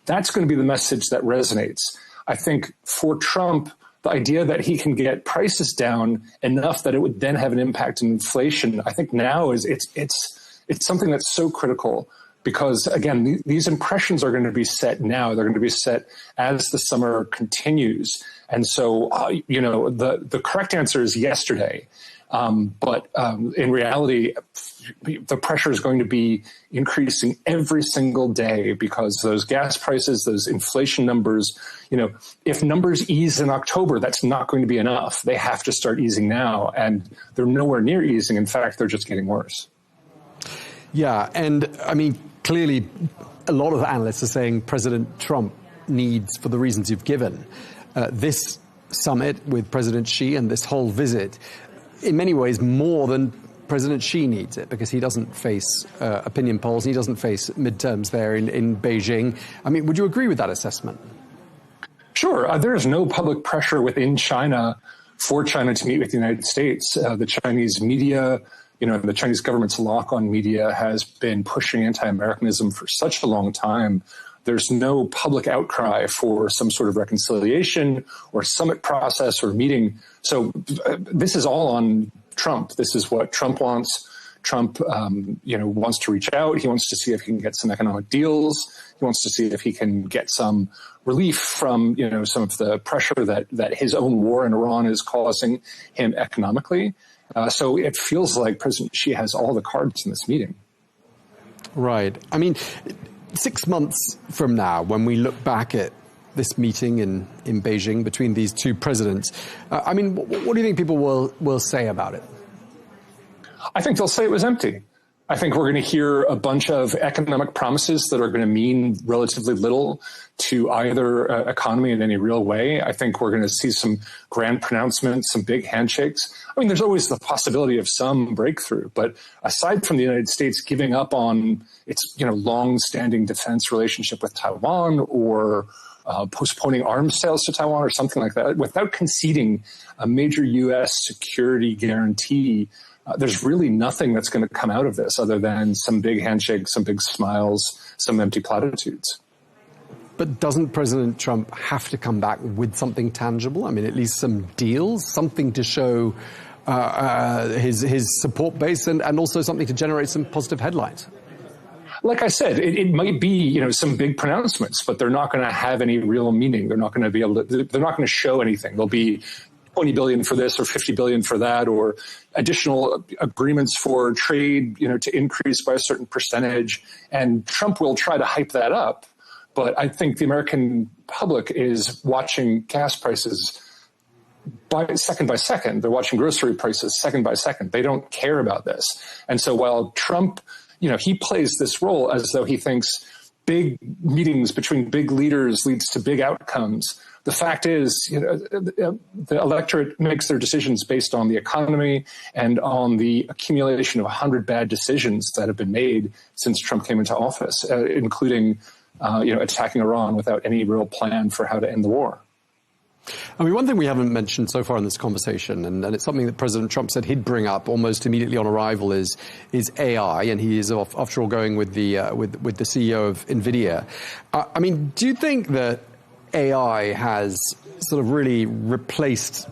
that's going to be the message that resonates. I think for Trump, the idea that he can get prices down enough that it would then have an impact on inflation, I think now it's something that's so critical. Because, again, these impressions are going to be set now. They're going to be set as the summer continues. And so, the correct answer is yesterday. But in reality, the pressure is going to be increasing every single day because those gas prices, those inflation numbers, if numbers ease in October, that's not going to be enough. They have to start easing now. And they're nowhere near easing. In fact, they're just getting worse.
Yeah. And I mean, clearly, a lot of analysts are saying President Trump needs, for the reasons you've given, this summit with President Xi and this whole visit, in many ways, more than President Xi needs it, because he doesn't face opinion polls, he doesn't face midterms there in Beijing. I mean, would you agree with that assessment?
Sure. There is no public pressure within China for China to meet with the United States. The Chinese media, the Chinese government's lock on media has been pushing anti-Americanism for such a long time. There's no public outcry for some sort of reconciliation or summit process or meeting. So this is all on Trump. This is what Trump wants. Trump, wants to reach out. He wants to see if he can get some economic deals. He wants to see if he can get some relief from, some of the pressure that his own war in Iran is causing him economically. So it feels like President Xi has all the cards in this meeting.
Right. I mean, 6 months from now, when we look back at this meeting in Beijing between these two presidents, what do you think people will say about it?
I think they'll say it was empty. I think we're going to hear a bunch of economic promises that are going to mean relatively little to either economy in any real way. I think we're going to see some grand pronouncements, some big handshakes. I mean, there's always the possibility of some breakthrough. But aside from the United States giving up on its, long-standing defense relationship with Taiwan or postponing arms sales to Taiwan or something like that, without conceding a major U.S. security guarantee, there's really nothing that's going to come out of this other than some big handshakes, some big smiles, some empty platitudes.
But doesn't President Trump have to come back with something tangible? I mean, at least some deals, something to show his support base, and also something to generate some positive headlines.
Like I said, it might be, some big pronouncements, but they're not going to have any real meaning. They're not going to be able to, they're not going to show anything. There'll be 20 billion for this or 50 billion for that, or additional agreements for trade, to increase by a certain percentage. And Trump will try to hype that up. But I think the American public is watching gas prices second by second. They're watching grocery prices second by second. They don't care about this. And so while Trump, he plays this role as though he thinks big meetings between big leaders leads to big outcomes. The fact is, the electorate makes their decisions based on the economy and on the accumulation of 100 bad decisions that have been made since Trump came into office, including, attacking Iran without any real plan for how to end the war.
I mean, one thing we haven't mentioned so far in this conversation, and it's something that President Trump said he'd bring up almost immediately on arrival, is AI, and he is after all going with the CEO of NVIDIA. I mean, do you think that AI has sort of really replaced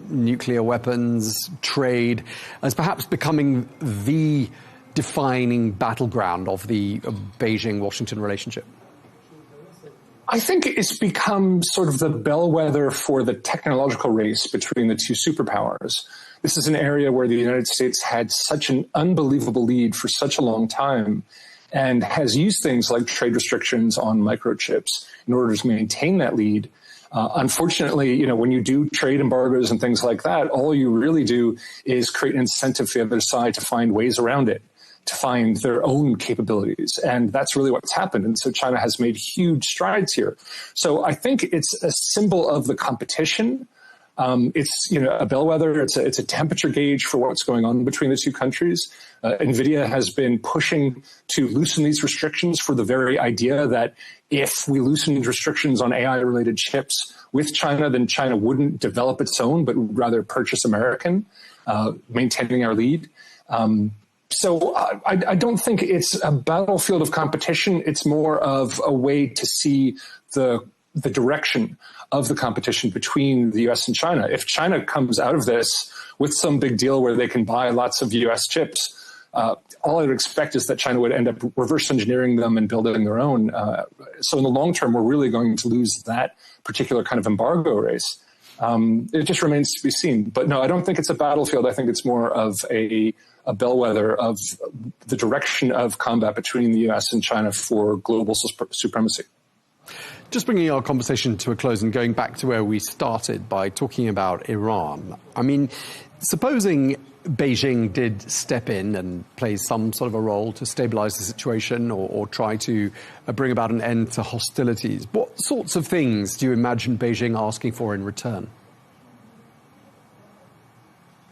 nuclear weapons trade as perhaps becoming the defining battleground of the Beijing-Washington relationship?
I think it's become sort of the bellwether for the technological race between the two superpowers. This is an area where the United States had such an unbelievable lead for such a long time and has used things like trade restrictions on microchips in order to maintain that lead. Unfortunately, when you do trade embargoes and things like that, all you really do is create an incentive for the other side to find ways around it, to find their own capabilities. And that's really what's happened. And so China has made huge strides here. So I think it's a symbol of the competition. It's, a bellwether. It's a temperature gauge for what's going on between the two countries. NVIDIA has been pushing to loosen these restrictions for the very idea that if we loosen these restrictions on AI-related chips with China, then China wouldn't develop its own, but would rather purchase American, maintaining our lead. So I don't think it's a battlefield of competition. It's more of a way to see the direction of the competition between the U.S. and China. If China comes out of this with some big deal where they can buy lots of U.S. chips, all I would expect is that China would end up reverse engineering them and building their own. So in the long term, we're really going to lose that particular kind of embargo race. It just remains to be seen. But no, I don't think it's a battlefield. I think it's more of a bellwether of the direction of combat between the U.S. and China for global supremacy.
Just bringing our conversation to a close and going back to where we started by talking about Iran. I mean, supposing Beijing did step in and play some sort of a role to stabilize the situation or try to bring about an end to hostilities, what sorts of things do you imagine Beijing asking for in return?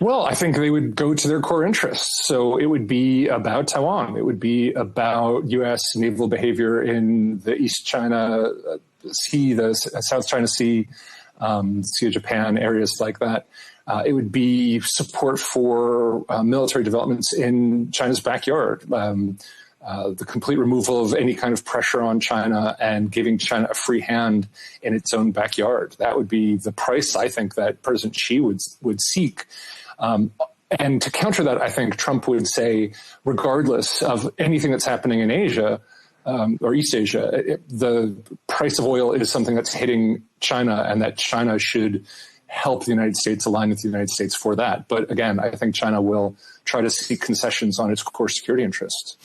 Well, I think they would go to their core interests. So it would be about Taiwan. It would be about U.S. naval behavior in the East China Sea, the South China Sea, Sea of Japan, areas like that. It would be support for military developments in China's backyard, the complete removal of any kind of pressure on China and giving China a free hand in its own backyard. That would be the price, I think, that President Xi would seek. And to counter that, I think Trump would say, regardless of anything that's happening in Asia or East Asia, the price of oil is something that's hitting China, and that China should help the United States, align with the United States for that. But again, I think China will try to seek concessions on its core security interests.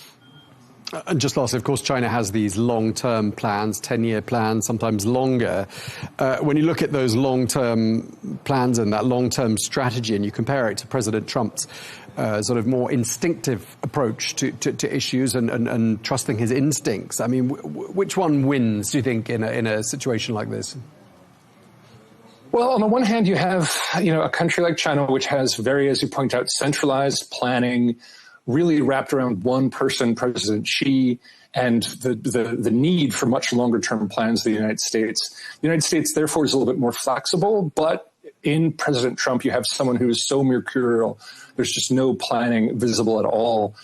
And just lastly, of course, China has these long-term plans, 10-year plans, sometimes longer. When you look at those long-term plans and that long-term strategy, and you compare it to President Trump's sort of more instinctive approach to issues and trusting his instincts, I mean, which one wins, do you think, in a situation like this?
Well, on the one hand, you have, a country like China, which has very, as you point out, centralized planning, really wrapped around one person, President Xi, and the need for much longer term plans of the United States. The United States, therefore, is a little bit more flexible, but in President Trump, you have someone who is so mercurial. There's just no planning visible at all.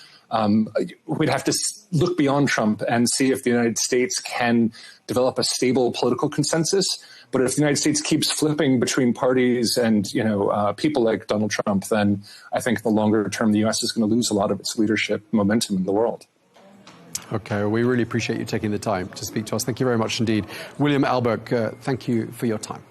we'd have to look beyond Trump and see if the United States can develop a stable political consensus. But if the United States keeps flipping between parties and, people like Donald Trump, then I think in the longer term, the U.S. is going to lose a lot of its leadership momentum in the world.
Okay, well, we really appreciate you taking the time to speak to us. Thank you very much indeed. William Alberg, thank you for your time.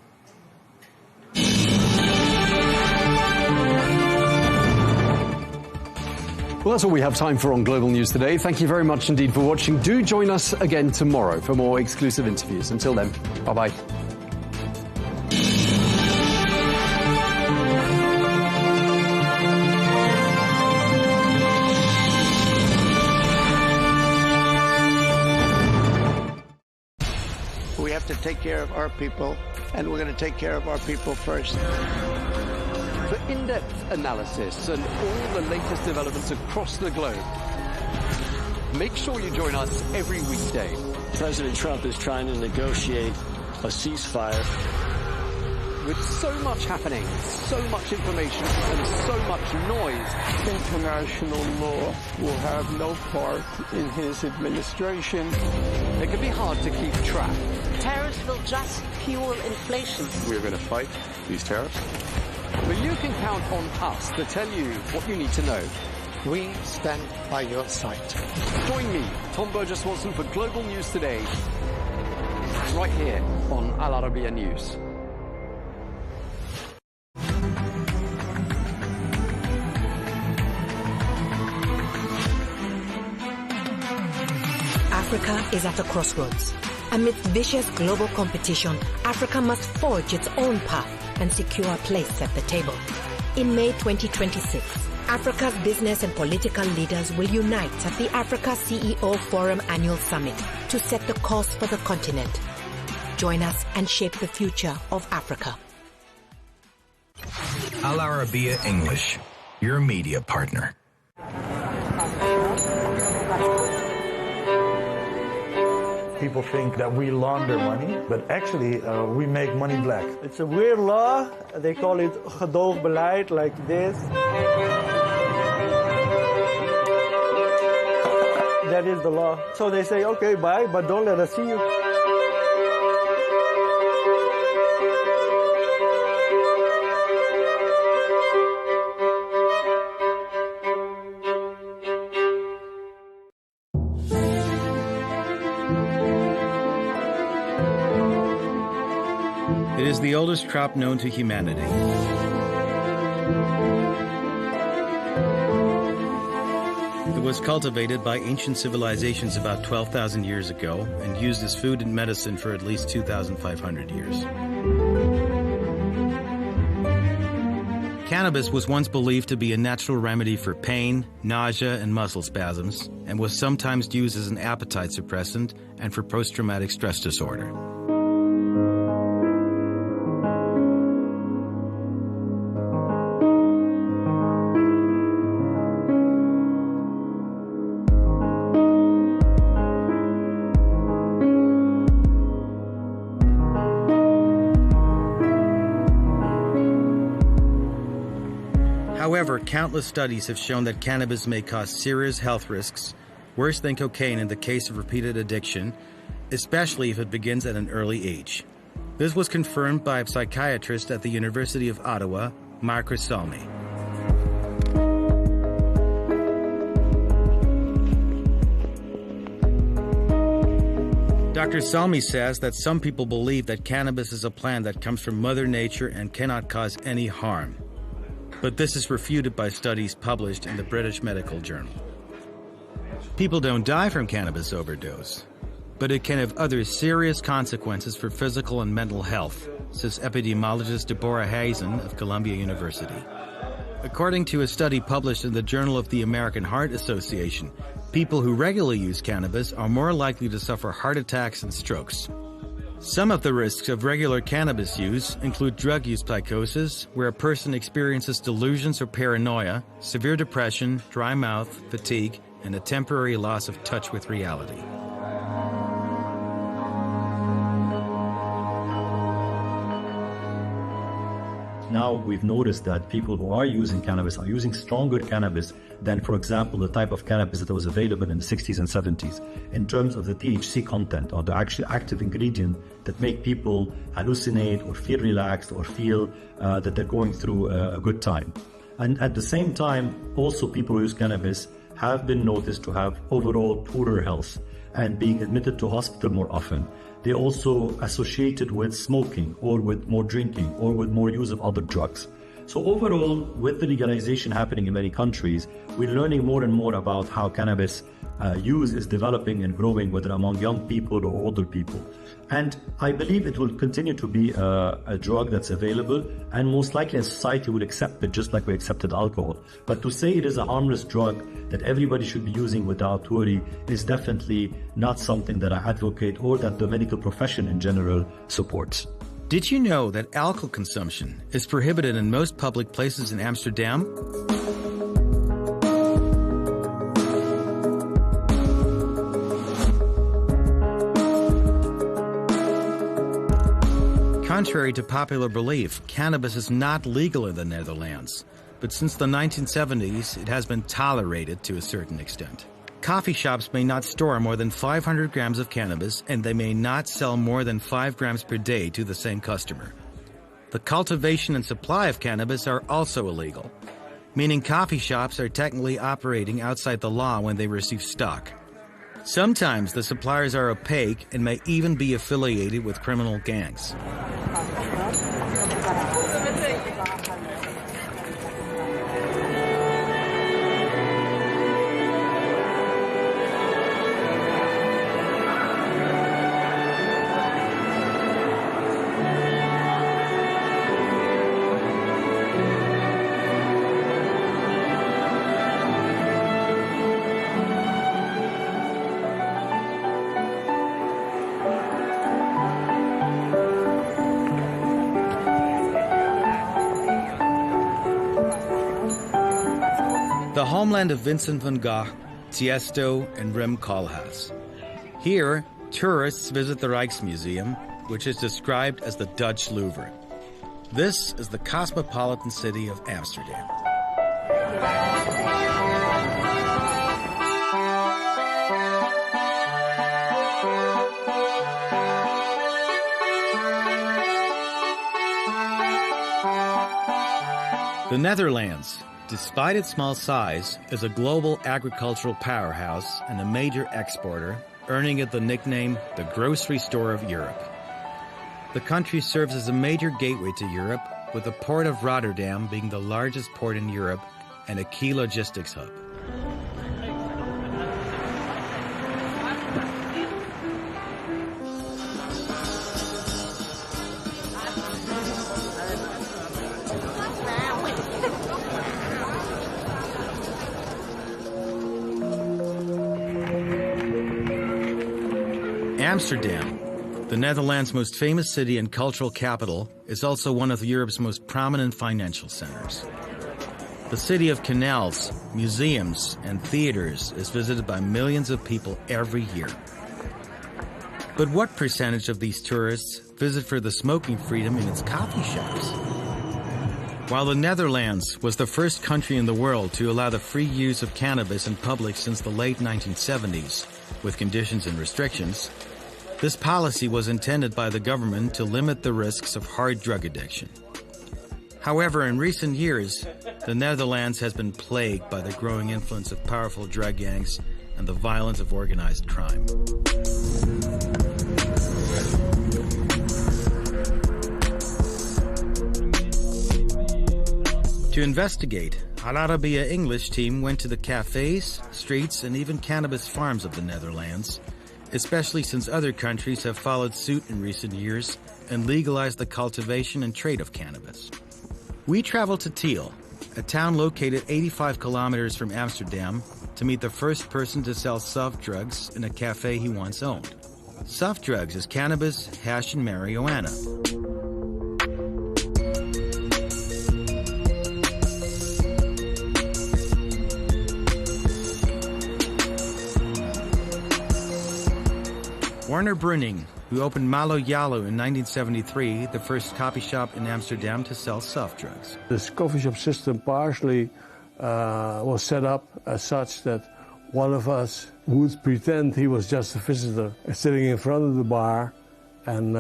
Well, that's all we have time for on Global News today. Thank you very much indeed for watching. Do join us again tomorrow for more exclusive interviews. Until then, bye-bye.
We have to take care of our people, and we're going to take care of our people first.
For in-depth analysis and all the latest developments across the globe, make sure you join us every weekday.
President Trump is trying to negotiate a ceasefire.
With so much happening, so much information, and so much noise,
International law will have no part in his administration.
It can be hard to keep track.
Tariffs will just fuel inflation.
We're going to fight these tariffs.
But you can count on us to tell you what you need to know.
We stand by your side.
Join me, Tom Burges Watson, for Global News Today, right here on Al Arabiya News.
Africa is at a crossroads. Amidst vicious global competition, Africa must forge its own path and secure a place at the table. In May 2026, Africa's business and political leaders will unite at the Africa CEO Forum Annual Summit to set the course for the continent. Join us and shape the future of Africa.
Al Arabiya English, your media partner.
People think that we launder money, but actually we make money black.
It's a weird law. They call it gedoogbeleid, like this. That is the law. So they say, okay, bye, but don't let us see you.
It is the oldest crop known to humanity. It was cultivated by ancient civilizations about 12,000 years ago and used as food and medicine for at least 2,500 years. Cannabis was once believed to be a natural remedy for pain, nausea, and muscle spasms, and was sometimes used as an appetite suppressant and for post-traumatic stress disorder. However, countless studies have shown that cannabis may cause serious health risks, worse than cocaine in the case of repeated addiction, especially if it begins at an early age. This was confirmed by a psychiatrist at the University of Ottawa, Marcus Salmi. Dr. Salmi says that some people believe that cannabis is a plant that comes from Mother Nature and cannot cause any harm. But this is refuted by studies published in the British Medical Journal. People don't die from cannabis overdose, but it can have other serious consequences for physical and mental health, says epidemiologist Deborah Hazen of Columbia University. According to a study published in the Journal of the American Heart Association, people who regularly use cannabis are more likely to suffer heart attacks and strokes. Some of the risks of regular cannabis use include drug use psychosis, where a person experiences delusions or paranoia, severe depression, dry mouth, fatigue, and a temporary loss of touch with reality.
now we've noticed that people who are using cannabis are using stronger cannabis than, for example, the type of cannabis that was available in the 60s and 70s in terms of the THC content or the actual active ingredient that make people hallucinate or feel relaxed or feel that they're going through a good time. And at the same time, also people who use cannabis have been noticed to have overall poorer health and being admitted to hospital more often. They're also associated with smoking or with more drinking or with more use of other drugs. So overall, with the legalization happening in many countries, we're learning more and more about how cannabis use is developing and growing, whether among young people or older people. And I believe it will continue to be a drug that's available, and most likely a society will accept it just like we accepted alcohol. But to say it is a harmless drug that everybody should be using without worry is definitely not something that I advocate or that the medical profession in general supports.
Did you know that alcohol consumption is prohibited in most public places in Amsterdam? Contrary to popular belief, cannabis is not legal in the Netherlands, but since the 1970s, it has been tolerated to a certain extent. Coffee shops may not store more than 500 grams of cannabis, and they may not sell more than 5 grams per day to the same customer. The cultivation and supply of cannabis are also illegal, meaning coffee shops are technically operating outside the law when they receive stock. Sometimes the suppliers are opaque and may even be affiliated with criminal gangs. The homeland of Vincent van Gogh, Tiesto, and Rem Koolhaas. Here, tourists visit the Rijksmuseum, which is described as the Dutch Louvre. This is the cosmopolitan city of Amsterdam. The Netherlands, despite its small size, is a global agricultural powerhouse and a major exporter, earning it the nickname the grocery store of Europe. The country serves as a major gateway to Europe, with the port of Rotterdam being the largest port in Europe and a key logistics hub. Amsterdam, the Netherlands' most famous city and cultural capital, is also one of Europe's most prominent financial centers. The city of canals, museums, and theaters is visited by millions of people every year. But what percentage of these tourists visit for the smoking freedom in its coffee shops? While the Netherlands was the first country in the world to allow the free use of cannabis in public since the late 1970s, with conditions and restrictions, this policy was intended by the government to limit the risks of hard drug addiction. However, in recent years, the Netherlands has been plagued by the growing influence of powerful drug gangs and the violence of organized crime. To investigate, our Arabiya English team went to the cafes, streets, and even cannabis farms of the Netherlands, especially since other countries have followed suit in recent years and legalized the cultivation and trade of cannabis. We traveled to Tiel, a town located 85 kilometers from Amsterdam, to meet the first person to sell soft drugs in a cafe he once owned. Soft drugs is cannabis, hash, and marijuana. Werner Bruning, who opened Malo Yalo in 1973, the first coffee shop in Amsterdam to sell soft drugs.
This coffee shop system partially was set up as such that one of us would pretend he was just a visitor sitting in front of the bar and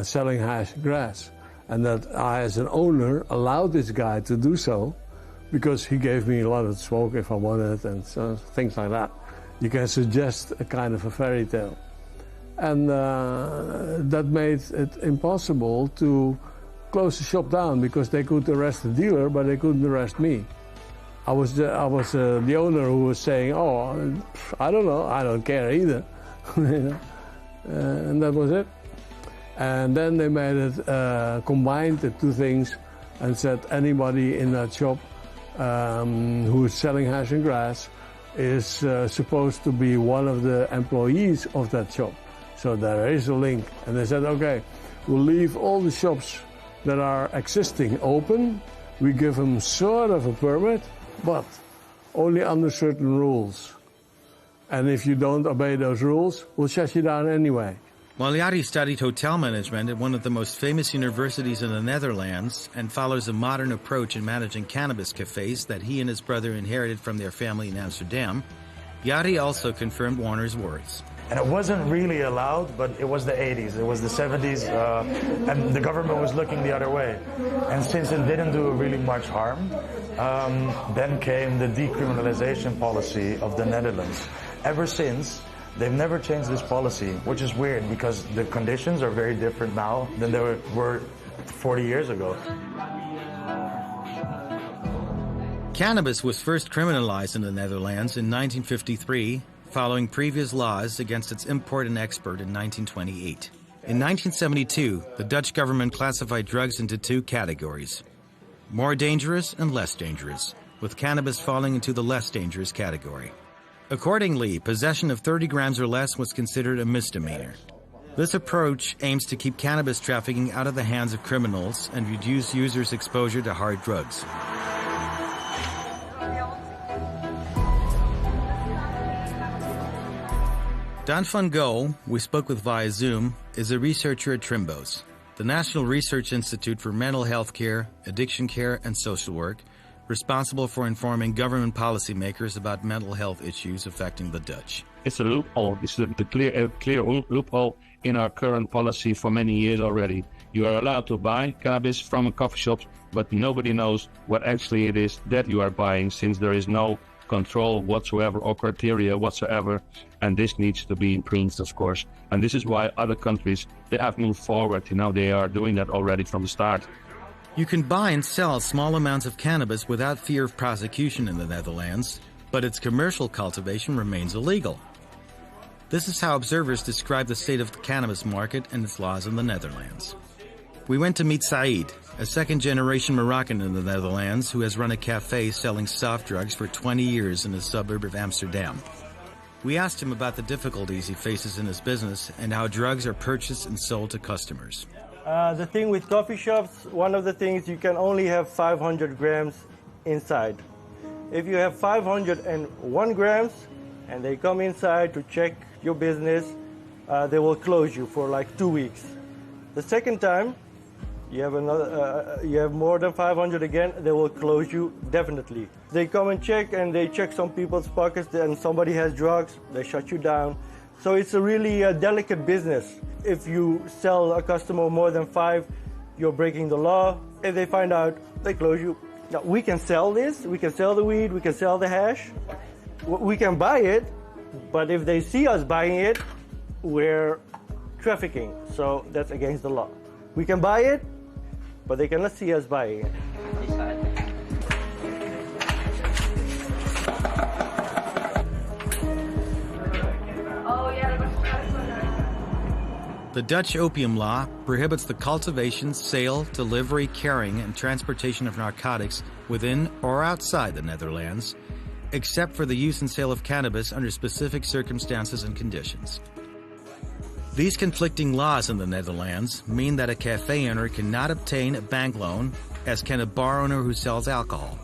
selling hash and grass. And that I, as an owner, allowed this guy to do so because he gave me a lot of smoke if I wanted and so, things like that. You can suggest a kind of a fairy tale. And that made it impossible to close the shop down because they could arrest the dealer, but they couldn't arrest me. I was the owner who was saying, oh, I don't know, I don't care either. And that was it. And then they made it, combined the two things and said anybody in that shop who is selling hash and grass is supposed to be one of the employees of that shop. So there is a link. And they said, okay, we'll leave all the shops that are existing open. We give them sort of a permit, but only under certain rules. And if you don't obey those rules, we'll shut you down anyway.
While Jari studied hotel management at one of the most famous universities in the Netherlands and follows a modern approach in managing cannabis cafes that he and his brother inherited from their family in Amsterdam, Jari also confirmed Warner's words.
And it wasn't really allowed, but it was the 80s, it was the 70s, and the government was looking the other way. And since it didn't do really much harm, then came the decriminalization policy of the Netherlands. Ever since, they've never changed this policy, which is weird because the conditions are very different now than they were 40 years ago.
Cannabis was first criminalized in the Netherlands in 1953, following previous laws against its import and export in 1928. In 1972, the Dutch government classified drugs into two categories: more dangerous and less dangerous, with cannabis falling into the less dangerous category. Accordingly, possession of 30 grams or less was considered a misdemeanor. This approach aims to keep cannabis trafficking out of the hands of criminals and reduce users' exposure to hard drugs. Dan van Gogh, we spoke with via Zoom, is a researcher at Trimbos, the National Research Institute for Mental Health Care, Addiction Care and Social Work, responsible for informing government policymakers about mental health issues affecting the Dutch.
It's a loophole. It's the clear loophole in our current policy for many years already. You are allowed to buy cannabis from a coffee shop, but nobody knows what actually it is that you are buying, since there is no control whatsoever or criteria whatsoever, and this needs to be improved, of course. And this is why other countries, they have moved forward. They are doing that already from the start.
You can buy and sell small amounts of cannabis without fear of prosecution in the Netherlands, but its commercial cultivation remains illegal. This is how observers describe the state of the cannabis market and its laws in the Netherlands. We went to meet Saeed, a second-generation Moroccan in the Netherlands who has run a cafe selling soft drugs for 20 years in a suburb of Amsterdam. We asked him about the difficulties he faces in his business and how drugs are purchased and sold to customers.
The thing with coffee shops, one of the things, you can only have 500 grams inside. If you have 501 grams and they come inside to check your business, they will close you for like 2 weeks. The second time, you have more than 500 again, they will close you definitely. They come and they check some people's pockets and somebody has drugs, they shut you down. So it's a really delicate business. If you sell a customer more than 5, you're breaking the law. If they find out, they close you. Now, we can sell this, we can sell the weed, we can sell the hash, we can buy it, but if they see us buying it, we're trafficking. So that's against the law. We can buy it, but they cannot see us buying it.
The Dutch opium law prohibits the cultivation, sale, delivery, carrying, and transportation of narcotics within or outside the Netherlands, except for the use and sale of cannabis under specific circumstances and conditions. These conflicting laws in the Netherlands mean that a cafe owner cannot obtain a bank loan, as can a bar owner who sells alcohol.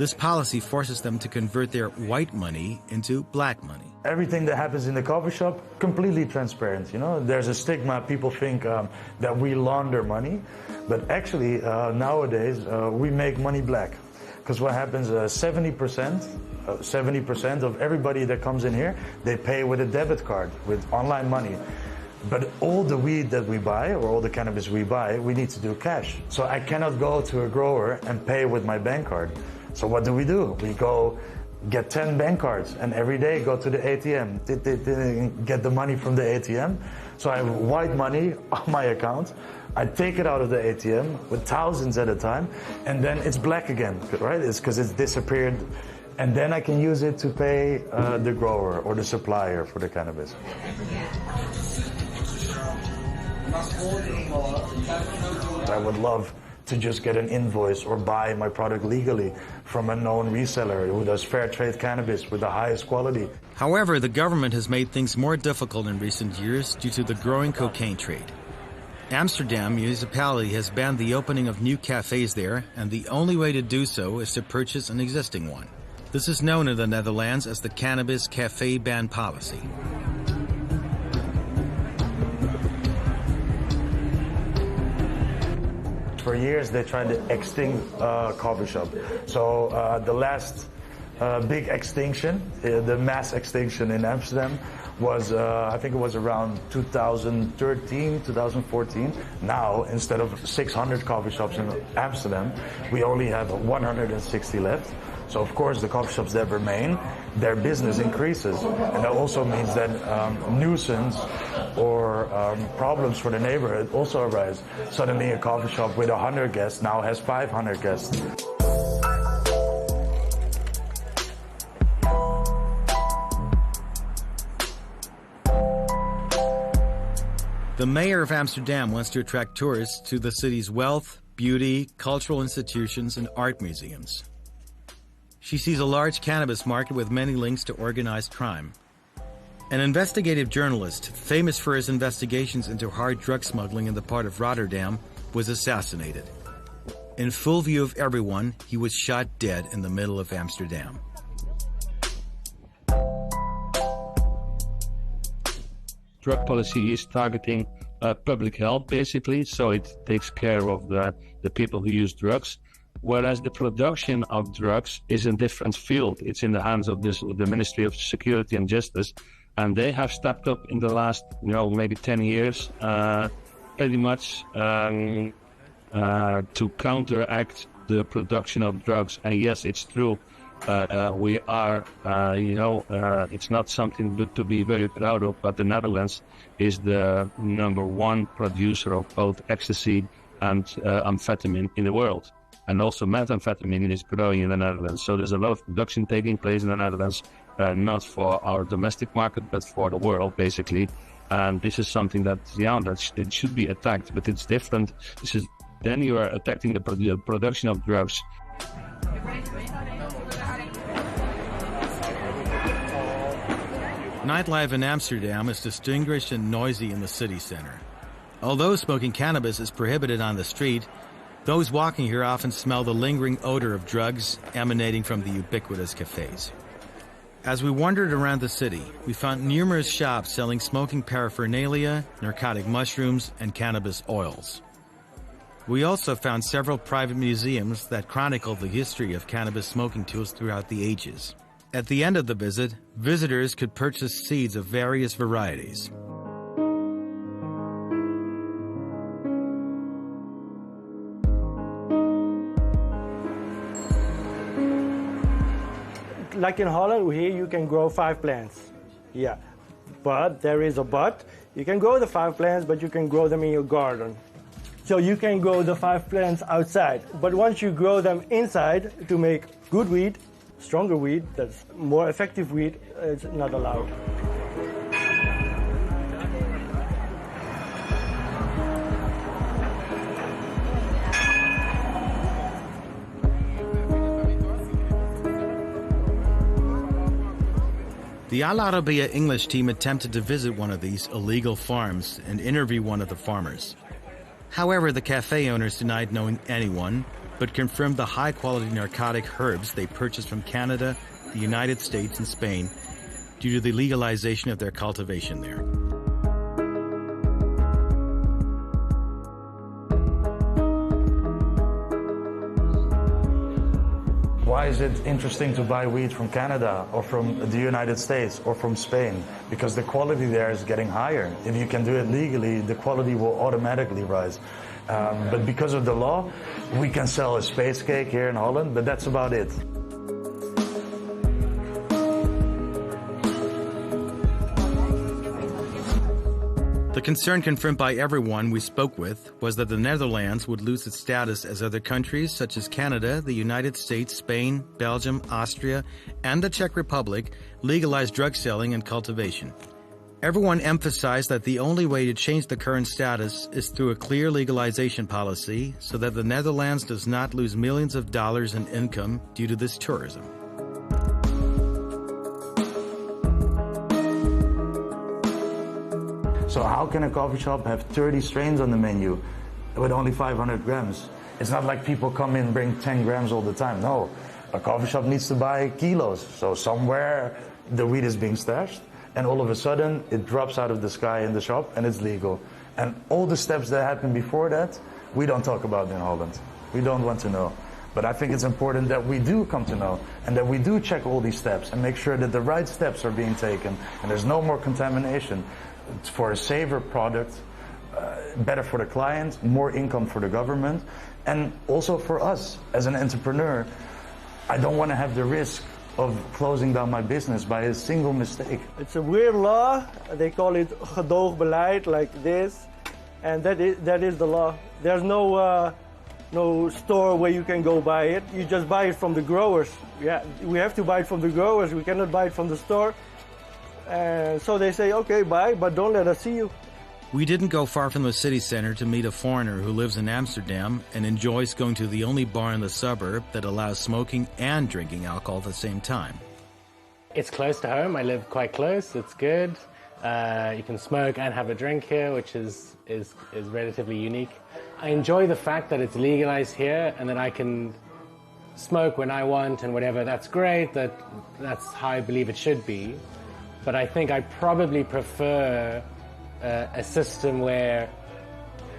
This policy forces them to convert their white money into black money.
Everything that happens in the coffee shop, completely transparent. You know, there's a stigma. People think that we launder money, but actually nowadays we make money black. Because what happens, 70% of everybody that comes in here, they pay with a debit card, with online money. But all the weed that we buy, or all the cannabis we buy, we need to do cash. So I cannot go to a grower and pay with my bank card. So what do? We go get 10 bank cards, and every day go to the ATM, get the money from the ATM. So I have white money on my account. I take it out of the ATM with thousands at a time, and then it's black again, right? It's because it's disappeared. And then I can use it to pay the grower or the supplier for the cannabis. I would love to just get an invoice or buy my product legally from a known reseller who does fair trade cannabis with the highest quality.
However, the government has made things more difficult in recent years due to the growing cocaine trade. Amsterdam municipality has banned the opening of new cafes there, and the only way to do so is to purchase an existing one. This is known in the Netherlands as the Cannabis Cafe Ban Policy.
For years, they tried to extinct coffee shop. So the last big extinction, the mass extinction in Amsterdam, was, I think it was around 2013, 2014. Now, instead of 600 coffee shops in Amsterdam, we only have 160 left. So, of course, the coffee shops that remain, their business increases. And that also means that nuisance or problems for the neighborhood also arise. Suddenly, a coffee shop with 100 guests now has 500 guests.
The mayor of Amsterdam wants to attract tourists to the city's wealth, beauty, cultural institutions, and art museums. She sees a large cannabis market with many links to organized crime. An investigative journalist, famous for his investigations into hard drug smuggling in the port of Rotterdam, was assassinated. In full view of everyone, he was shot dead in the middle of Amsterdam.
Drug policy is targeting public health, basically, so it takes care of the people who use drugs. Whereas the production of drugs is a different field. It's in the hands of the Ministry of Security and Justice, and they have stepped up in the last, maybe 10 years, pretty much to counteract the production of drugs. And yes, it's true. We are, it's not something to be very proud of, but the Netherlands is the #1 producer of both ecstasy and amphetamine in the world. And also methamphetamine is growing in the Netherlands. So there's a lot of production taking place in the Netherlands, not for our domestic market, but for the world, basically. And this is something that, it should be attacked, but it's different. Then you are attacking the production of drugs.
Nightlife in Amsterdam is distinguished and noisy in the city center. Although smoking cannabis is prohibited on the street, those walking here often smell the lingering odor of drugs emanating from the ubiquitous cafes. As we wandered around the city, we found numerous shops selling smoking paraphernalia, narcotic mushrooms, and cannabis oils. We also found several private museums that chronicle the history of cannabis smoking tools throughout the ages. At the end of the visit, visitors could purchase seeds of various varieties.
Like in Holland, here you can grow 5 plants. Yeah, but there is a but. You can grow the 5 plants, but you can grow them in your garden. So you can grow the 5 plants outside. But once you grow them inside to make good weed, stronger weed, that's more effective weed, it's not allowed.
The Al Arabiya English team attempted to visit one of these illegal farms and interview one of the farmers. However, the cafe owners denied knowing anyone but confirmed the high-quality narcotic herbs they purchased from Canada, the United States, and Spain due to the legalization of their cultivation there.
Why is it interesting to buy weed from Canada or from the United States or from Spain? Because the quality there is getting higher. If you can do it legally, the quality will automatically rise. But because of the law, we can sell a space cake here in Holland, but that's about it.
The concern confirmed by everyone we spoke with was that the Netherlands would lose its status as other countries such as Canada, the United States, Spain, Belgium, Austria, and the Czech Republic legalized drug selling and cultivation. Everyone emphasized that the only way to change the current status is through a clear legalization policy so that the Netherlands does not lose millions of dollars in income due to this tourism.
So how can a coffee shop have 30 strains on the menu with only 500 grams? It's not like people come in and bring 10 grams all the time. No, a coffee shop needs to buy kilos. So somewhere the weed is being stashed, and all of a sudden it drops out of the sky in the shop and it's legal. And all the steps that happened before that, we don't talk about in Holland. We don't want to know. But I think it's important that we do come to know and that we do check all these steps and make sure that the right steps are being taken and there's no more contamination. For a safer product, better for the client, more income for the government, and also for us as an entrepreneur. I don't want to have the risk of closing down my business by a single mistake.
It's a weird law. They call it gedoogbeleid, like this, and that is the law. There's no store where you can go buy it. You just buy it from the growers. Yeah, we have to buy it from the growers. We cannot buy it from the store. And so they say, okay, buy, but don't let us see you.
We didn't go far from the city center to meet a foreigner who lives in Amsterdam and enjoys going to the only bar in the suburb that allows smoking and drinking alcohol at the same time.
It's close to home. I live quite close. It's good. You can smoke and have a drink here, which is relatively unique. I enjoy the fact that it's legalized here and that I can smoke when I want and whatever. That's great. That's how I believe it should be. But I think I probably prefer a system where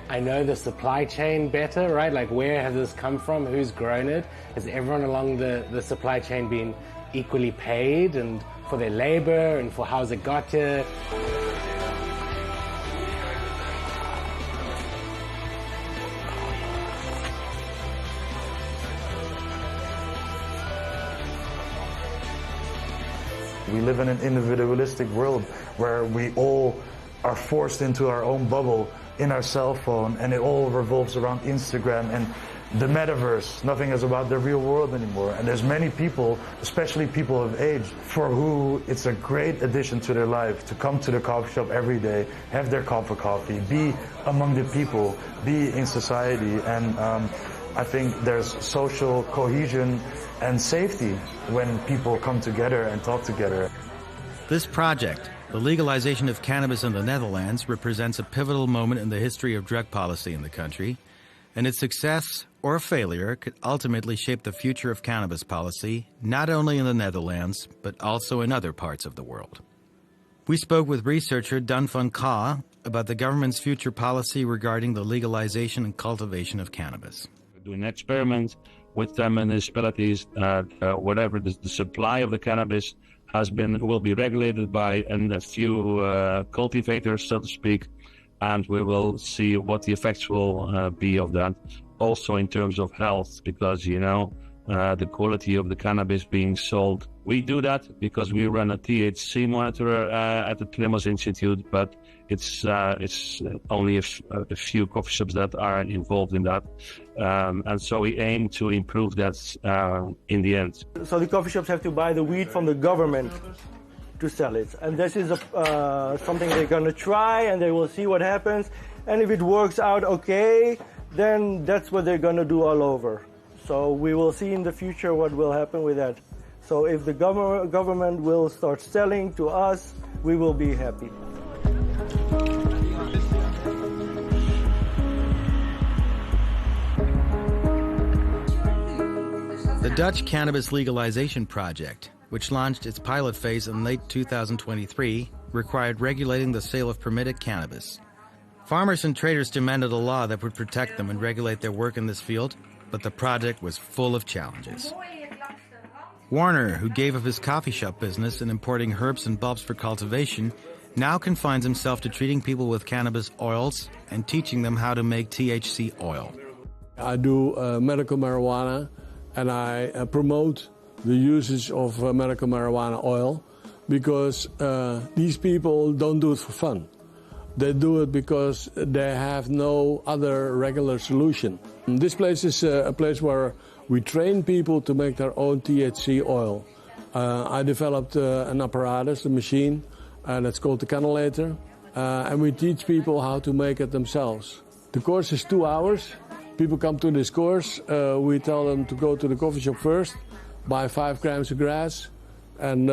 I know the supply chain better, right? Like, where has this come from? Who's grown it? Has everyone along the supply chain been equally paid and for their labor and for how's it got here?
We live in an individualistic world where we all are forced into our own bubble in our cell phone, and it all revolves around Instagram and the metaverse. Nothing is about the real world anymore. And there's many people, especially people of age, for who it's a great addition to their life to come to the coffee shop every day, have their cup of coffee, be among the people, be in society. And I think there's social cohesion and safety when people come together and talk together.
This project, the legalization of cannabis in the Netherlands, represents a pivotal moment in the history of drug policy in the country, and its success or failure could ultimately shape the future of cannabis policy, not only in the Netherlands, but also in other parts of the world. We spoke with researcher Dan van Ka about the government's future policy regarding the legalization and cultivation of cannabis.
We're doing experiments with municipalities, whatever the supply of the cannabis will be regulated by a few cultivators, so to speak, and we will see what the effects will be of that. Also in terms of health, because, the quality of the cannabis being sold. We do that because we run a THC monitor at the Plymouth Institute, but it's only a few coffee shops that are involved in that. And so we aim to improve that in the end.
So the coffee shops have to buy the weed from the government to sell it. And this is something they're going to try, and they will see what happens. And if it works out okay, then that's what they're going to do all over. So we will see in the future what will happen with that. So if the government will start selling to us, we will be happy.
The Dutch Cannabis Legalization Project, which launched its pilot phase in late 2023, required regulating the sale of permitted cannabis. Farmers and traders demanded a law that would protect them and regulate their work in this field, but the project was full of challenges. Warner, who gave up his coffee shop business and importing herbs and bulbs for cultivation, now confines himself to treating people with cannabis oils and teaching them how to make THC oil.
I do medical marijuana, and I promote the usage of medical marijuana oil because these people don't do it for fun. They do it because they have no other regular solution. This place is a place where we train people to make their own THC oil. I developed an apparatus, a machine, that's called the cannulator, and we teach people how to make it themselves. The course is 2 hours. People come to this course. We tell them to go to the coffee shop first, buy 5 grams of grass, and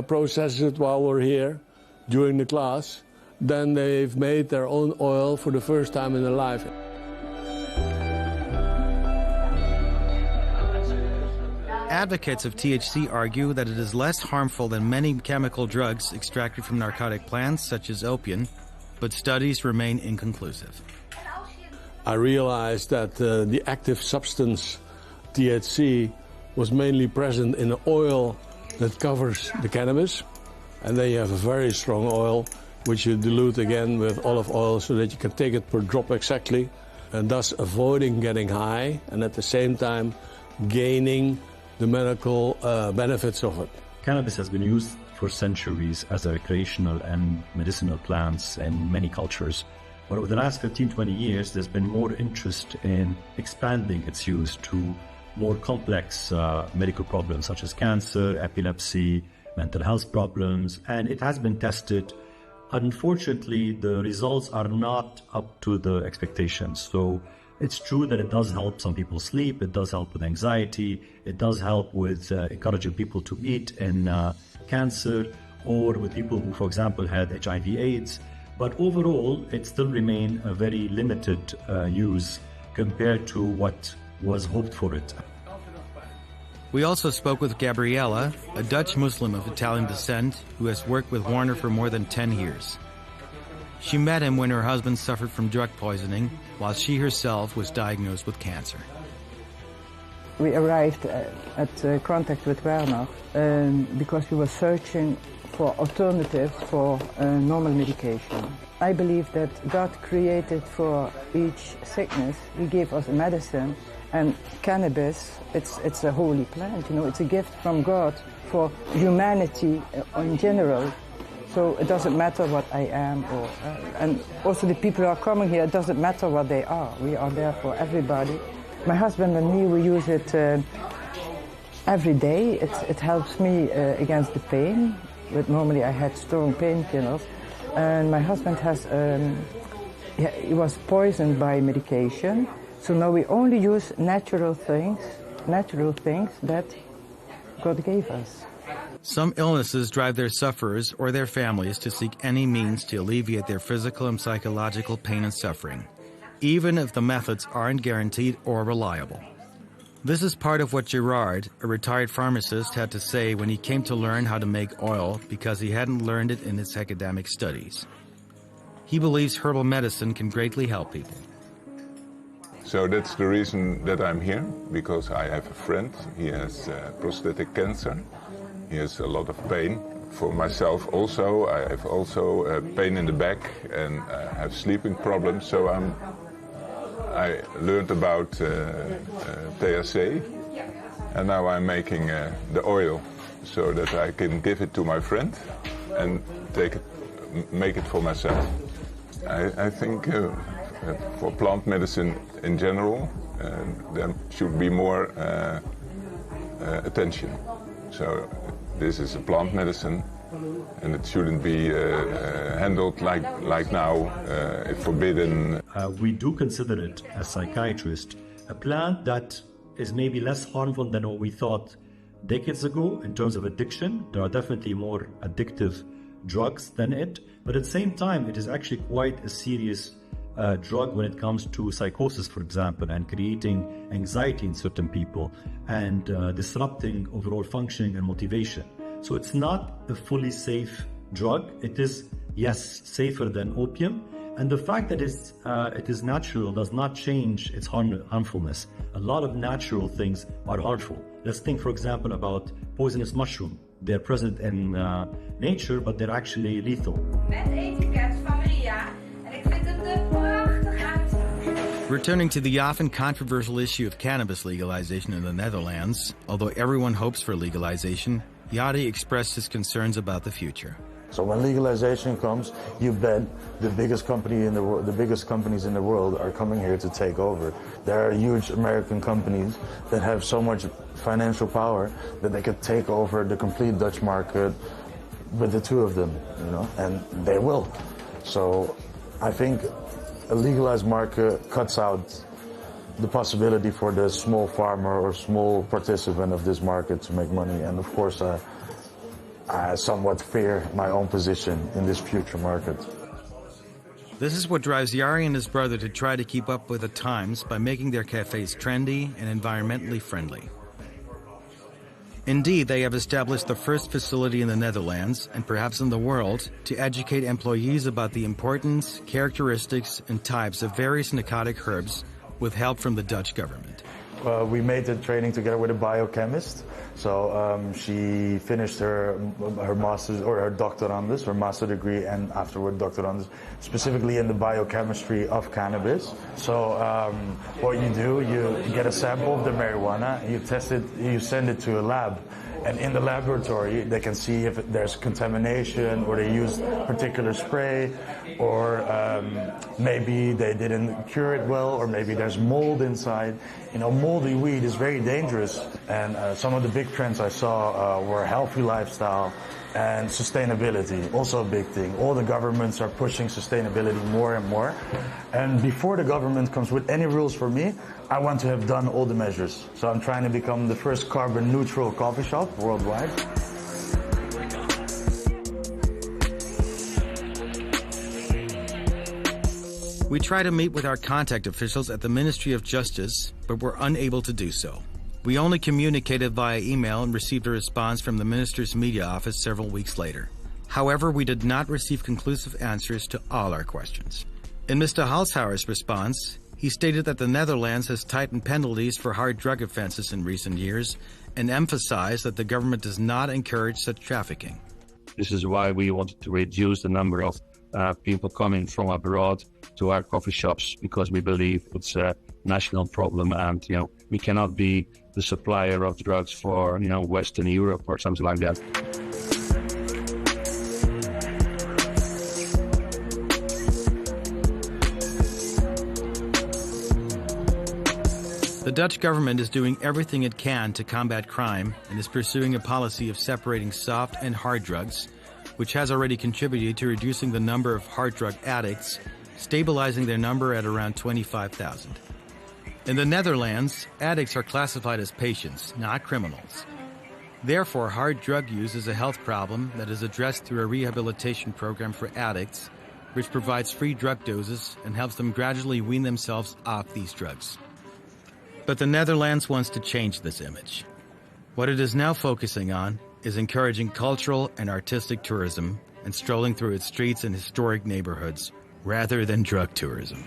process it while we're here during the class. Then they've made their own oil for the first time in their life.
Advocates of THC argue that it is less harmful than many chemical drugs extracted from narcotic plants, such as opium, but studies remain inconclusive.
I realized that the active substance, THC, was mainly present in the oil that covers the cannabis. And then you have a very strong oil, which you dilute again with olive oil so that you can take it per drop exactly, and thus avoiding getting high and at the same time gaining the medical benefits of it.
Cannabis has been used for centuries as a recreational and medicinal plants in many cultures. But over the last 15-20 years, there's been more interest in expanding its use to more complex medical problems such as cancer, epilepsy, mental health problems, and it has been tested. Unfortunately, the results are not up to the expectations. So it's true that it does help some people sleep, it does help with anxiety, it does help with encouraging people to eat in cancer, or with people who, for example, had HIV/AIDS. But overall, it still remains a very limited use compared to what was hoped for it.
We also spoke with Gabriella, a Dutch Muslim of Italian descent who has worked with Warner for more than 10 years. She met him when her husband suffered from drug poisoning, while she herself was diagnosed with cancer.
We arrived at contact with Werner because we were searching for alternatives for normal medication. I believe that God created for each sickness, He gave us a medicine, and cannabis, it's a holy plant, you know, it's a gift from God for humanity in general. So it doesn't matter what I am, and also the people who are coming here, it doesn't matter what they are. We are there for everybody. My husband and me, we use it every day. It helps me against the pain. But normally I had strong painkillers, and my husband he was poisoned by medication. So now we only use natural things that God gave us.
Some illnesses drive their sufferers or their families to seek any means to alleviate their physical and psychological pain and suffering, even if the methods aren't guaranteed or reliable. This is part of what Gerard, a retired pharmacist, had to say when he came to learn how to make oil because he hadn't learned it in his academic studies. He believes herbal medicine can greatly help people.
So that's the reason that I'm here, because I have a friend. He has prostate cancer. He has a lot of pain. For myself also, I have also pain in the back and have sleeping problems. So I learned about THC, and now I'm making the oil so that I can give it to my friend and make it for myself. I think for plant medicine in general, there should be more attention. So this is a plant medicine, and it shouldn't be handled like now, forbidden.
We do consider it, as psychiatrists, a plant that is maybe less harmful than what we thought decades ago in terms of addiction. There are definitely more addictive drugs than it, but at the same time, it is actually quite a serious drug when it comes to psychosis, for example, and creating anxiety in certain people and disrupting overall functioning and motivation. So it's not a fully safe drug. It is, yes, safer than opium. And the fact that it is natural does not change its harmfulness. A lot of natural things are harmful. Let's think, for example, about poisonous mushroom. They're present in nature, but they're actually lethal.
Returning to the often controversial issue of cannabis legalization in the Netherlands, although everyone hopes for legalization, Yadi expressed his concerns about the future.
So when legalization comes, you bet the biggest companies in the world are coming here to take over. There are huge American companies that have so much financial power that they could take over the complete Dutch market with the two of them, you know, and they will. So I think a legalized market cuts out the possibility for the small farmer or small participant of this market to make money. And of course, I somewhat fear my own position in this future market.
This is what drives Yari and his brother to try to keep up with the times by making their cafes trendy and environmentally friendly. Indeed, they have established the first facility in the Netherlands, and perhaps in the world, to educate employees about the importance, characteristics, and types of various narcotic herbs with help from the Dutch government.
We made the training together with a biochemist. So she finished her master's or her doctorandus, her master degree, and afterward doctorandus, specifically in the biochemistry of cannabis. So what you do, you get a sample of the marijuana, you test it, you send it to a lab. And in the laboratory, they can see if there's contamination, or they used particular spray, or maybe they didn't cure it well, or maybe there's mold inside. You know, moldy weed is very dangerous. And some of the big trends I saw were healthy lifestyle and sustainability, also a big thing. All the governments are pushing sustainability more and more. And before the government comes with any rules for me, I want to have done all the measures. So I'm trying to become the first carbon neutral coffee shop worldwide.
We try to meet with our contact officials at the Ministry of Justice, but were unable to do so. We only communicated via email and received a response from the minister's media office several weeks later. However, we did not receive conclusive answers to all our questions. In Mr. Halshauer's response, he stated that the Netherlands has tightened penalties for hard drug offenses in recent years and emphasized that the government does not encourage such trafficking.
This is why we wanted to reduce the number of people coming from abroad to our coffee shops, because we believe it's a national problem, and we cannot be the supplier of drugs for Western Europe or something like that.
The Dutch government is doing everything it can to combat crime and is pursuing a policy of separating soft and hard drugs, which has already contributed to reducing the number of hard drug addicts, stabilizing their number at around 25,000. In the Netherlands, addicts are classified as patients, not criminals. Therefore, hard drug use is a health problem that is addressed through a rehabilitation program for addicts, which provides free drug doses and helps them gradually wean themselves off these drugs. But the Netherlands wants to change this image. What it is now focusing on is encouraging cultural and artistic tourism and strolling through its streets and historic neighborhoods, rather than drug tourism.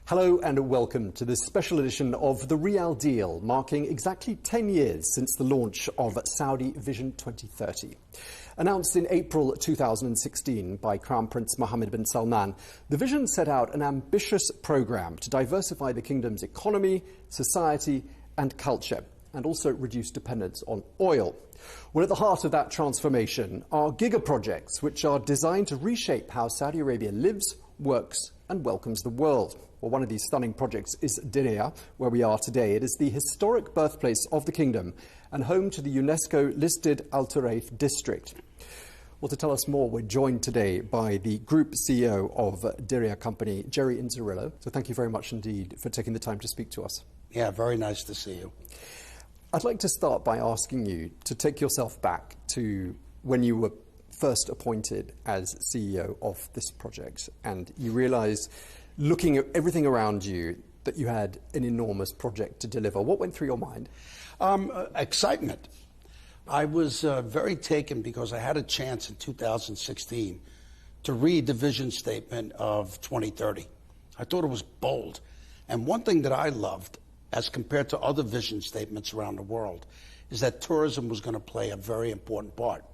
Hello and welcome to this special edition of The Real Deal, marking exactly 10 years since the launch of Saudi Vision 2030. Announced in April 2016 by Crown Prince Mohammed bin Salman, the vision set out an ambitious programme to diversify the kingdom's economy, society and culture, and also reduce dependence on oil. Well, at the heart of that transformation are giga projects which are designed to reshape how Saudi Arabia lives, works and welcomes the world. Well, one of these stunning projects is Diriyah, where we are today. It is the historic birthplace of the kingdom and home to the UNESCO-listed Al Turaif district. Well, to tell us more, we're joined today by the Group CEO of Diriyah Company, Jerry Inzerillo. So thank you very much indeed for taking the time to speak to us.
Yeah, very nice to see you.
I'd like to start by asking you to take yourself back to when you were first appointed as CEO of this project and you realised, looking at everything around you, that you had an enormous project to deliver. What went through your mind?
Excitement. I was very taken because I had a chance in 2016 to read the vision statement of 2030. I thought it was bold. And one thing that I loved, as compared to other vision statements around the world, is that tourism was going to play a very important part.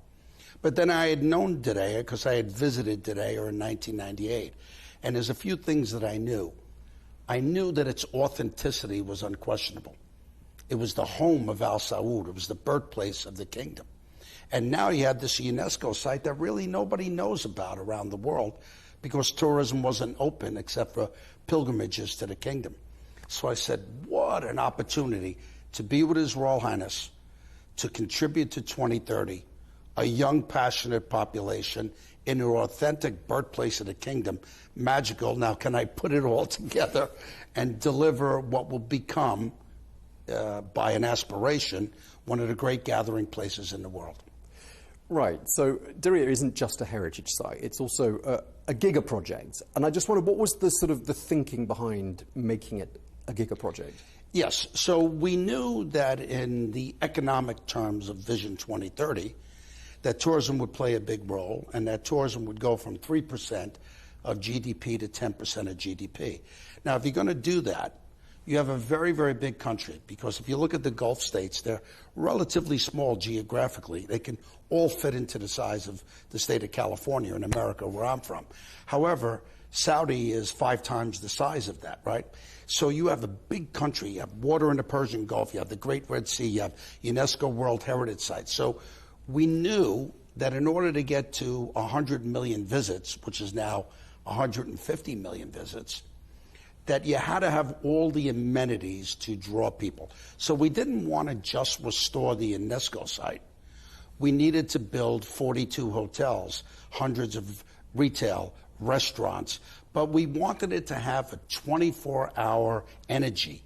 But then I had known Diriyah because I had visited Diriyah in 1998. And there's a few things that I knew. I knew that its authenticity was unquestionable. It was the home of Al Saud. It was the birthplace of the kingdom. And now you had this UNESCO site that really nobody knows about around the world because tourism wasn't open except for pilgrimages to the kingdom. So I said, what an opportunity to be with His Royal Highness, to contribute to 2030, a young, passionate population in an authentic birthplace of the kingdom. Magical. Now, can I put it all together and deliver what will become, by an aspiration, one of the great gathering places in the world?
Right. So Diriyah isn't just a heritage site. It's also a giga project. And I just wondered, what was the sort of the thinking behind making it a giga project?
Yes. So we knew that in the economic terms of Vision 2030, that tourism would play a big role and that tourism would go from 3% of GDP to 10% of GDP. Now, if you're going to do that, you have a very, very big country, because if you look at the Gulf states, they're relatively small geographically. They can all fit into the size of the state of California in America, where I'm from. However, Saudi is 5 times the size of that, right? So you have a big country. You have water in the Persian Gulf. You have the Great Red Sea. You have UNESCO World Heritage Sites. So we knew that in order to get to 100 million visits, which is now 150 million visits, that you had to have all the amenities to draw people. So we didn't want to just restore the UNESCO site. We needed to build 42 hotels, hundreds of retail, restaurants, but we wanted it to have a 24-hour energy.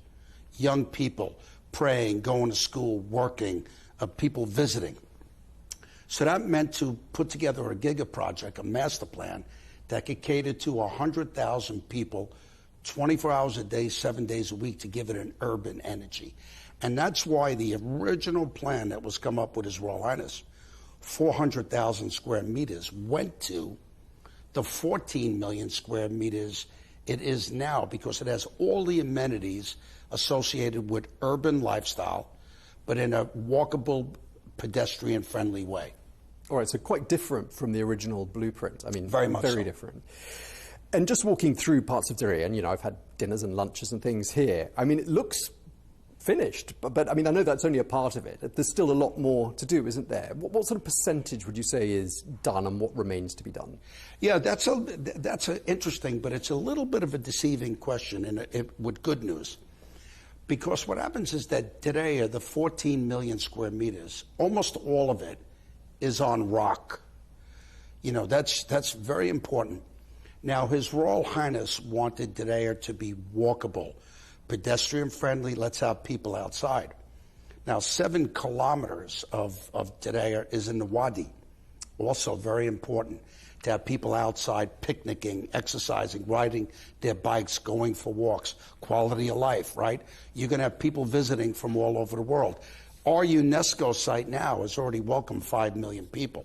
Young people praying, going to school, working, people visiting. So that meant to put together a giga project, a master plan, that could cater to 100,000 people 24 hours a day, 7 days a week, to give it an urban energy. And that's why the original plan that was come up with His Royal Highness, 400,000 square meters, went to the 14 million square meters it is now, because it has all the amenities associated with urban lifestyle, but in a walkable, pedestrian-friendly way.
All right, so quite different from the original blueprint. I mean,
very much
very
so.
different. And just walking through parts of Diriyah, and you know, I've had dinners and lunches and things here. I mean, it looks finished, but I mean, I know that's only a part of it. There's still a lot more to do, isn't there? What sort of percentage would you say is done, and what remains to be done?
Yeah, that's interesting, but it's a little bit of a deceiving question, with good news. Because what happens is that Diriyah, the 14 million square meters, almost all of it is on rock. You know, that's very important. Now, His Royal Highness wanted Diriyah to be walkable, pedestrian-friendly. Let's have people outside. Now, 7 kilometers of Diriyah is in the Wadi. Also very important to have people outside picnicking, exercising, riding their bikes, going for walks, quality of life, right? You're going to have people visiting from all over the world. Our UNESCO site now has already welcomed 5 million people,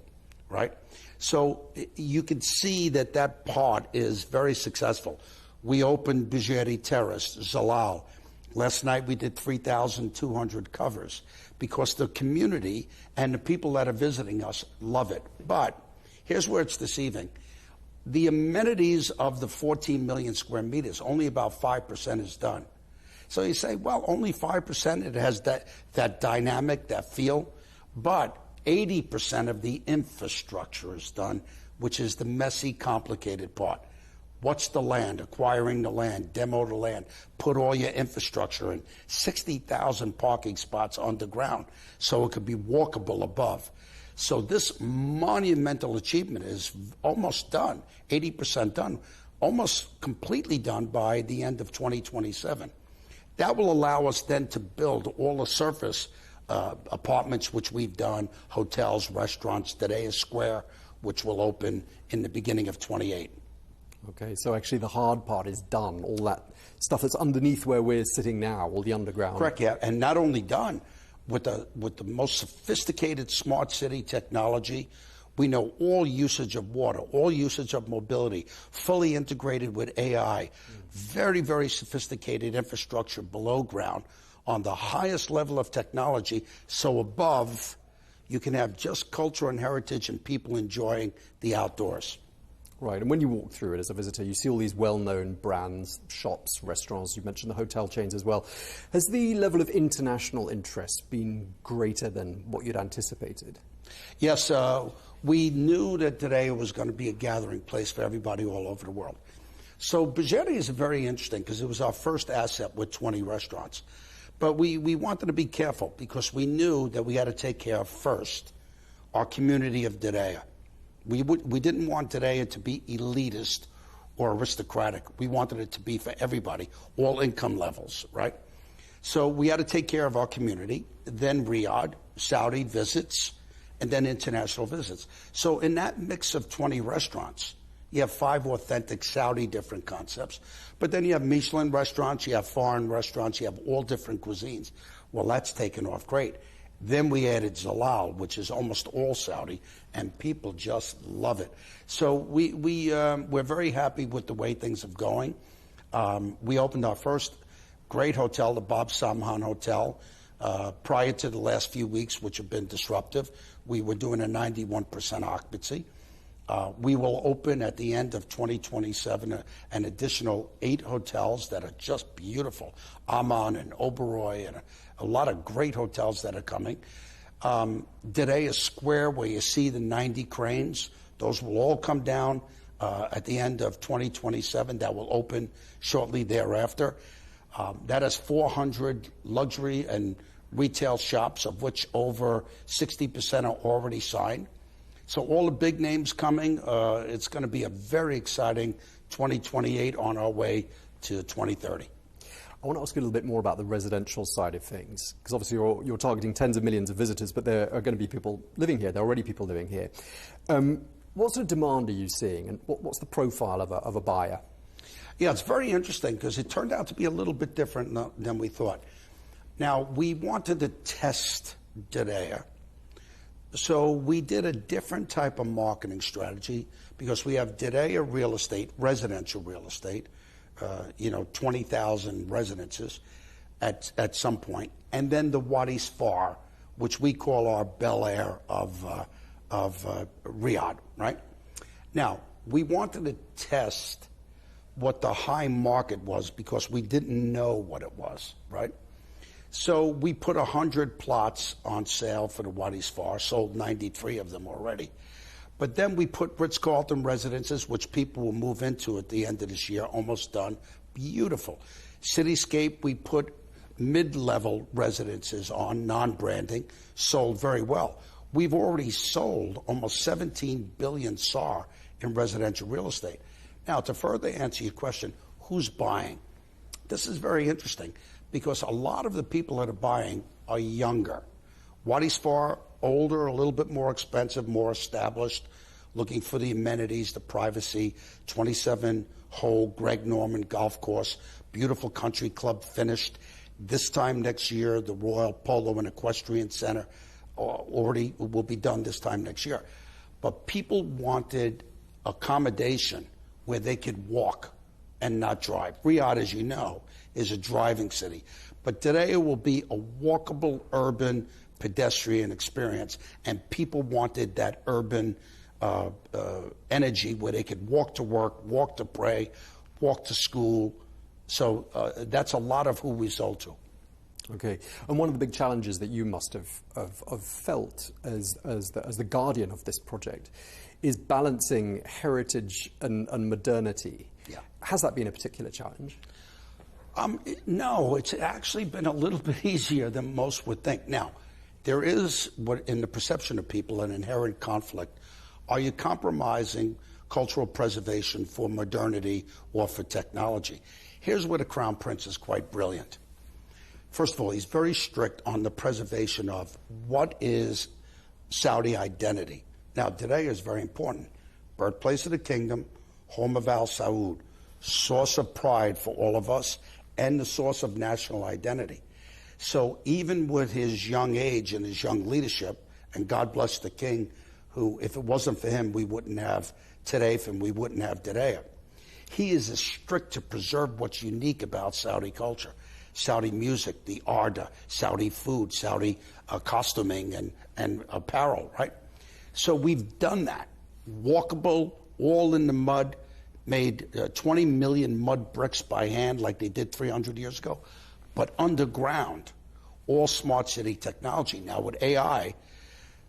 right? So you can see that that part is very successful. We opened Bijeri Terrace, Zalal. Last night we did 3,200 covers because the community and the people that are visiting us love it. But here's where it's deceiving. The amenities of the 14 million square meters, only about 5% is done. So you say, well, only 5%, it has that dynamic, that feel. But 80% of the infrastructure is done, which is the messy, complicated part. What's the land? Acquiring the land, demo the land, put all your infrastructure in, 60,000 parking spots underground so it could be walkable above. So this monumental achievement is almost done, 80% done, almost completely done by the end of 2027. That will allow us then to build all the surface apartments, which we've done, hotels, restaurants, Dedeya Square, which will open in the beginning of 28.
Okay, so actually the hard part is done, all that stuff that's underneath where we're sitting now, all the underground.
Correct, yeah, and not only done, with the most sophisticated smart city technology. We know all usage of water, all usage of mobility, fully integrated with AI, very, very sophisticated infrastructure below ground on the highest level of technology, so above you can have just culture and heritage and people enjoying the outdoors.
Right, and when you walk through it as a visitor, you see all these well-known brands, shops, restaurants, you mentioned the hotel chains as well. Has the level of international interest been greater than what you'd anticipated?
Yes, we knew that today was going to be a gathering place for everybody all over the world. So Bugatti is very interesting because it was our first asset with 20 restaurants. But we wanted to be careful because we knew that we had to take care of first our community of Dedeya. We didn't want Dedeya to be elitist or aristocratic. We wanted it to be for everybody, all income levels, right? So we had to take care of our community, then Riyadh, Saudi visits, and then international visits. So in that mix of 20 restaurants, you have 5 authentic Saudi different concepts, but then you have Michelin restaurants, you have foreign restaurants, you have all different cuisines. Well, that's taken off great. Then we added Zalal, which is almost all Saudi, and people just love it. So we're very happy with the way things are going. We opened our first great hotel, the Bob Samhan Hotel, prior to the last few weeks, which have been disruptive. We were doing a 91% occupancy. We will open at the end of 2027 an additional 8 hotels that are just beautiful. Amman and Oberoi and a lot of great hotels that are coming. Dedeya Square, where you see the 90 cranes, those will all come down at the end of 2027. That will open shortly thereafter. That has 400 luxury and retail shops, of which over 60% are already signed. So all the big names coming. It's going to be a very exciting 2028 on our way to 2030.
I want to ask you a little bit more about the residential side of things, because obviously you're targeting tens of millions of visitors, but there are going to be people living here. There are already people living here. What sort of demand are you seeing, and what's the profile of a buyer?
Yeah, it's very interesting because it turned out to be a little bit different than we thought. Now, we wanted to test Dedeya. So we did a different type of marketing strategy because we have Dedeya real estate, residential real estate, 20,000 residences at some point. And then the Wadi Sfar, which we call our Bel Air of Riyadh, right? Now, we wanted to test what the high market was because we didn't know what it was, right? So we put 100 plots on sale for the Wadi Sfar, sold 93 of them already. But then we put Ritz-Carlton residences, which people will move into at the end of this year, almost done. Beautiful. Cityscape, we put mid-level residences on, non-branding, sold very well. We've already sold almost 17 billion SAR in residential real estate. Now, to further answer your question, who's buying? This is very interesting because a lot of the people that are buying are younger. Wadi Sfar, older, a little bit more expensive, more established, looking for the amenities, the privacy, 27-hole Greg Norman golf course, beautiful country club finished. This time next year, the Royal Polo and Equestrian Center already will be done this time next year. But people wanted accommodation where they could walk and not drive. Riyadh, as you know, is a driving city. But today it will be a walkable, urban, pedestrian experience. And people wanted that urban energy where they could walk to work, walk to pray, walk to school. So that's a lot of who we sold to.
Okay, and one of the big challenges that you must have felt as the guardian of this project is balancing heritage and modernity.
Yeah.
Has that been a particular challenge?
No, it's actually been a little bit easier than most would think. Now, there is, what in the perception of people, an inherent conflict. Are you compromising cultural preservation for modernity or for technology? Here's where the Crown Prince is quite brilliant. First of all, he's very strict on the preservation of what is Saudi identity. Now, today is very important. Birthplace of the kingdom, home of Al Saud, source of pride for all of us, and the source of national identity. So even with his young age and his young leadership, and God bless the king, who, if it wasn't for him, we wouldn't have Tareif and we wouldn't have Diriyah. He is as strict to preserve what's unique about Saudi culture. Saudi music, the Arda, Saudi food, Saudi costuming and apparel, right? So we've done that. Walkable, all in the mud, made 20 million mud bricks by hand like they did 300 years ago, but underground, all smart city technology. Now with AI,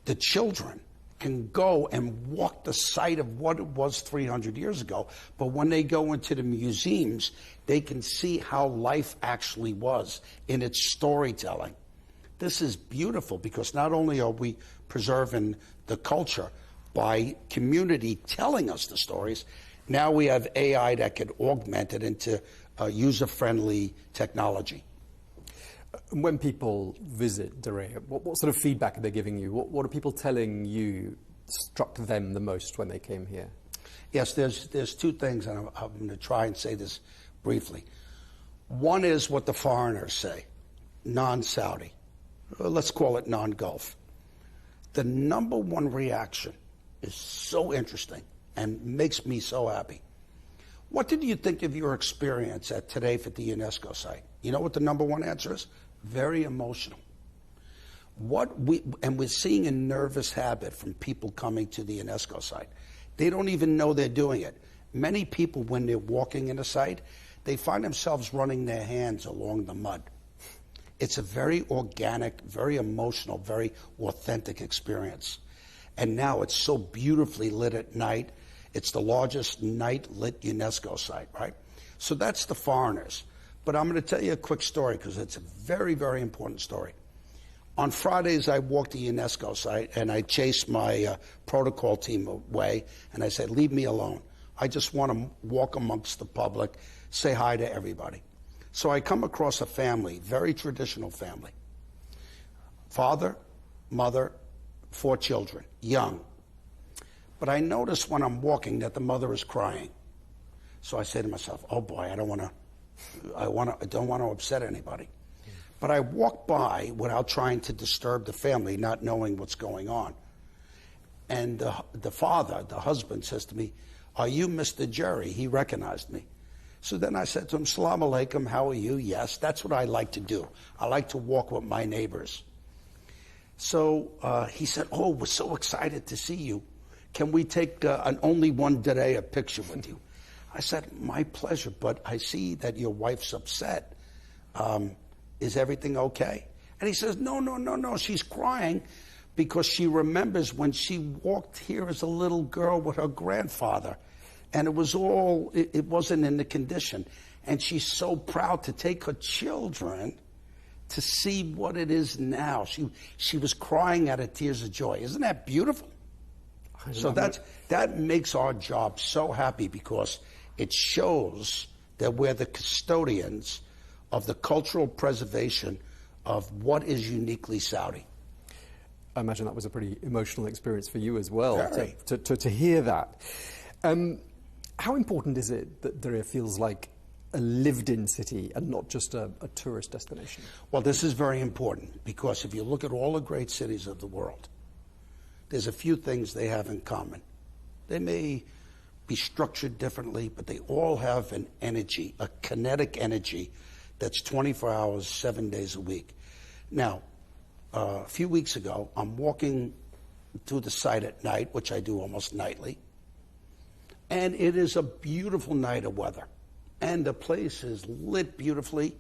the children can go and walk the site of what it was 300 years ago, but when they go into the museums, they can see how life actually was in its storytelling. This is beautiful because not only are we preserving the culture by community telling us the stories, now we have AI that can augment it into user-friendly technology.
When people visit Diriyah, what sort of feedback are they giving you? What are people telling you struck them the most when they came here?
Yes, there's two things, and I'm going to try and say this briefly. One is what the foreigners say, non-Saudi. Let's call it non-Gulf. The number one reaction is so interesting and makes me so happy. What did you think of your experience at Tareif at the UNESCO site? You know what the number one answer is? Very emotional. And we're seeing a nervous habit from people coming to the UNESCO site. They don't even know they're doing it. Many people, when they're walking in a site, they find themselves running their hands along the mud. It's a very organic, very emotional, very authentic experience. And now it's so beautifully lit at night. It's the largest night-lit UNESCO site, right? So that's the foreigners. But I'm going to tell you a quick story because it's a very, very important story. On Fridays, I walked the UNESCO site and I chased my protocol team away and I said, leave me alone. I just want to walk amongst the public, say hi to everybody. So I come across a family, very traditional family. Father, mother, 4 children, young. But I notice when I'm walking that the mother is crying. So I say to myself, oh boy, I don't want to upset anybody. But I walk by without trying to disturb the family, not knowing what's going on. And the father, the husband, says to me, are you Mr. Jerry? He recognized me. So then I said to him, Salaam alaikum, how are you? Yes, that's what I like to do. I like to walk with my neighbors. So he said, oh, we're so excited to see you. Can we take an only one day a picture with you? I said, my pleasure, but I see that your wife's upset. Is everything okay? And he says, no, she's crying because she remembers when she walked here as a little girl with her grandfather. And it wasn't in the condition. And she's so proud to take her children to see what it is now. She was crying out of tears of joy. Isn't that beautiful? So that makes our job so happy because it shows that we're the custodians of the cultural preservation of what is uniquely Saudi.
I imagine that was a pretty emotional experience for you as well,
Very.
to hear that. How important is it that Diriyah feels like a lived-in city and not just a tourist destination?
Well, this is very important because if you look at all the great cities of the world, there's a few things they have in common. They may be structured differently, but they all have an energy, a kinetic energy that's 24 hours, 7 days a week. Now, a few weeks ago, I'm walking to the site at night, which I do almost nightly, and it is a beautiful night of weather. And the place is lit beautifully,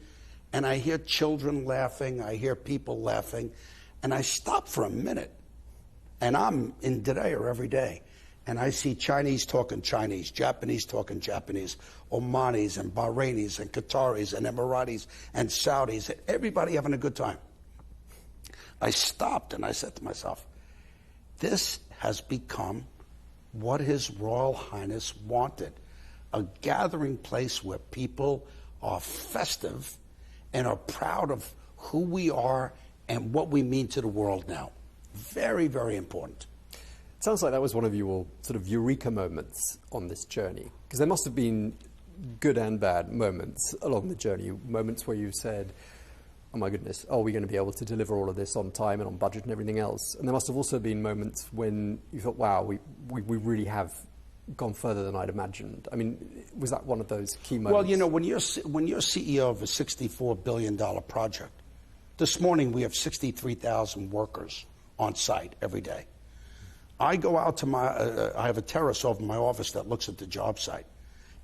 and I hear children laughing, I hear people laughing, and I stop for a minute. And I'm in Diriyah every day. and I see Chinese talking Chinese, Japanese talking Japanese, Omanis and Bahrainis and Qataris and Emiratis and Saudis, everybody having a good time. I stopped and I said to myself, this has become what His Royal Highness wanted, a gathering place where people are festive and are proud of who we are and what we mean to the world now. Very, very important.
It sounds like that was one of your sort of eureka moments on this journey, because there must have been good and bad moments along the journey, moments where you said, oh my goodness, are we going to be able to deliver all of this on time and on budget and everything else? And there must have also been moments when you thought, wow, we really have gone further than I'd imagined. I mean, was that one of those key moments?
Well, you know, when you're CEO of a $64 billion project, this morning we have 63,000 workers on site every day. I go out to I have a terrace over my office that looks at the job site.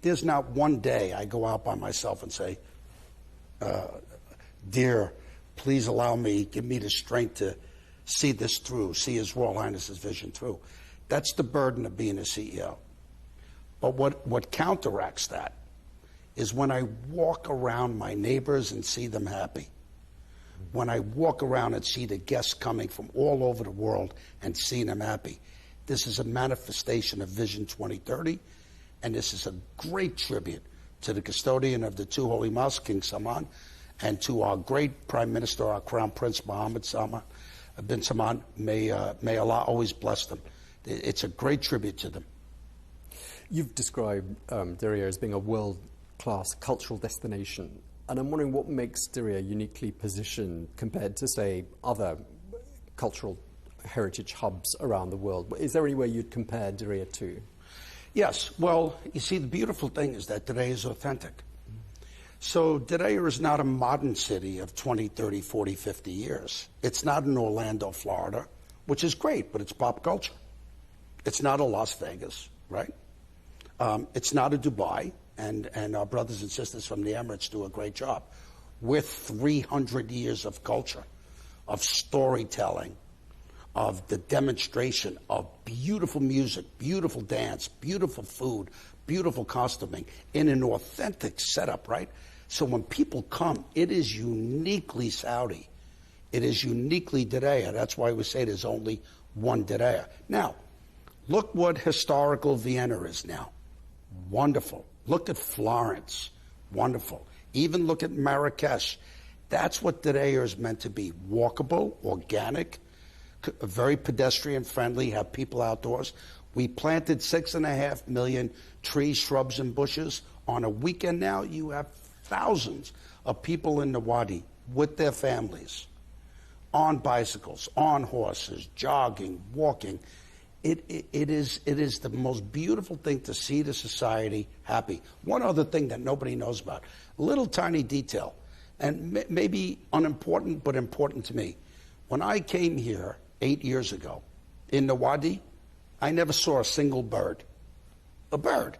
There's not one day I go out by myself and say, dear, please allow me, give me the strength to see this through, see His Royal Highness's vision through. That's the burden of being a CEO. But what counteracts that is when I walk around my neighbors and see them happy. When I walk around and see the guests coming from all over the world and seeing them happy. This is a manifestation of Vision 2030, and this is a great tribute to the custodian of the two holy mosques, King Salman, and to our great Prime Minister, our Crown Prince Mohammed bin Salman. May Allah always bless them. It's a great tribute to them.
You've described Diriyah as being a world-class cultural destination. And I'm wondering what makes Diriyah uniquely positioned compared to, say, other cultural heritage hubs around the world. Is there any way you'd compare Diriyah to?
Yes. Well, you see, the beautiful thing is that Diriyah is authentic. So Diriyah is not a modern city of 20, 30, 40, 50 years. It's not in Orlando, Florida, which is great, but it's pop culture. It's not a Las Vegas, right? It's not a Dubai. And our brothers and sisters from the Emirates do a great job. With 300 years of culture, of storytelling, of the demonstration of beautiful music, beautiful dance, beautiful food, beautiful costuming, in an authentic setup, right? So when people come, it is uniquely Saudi. It is uniquely Diriyah. That's why we say there's only one Diriyah. Now, look what historical Vienna is now. Wonderful. Look at Florence. Wonderful. Even look at Marrakesh. That's what Diriyah is meant to be. Walkable, organic, very pedestrian friendly, have people outdoors. We planted 6.5 million trees, shrubs, and bushes. On a weekend now, you have thousands of people in the Wadi with their families, on bicycles, on horses, jogging, walking. It is the most beautiful thing to see the society happy. One other thing that nobody knows about, a little tiny detail, and maybe unimportant, but important to me. When I came here 8 years ago, in the Wadi, I never saw a single bird. A bird,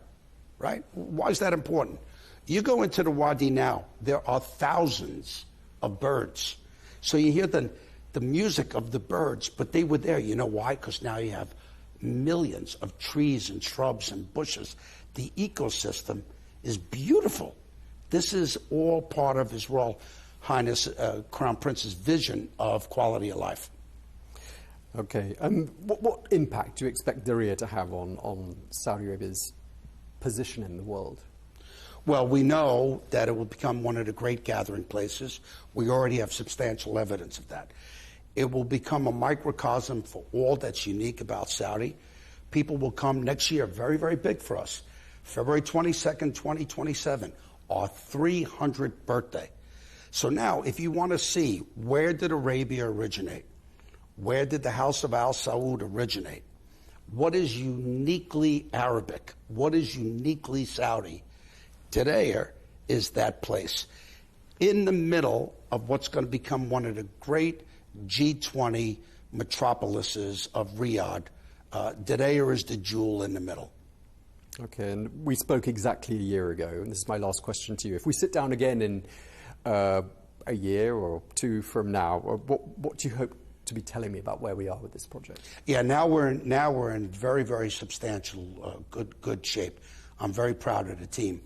right? Why is that important? You go into the Wadi now, there are thousands of birds. So you hear the music of the birds, but they were there. You know why? Because now you have millions of trees and shrubs and bushes. The ecosystem is beautiful. This is all part of His Royal Highness Crown Prince's vision of quality of life.
Okay. What impact do you expect Diriyah to have on Saudi Arabia's position in the world?
Well, we know that it will become one of the great gathering places. We already have substantial evidence of that. It will become a microcosm for all that's unique about Saudi. People will come next year, very, very big for us. February 22nd, 2027, our 300th birthday. So now, if you want to see where did Arabia originate, where did the House of Al Saud originate, what is uniquely Arabic, what is uniquely Saudi, Diriyah is that place. In the middle of what's going to become one of the great G20 metropolises of Riyadh, Diriyah is the jewel in the middle.
Okay, and we spoke exactly a year ago, and this is my last question to you. If we sit down again in a year or two from now, what do you hope to be telling me about where we are with this project.
Yeah, now we're in very, very substantial, good shape. I'm very proud of the team.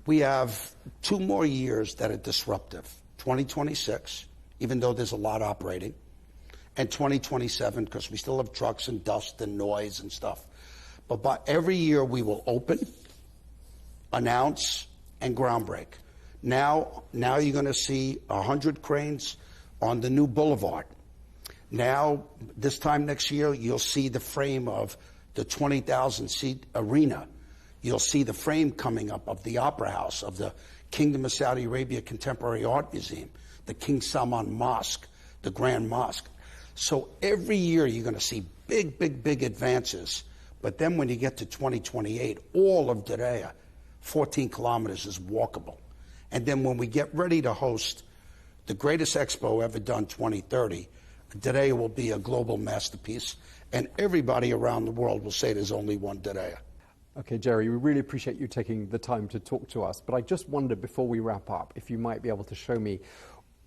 We have 2 more years that are disruptive. 2026, even though there's a lot operating, and 2027, because we still have trucks and dust and noise and stuff. But by every year we will open, announce, and groundbreak. Now you're going to see 100 cranes on the new boulevard. Now, this time next year, you'll see the frame of the 20,000-seat arena. You'll see the frame coming up of the Opera House, of the Kingdom of Saudi Arabia Contemporary Art Museum, the King Salman Mosque, the Grand Mosque. So every year you're going to see big, big, big advances. But then when you get to 2028, all of Diriyah, 14 kilometers, is walkable. And then when we get ready to host the greatest expo ever done, 2030, Diriyah will be a global masterpiece, and everybody around the world will say there's only one Diriyah.
Okay, Jerry, we really appreciate you taking the time to talk to us, but I just wondered, before we wrap up, if you might be able to show me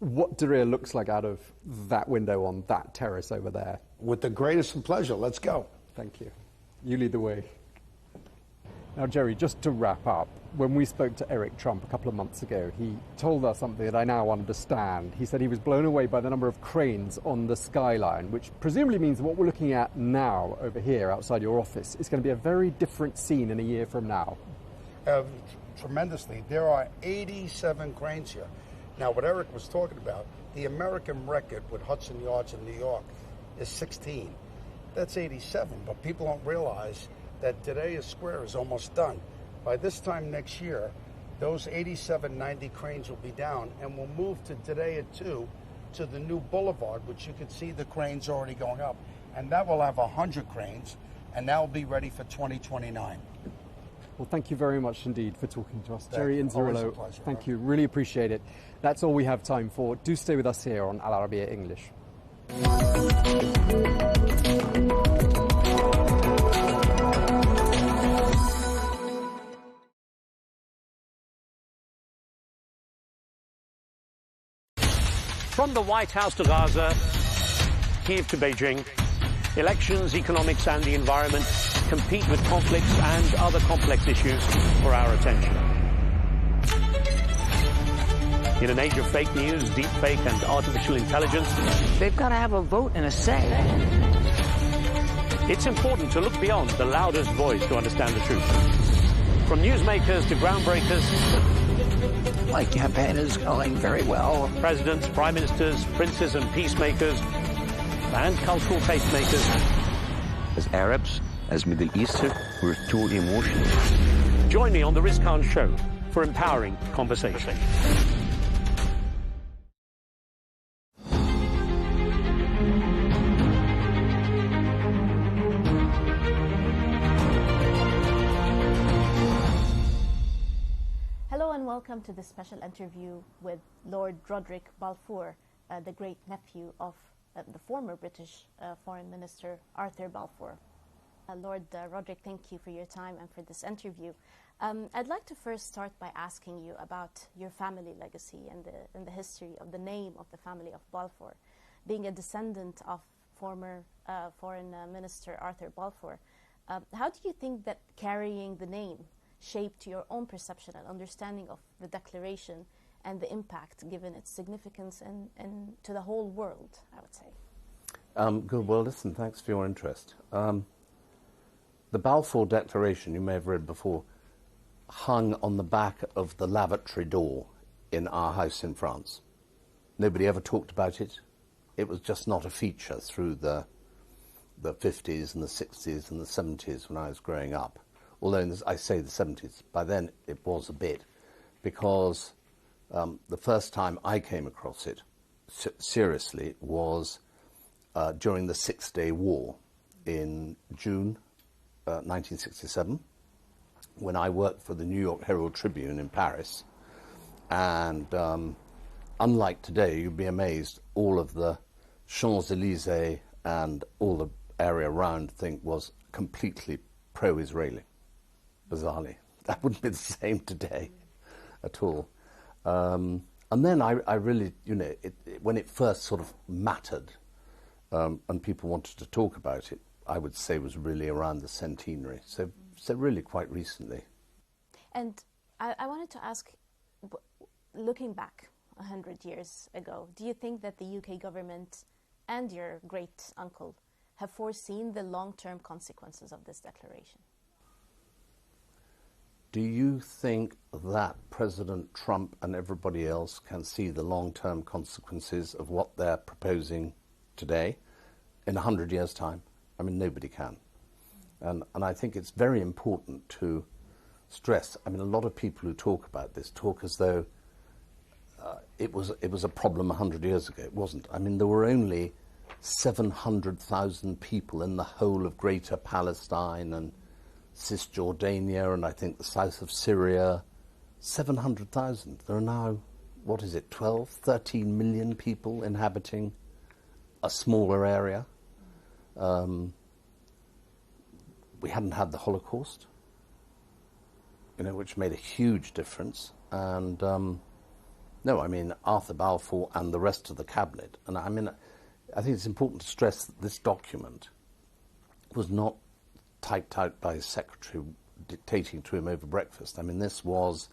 what Diriyah looks like out of that window on that terrace over there.
With the greatest of pleasure. Let's go.
Thank you. You lead the way. Now, Jerry, just to wrap up, when we spoke to Eric Trump a couple of months ago, he told us something that I now understand. He said he was blown away by the number of cranes on the skyline, which presumably means what we're looking at now over here outside your office is going to be a very different scene in a year from now.
Tremendously. There are 87 cranes here. Now, what Eric was talking about, the American record with Hudson Yards in New York is 16. That's 87, but people don't realize that Diriyah Square is almost done. By this time next year, those 87, 90 cranes will be down, and we'll move to Diriyah 2 to the new boulevard, which you can see the cranes already going up. And that will have 100 cranes, and that will be ready for 2029.
Well, thank you very much indeed for talking to us. Jerry Inzerillo,
pleasure.
Thank you. Really appreciate it. That's all we have time for. Do stay with us here on Al Arabiya English.
From the White House to Gaza, Kiev to Beijing, elections, economics and the environment compete with conflicts and other complex issues for our attention. In an age of fake news, deepfake and artificial intelligence,
they've got to have a vote and a say.
It's important to look beyond the loudest voice to understand the truth. From newsmakers to groundbreakers,
my campaign is going very well.
Presidents, prime ministers, princes and peacemakers, and cultural tastemakers.
As Arabs, as Middle Eastern, we're too emotional.
Join me on the Riz Khan Show for empowering conversation.
Welcome to this special interview with Lord Roderick Balfour, the great-nephew of the former British Foreign Minister Arthur Balfour. Lord Roderick, thank you for your time and for this interview. I'd like to first start by asking you about your family legacy and the history of the name of the family of Balfour. Being a descendant of former Foreign Minister Arthur Balfour, how do you think that carrying the name shaped your own perception and understanding of the declaration and the impact given its significance and to the whole world, I would say?
Good. Well, listen, thanks for your interest. The Balfour Declaration, you may have read before, hung on the back of the lavatory door in our house in France. Nobody ever talked about it. It was just not a feature through the 50s and the 60s and the 70s when I was growing up. Although I say the 70s, by then it was a bit, because the first time I came across it seriously was during the Six-Day War in June 1967, when I worked for the New York Herald Tribune in Paris. And unlike today, you'd be amazed, all of the Champs-Élysées and all the area around was completely pro-Israeli. Bizarrely. That wouldn't be the same today at all. And then I really, when it first sort of mattered and people wanted to talk about it, I would say was really around the centenary, so really quite recently.
And I wanted to ask, looking back 100 years ago, do you think that the UK government and your great uncle have foreseen the long-term consequences of this declaration?
Do you think that President Trump and everybody else can see the long-term consequences of what they're proposing today in 100 years' time? I mean, nobody can. And I think it's very important to stress, I mean, a lot of people who talk about this talk as though it was a problem 100 years ago. It wasn't. I mean, there were only 700,000 people in the whole of Greater Palestine and Cisjordania and I think the south of Syria. 700,000. There are now, what is it, 12, 13 million people inhabiting a smaller area. We hadn't had the Holocaust, you know, which made a huge difference. And no, I mean, Arthur Balfour and the rest of the cabinet. And I mean, I think it's important to stress that this document was not typed out by his secretary dictating to him over breakfast. I mean, this was,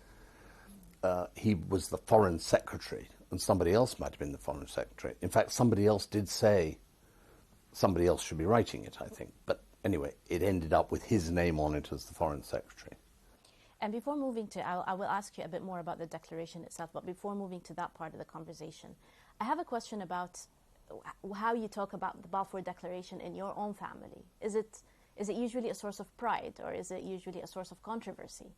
he was the foreign secretary, and somebody else might have been the foreign secretary. In fact, somebody else did say somebody else should be writing it, I think. But anyway, it ended up with his name on it as the foreign secretary.
And before moving to, I will ask you a bit more about the declaration itself, but before moving to that part of the conversation, I have a question about how you talk about the Balfour Declaration in your own family. Is it usually a source of pride, or is it usually a source of controversy?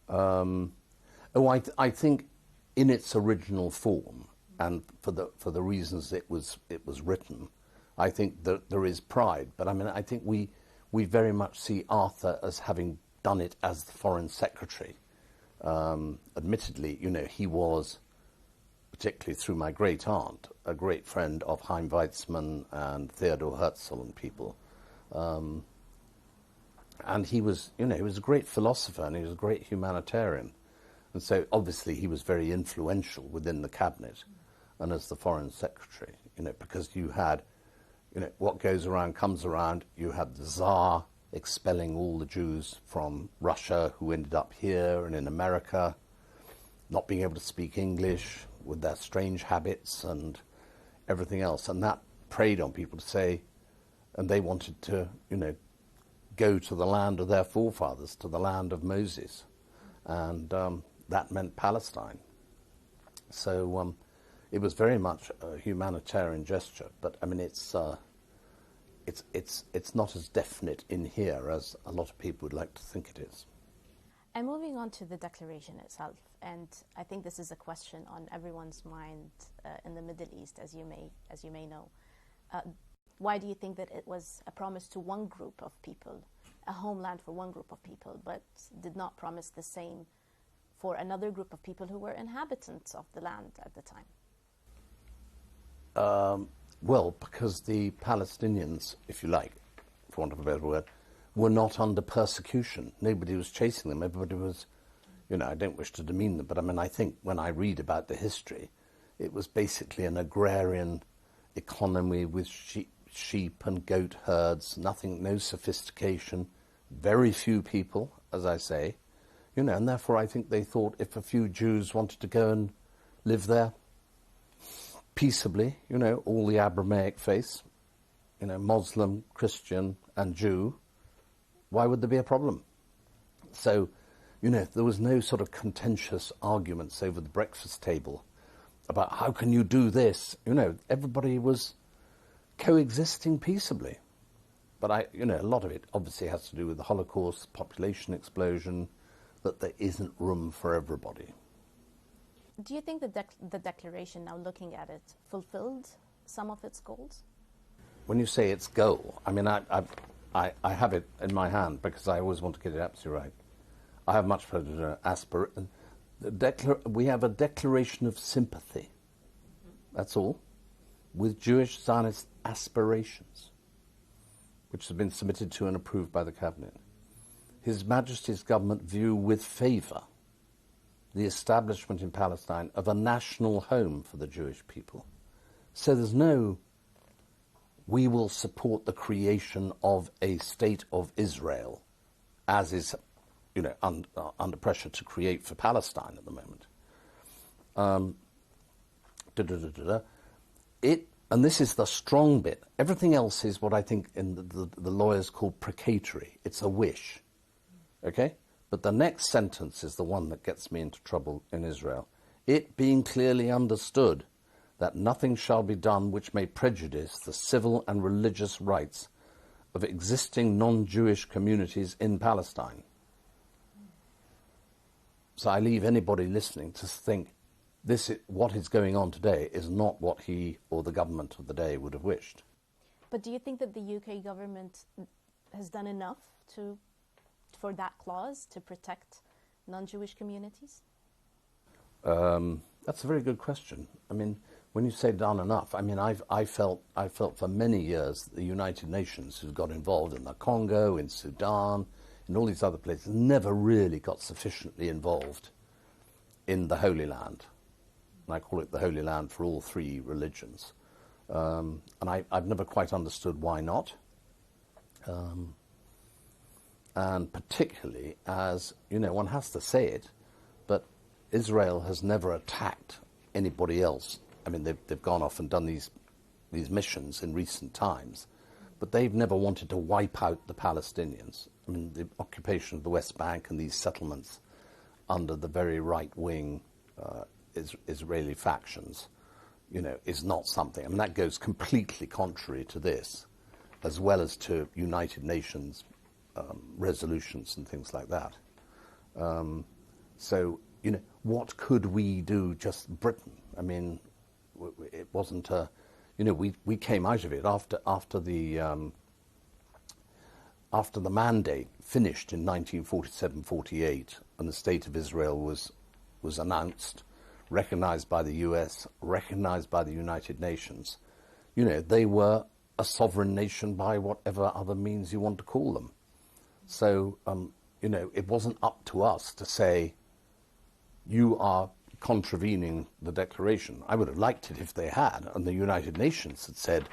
I think in its original form, and for the reasons it was written, I think that there is pride. But I mean, I think we very much see Arthur as having done it as the foreign secretary. Admittedly, you know, he was, particularly through my great aunt, a great friend of Chaim Weizmann and Theodor Herzl and people. And he was, you know, he was a great philosopher and he was a great humanitarian. And so obviously he was very influential within the cabinet and as the foreign secretary, you know, because you had, you know, what goes around comes around. You had the Tsar expelling all the Jews from Russia who ended up here and in America, not being able to speak English with their strange habits and everything else. And that preyed on people to say, and they wanted to, you know, go to the land of their forefathers, to the land of Moses. And that meant Palestine. So it was very much a humanitarian gesture, but I mean, it's not as definite in here as a lot of people would like to think it is.
And moving on to the declaration itself, and I think this is a question on everyone's mind in the Middle East, as you may know. Why do you think that it was a promise to one group of people, a homeland for one group of people, but did not promise the same for another group of people who were inhabitants of the land at the time?
Well, because the Palestinians, if you like, for want of a better word, were not under persecution. Nobody was chasing them. Everybody was, you know, I don't wish to demean them, but I mean, I think when I read about the history, it was basically an agrarian economy with sheep and goat herds, nothing, no sophistication, very few people, as I say, you know, and therefore I think they thought if a few Jews wanted to go and live there peaceably, you know, all the Abrahamic faiths, you know, Muslim, Christian and Jew, why would there be a problem? So, you know, there was no sort of contentious arguments over the breakfast table about how can you do this? You know, everybody was coexisting peaceably. But you know, a lot of it obviously has to do with the Holocaust, population explosion, that there isn't room for everybody.
Do you think the declaration, now looking at it, fulfilled some of its goals?
When you say its goal, I mean, I have it in my hand because I always want to get it absolutely right. I have much further aspiration. We have a declaration of sympathy, that's all, with Jewish Zionist aspirations, which have been submitted to and approved by the Cabinet. His Majesty's government view with favour the establishment in Palestine of a national home for the Jewish people. So there's no we will support the creation of a state of Israel, as is, under pressure to create for Palestine at the moment. And this is the strong bit. Everything else is what I think in the lawyers call precatory. It's a wish. Okay? But the next sentence is the one that gets me into trouble in Israel. It being clearly understood that nothing shall be done which may prejudice the civil and religious rights of existing non-Jewish communities in Palestine. So I leave anybody listening to think what is going on today is not what he or the government of the day would have wished.
But do you think that the UK government has done enough for that clause to protect non-Jewish communities?
That's a very good question. I mean, when you say done enough, I mean, I felt for many years that the United Nations, who got involved in the Congo, in Sudan, in all these other places, never really got sufficiently involved in the Holy Land. And I call it the Holy Land for all three religions. And I've never quite understood why not. And particularly as, one has to say it, but Israel has never attacked anybody else. I mean, they've gone off and done these missions in recent times, but they've never wanted to wipe out the Palestinians. I mean, the occupation of the West Bank and these settlements under the very right-wing Israeli factions, is not something. I mean, that goes completely contrary to this, as well as to United Nations resolutions and things like that. So, what could we do, just Britain? I mean, it wasn't a, we came out of it after the mandate finished in 1947-48, and the State of Israel was announced, recognized by the US, recognized by the United Nations. They were a sovereign nation by whatever other means you want to call them. So, it wasn't up to us to say, you are contravening the declaration. I would have liked it if they had, and the United Nations had said,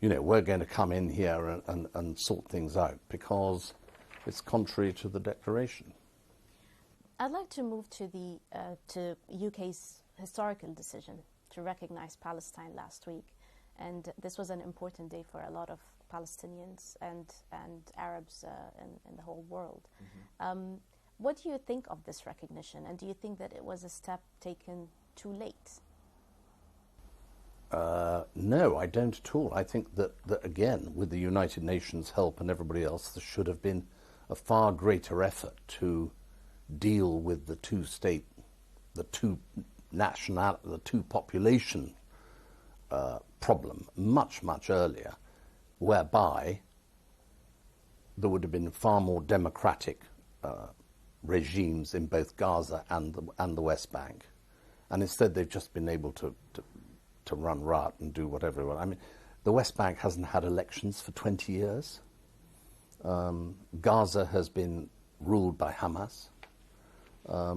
we're going to come in here and sort things out, because it's contrary to the declaration.
I'd like to move to the to UK's historical decision to recognize Palestine last week, and this was an important day for a lot of Palestinians and Arabs in the whole world. Mm-hmm. What do you think of this recognition, and do you think that it was a step taken too late?
No, I don't at all. I think that again, with the United Nations help and everybody else, there should have been a far greater effort to deal with the two population problem much, much earlier, whereby there would have been far more democratic regimes in both Gaza and the West Bank. And instead they've just been able to run riot and do whatever. I mean, the West Bank hasn't had elections for 20 years. Gaza has been ruled by Hamas. I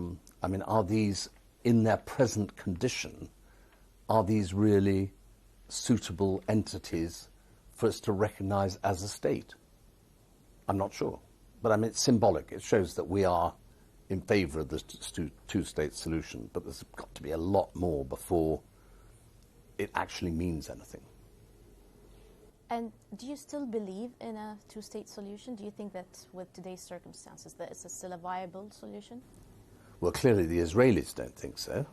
mean, are these, in their present condition, are these really suitable entities for us to recognize as a state? I'm not sure. But I mean, it's symbolic. It shows that we are in favor of the two-state solution, but there's got to be a lot more before it actually means anything.
And do you still believe in a two-state solution? Do you think that with today's circumstances that it's still a viable solution?
Well, clearly the Israelis don't think so.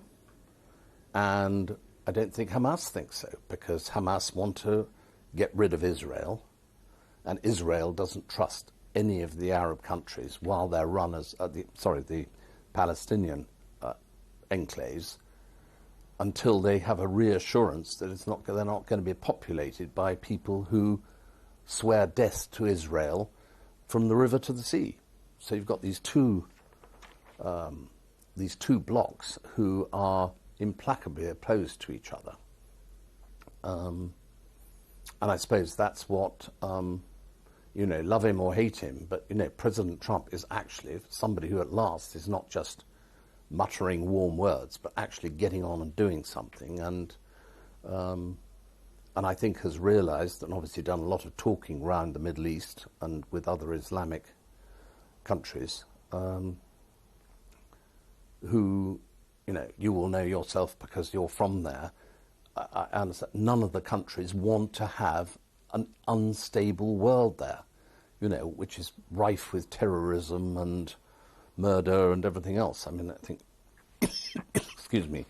And I don't think Hamas thinks so, because Hamas want to get rid of Israel, and Israel doesn't trust any of the Arab countries while they're run as, the Palestinian enclaves, until they have a reassurance that they're not going to be populated by people who swear death to Israel from the river to the sea. So you've got these two blocks who are implacably opposed to each other. And I suppose that's what, love him or hate him, but, President Trump is actually somebody who at last is not just muttering warm words, but actually getting on and doing something. And and I think has realized and obviously done a lot of talking around the Middle East and with other Islamic countries, who, you know, you will know yourself because you're from there. I understand none of the countries want to have an unstable world there, you know, which is rife with terrorism and murder and everything else. I mean, I think, excuse me,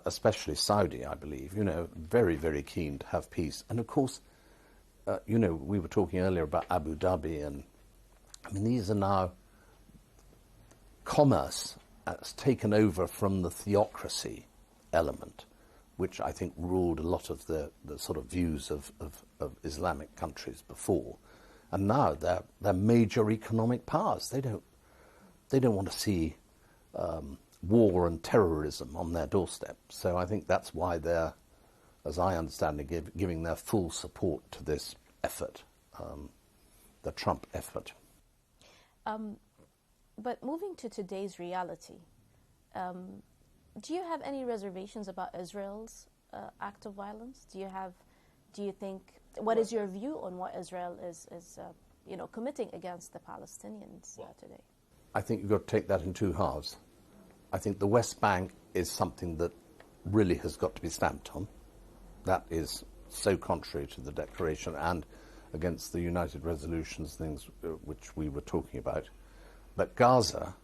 especially Saudi, I believe, you know, very, very keen to have peace. And of course, you know, we were talking earlier about Abu Dhabi, and I mean, these are now commerce has taken over from the theocracy element, which I think ruled a lot of the sort of views of Islamic countries before. And now they're major economic powers. They don't want to see war and terrorism on their doorstep. So I think that's why they're, as I understand it, giving their full support to this effort, the Trump effort.
But moving to today's reality, do you have any reservations about Israel's act of violence? Do you think, what is your view on what Israel is you know, committing against the Palestinians today?
I think you've got to take that in two halves. I think the West Bank is something that really has got to be stamped on. That is so contrary to the declaration and against the United Resolutions things which we were talking about. But Gaza,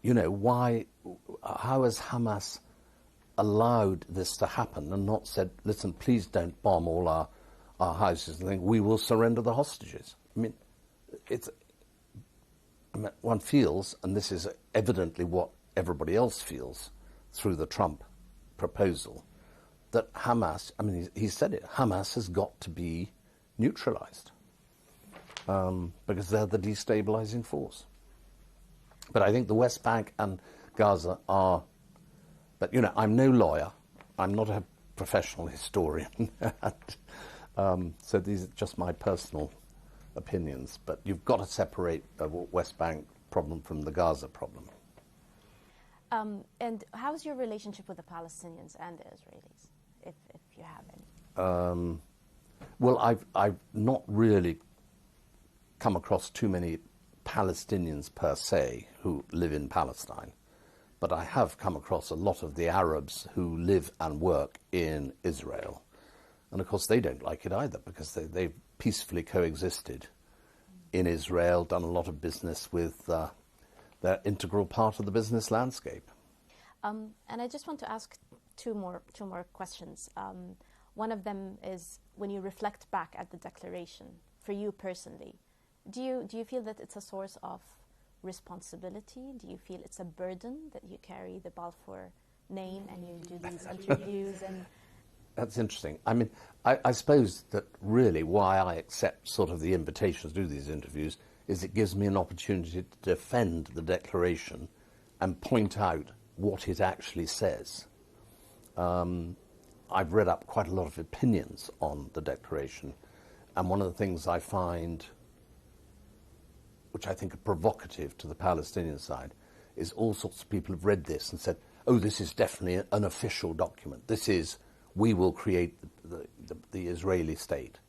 you know, how has Hamas allowed this to happen and not said, listen, please don't bomb all our houses and think we will surrender the hostages? I mean, one feels, and this is evidently what everybody else feels through the Trump proposal, that Hamas, I mean, he said it, Hamas has got to be neutralized because they're the destabilizing force. But I think the West Bank and Gaza are, but you know, I'm no lawyer, I'm not a professional historian, so these are just my personal opinions, but you've got to separate the West Bank problem from the Gaza problem.
And how's your relationship with the Palestinians and the Israelis, if you have any?
Well, I've not really come across too many Palestinians per se who live in Palestine, but I have come across a lot of the Arabs who live and work in Israel. And of course they don't like it either because they've peacefully coexisted in Israel, done a lot of business with, they're integral part of the business landscape.
And I just want to ask two more questions. One of them is, when you reflect back at the declaration, for you personally, do you feel that it's a source of responsibility? Do you feel it's a burden that you carry the Balfour name and you do these interviews? And
that's interesting. I mean, I suppose that really why I accept sort of the invitation to do these interviews is it gives me an opportunity to defend the declaration and point out what it actually says. I've read up quite a lot of opinions on the declaration, and one of the things I find, which I think are provocative to the Palestinian side, is all sorts of people have read this and said, oh, this is definitely an official document. This is, we will create the Israeli state.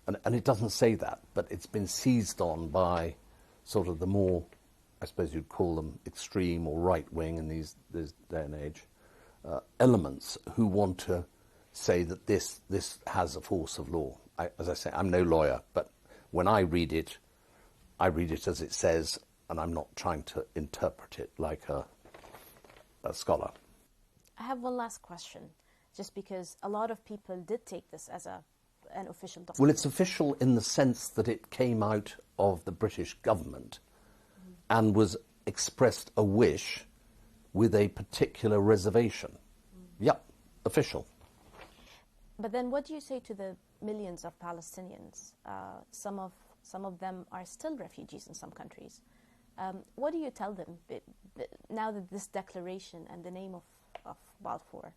And it doesn't say that, but it's been seized on by sort of the more, I suppose you'd call them extreme or right-wing in this day and age, elements who want to say that this has a force of law. As I say, I'm no lawyer, but when I read it as it says, and I'm not trying to interpret it like a scholar.
I have one last question, just because a lot of people did take this as an official document.
Well, it's official in the sense that it came out of the British government and was expressed a wish with a particular reservation. Yep, official.
But then what do you say to the millions of Palestinians? Some of them are still refugees in some countries. What do you tell them now that this declaration and the name of Balfour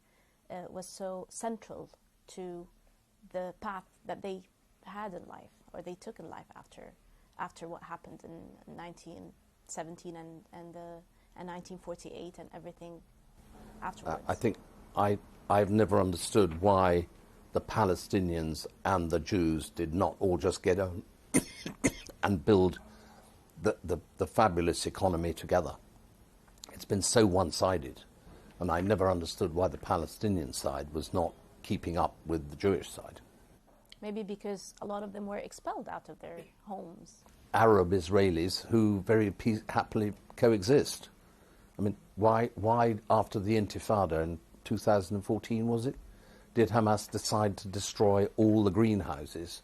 was so central to the path that they had in life, or they took in life after what happened in 1917 and 1948 and everything afterwards?
I think I've never understood why the Palestinians and the Jews did not all just get on and build the fabulous economy together. It's been so one-sided, and I never understood why the Palestinian side was not keeping up with the Jewish side.
Maybe because a lot of them were expelled out of their homes.
Arab Israelis who very happily coexist. I mean, why after the Intifada in 2014, was it, did Hamas decide to destroy all the greenhouses,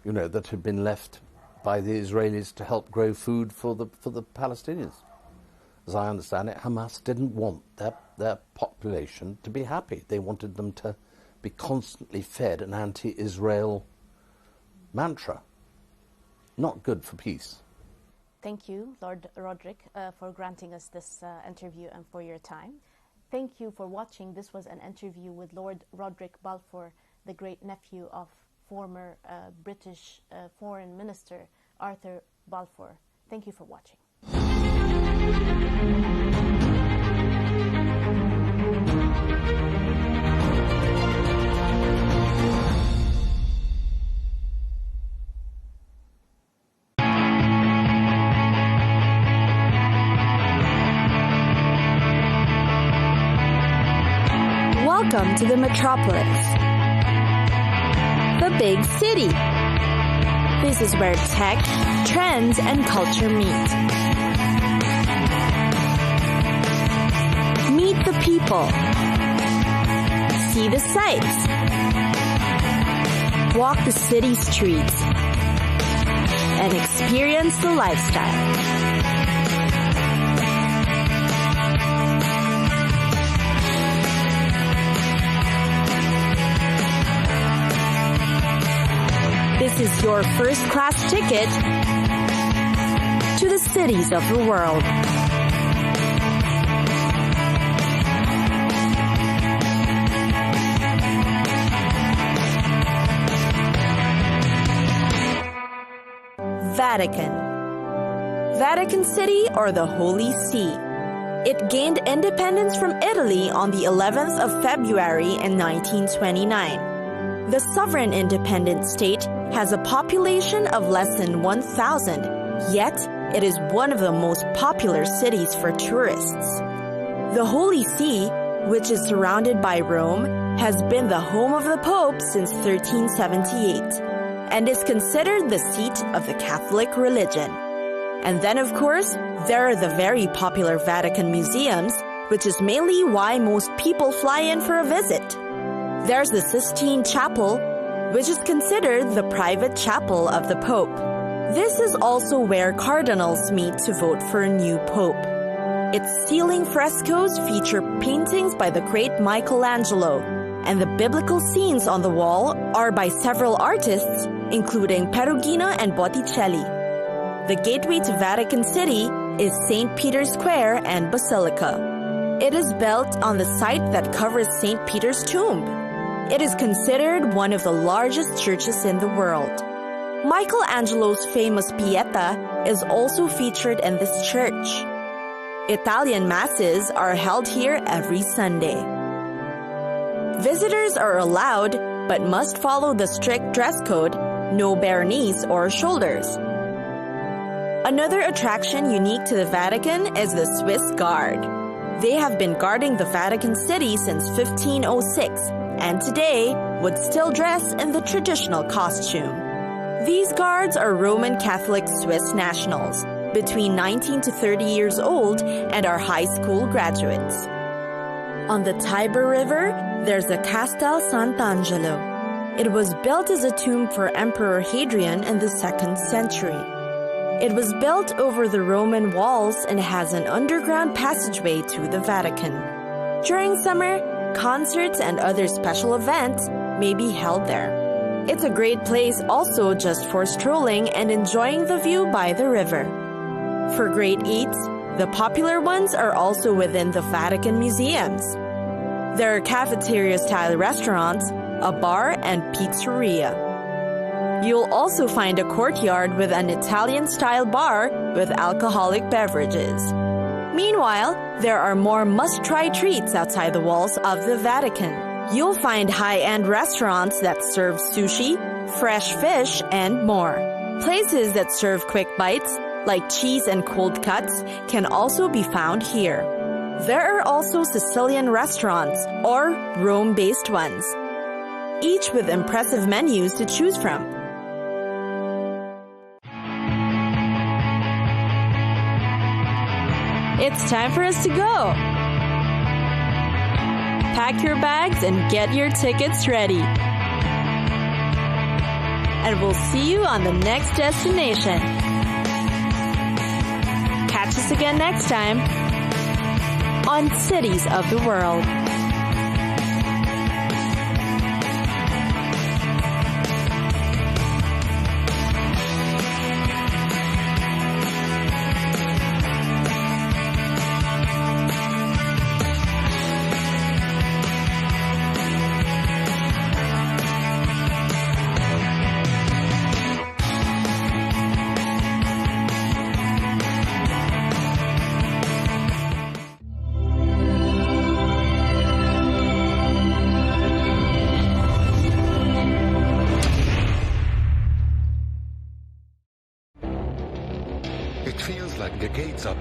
you know, that had been left by the Israelis to help grow food for the Palestinians? As I understand it, Hamas didn't want their population to be happy. They wanted them to be constantly fed an anti-Israel mantra. Not good for peace.
Thank you, Lord Roderick, for granting us this interview and for your time. Thank you for watching. This was an interview with Lord Roderick Balfour, the great-nephew of former British Foreign Minister Arthur Balfour. Thank you for watching.
Welcome to the metropolis, the big city. This is where tech, trends, and culture meet. Meet the people. See the sights. Walk the city streets. And experience the lifestyle. This is your first-class ticket to the cities of the world. Vatican City, or the Holy See. It gained independence from Italy on the 11th of February in 1929. The sovereign independent state has a population of less than 1,000, yet it is one of the most popular cities for tourists. The Holy See, which is surrounded by Rome, has been the home of the Pope since 1378 and is considered the seat of the Catholic religion. And then, of course, there are the very popular Vatican museums, which is mainly why most people fly in for a visit. There's the Sistine Chapel, which is considered the private chapel of the Pope. This is also where cardinals meet to vote for a new Pope. Its ceiling frescoes feature paintings by the great Michelangelo, and the biblical scenes on the wall are by several artists, including Perugino and Botticelli. The gateway to Vatican City is St. Peter's Square and Basilica. It is built on the site that covers St. Peter's tomb. It is considered one of the largest churches in the world. Michelangelo's famous Pieta is also featured in this church. Italian masses are held here every Sunday. Visitors are allowed, but must follow the strict dress code, no bare knees or shoulders. Another attraction unique to the Vatican is the Swiss Guard. They have been guarding the Vatican City since 1506, and today would still dress in the traditional costume. These guards are Roman Catholic Swiss nationals, between 19 to 30 years old, and are high school graduates. On the Tiber River, there's the Castel Sant'Angelo. It was built as a tomb for Emperor Hadrian in the 2nd century. It was built over the Roman walls and has an underground passageway to the Vatican. During summer, concerts and other special events may be held there. It's a great place also just for strolling and enjoying the view by the river. For great eats, the popular ones are also within the Vatican museums. There are cafeteria-style restaurants, a bar, and pizzeria. You'll also find a courtyard with an Italian-style bar with alcoholic beverages. Meanwhile, there are more must-try treats outside the walls of the Vatican. You'll find high-end restaurants that serve sushi, fresh fish, and more. Places that serve quick bites, like cheese and cold cuts, can also be found here. There are also Sicilian restaurants, or Rome-based ones, each with impressive menus to choose from. It's time for us to go. Pack your bags and get your tickets ready. And we'll see you on the next destination. Catch us again next time on Cities of the World.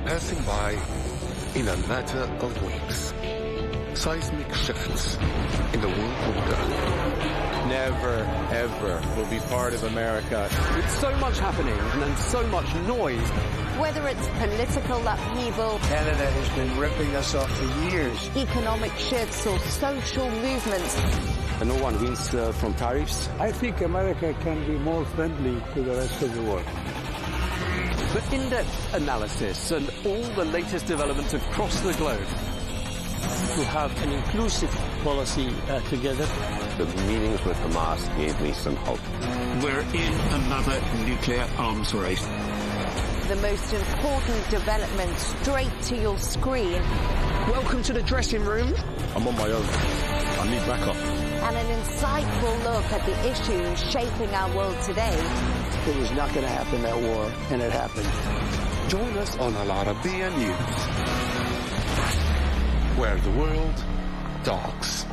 Passing by in a matter of weeks. Seismic shifts in the world order.
Never, ever will be part of America. With so much happening and so much noise.
Whether it's political upheaval,
Canada has been ripping us off for years.
Economic shifts or social movements.
And no one wins from tariffs.
I think America can be more friendly to the rest of the world.
For in-depth analysis and all the latest developments across the globe.
To have an inclusive policy together.
The meetings with Hamas gave me some hope.
We're in another nuclear arms race.
The most important development straight to your screen.
Welcome to the dressing room.
I'm on my own. I need backup.
And an insightful look at the issues shaping our world today.
It was not going to happen, that war, and it happened.
Join us on Arabiya News, where the world talks.